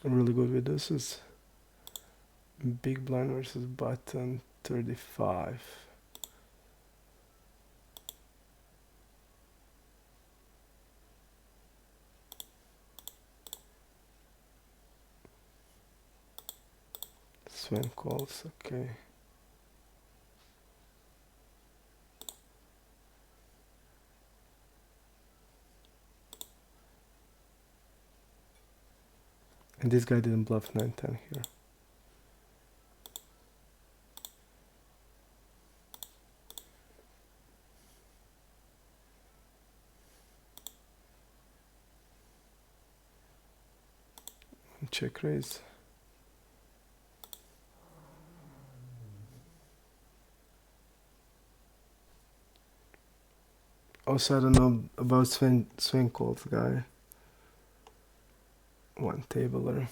Really good with this is big blind versus button 35. Swan calls, okay. And this guy didn't bluff 9-10 here. Check raise. Also, I don't know about swing calls guy. One tabler.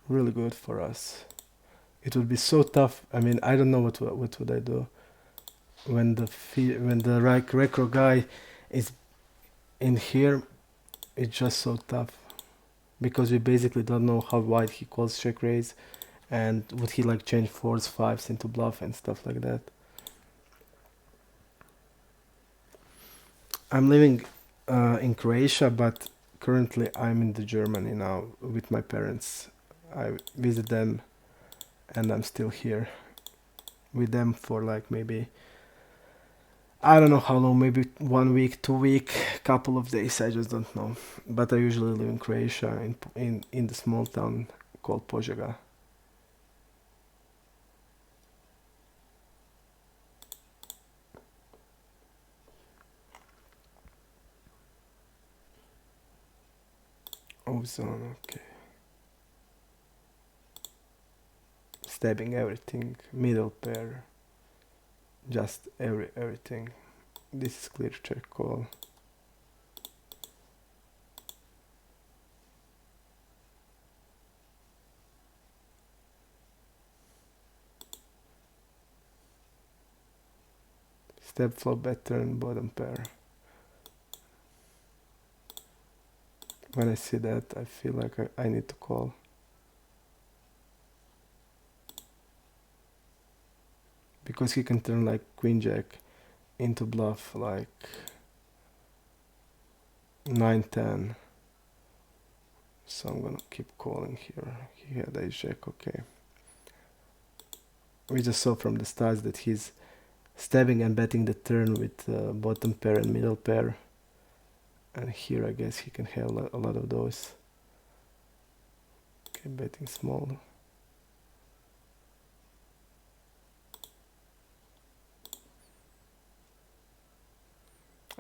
Really good for us. It would be so tough. I mean, I don't know what would I do when the recro guy is in here. It's just so tough because we basically don't know how wide he calls check raise, and would he like change fours, fives into bluff and stuff like that. I'm living in Croatia, but currently I'm in the Germany now with my parents. I visit them and I'm still here with them for like maybe I don't know how long, maybe 1 week, 2 week, couple of days, I just don't know. But I usually live in Croatia in the small town called Požega. Ozone, okay. Stabbing everything, middle pair, just everything. This is clear check call. Step flop pattern, bottom pair. When I see that, I feel like I need to call. Because he can turn like queen jack into bluff like 9-10. So I'm gonna keep calling here. He had ace jack, okay. We just saw from the stats that he's stabbing and betting the turn with bottom pair and middle pair. And here I guess he can have a lot of those. Okay, betting small.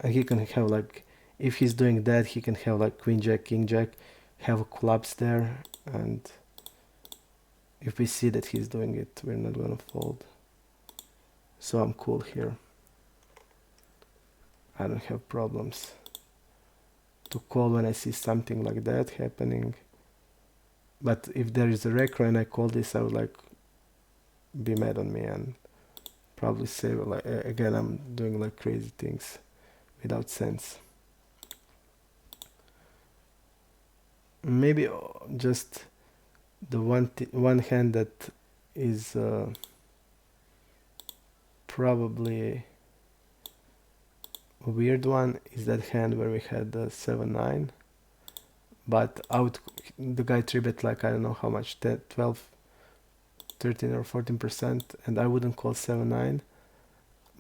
And he can have like, if he's doing that, he can have like queen jack, king jack, have a collapse there. And if we see that he's doing it, we're not gonna fold. So I'm cool here. I don't have problems to call when I see something like that happening. But if there is a recro and I call this, I would like be mad on me and probably say like again I'm doing like crazy things without sense. Maybe just the one hand that is probably a weird one is that hand where we had the 7-9, but the guy 3-bet like I don't know how much, 10, 12, 13 or 14%, and I wouldn't call 7-9,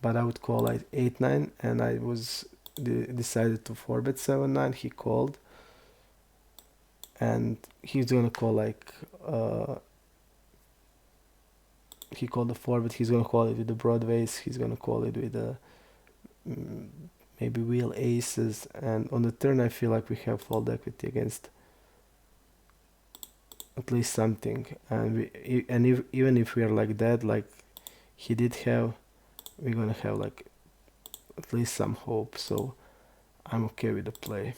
but I would call like 8-9, and I was decided to 4-bet 7-9. He called, and he's gonna call like he called the 4-bet. He's gonna call it with the broadways. He's gonna call it with the maybe wheel aces, and on the turn I feel like we have fold equity against at least something, and even if we are like that, like he did have, we're gonna have like at least some hope. So I'm okay with the play.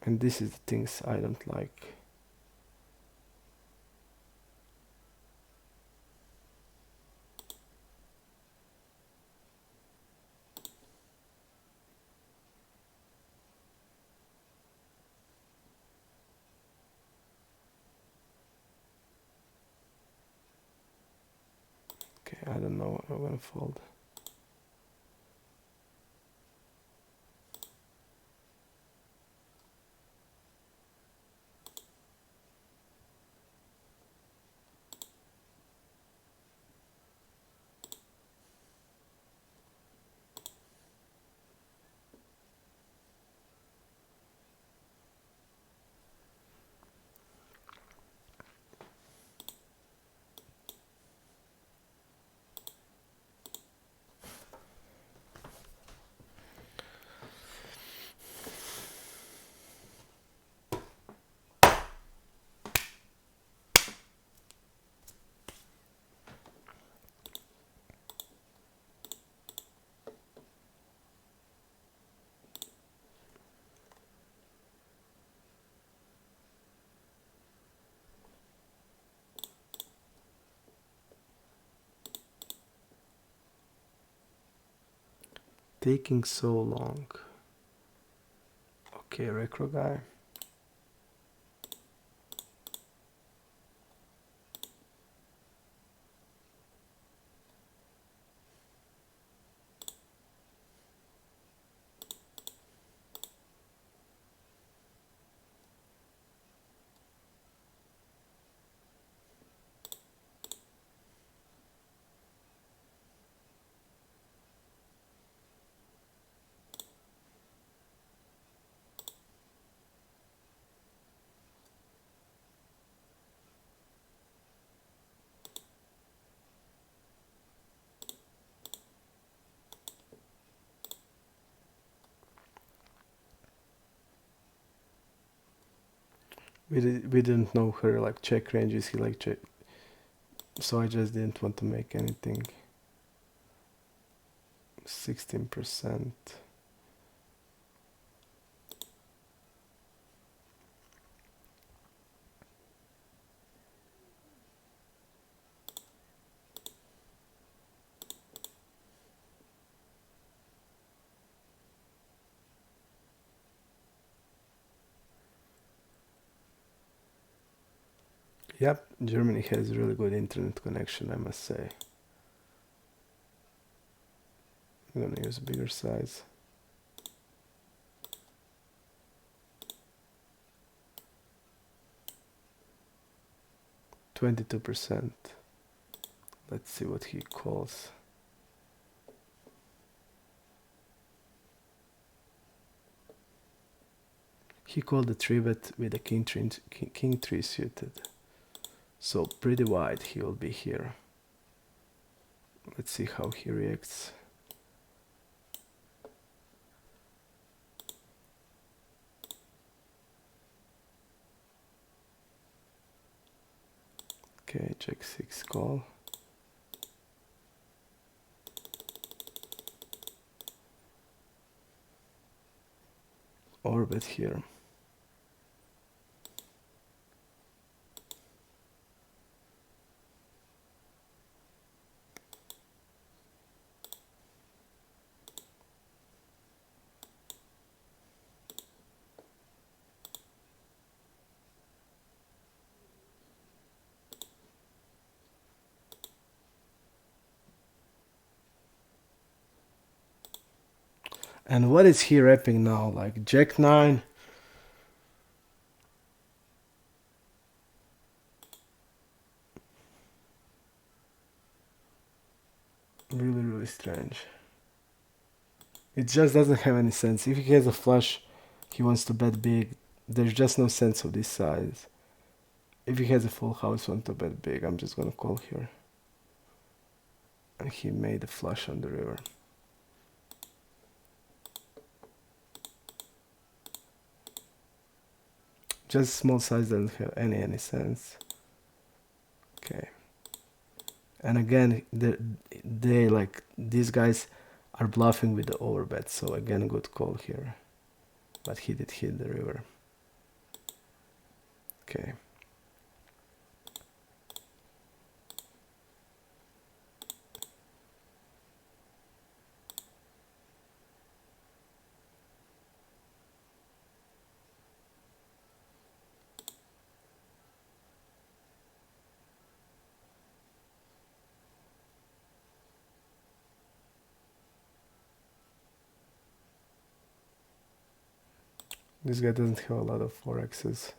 And this is the things I don't like. Okay, I don't know, I'm gonna fold. Taking so long. Okay, recro guy. We didn't know her like check ranges. He like check, so I just didn't want to make anything. 16%. Yep, Germany has really good internet connection, I must say. I'm gonna use a bigger size. 22%. Let's see what he calls. He called the 3-bet with a king 3 suited. So pretty wide he will be here. Let's see how he reacts. Okay, check 6 call. Orbit here. And what is he rapping now? Like Jack 9? Really, really strange. It just doesn't have any sense. If he has a flush, he wants to bet big. There's just no sense of this size. If he has a full house, want to bet big, I'm just gonna call here. And he made a flush on the river. Just small size doesn't have any sense. Okay. And again, they like these guys are bluffing with the overbet, so again good call here. But he did hit the river. Okay. This guy doesn't have a lot of 4x's.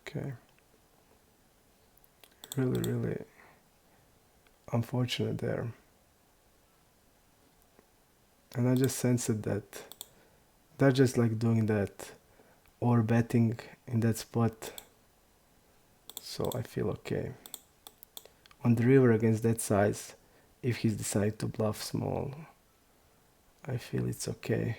Okay. Really, really unfortunate there. And I just sensed that they're just like doing that or betting in that spot. So I feel okay. On the river against that size, if he's decided to bluff small, I feel it's okay.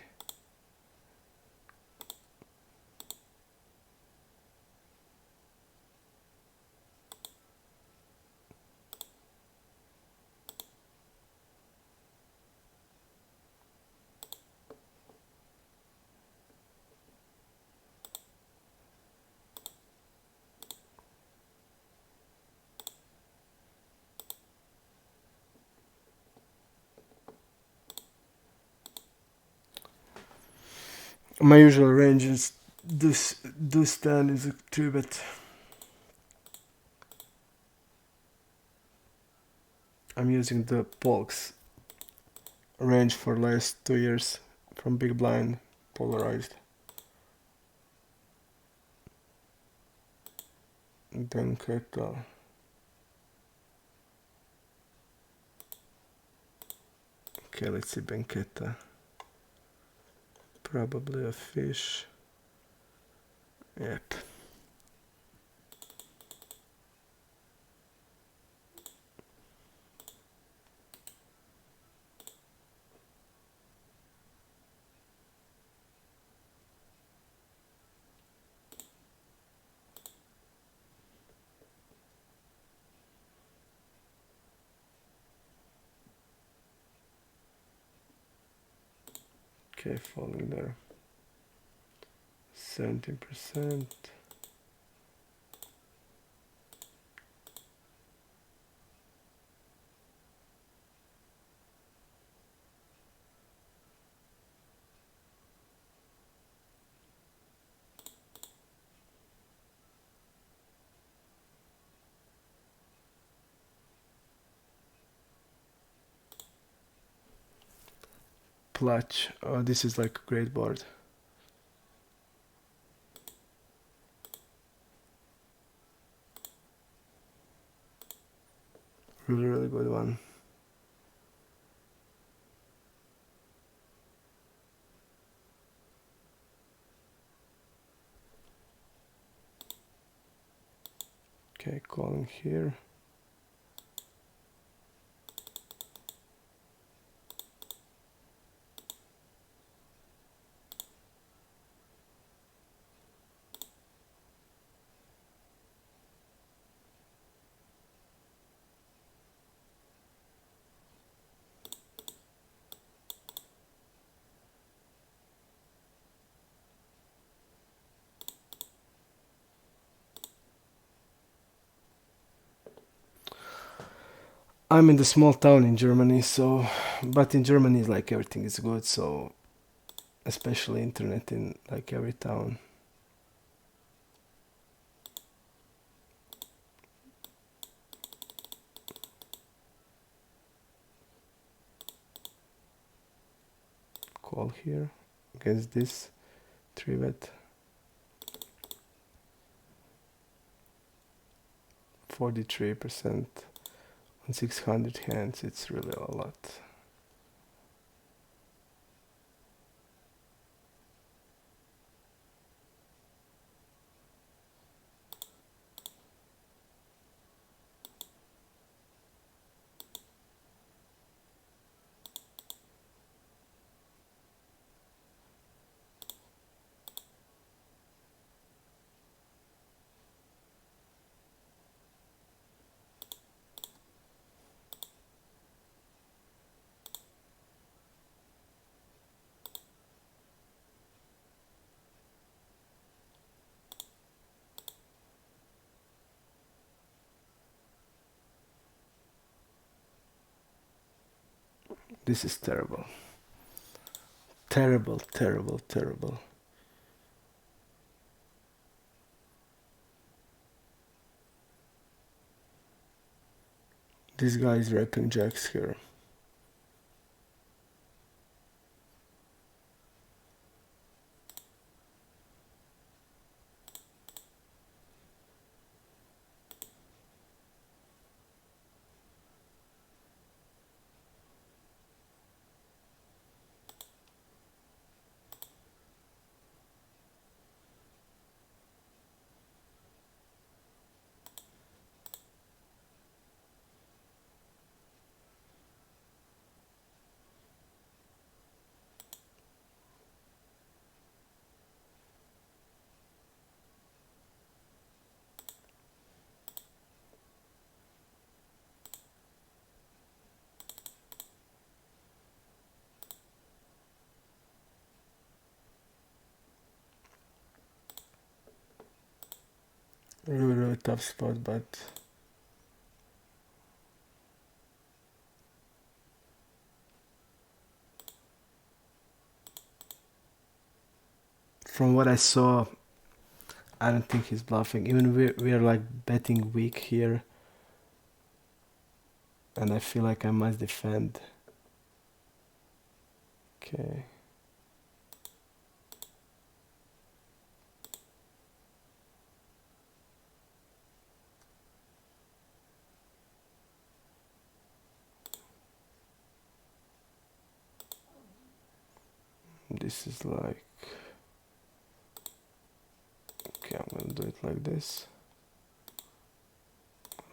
My usual range is this 10 is a 3-bet. I'm using the Polks range for last 2 years from big blind polarized. Benketta. Okay, let's see Benketta. Probably a fish. Yep. Okay, falling there. 17%. Plutch. Oh, this is like a great board. Really, really good one. Okay, calling here. I'm in the small town in Germany, so but in Germany like everything is good, so especially internet in like every town. Call here against this 3-bet. 43% on 600 hands, it's really a lot. This is terrible. Terrible, terrible, terrible. This guy is wrecking jacks here. Really, really tough spot, but from what I saw, I don't think he's bluffing. Even we're like betting weak here, and I feel like I must defend. Okay. This is like, okay, I'm gonna do it like this.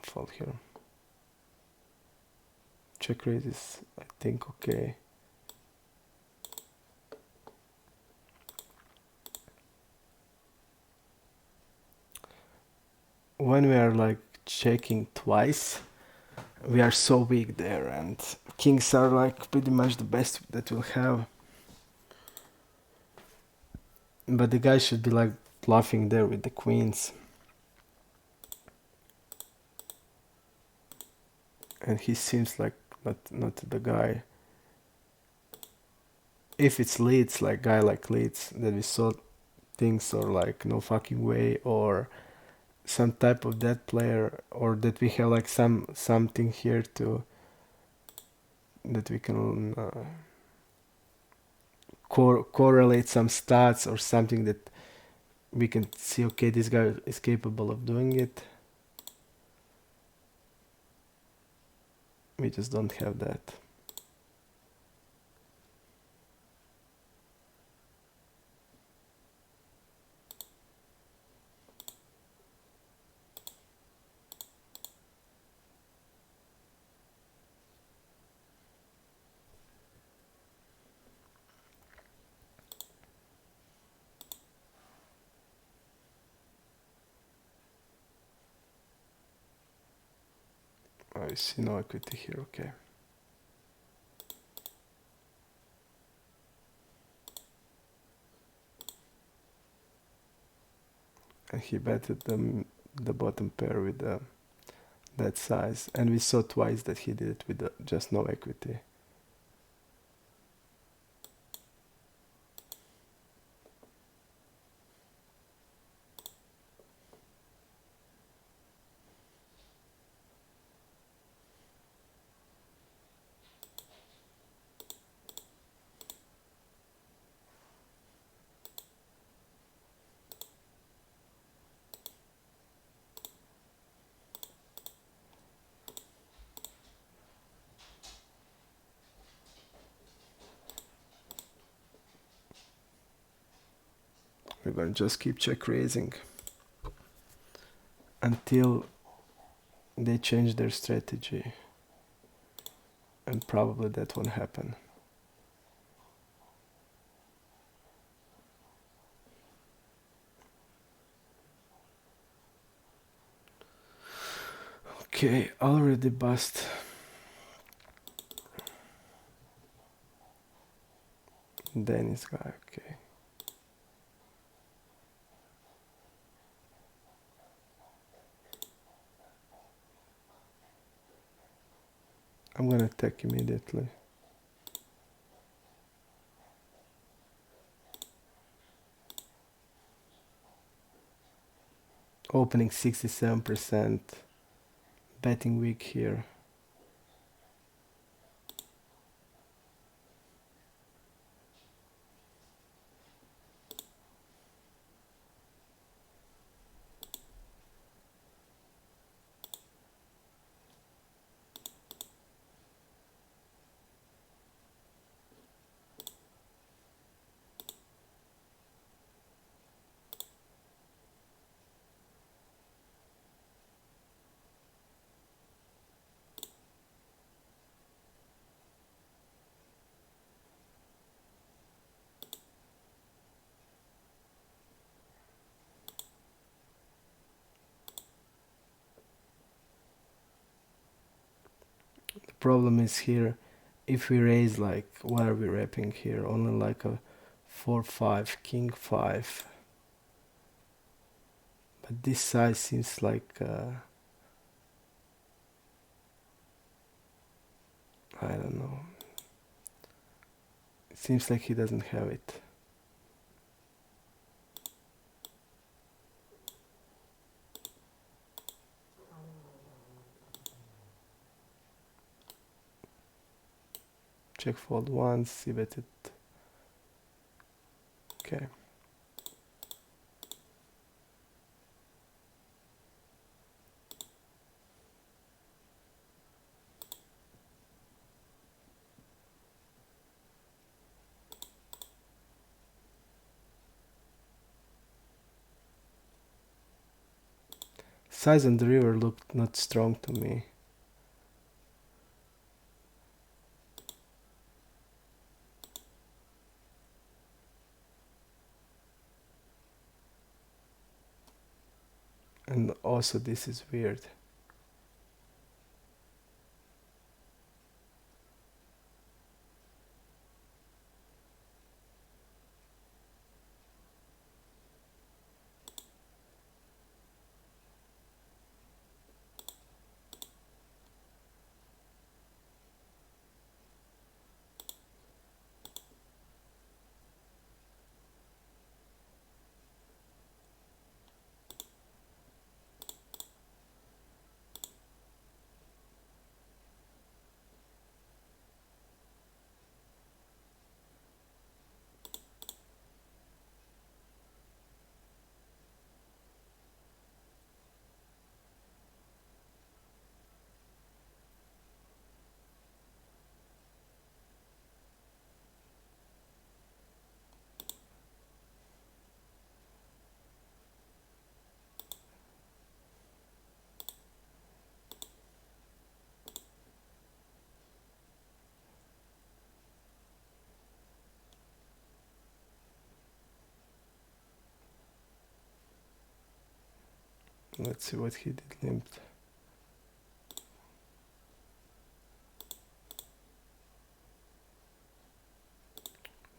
Fold here. Check raise is, I think, okay. When we are like checking twice, we are so weak there, and kings are like pretty much the best that we'll have. But the guy should be like bluffing there with the queens. And he seems like not the guy. If it's leads, like guy like leads that we saw things, or like no fucking way, or some type of that player, or that we have like something here to that we can correlate some stats or something that we can see, okay, this guy is capable of doing it. We just don't have that. I see no equity here, okay. And he betted the bottom pair with that size, and we saw twice that he did it with just no equity. We're gonna just keep check raising until they change their strategy, and probably that won't happen. Okay, already bust. Dennis guy, okay. I'm gonna attack immediately. Opening 67%. Betting weak here. The problem is here, if we raise, like, what are we wrapping here? Only like a 4-5, king 5. But this size seems like I don't know. It seems like he doesn't have it. Check fold once, see bet it. Okay. Size on the river looked not strong to me. And also this is weird. Let's see what he did limped.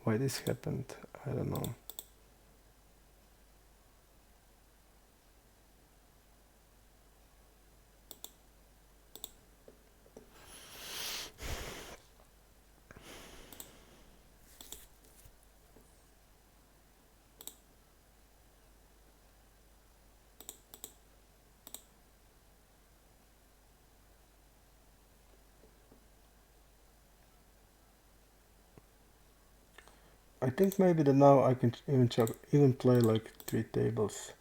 Why this happened? I don't know. I think maybe that now I can even play like 3 tables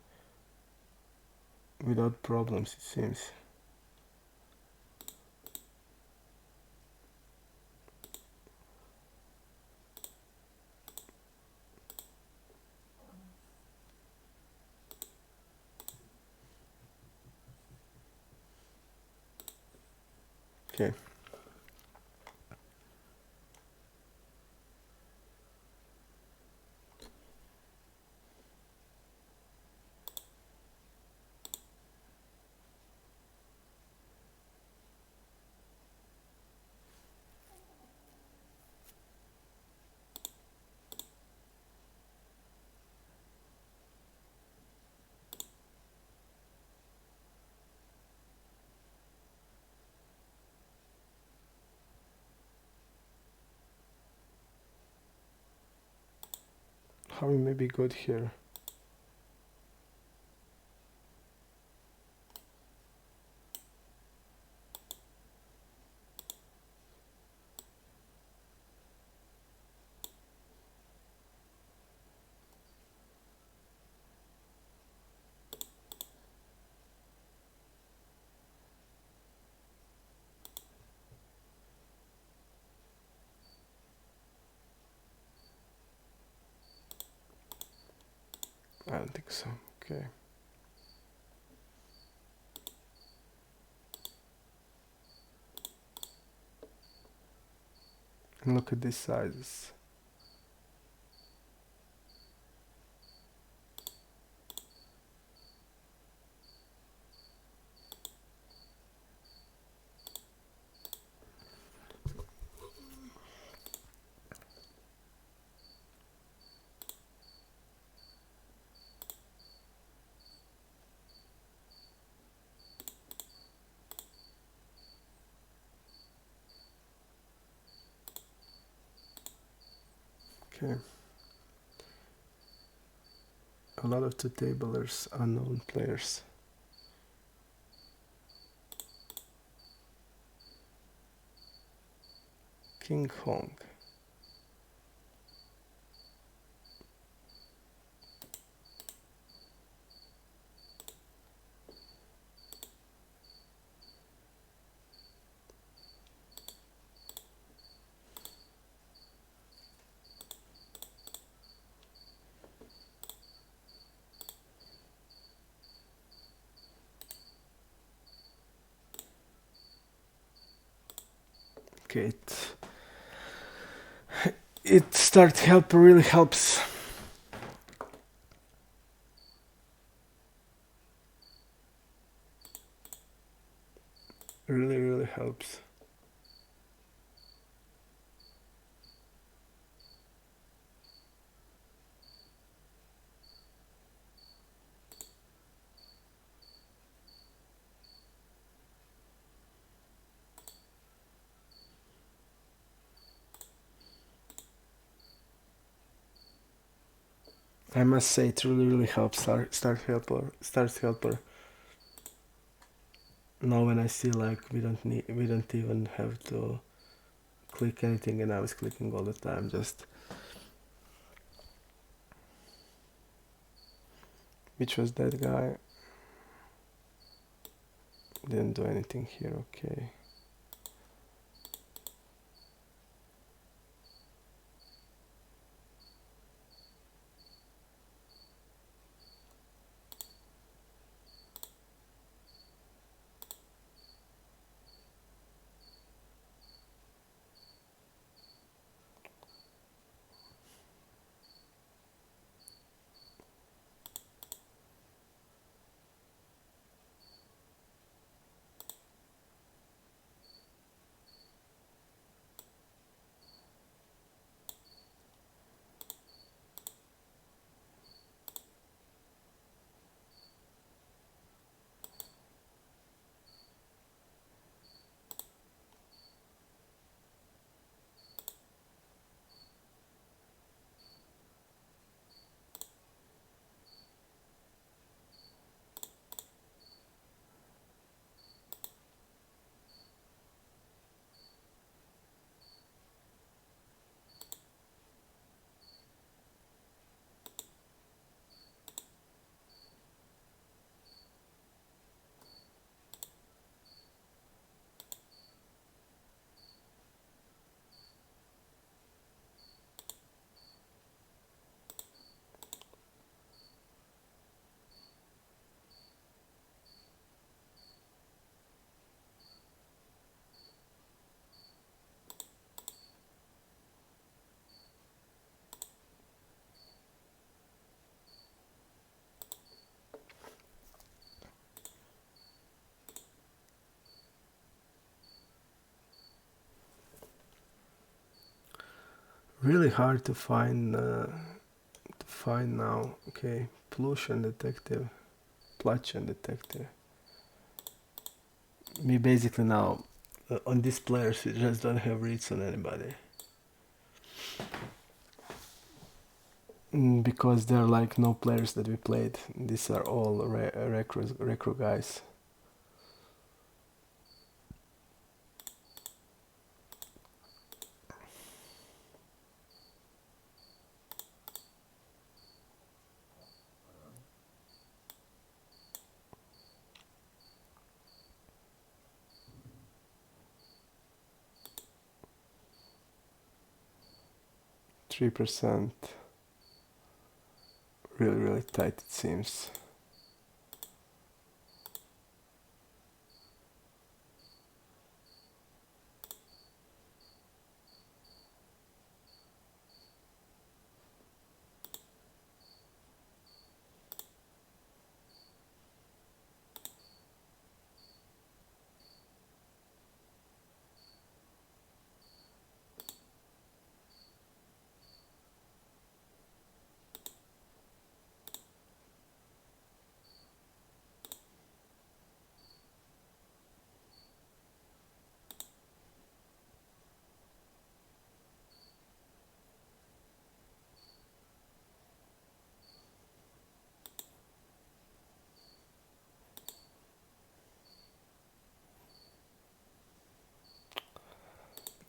without problems, it seems. Okay. How we maybe good here? I don't think so. Okay. And look at these sizes. Okay. A lot of two-tablers, unknown players. King Kong. Okay, it start help really helps. Really helps. I must say it really helps. Start helper. Now when I see like we don't even have to click anything, and I was clicking all the time. Just which was that guy? Didn't do anything here. Okay. Really hard to find now. Okay, pollution detective, Platchen detective. We basically now on these players we just don't have reads on anybody. Because there are like no players that we played. These are all recru guys. %. Really tight it seems.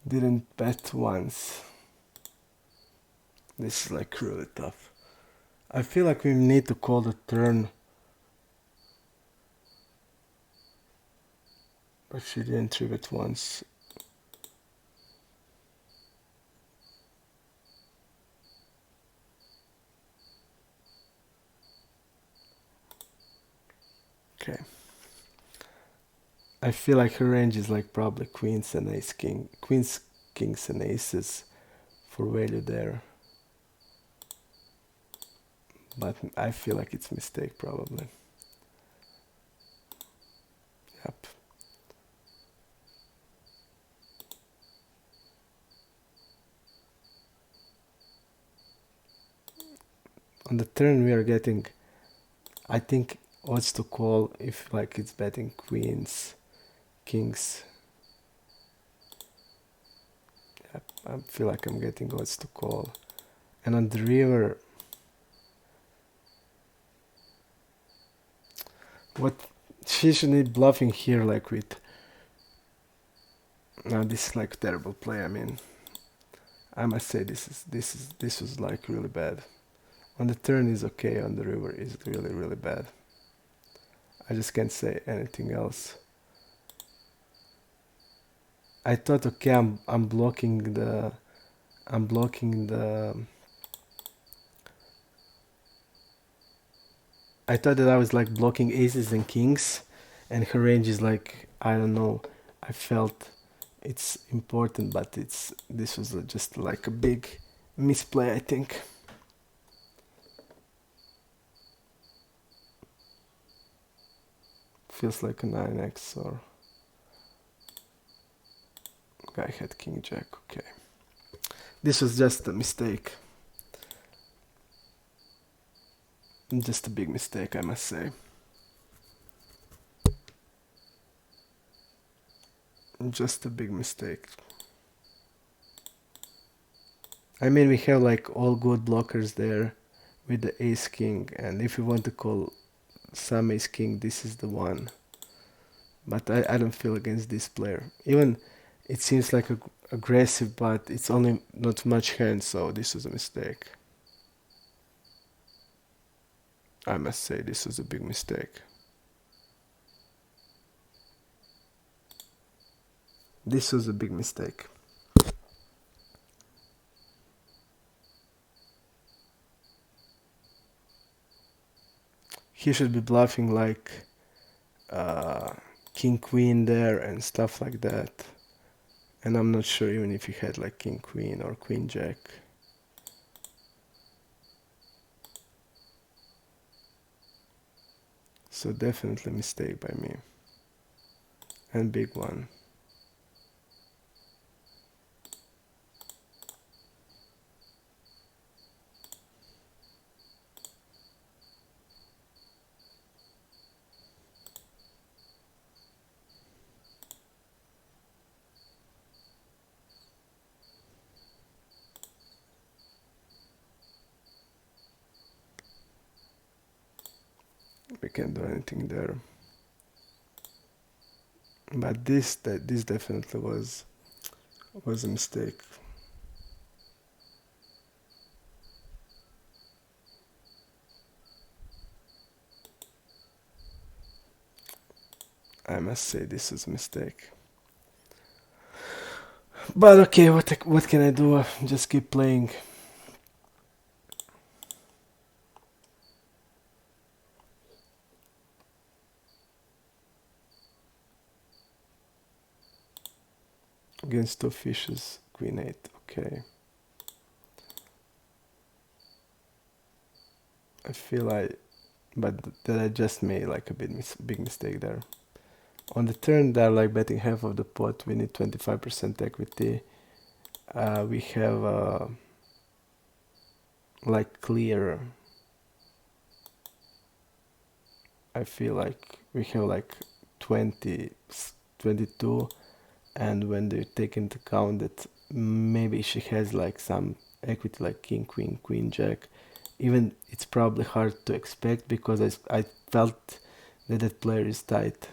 Didn't bet once. This is like really tough. I feel like we need to call the turn. But she didn't tribute once. Okay. I feel like her range is like probably queens and ace king. Queens, kings and aces for value there. But I feel like it's a mistake probably. Yep. On the turn we are getting, I think, odds to call if like it's betting queens, kings. Yep. I feel like I'm getting odds to call. And on the river, what she should need bluffing here like with. Now this is like terrible play. I mean, I must say this was like really bad. On the turn is okay, on the river is really bad. I just can't say anything else. I thought okay, I'm blocking the I thought that I was like blocking aces and kings, and her range is like, I don't know. I felt it's important, but this was just like a big misplay, I think. Feels like a 9x, or guy had king jack. Okay, this was just a mistake. Just a big mistake, I must say. Just a big mistake. I mean, we have like all good blockers there with the ace king, and if you want to call some ace king, this is the one. But I don't feel against this player. Even it seems like aggressive, but it's only not much hand, so this was a mistake. I must say this was a big mistake. This was a big mistake. He should be bluffing like king queen there and stuff like that. And I'm not sure even if he had like king queen or queen jack. So definitely mistake by me. And big one. can't do anything there. But this definitely was a mistake. I must say this is a mistake. But okay, what can I do? Just keep playing. Against two fishes, queen 8, okay. I feel but that I just made like a big mistake there. On the turn, they're like betting half of the pot. We need 25% equity. We have like clear. I feel like we have like 20, 22, and when they take into account that maybe she has like some equity like king, queen, queen, jack, even it's probably hard to expect because I felt that that player is tight.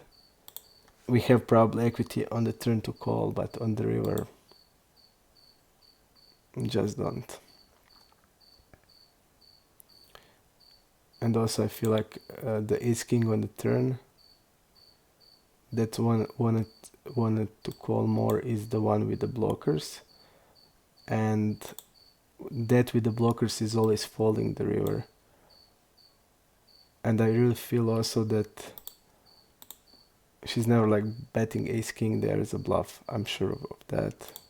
We have probably equity on the turn to call, but on the river, just don't. And also I feel like the ace king on the turn, that one wanted to call more is the one with the blockers, and that with the blockers is always folding the river. And I really feel also that she's never like betting ace king there as a bluff. I'm sure of that.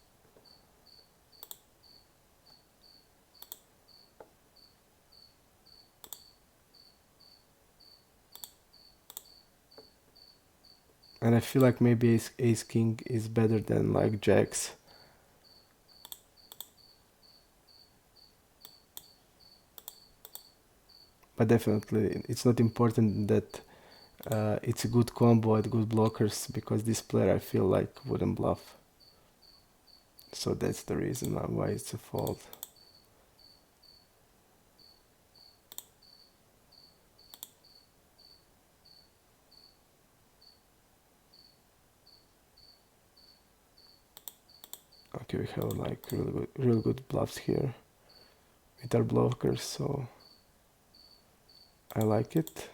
And I feel like maybe ace king is better than like jacks. But definitely it's not important that it's a good combo at good blockers, because this player I feel like wouldn't bluff. So that's the reason why it's a fold. Okay, we have like really good bluffs here with our blockers, so I like it.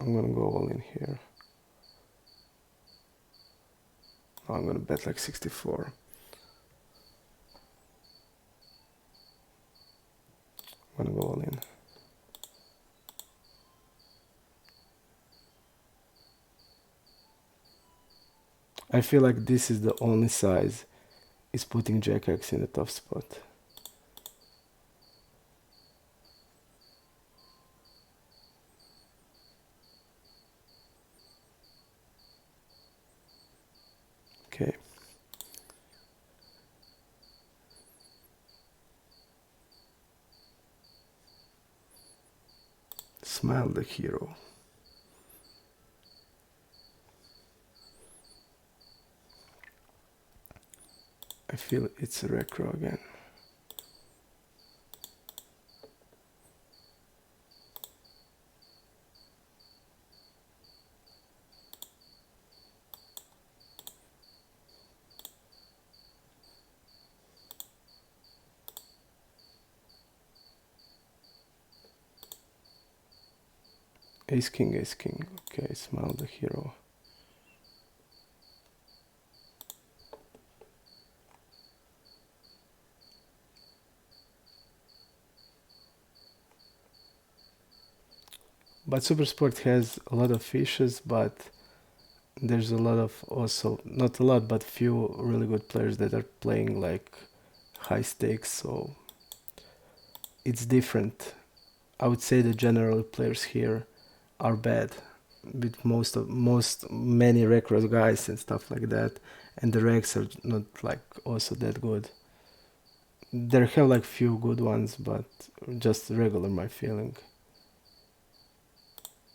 I'm gonna go all in here. I'm gonna bet like 64. I'm gonna go all in. I feel like this is the only size is putting Jack X in a tough spot. Okay. Smile the hero. I feel it's a recro again. Ace king, ace king. Okay, smile the hero. But Supersport has a lot of fishes, but there's a lot of also, not a lot, but few really good players that are playing like high stakes, so it's different. I would say the general players here are bad, with many recro guys and stuff like that, and the recs are not like also that good. There have like few good ones, but just regular my feeling.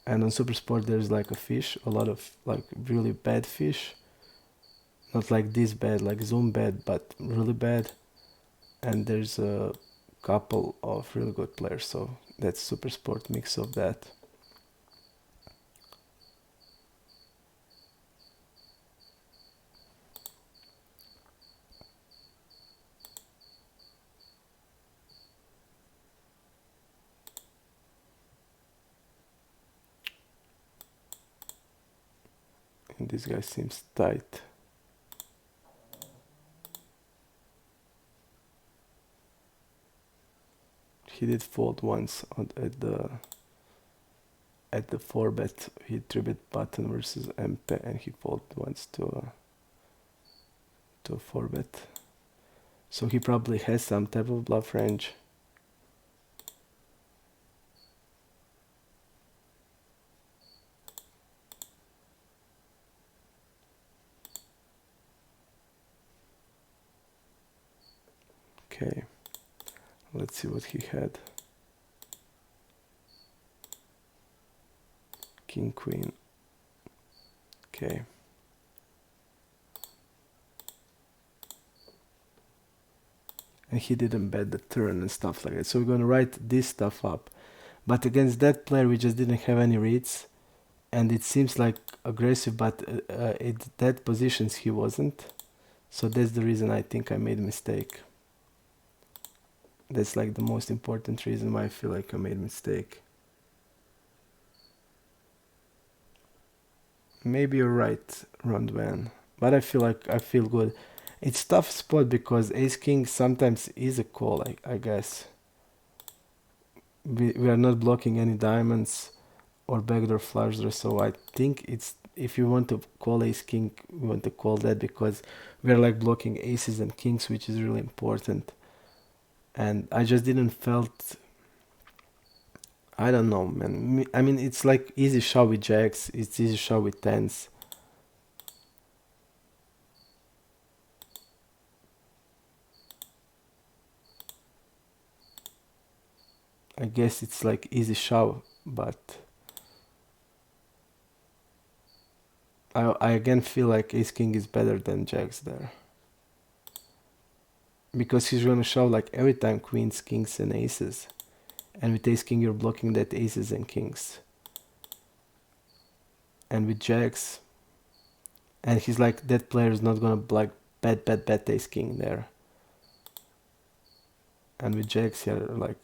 And on Supersport there's like a lot of like really bad fish, Not like this bad, like Zoom bad, but really bad. And there's a couple of really good players, so that's super sport mix of that. And this guy seems tight. He did fold once at the 4-bet. He 3-bet button versus MP, and he folded once to a 4-bet. So he probably has some type of bluff range. Okay, let's see what he had. King, queen. Okay. And he didn't bet the turn and stuff like that. So we're gonna write this stuff up. But against that player, we just didn't have any reads. And it seems like aggressive, but at that positions he wasn't. So that's the reason I think I made a mistake. That's like the most important reason why I feel like I made a mistake. Maybe you're right, Rondwan. But I feel good. It's tough spot because ace king sometimes is a call, I guess. We are not blocking any diamonds or backdoor flush draw, so I think it's, if you want to call ace king, we want to call that because we are like blocking aces and kings, which is really important. And I just didn't felt, I don't know, man. I mean, it's like easy shot with jacks, it's easy shot with tens. I guess it's like easy shove, but I again feel like ace king is better than jacks there. Because he's gonna shove like every time queens, kings and aces. And with ace king you're blocking that aces and kings. And with jacks, and he's like, that player is not gonna like bet ace king there. And with jacks you're like,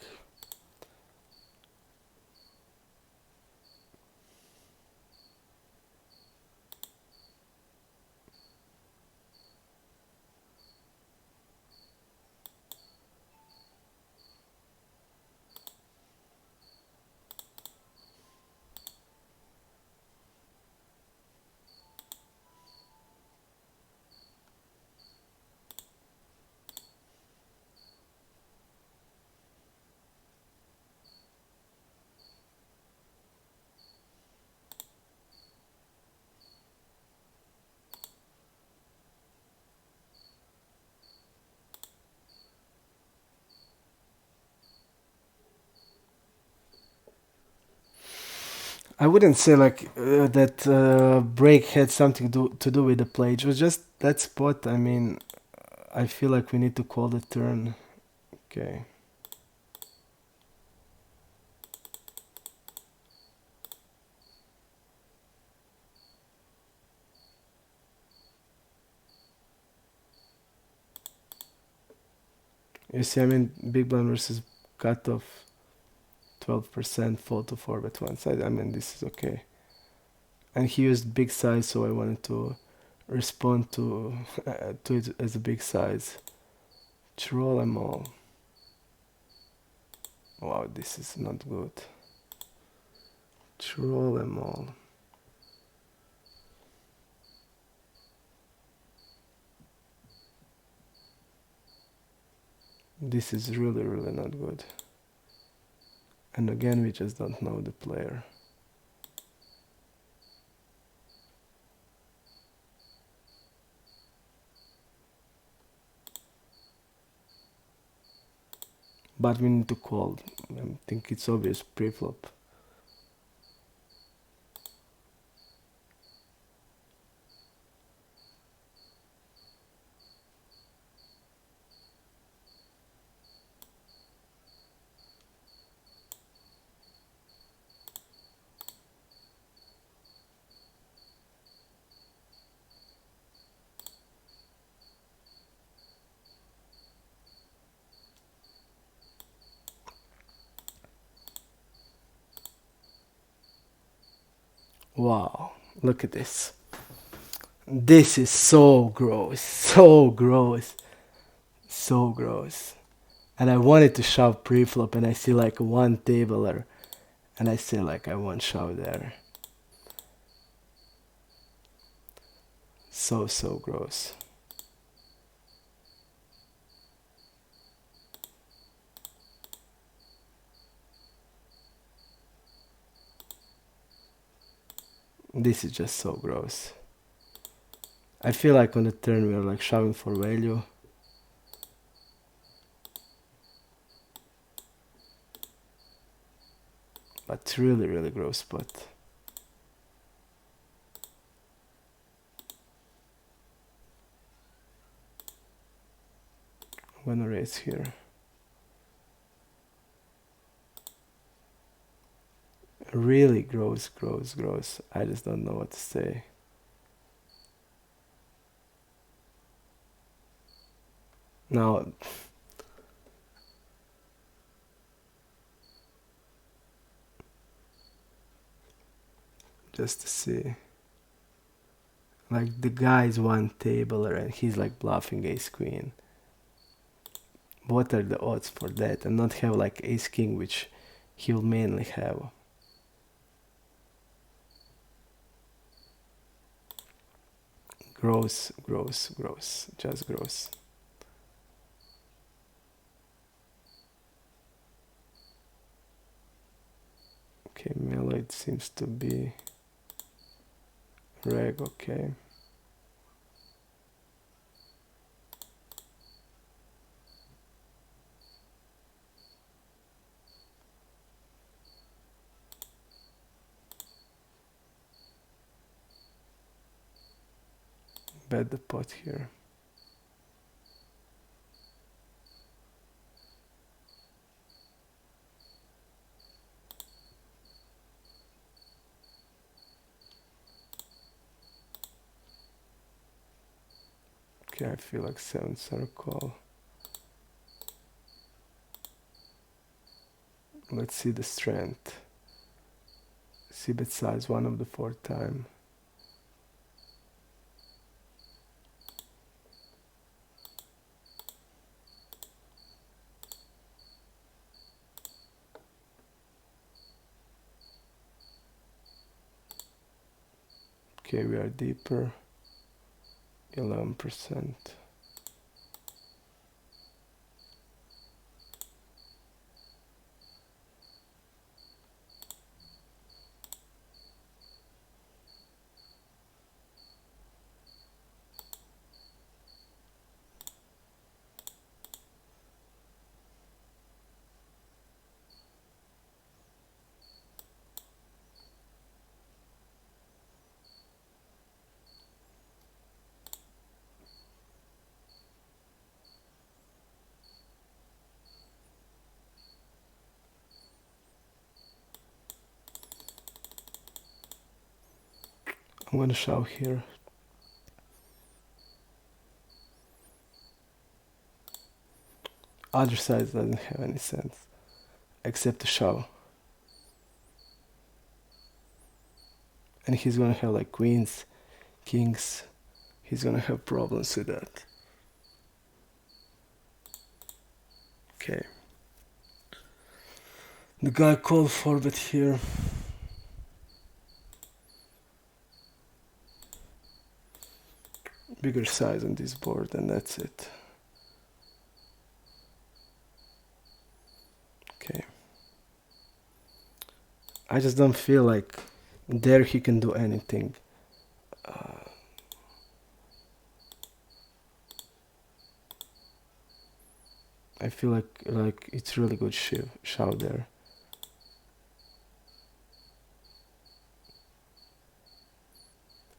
I wouldn't say like that break had something to do with the play. It was just that spot. I mean, I feel like we need to call the turn. Okay. You see, I mean, big blind versus cutoff, 12% fold to 4-bet one side. I mean, this is okay. And he used big size, so I wanted to respond to it as a big size. Troll them all. Wow, this is not good. Troll them all. This is really, really not good. And again, we just don't know the player. But we need to call. I think it's obvious pre-flop. Wow, look at this. This is so gross, so gross, so gross. And I wanted to shove pre-flop and I see like one tabler and I say like I won't shove there. So gross. This is just so gross. I feel like on the turn we are like shoving for value. But it's really gross spot. I'm gonna raise here. Really gross. I just don't know what to say. Now, just to see. Like the guy's one tabler and he's like bluffing ace queen. What are the odds for that? And not have like ace king, which he'll mainly have. Gross, just gross. Okay, Meloid seems to be reg, okay. Bet the pot here. Okay, I feel like 7 circle. Let's see the strength. See bet size 1 of the 4 time. Okay, we are deeper. 11%. I'm gonna shove here. Other side doesn't have any sense except to shove. And he's gonna have like queens, kings. He's gonna have problems with that. Okay. The guy called for bet here. Bigger size on this board and that's it. Okay. I just don't feel like there he can do anything. I feel like it's really good shove there.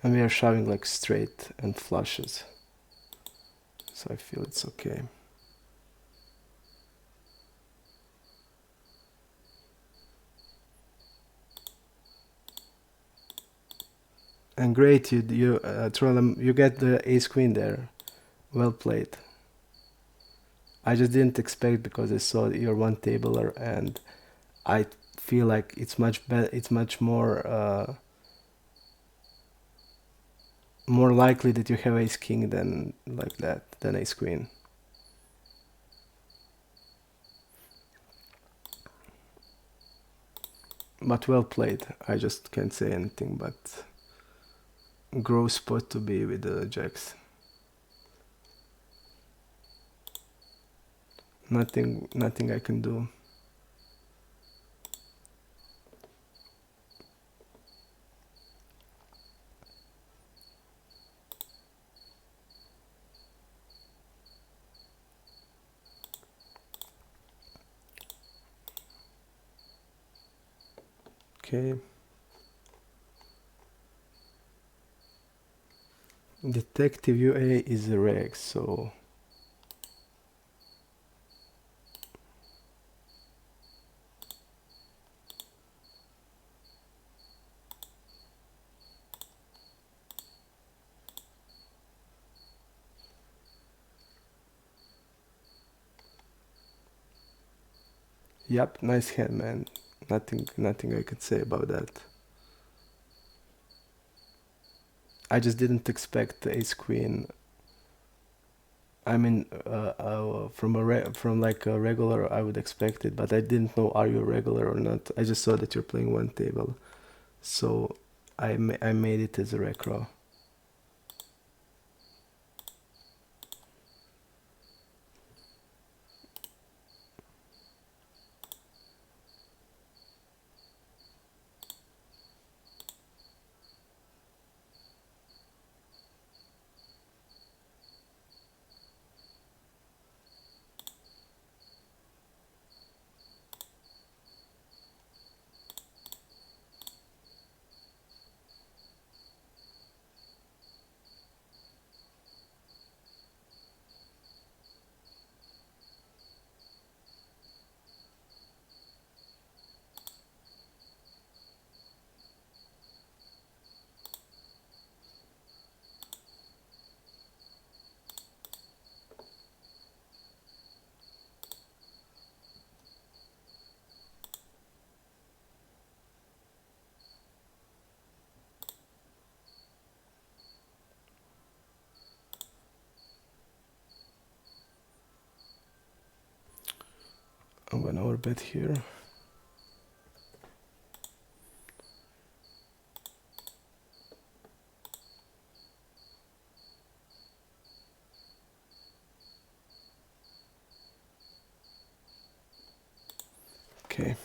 And we are shoving like straight and flushes. So I feel it's okay. And great, you Trollum, you get the ace queen there. Well played. I just didn't expect because I saw your one tabler and I feel like it's much better. It's much more more likely that you have ace king than like that, than ace queen. But well played. I just can't say anything but gross spot to be with the jacks. Nothing I can do. Okay. Detective UA is a reg, so yep, nice hand, man. Nothing I can say about that. I just didn't expect ace queen. I mean, from like a regular, I would expect it, but I didn't know are you a regular or not. I just saw that you're playing one table, so I made it as a recro. I'm gonna overbet here. Okay.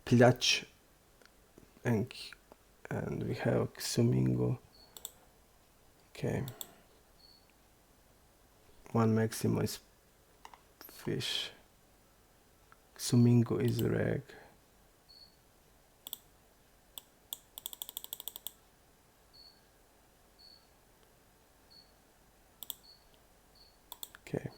Plać and we have Sumingo. Okay. One Maximo is fish. Sumingo is reg. Okay.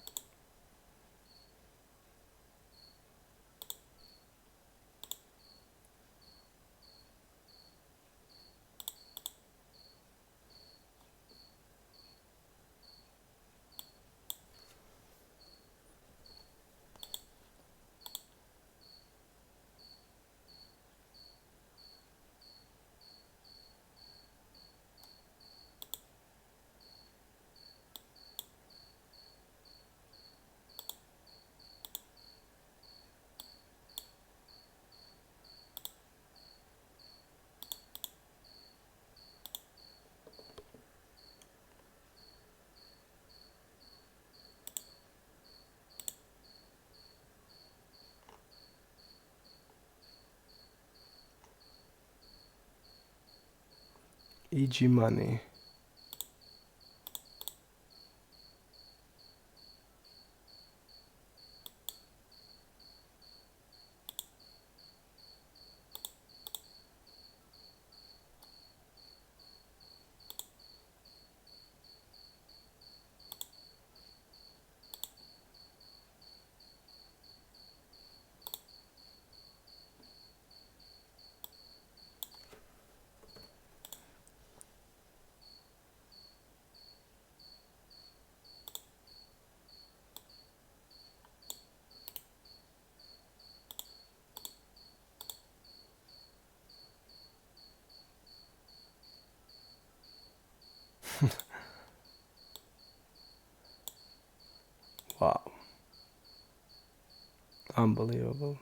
EG money. Wow, unbelievable.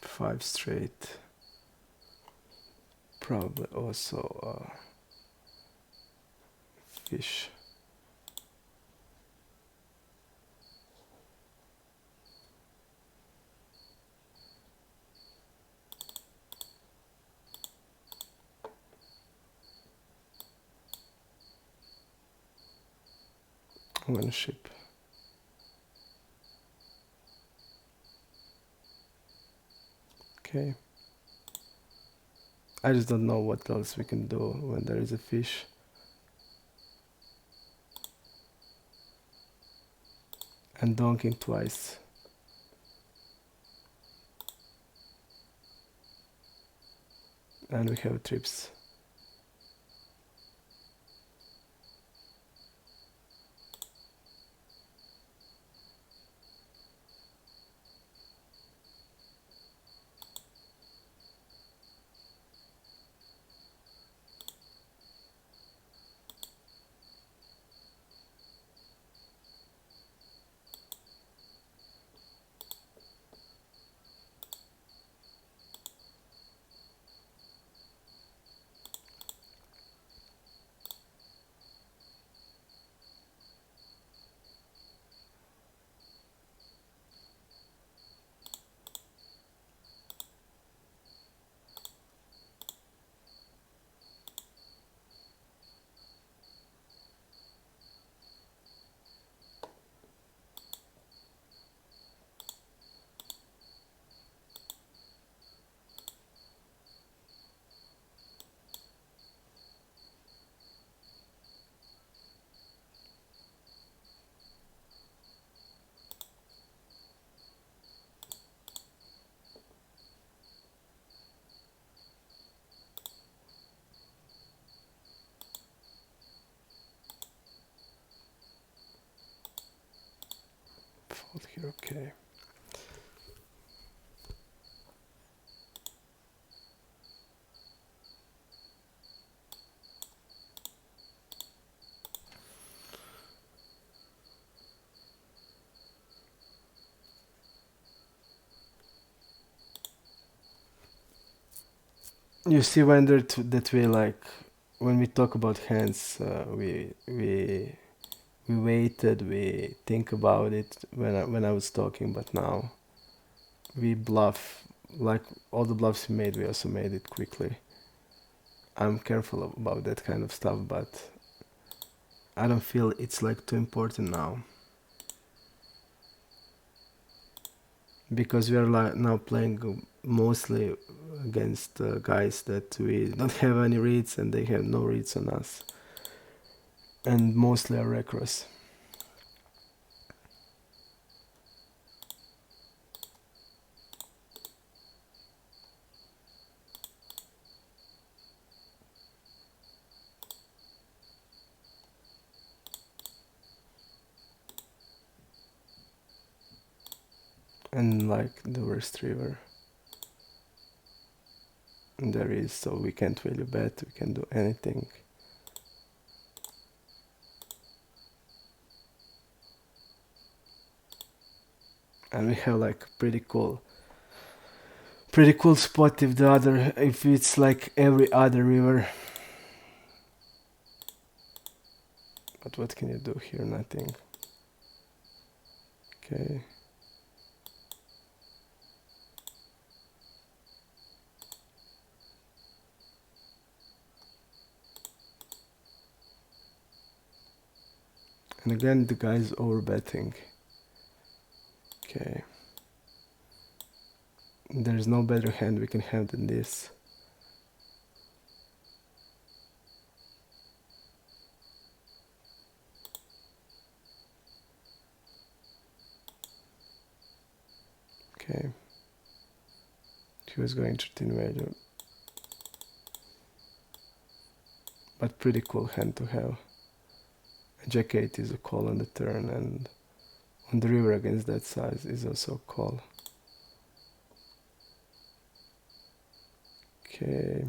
Five straight. Probably also fish. One ship. Okay. I just don't know what else we can do when there is a fish. And donking twice. And we have trips. Fold here, okay. You see when that we like when we talk about hands, we waited, we think about it when I was talking, but now we bluff. Like all the bluffs we made, we also made it quickly. I'm careful about that kind of stuff, but I don't feel it's like too important now because we are like now playing mostly against guys that we don't have any reads and they have no reads on us, and mostly are reckless. And like the worst river there is, so we can't really bet, we can do anything. And we have like pretty cool spot if it's like every other river. But what can you do here? Nothing. Okay. And again the guy's overbetting. Okay. There's no better hand we can have than this. Okay. He was going 13 value. But pretty cool hand to have. Jack 8 is a call on the turn, and on the river against that size is also a call. Okay.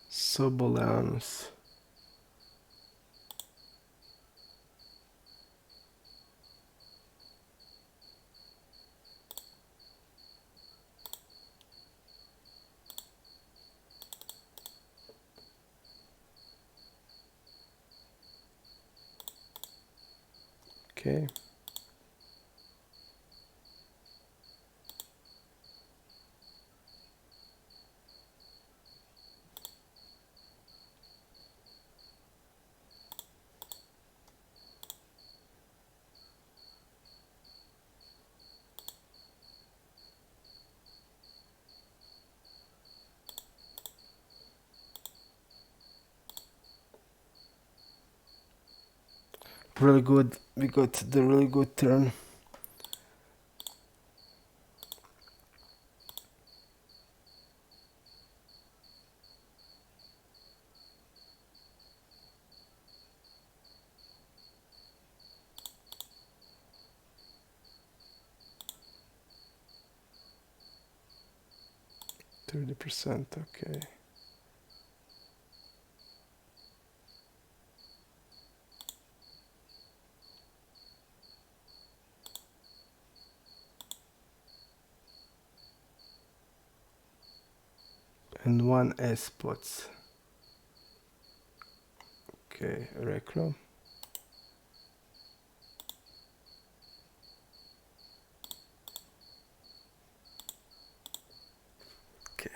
Soboleanus. Okay. Really good. We got the really good turn. %, okay. And 1 S pots. Okay, recro. Okay.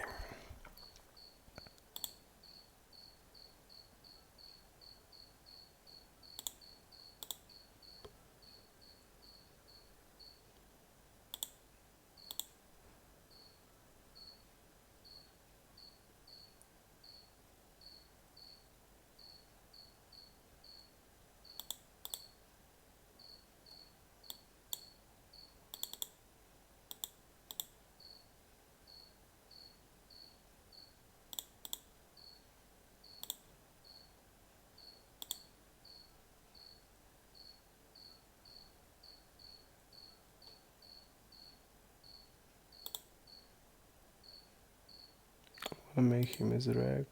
I'll make him as a rag.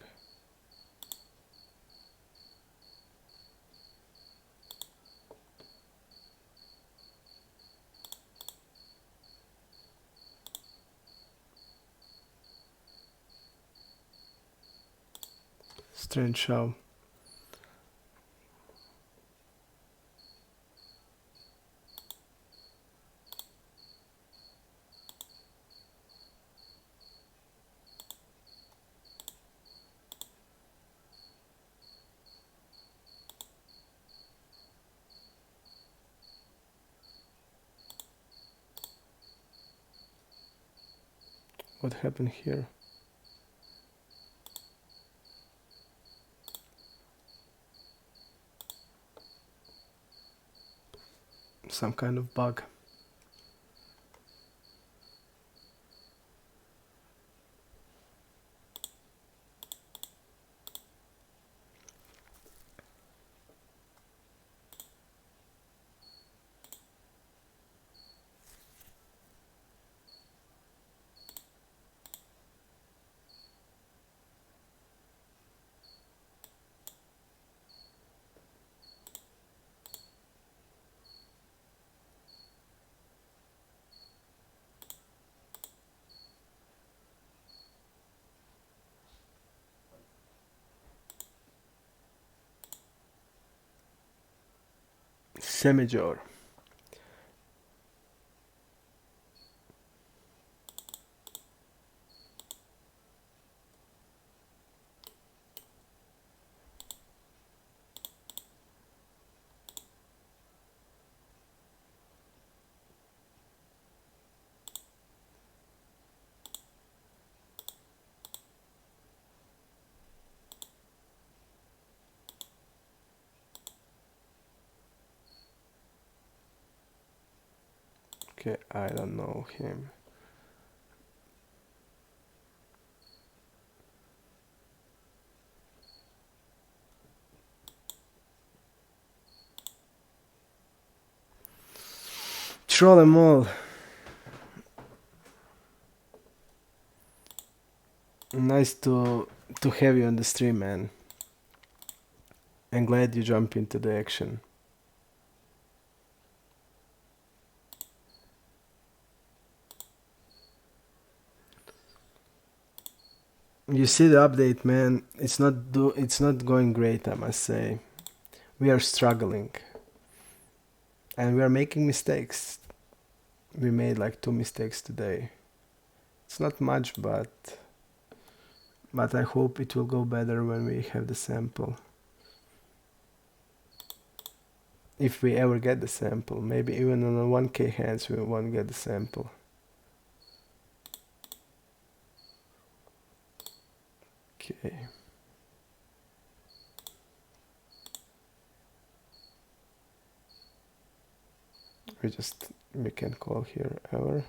Strange show. What happened here? Some kind of bug. C major. Okay, I don't know him. Troll them all. Nice to have you on the stream, man. I'm glad you jump into the action. You see the update, man. It's not going great, I must say. We are struggling, and we are making mistakes. We made like 2 mistakes today. It's not much, but I hope it will go better when we have the sample. If we ever get the sample, maybe even on a 1K hands we won't get the sample. Okay. We can call here ever.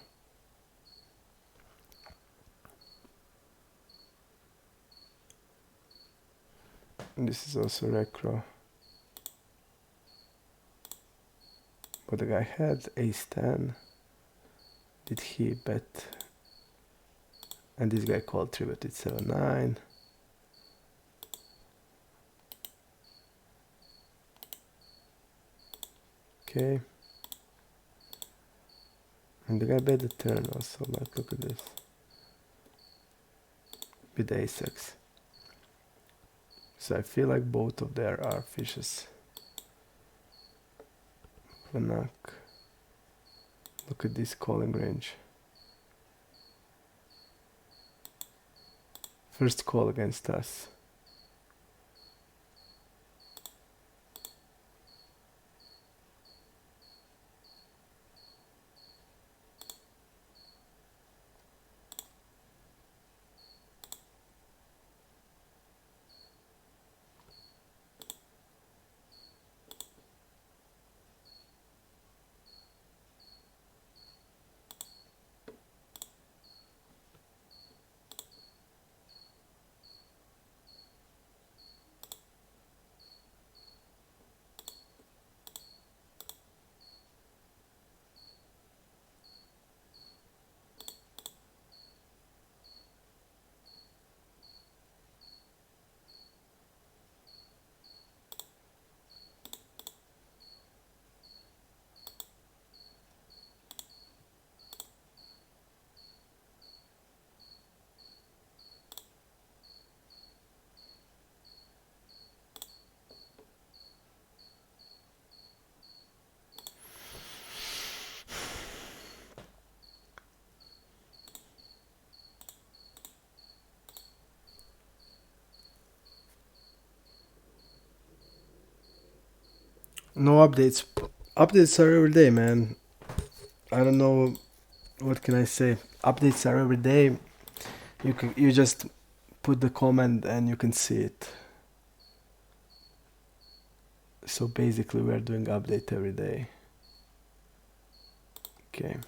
And this is also recro. What the guy had, ace 10. Did he bet? And this guy called 3-betted 7-9. Okay. And the guy bet the turn also, like look at this. With ace-x. So I feel like both of there are fishes. Vanak. Look at this calling range. First call against us. No updates. Updates are every day, man. I don't know what can I say. Updates are every day. You just put the comment and you can see it. So basically we are doing update every day. Okay.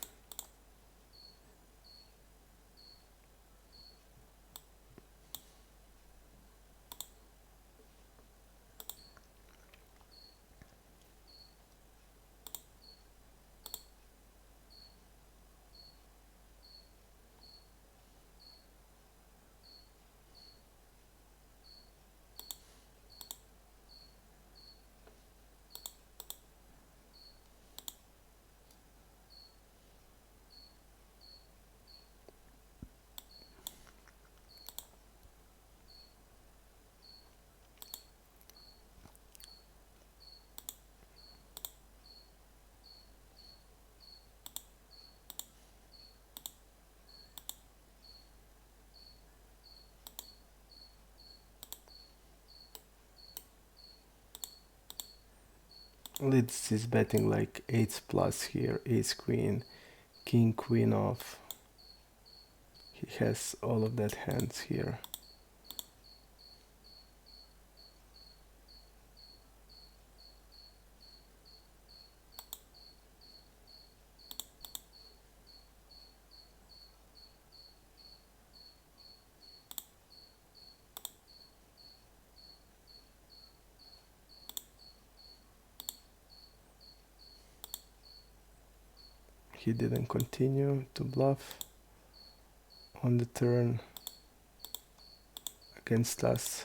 Leeds is betting like 8 plus here, ace queen, king queen off. He has all of that hands here. He didn't continue to bluff on the turn against us.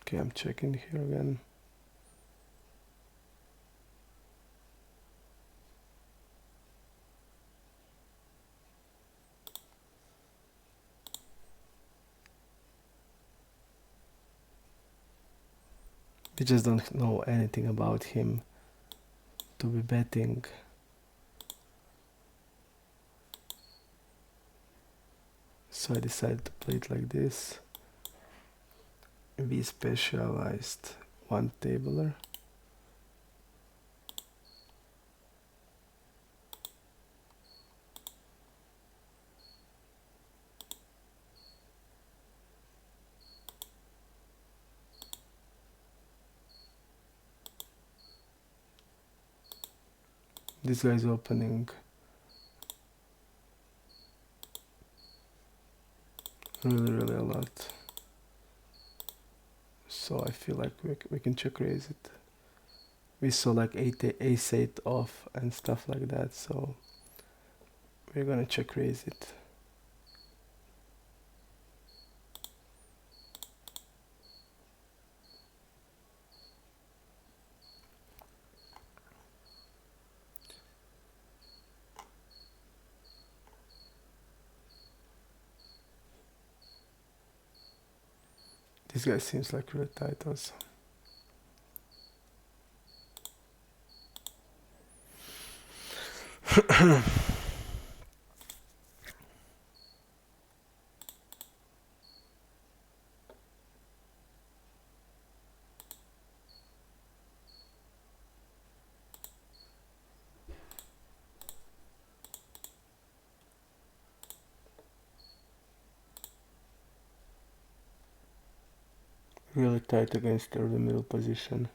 Okay, I'm checking here again. We just don't know anything about him to be betting. So I decided to play it like this. We specialized one tabler. This guy is opening really a lot. So I feel like we can check raise it. We saw like ace 8 off and stuff like that, so we're gonna check raise it. This guy seems like really tight also. Really tight against the middle position.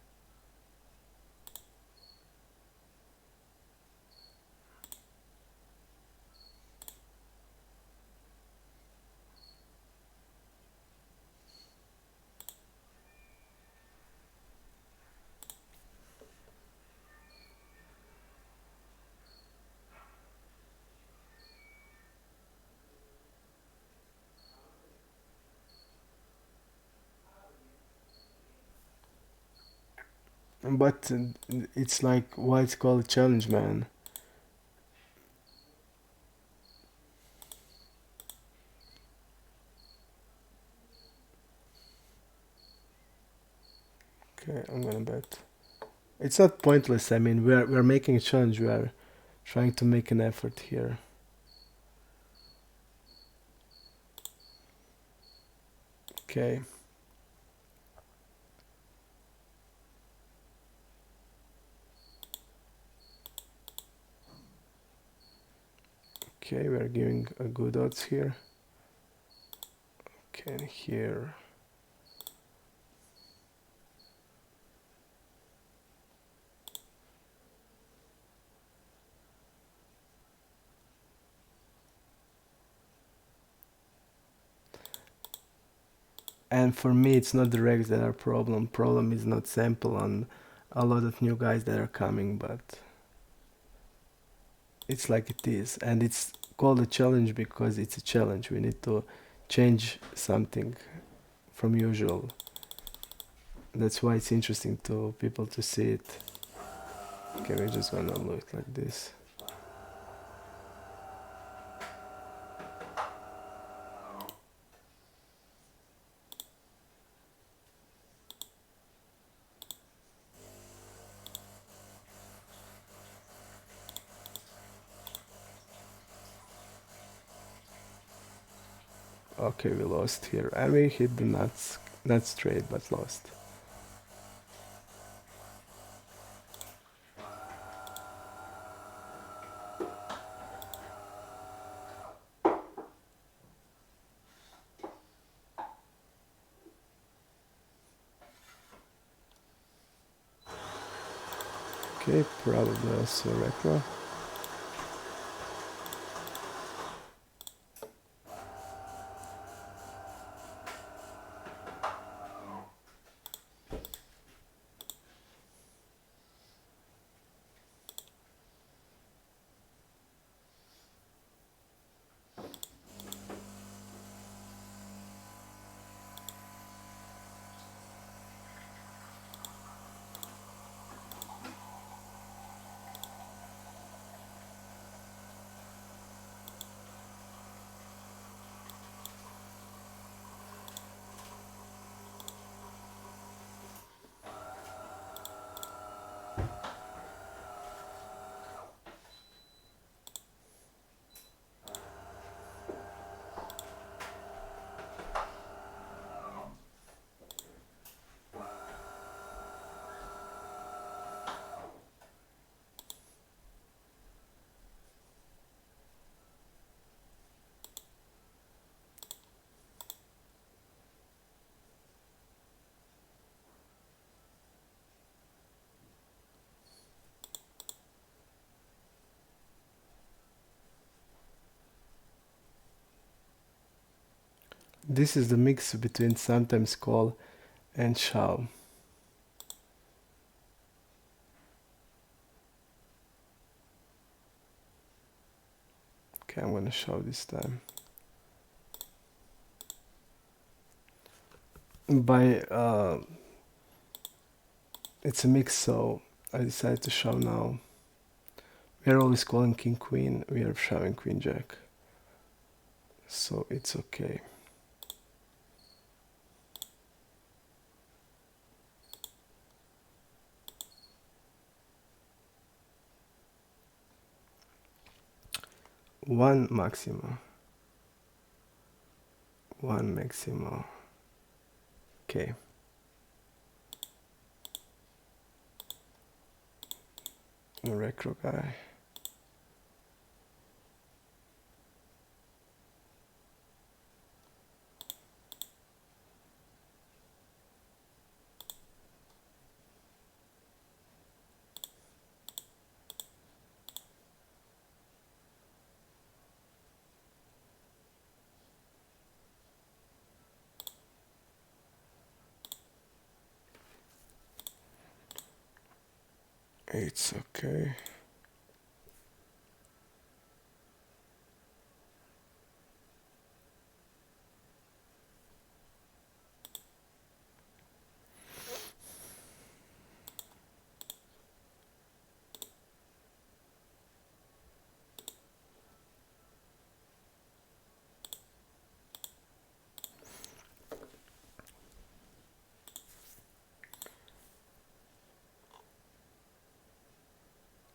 But it's like why it's called a challenge, man. Okay, I'm gonna bet. It's not pointless. I mean, we're making a challenge. We are trying to make an effort here. Okay. Okay, we're giving a good odds here. And here. And for me, it's not the regs that are problem. Problem is not sample on a lot of new guys that are coming, but it's like it is. And it's called a challenge because it's a challenge. We need to change something from usual. That's why it's interesting to people to see it. Okay, we're just gonna look like this. Okay, we lost here. And we hit the nuts, not straight, but lost. Okay, probably also retro. This is the mix between sometimes call and shall. Okay, I'm gonna show this time. By it's a mix, so I decided to show now. We are always calling king queen, we are showing queen jack, so it's okay. One maximo, one maximo. Okay. The recro guy. It's okay.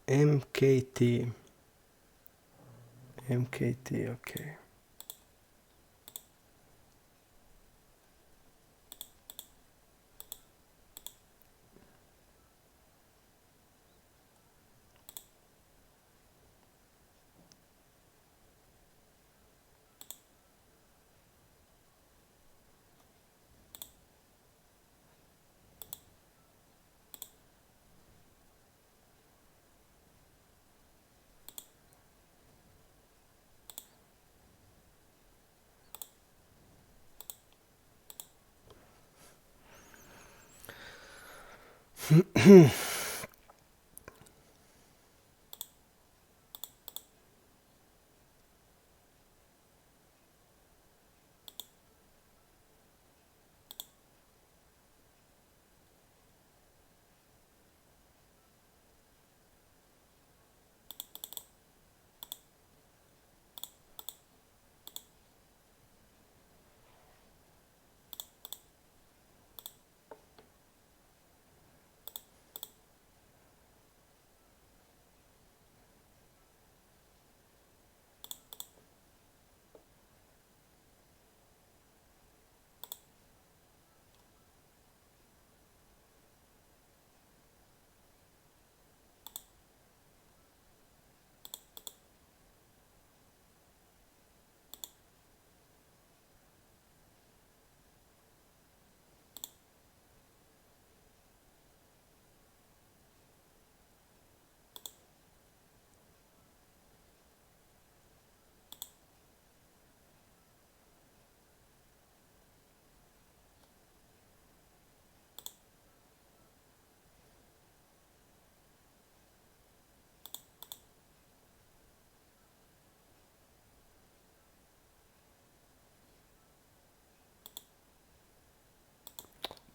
MKT. MKT, okay.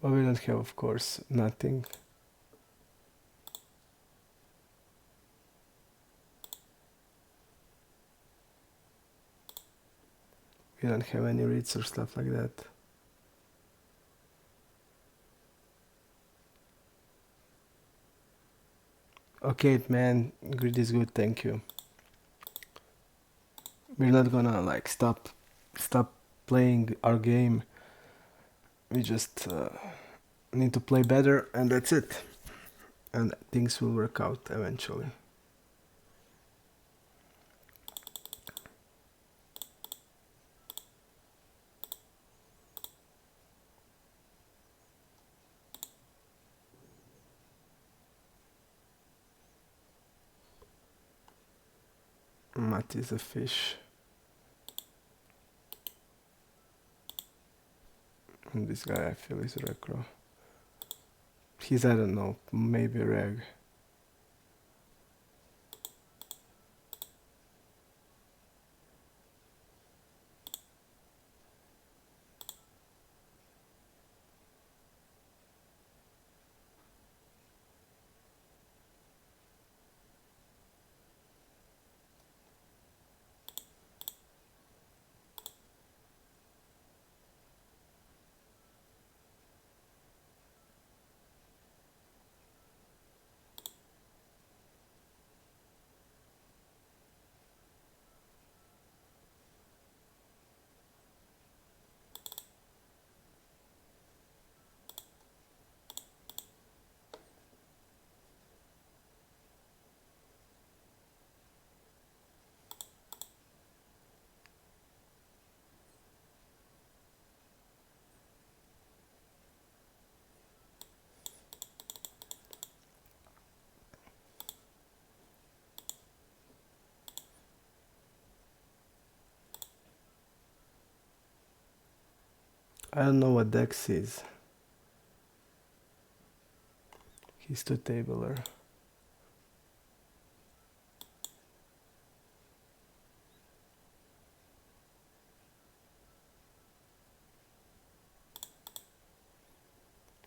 But we don't have, of course, nothing. We don't have any reads or stuff like that. Okay, man, grid is good, thank you. We're not gonna like stop playing our game. We just need to play better, and that's it. And things will work out eventually. Matt is a fish. And this guy I feel is Recro. He's, I don't know, maybe Reg. I don't know what Dex is. He's two tabler.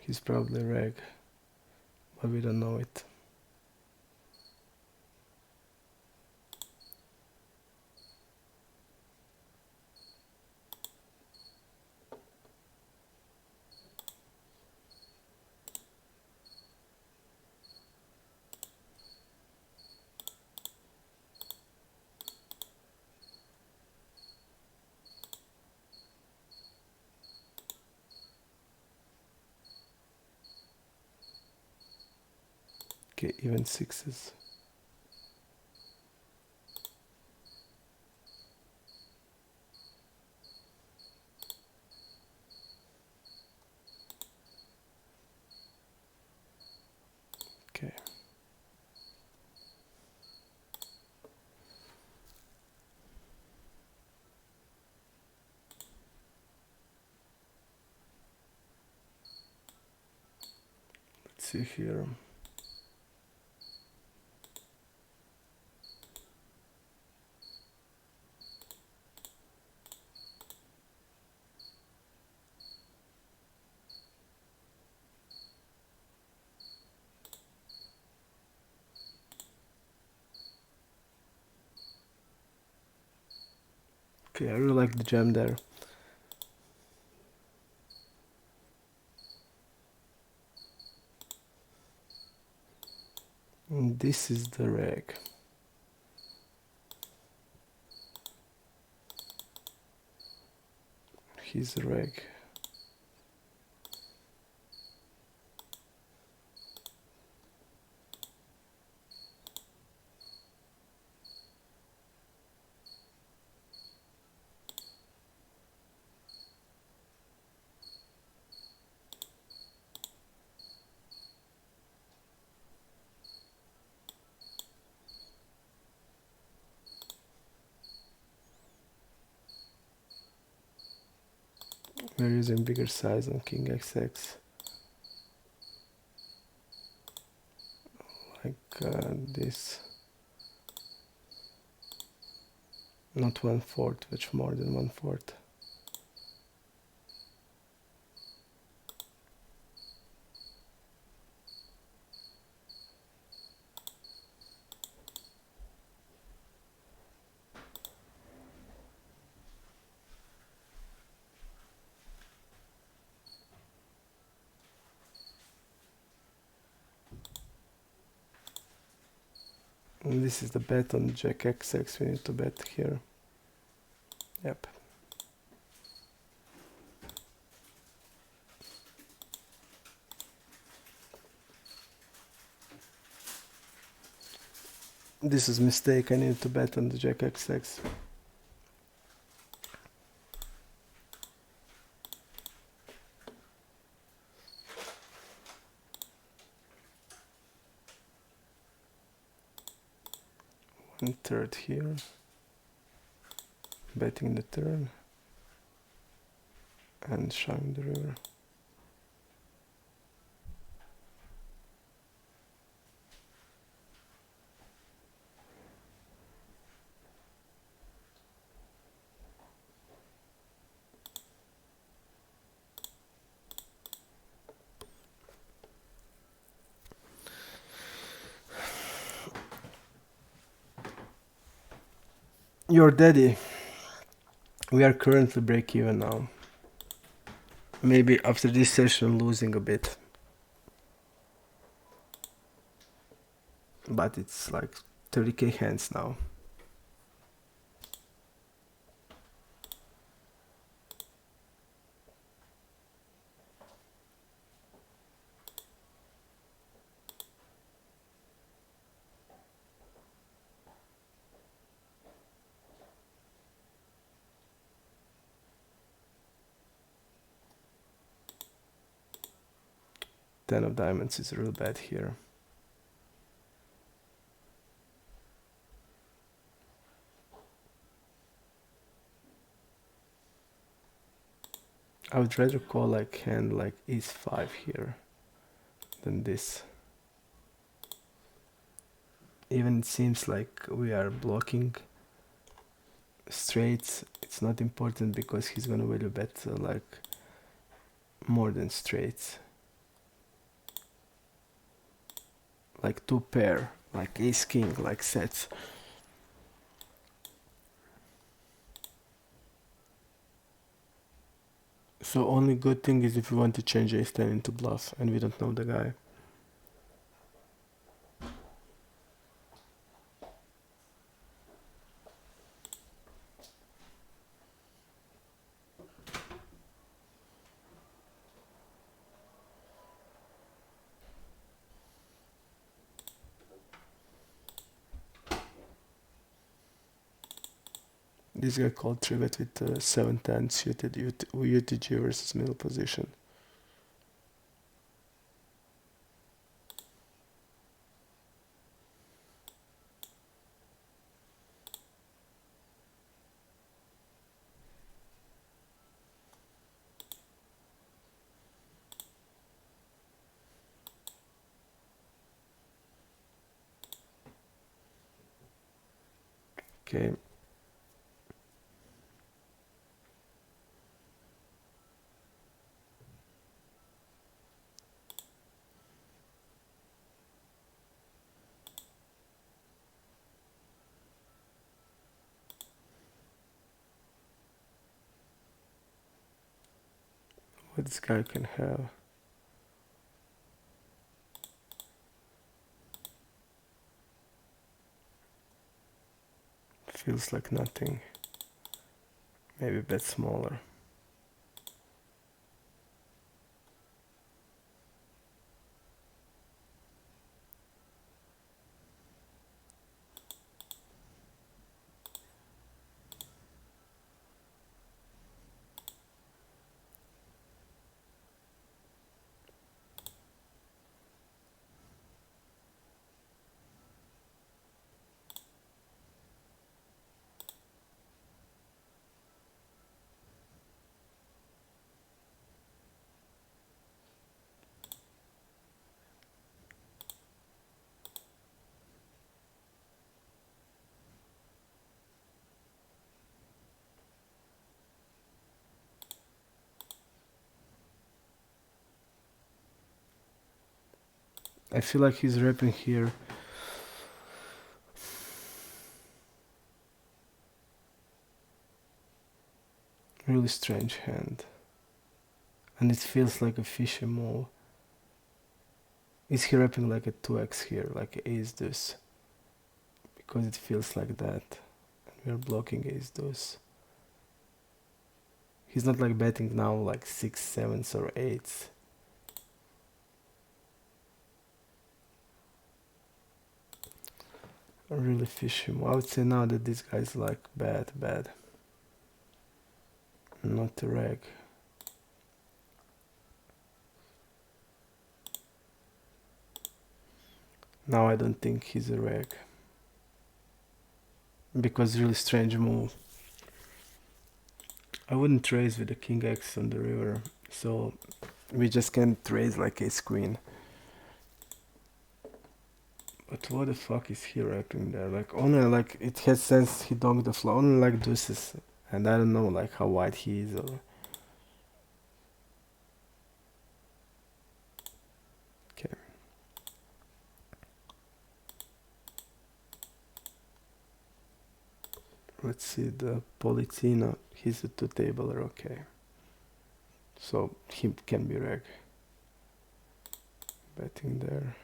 He's probably Reg, but we don't know it. Okay, even sixes. Okay. Let's see here. Okay, I really like the jam there. And this is the reg. Here's the reg. We're using bigger size on King XX. Like this. Not 1/4, much more than 1/4. And this is the bet on Jack XX. We need to bet here. Yep. This is mistake. I need to bet on the Jack XX. One third here. Betting the turn. And showing the river. Your daddy. We are currently break even now. Maybe after this session losing a bit. But it's like 30k hands now. Ten of diamonds is real bad here. I would rather call like hand like ace 5 here than this. Even it seems like we are blocking straights. It's not important because he's gonna value bet like more than straights. Like two pair, like ace king, like sets. So only good thing is if we want to change ace 10 into bluff and we don't know the guy. This guy called 3-bet with 7-10 suited UTG versus middle position. Okay. What this guy can have. Feels like nothing. Maybe a bit smaller. I feel like he's repping here. Really strange hand. And it feels like a fishy move. Is he repping like a 2x here, like ace deuce? Because it feels like that. And we're blocking ace deuce. He's not like betting now like 6, 7s or 8s. Really fishy move. I would say now that this guy's like bad. Not a reg. Now I don't think he's a reg. Because really strange move. I wouldn't raise with the king x on the river. So we just can't raise like ace queen. But what the fuck is he rapping there? Like only like it has sense he donked the flop. Only like deuces. And I don't know like how wide he is or... Okay. Let's see the Politina. He's a two-tabler, okay. So he can be reg. Betting there.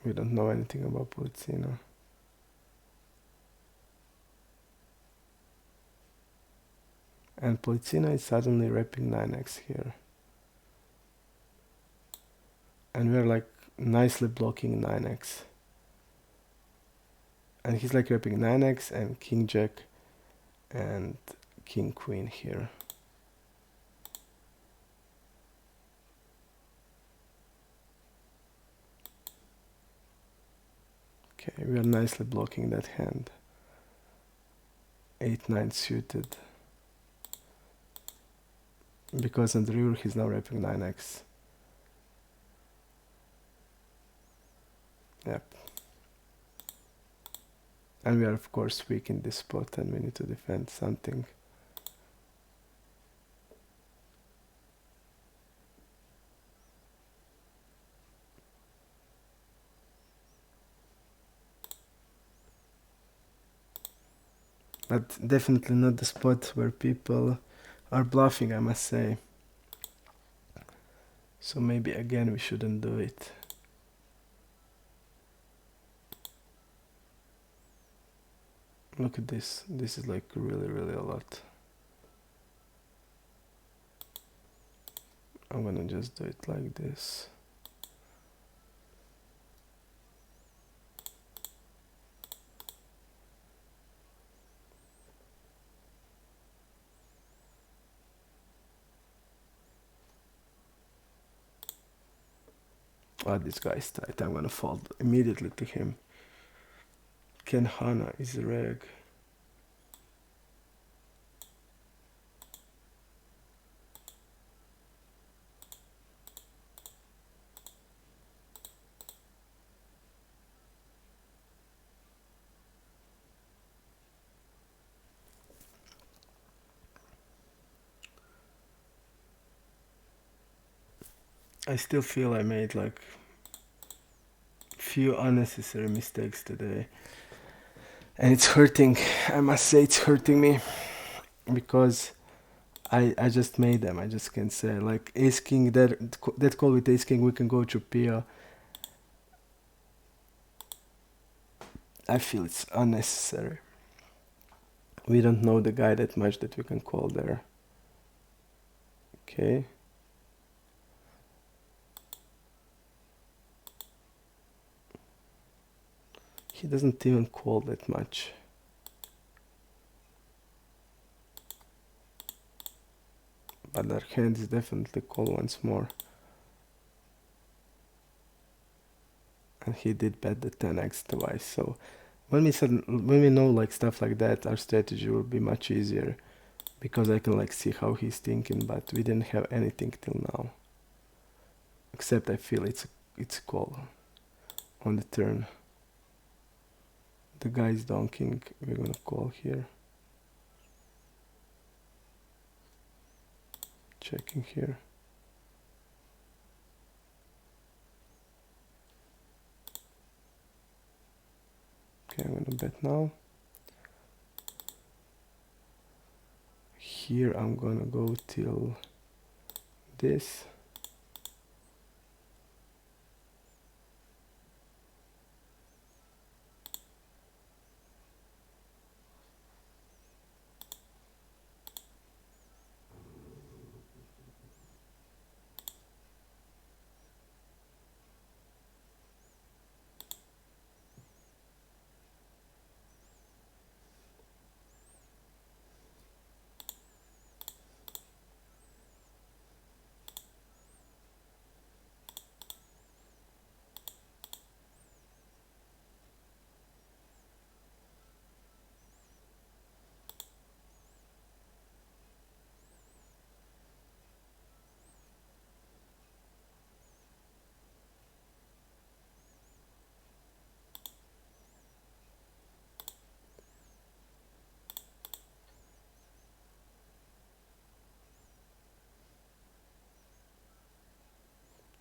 We don't know anything about Politina. And Politina is suddenly repping 9x here. And we're like nicely blocking 9x. And he's like repping 9x and king jack and king queen here. Okay, we are nicely blocking that hand. 8-9 suited. Because on the river he's now repping 9x. Yep. And we are of course weak in this spot and we need to defend something. But definitely not the spot where people are bluffing, I must say. So maybe again we shouldn't do it. Look at this. This is like really a lot. I'm gonna just do it like this. Oh, this guy is tight. I'm gonna fold immediately to him. Ken Hana is a reg. I still feel I made like few unnecessary mistakes today, and it's hurting. I must say it's hurting me because I just made them. I just can't say like ace king, that call with ace king we can go to Pia. I feel it's unnecessary. We don't know the guy that much that we can call there. Okay. He doesn't even call that much. But our hand is definitely call once more. And he did bet the 10x twice. So when we know like stuff like that, our strategy will be much easier because I can like see how he's thinking. But we didn't have anything till now, except I feel it's a call on the turn. The guy's donking. We're gonna call here. Checking here. Okay, I'm gonna bet now. Here I'm gonna go till this.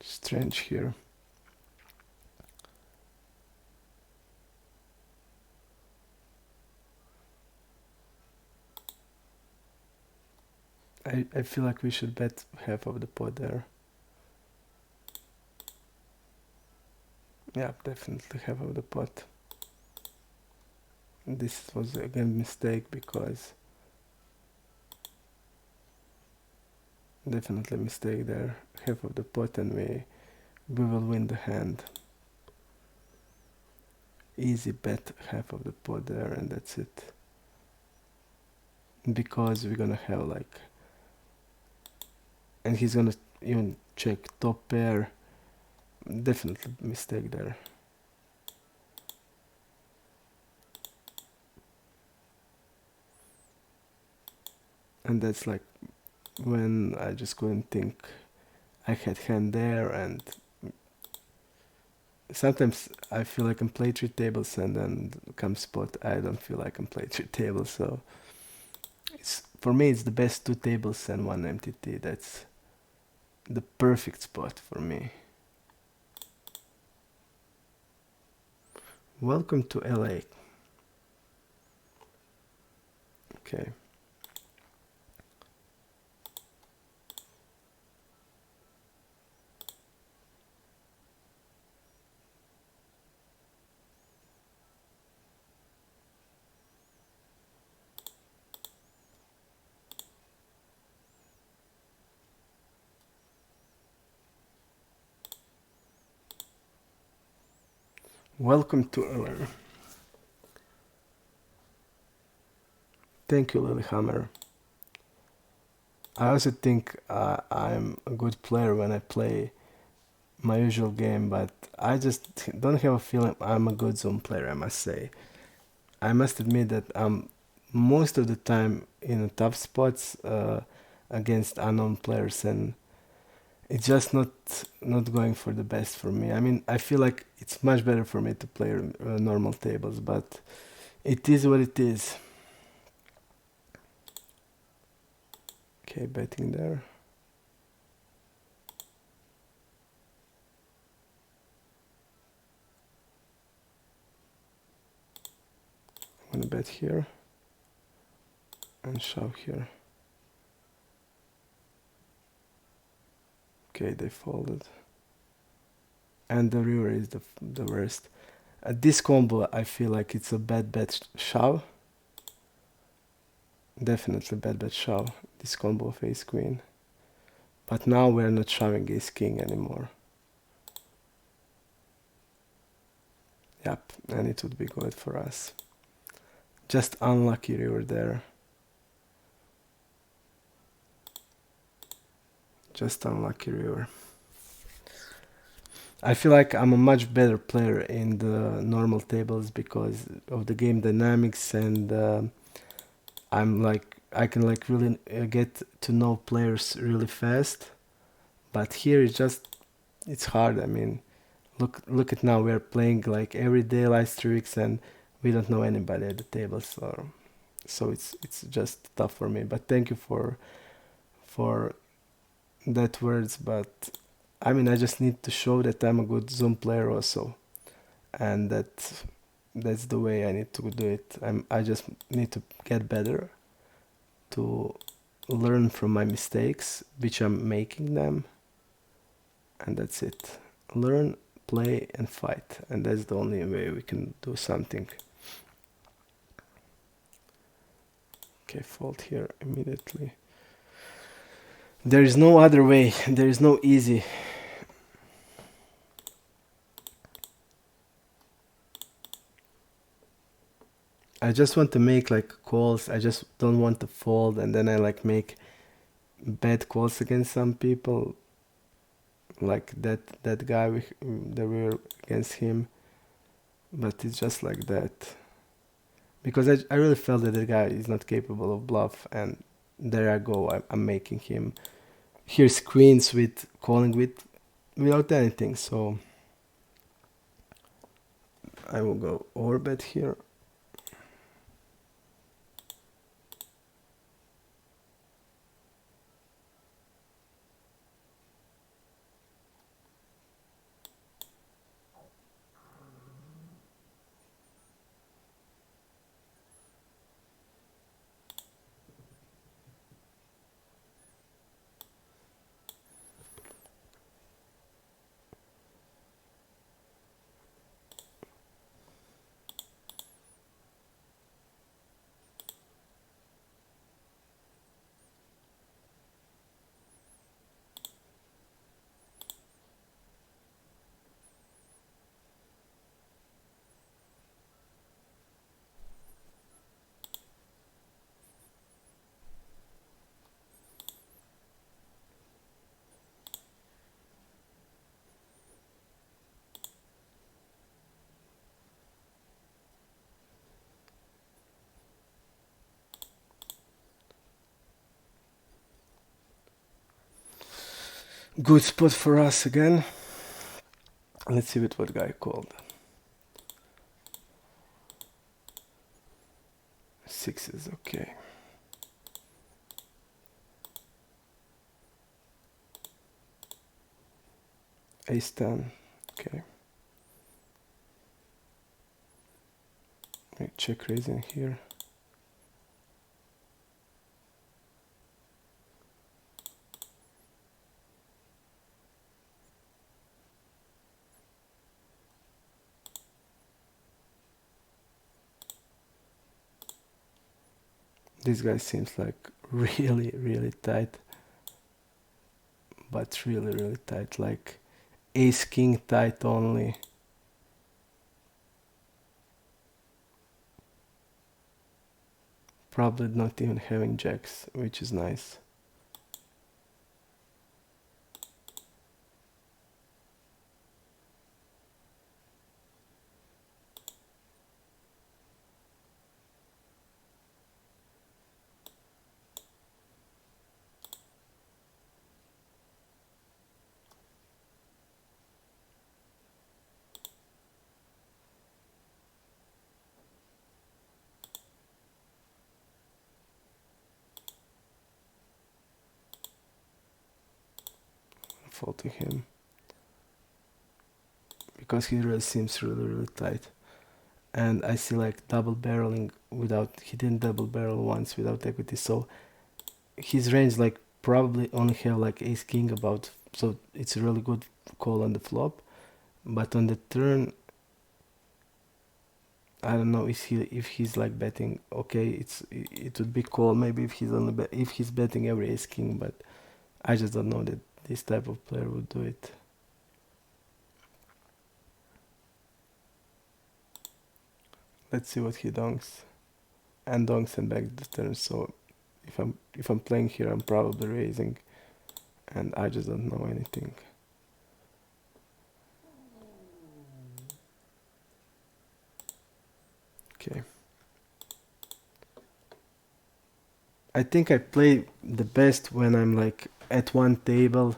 Strange here. I feel like we should bet half of the pot there. Yeah, definitely half of the pot. This was again mistake because definitely mistake there. Half of the pot and we will win the hand. Easy bet half of the pot there and that's it. Because we're gonna have like, and he's gonna even check top pair. Definitely mistake there. And that's like when I just couldn't think. I had hand there, and sometimes I feel like I can play 3 tables and then come spot I don't feel like I can play 3 tables. So it's for me it's the best 2 tables and 1 MTT. That's the perfect spot for me. Welcome to LA. Okay. Welcome to LA. Thank you, Lilyhammer. I also think I'm a good player when I play my usual game, but I just don't have a feeling I'm a good Zoom player, I must say. I must admit that I'm most of the time in tough spots against unknown players, and it's just not going for the best for me. I mean, I feel like it's much better for me to play normal tables, but it is what it is. Okay, betting there. gonna bet here and shove here. Okay, they folded. And the river is the worst. At this combo, I feel like it's a bad bet shove. Definitely bad bet shove. This combo of ace queen. But now we're not shoving ace king anymore. Yep, and it would be good for us. Just unlucky river there. Just unlucky river. I feel like I'm a much better player in the normal tables because of the game dynamics, and I can like really get to know players really fast. But here it's hard. I mean, look at now, we're playing like every day live streaks and we don't know anybody at the table, so it's just tough for me. But thank you for that words. But I mean, I just need to show that I'm a good Zoom player also, and that's the way I need to do it. I just need to get better, to learn from my mistakes, which I'm making them, and that's it. Learn, play, and fight, and that's the only way we can do something. Okay, fold here immediately. There is no other way. There is no easy. I just want to make like calls. I just don't want to fold, and then I like make bad calls against some people, like that guy that we were against him. But it's just like that because I really felt that the guy is not capable of bluff, and there I go. I'm making him. Here's queens with calling without anything, so I will go overbet here. Good spot for us again. Let's see what guy called. Sixes, okay. Ace 10, okay. Check raising here. This guy seems like really tight, but really tight, like ace king tight only. Probably not even having jacks, which is nice. Fold to him because he really seems really tight. and I see like double barreling without, he didn't double barrel once without equity, so his range like probably only have like ace king about, so it's a really good call on the flop. But on the turn, I don't know if he's like betting. Okay, it would be call maybe if he's only if he's betting every ace king, but I just don't know that this type of player would do it. Let's see what he donks, and donks and back the turn. So if I'm playing here, I'm probably raising, and I just don't know anything. Okay. I think I play the best when I'm like at one table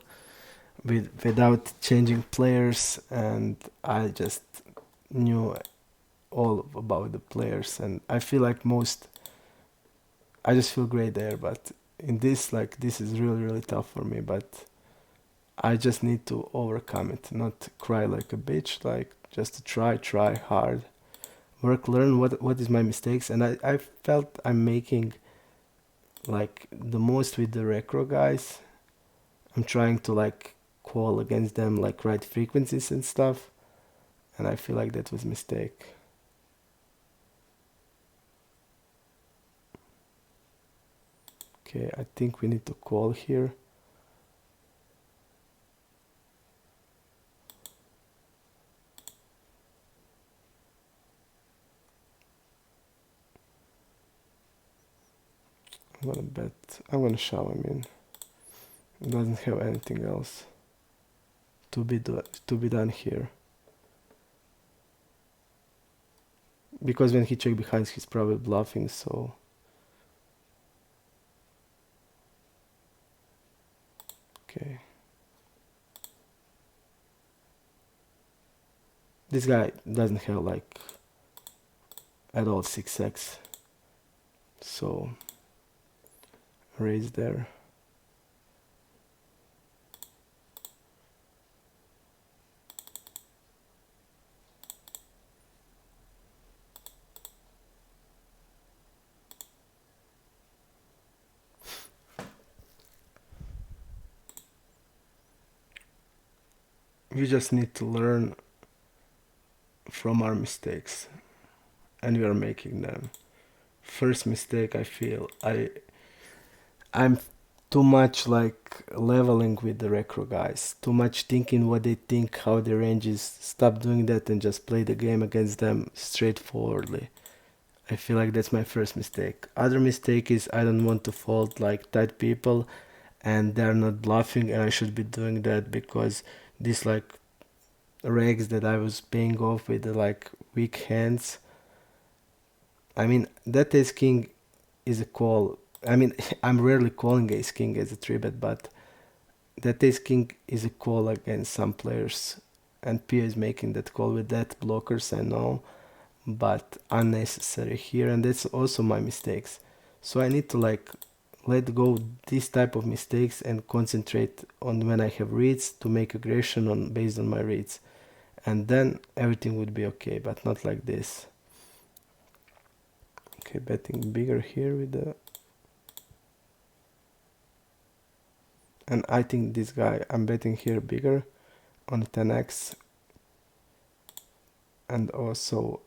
without changing players, and I just knew all about the players, and I feel like I just feel great there. But in this, like, this is really tough for me, but I just need to overcome it, not cry like a bitch, like just to try hard, work, learn what is my mistakes. And I felt I'm making like the most with the recro guys. I'm trying to like call against them, like right frequencies and stuff, and I feel like that was a mistake. Okay, I think we need to call here. I'm gonna bet. I'm gonna shove him in. He doesn't have anything else to be done here. Because when he check behind, he's probably bluffing. So okay, this guy doesn't have like at all 6x. So raise there. We just need to learn from our mistakes, and we are making them. First mistake, I feel I'm too much like leveling with the recro guys, too much thinking what they think, how their range is. Stop doing that and just play the game against them straightforwardly. I feel like that's my first mistake. Other mistake is I don't want to fold like tight people and they're not bluffing, and I should be doing that because these like regs that I was paying off with the like weak hands. I mean, that ace king is a call. I mean, I'm rarely calling ace king as a 3-bet, but that ace king is a call against some players, and Pia is making that call with that blockers, I know, but unnecessary here, and that's also my mistakes. So I need to like let go this type of mistakes and concentrate on when I have reads to make aggression on based on my reads, and then everything would be okay, but not like this. Okay, betting bigger here with the, and I think this guy, I'm betting here bigger on 10x, and also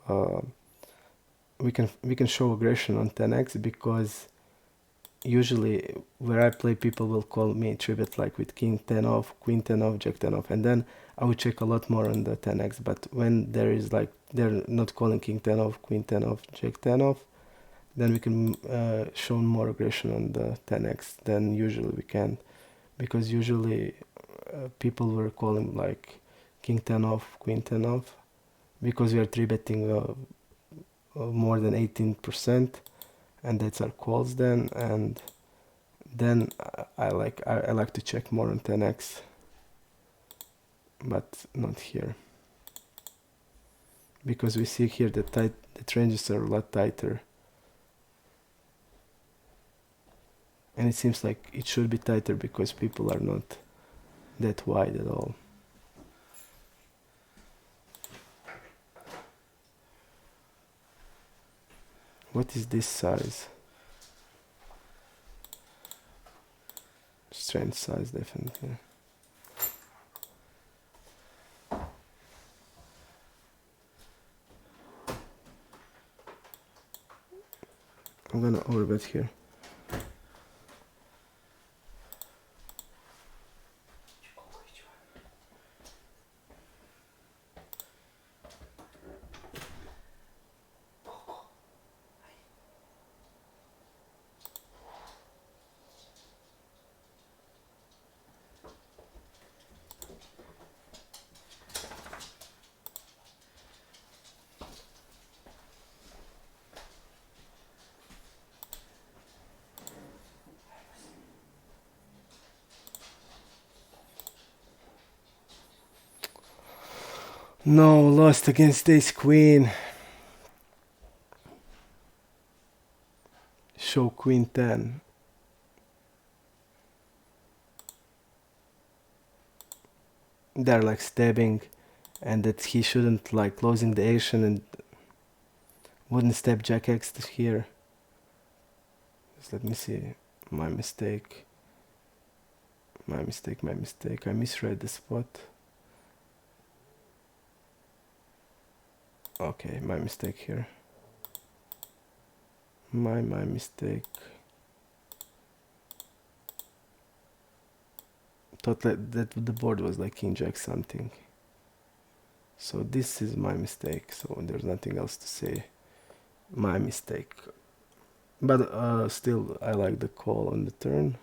we can show aggression on 10x because usually where I play people will call me 3-bet like with king 10 off, queen 10 off, jack 10 off, and then I would check a lot more on the 10x. But when there is like they're not calling king 10 off, queen 10 off, jack 10 off, then we can show more aggression on the 10x than usually we can, because usually people were calling like king 10 off, queen 10 off, because we are 3-betting more than 18%, and that's our calls then. And then I like to check more on 10x, but not here, because we see here the ranges are a lot tighter, and it seems like it should be tighter because people are not that wide at all. What is this size? Strange size, definitely. I'm gonna overbet here. No, lost against ace queen. Show queen 10. They're like stabbing, and that he shouldn't like closing the action and wouldn't step jack x here. Just let me see. My mistake. My mistake, my mistake. I misread the spot. Okay, my mistake here. My mistake. Thought that the board was like king jack something. So this is my mistake. So there's nothing else to say. My mistake. But still, I like the call on the turn.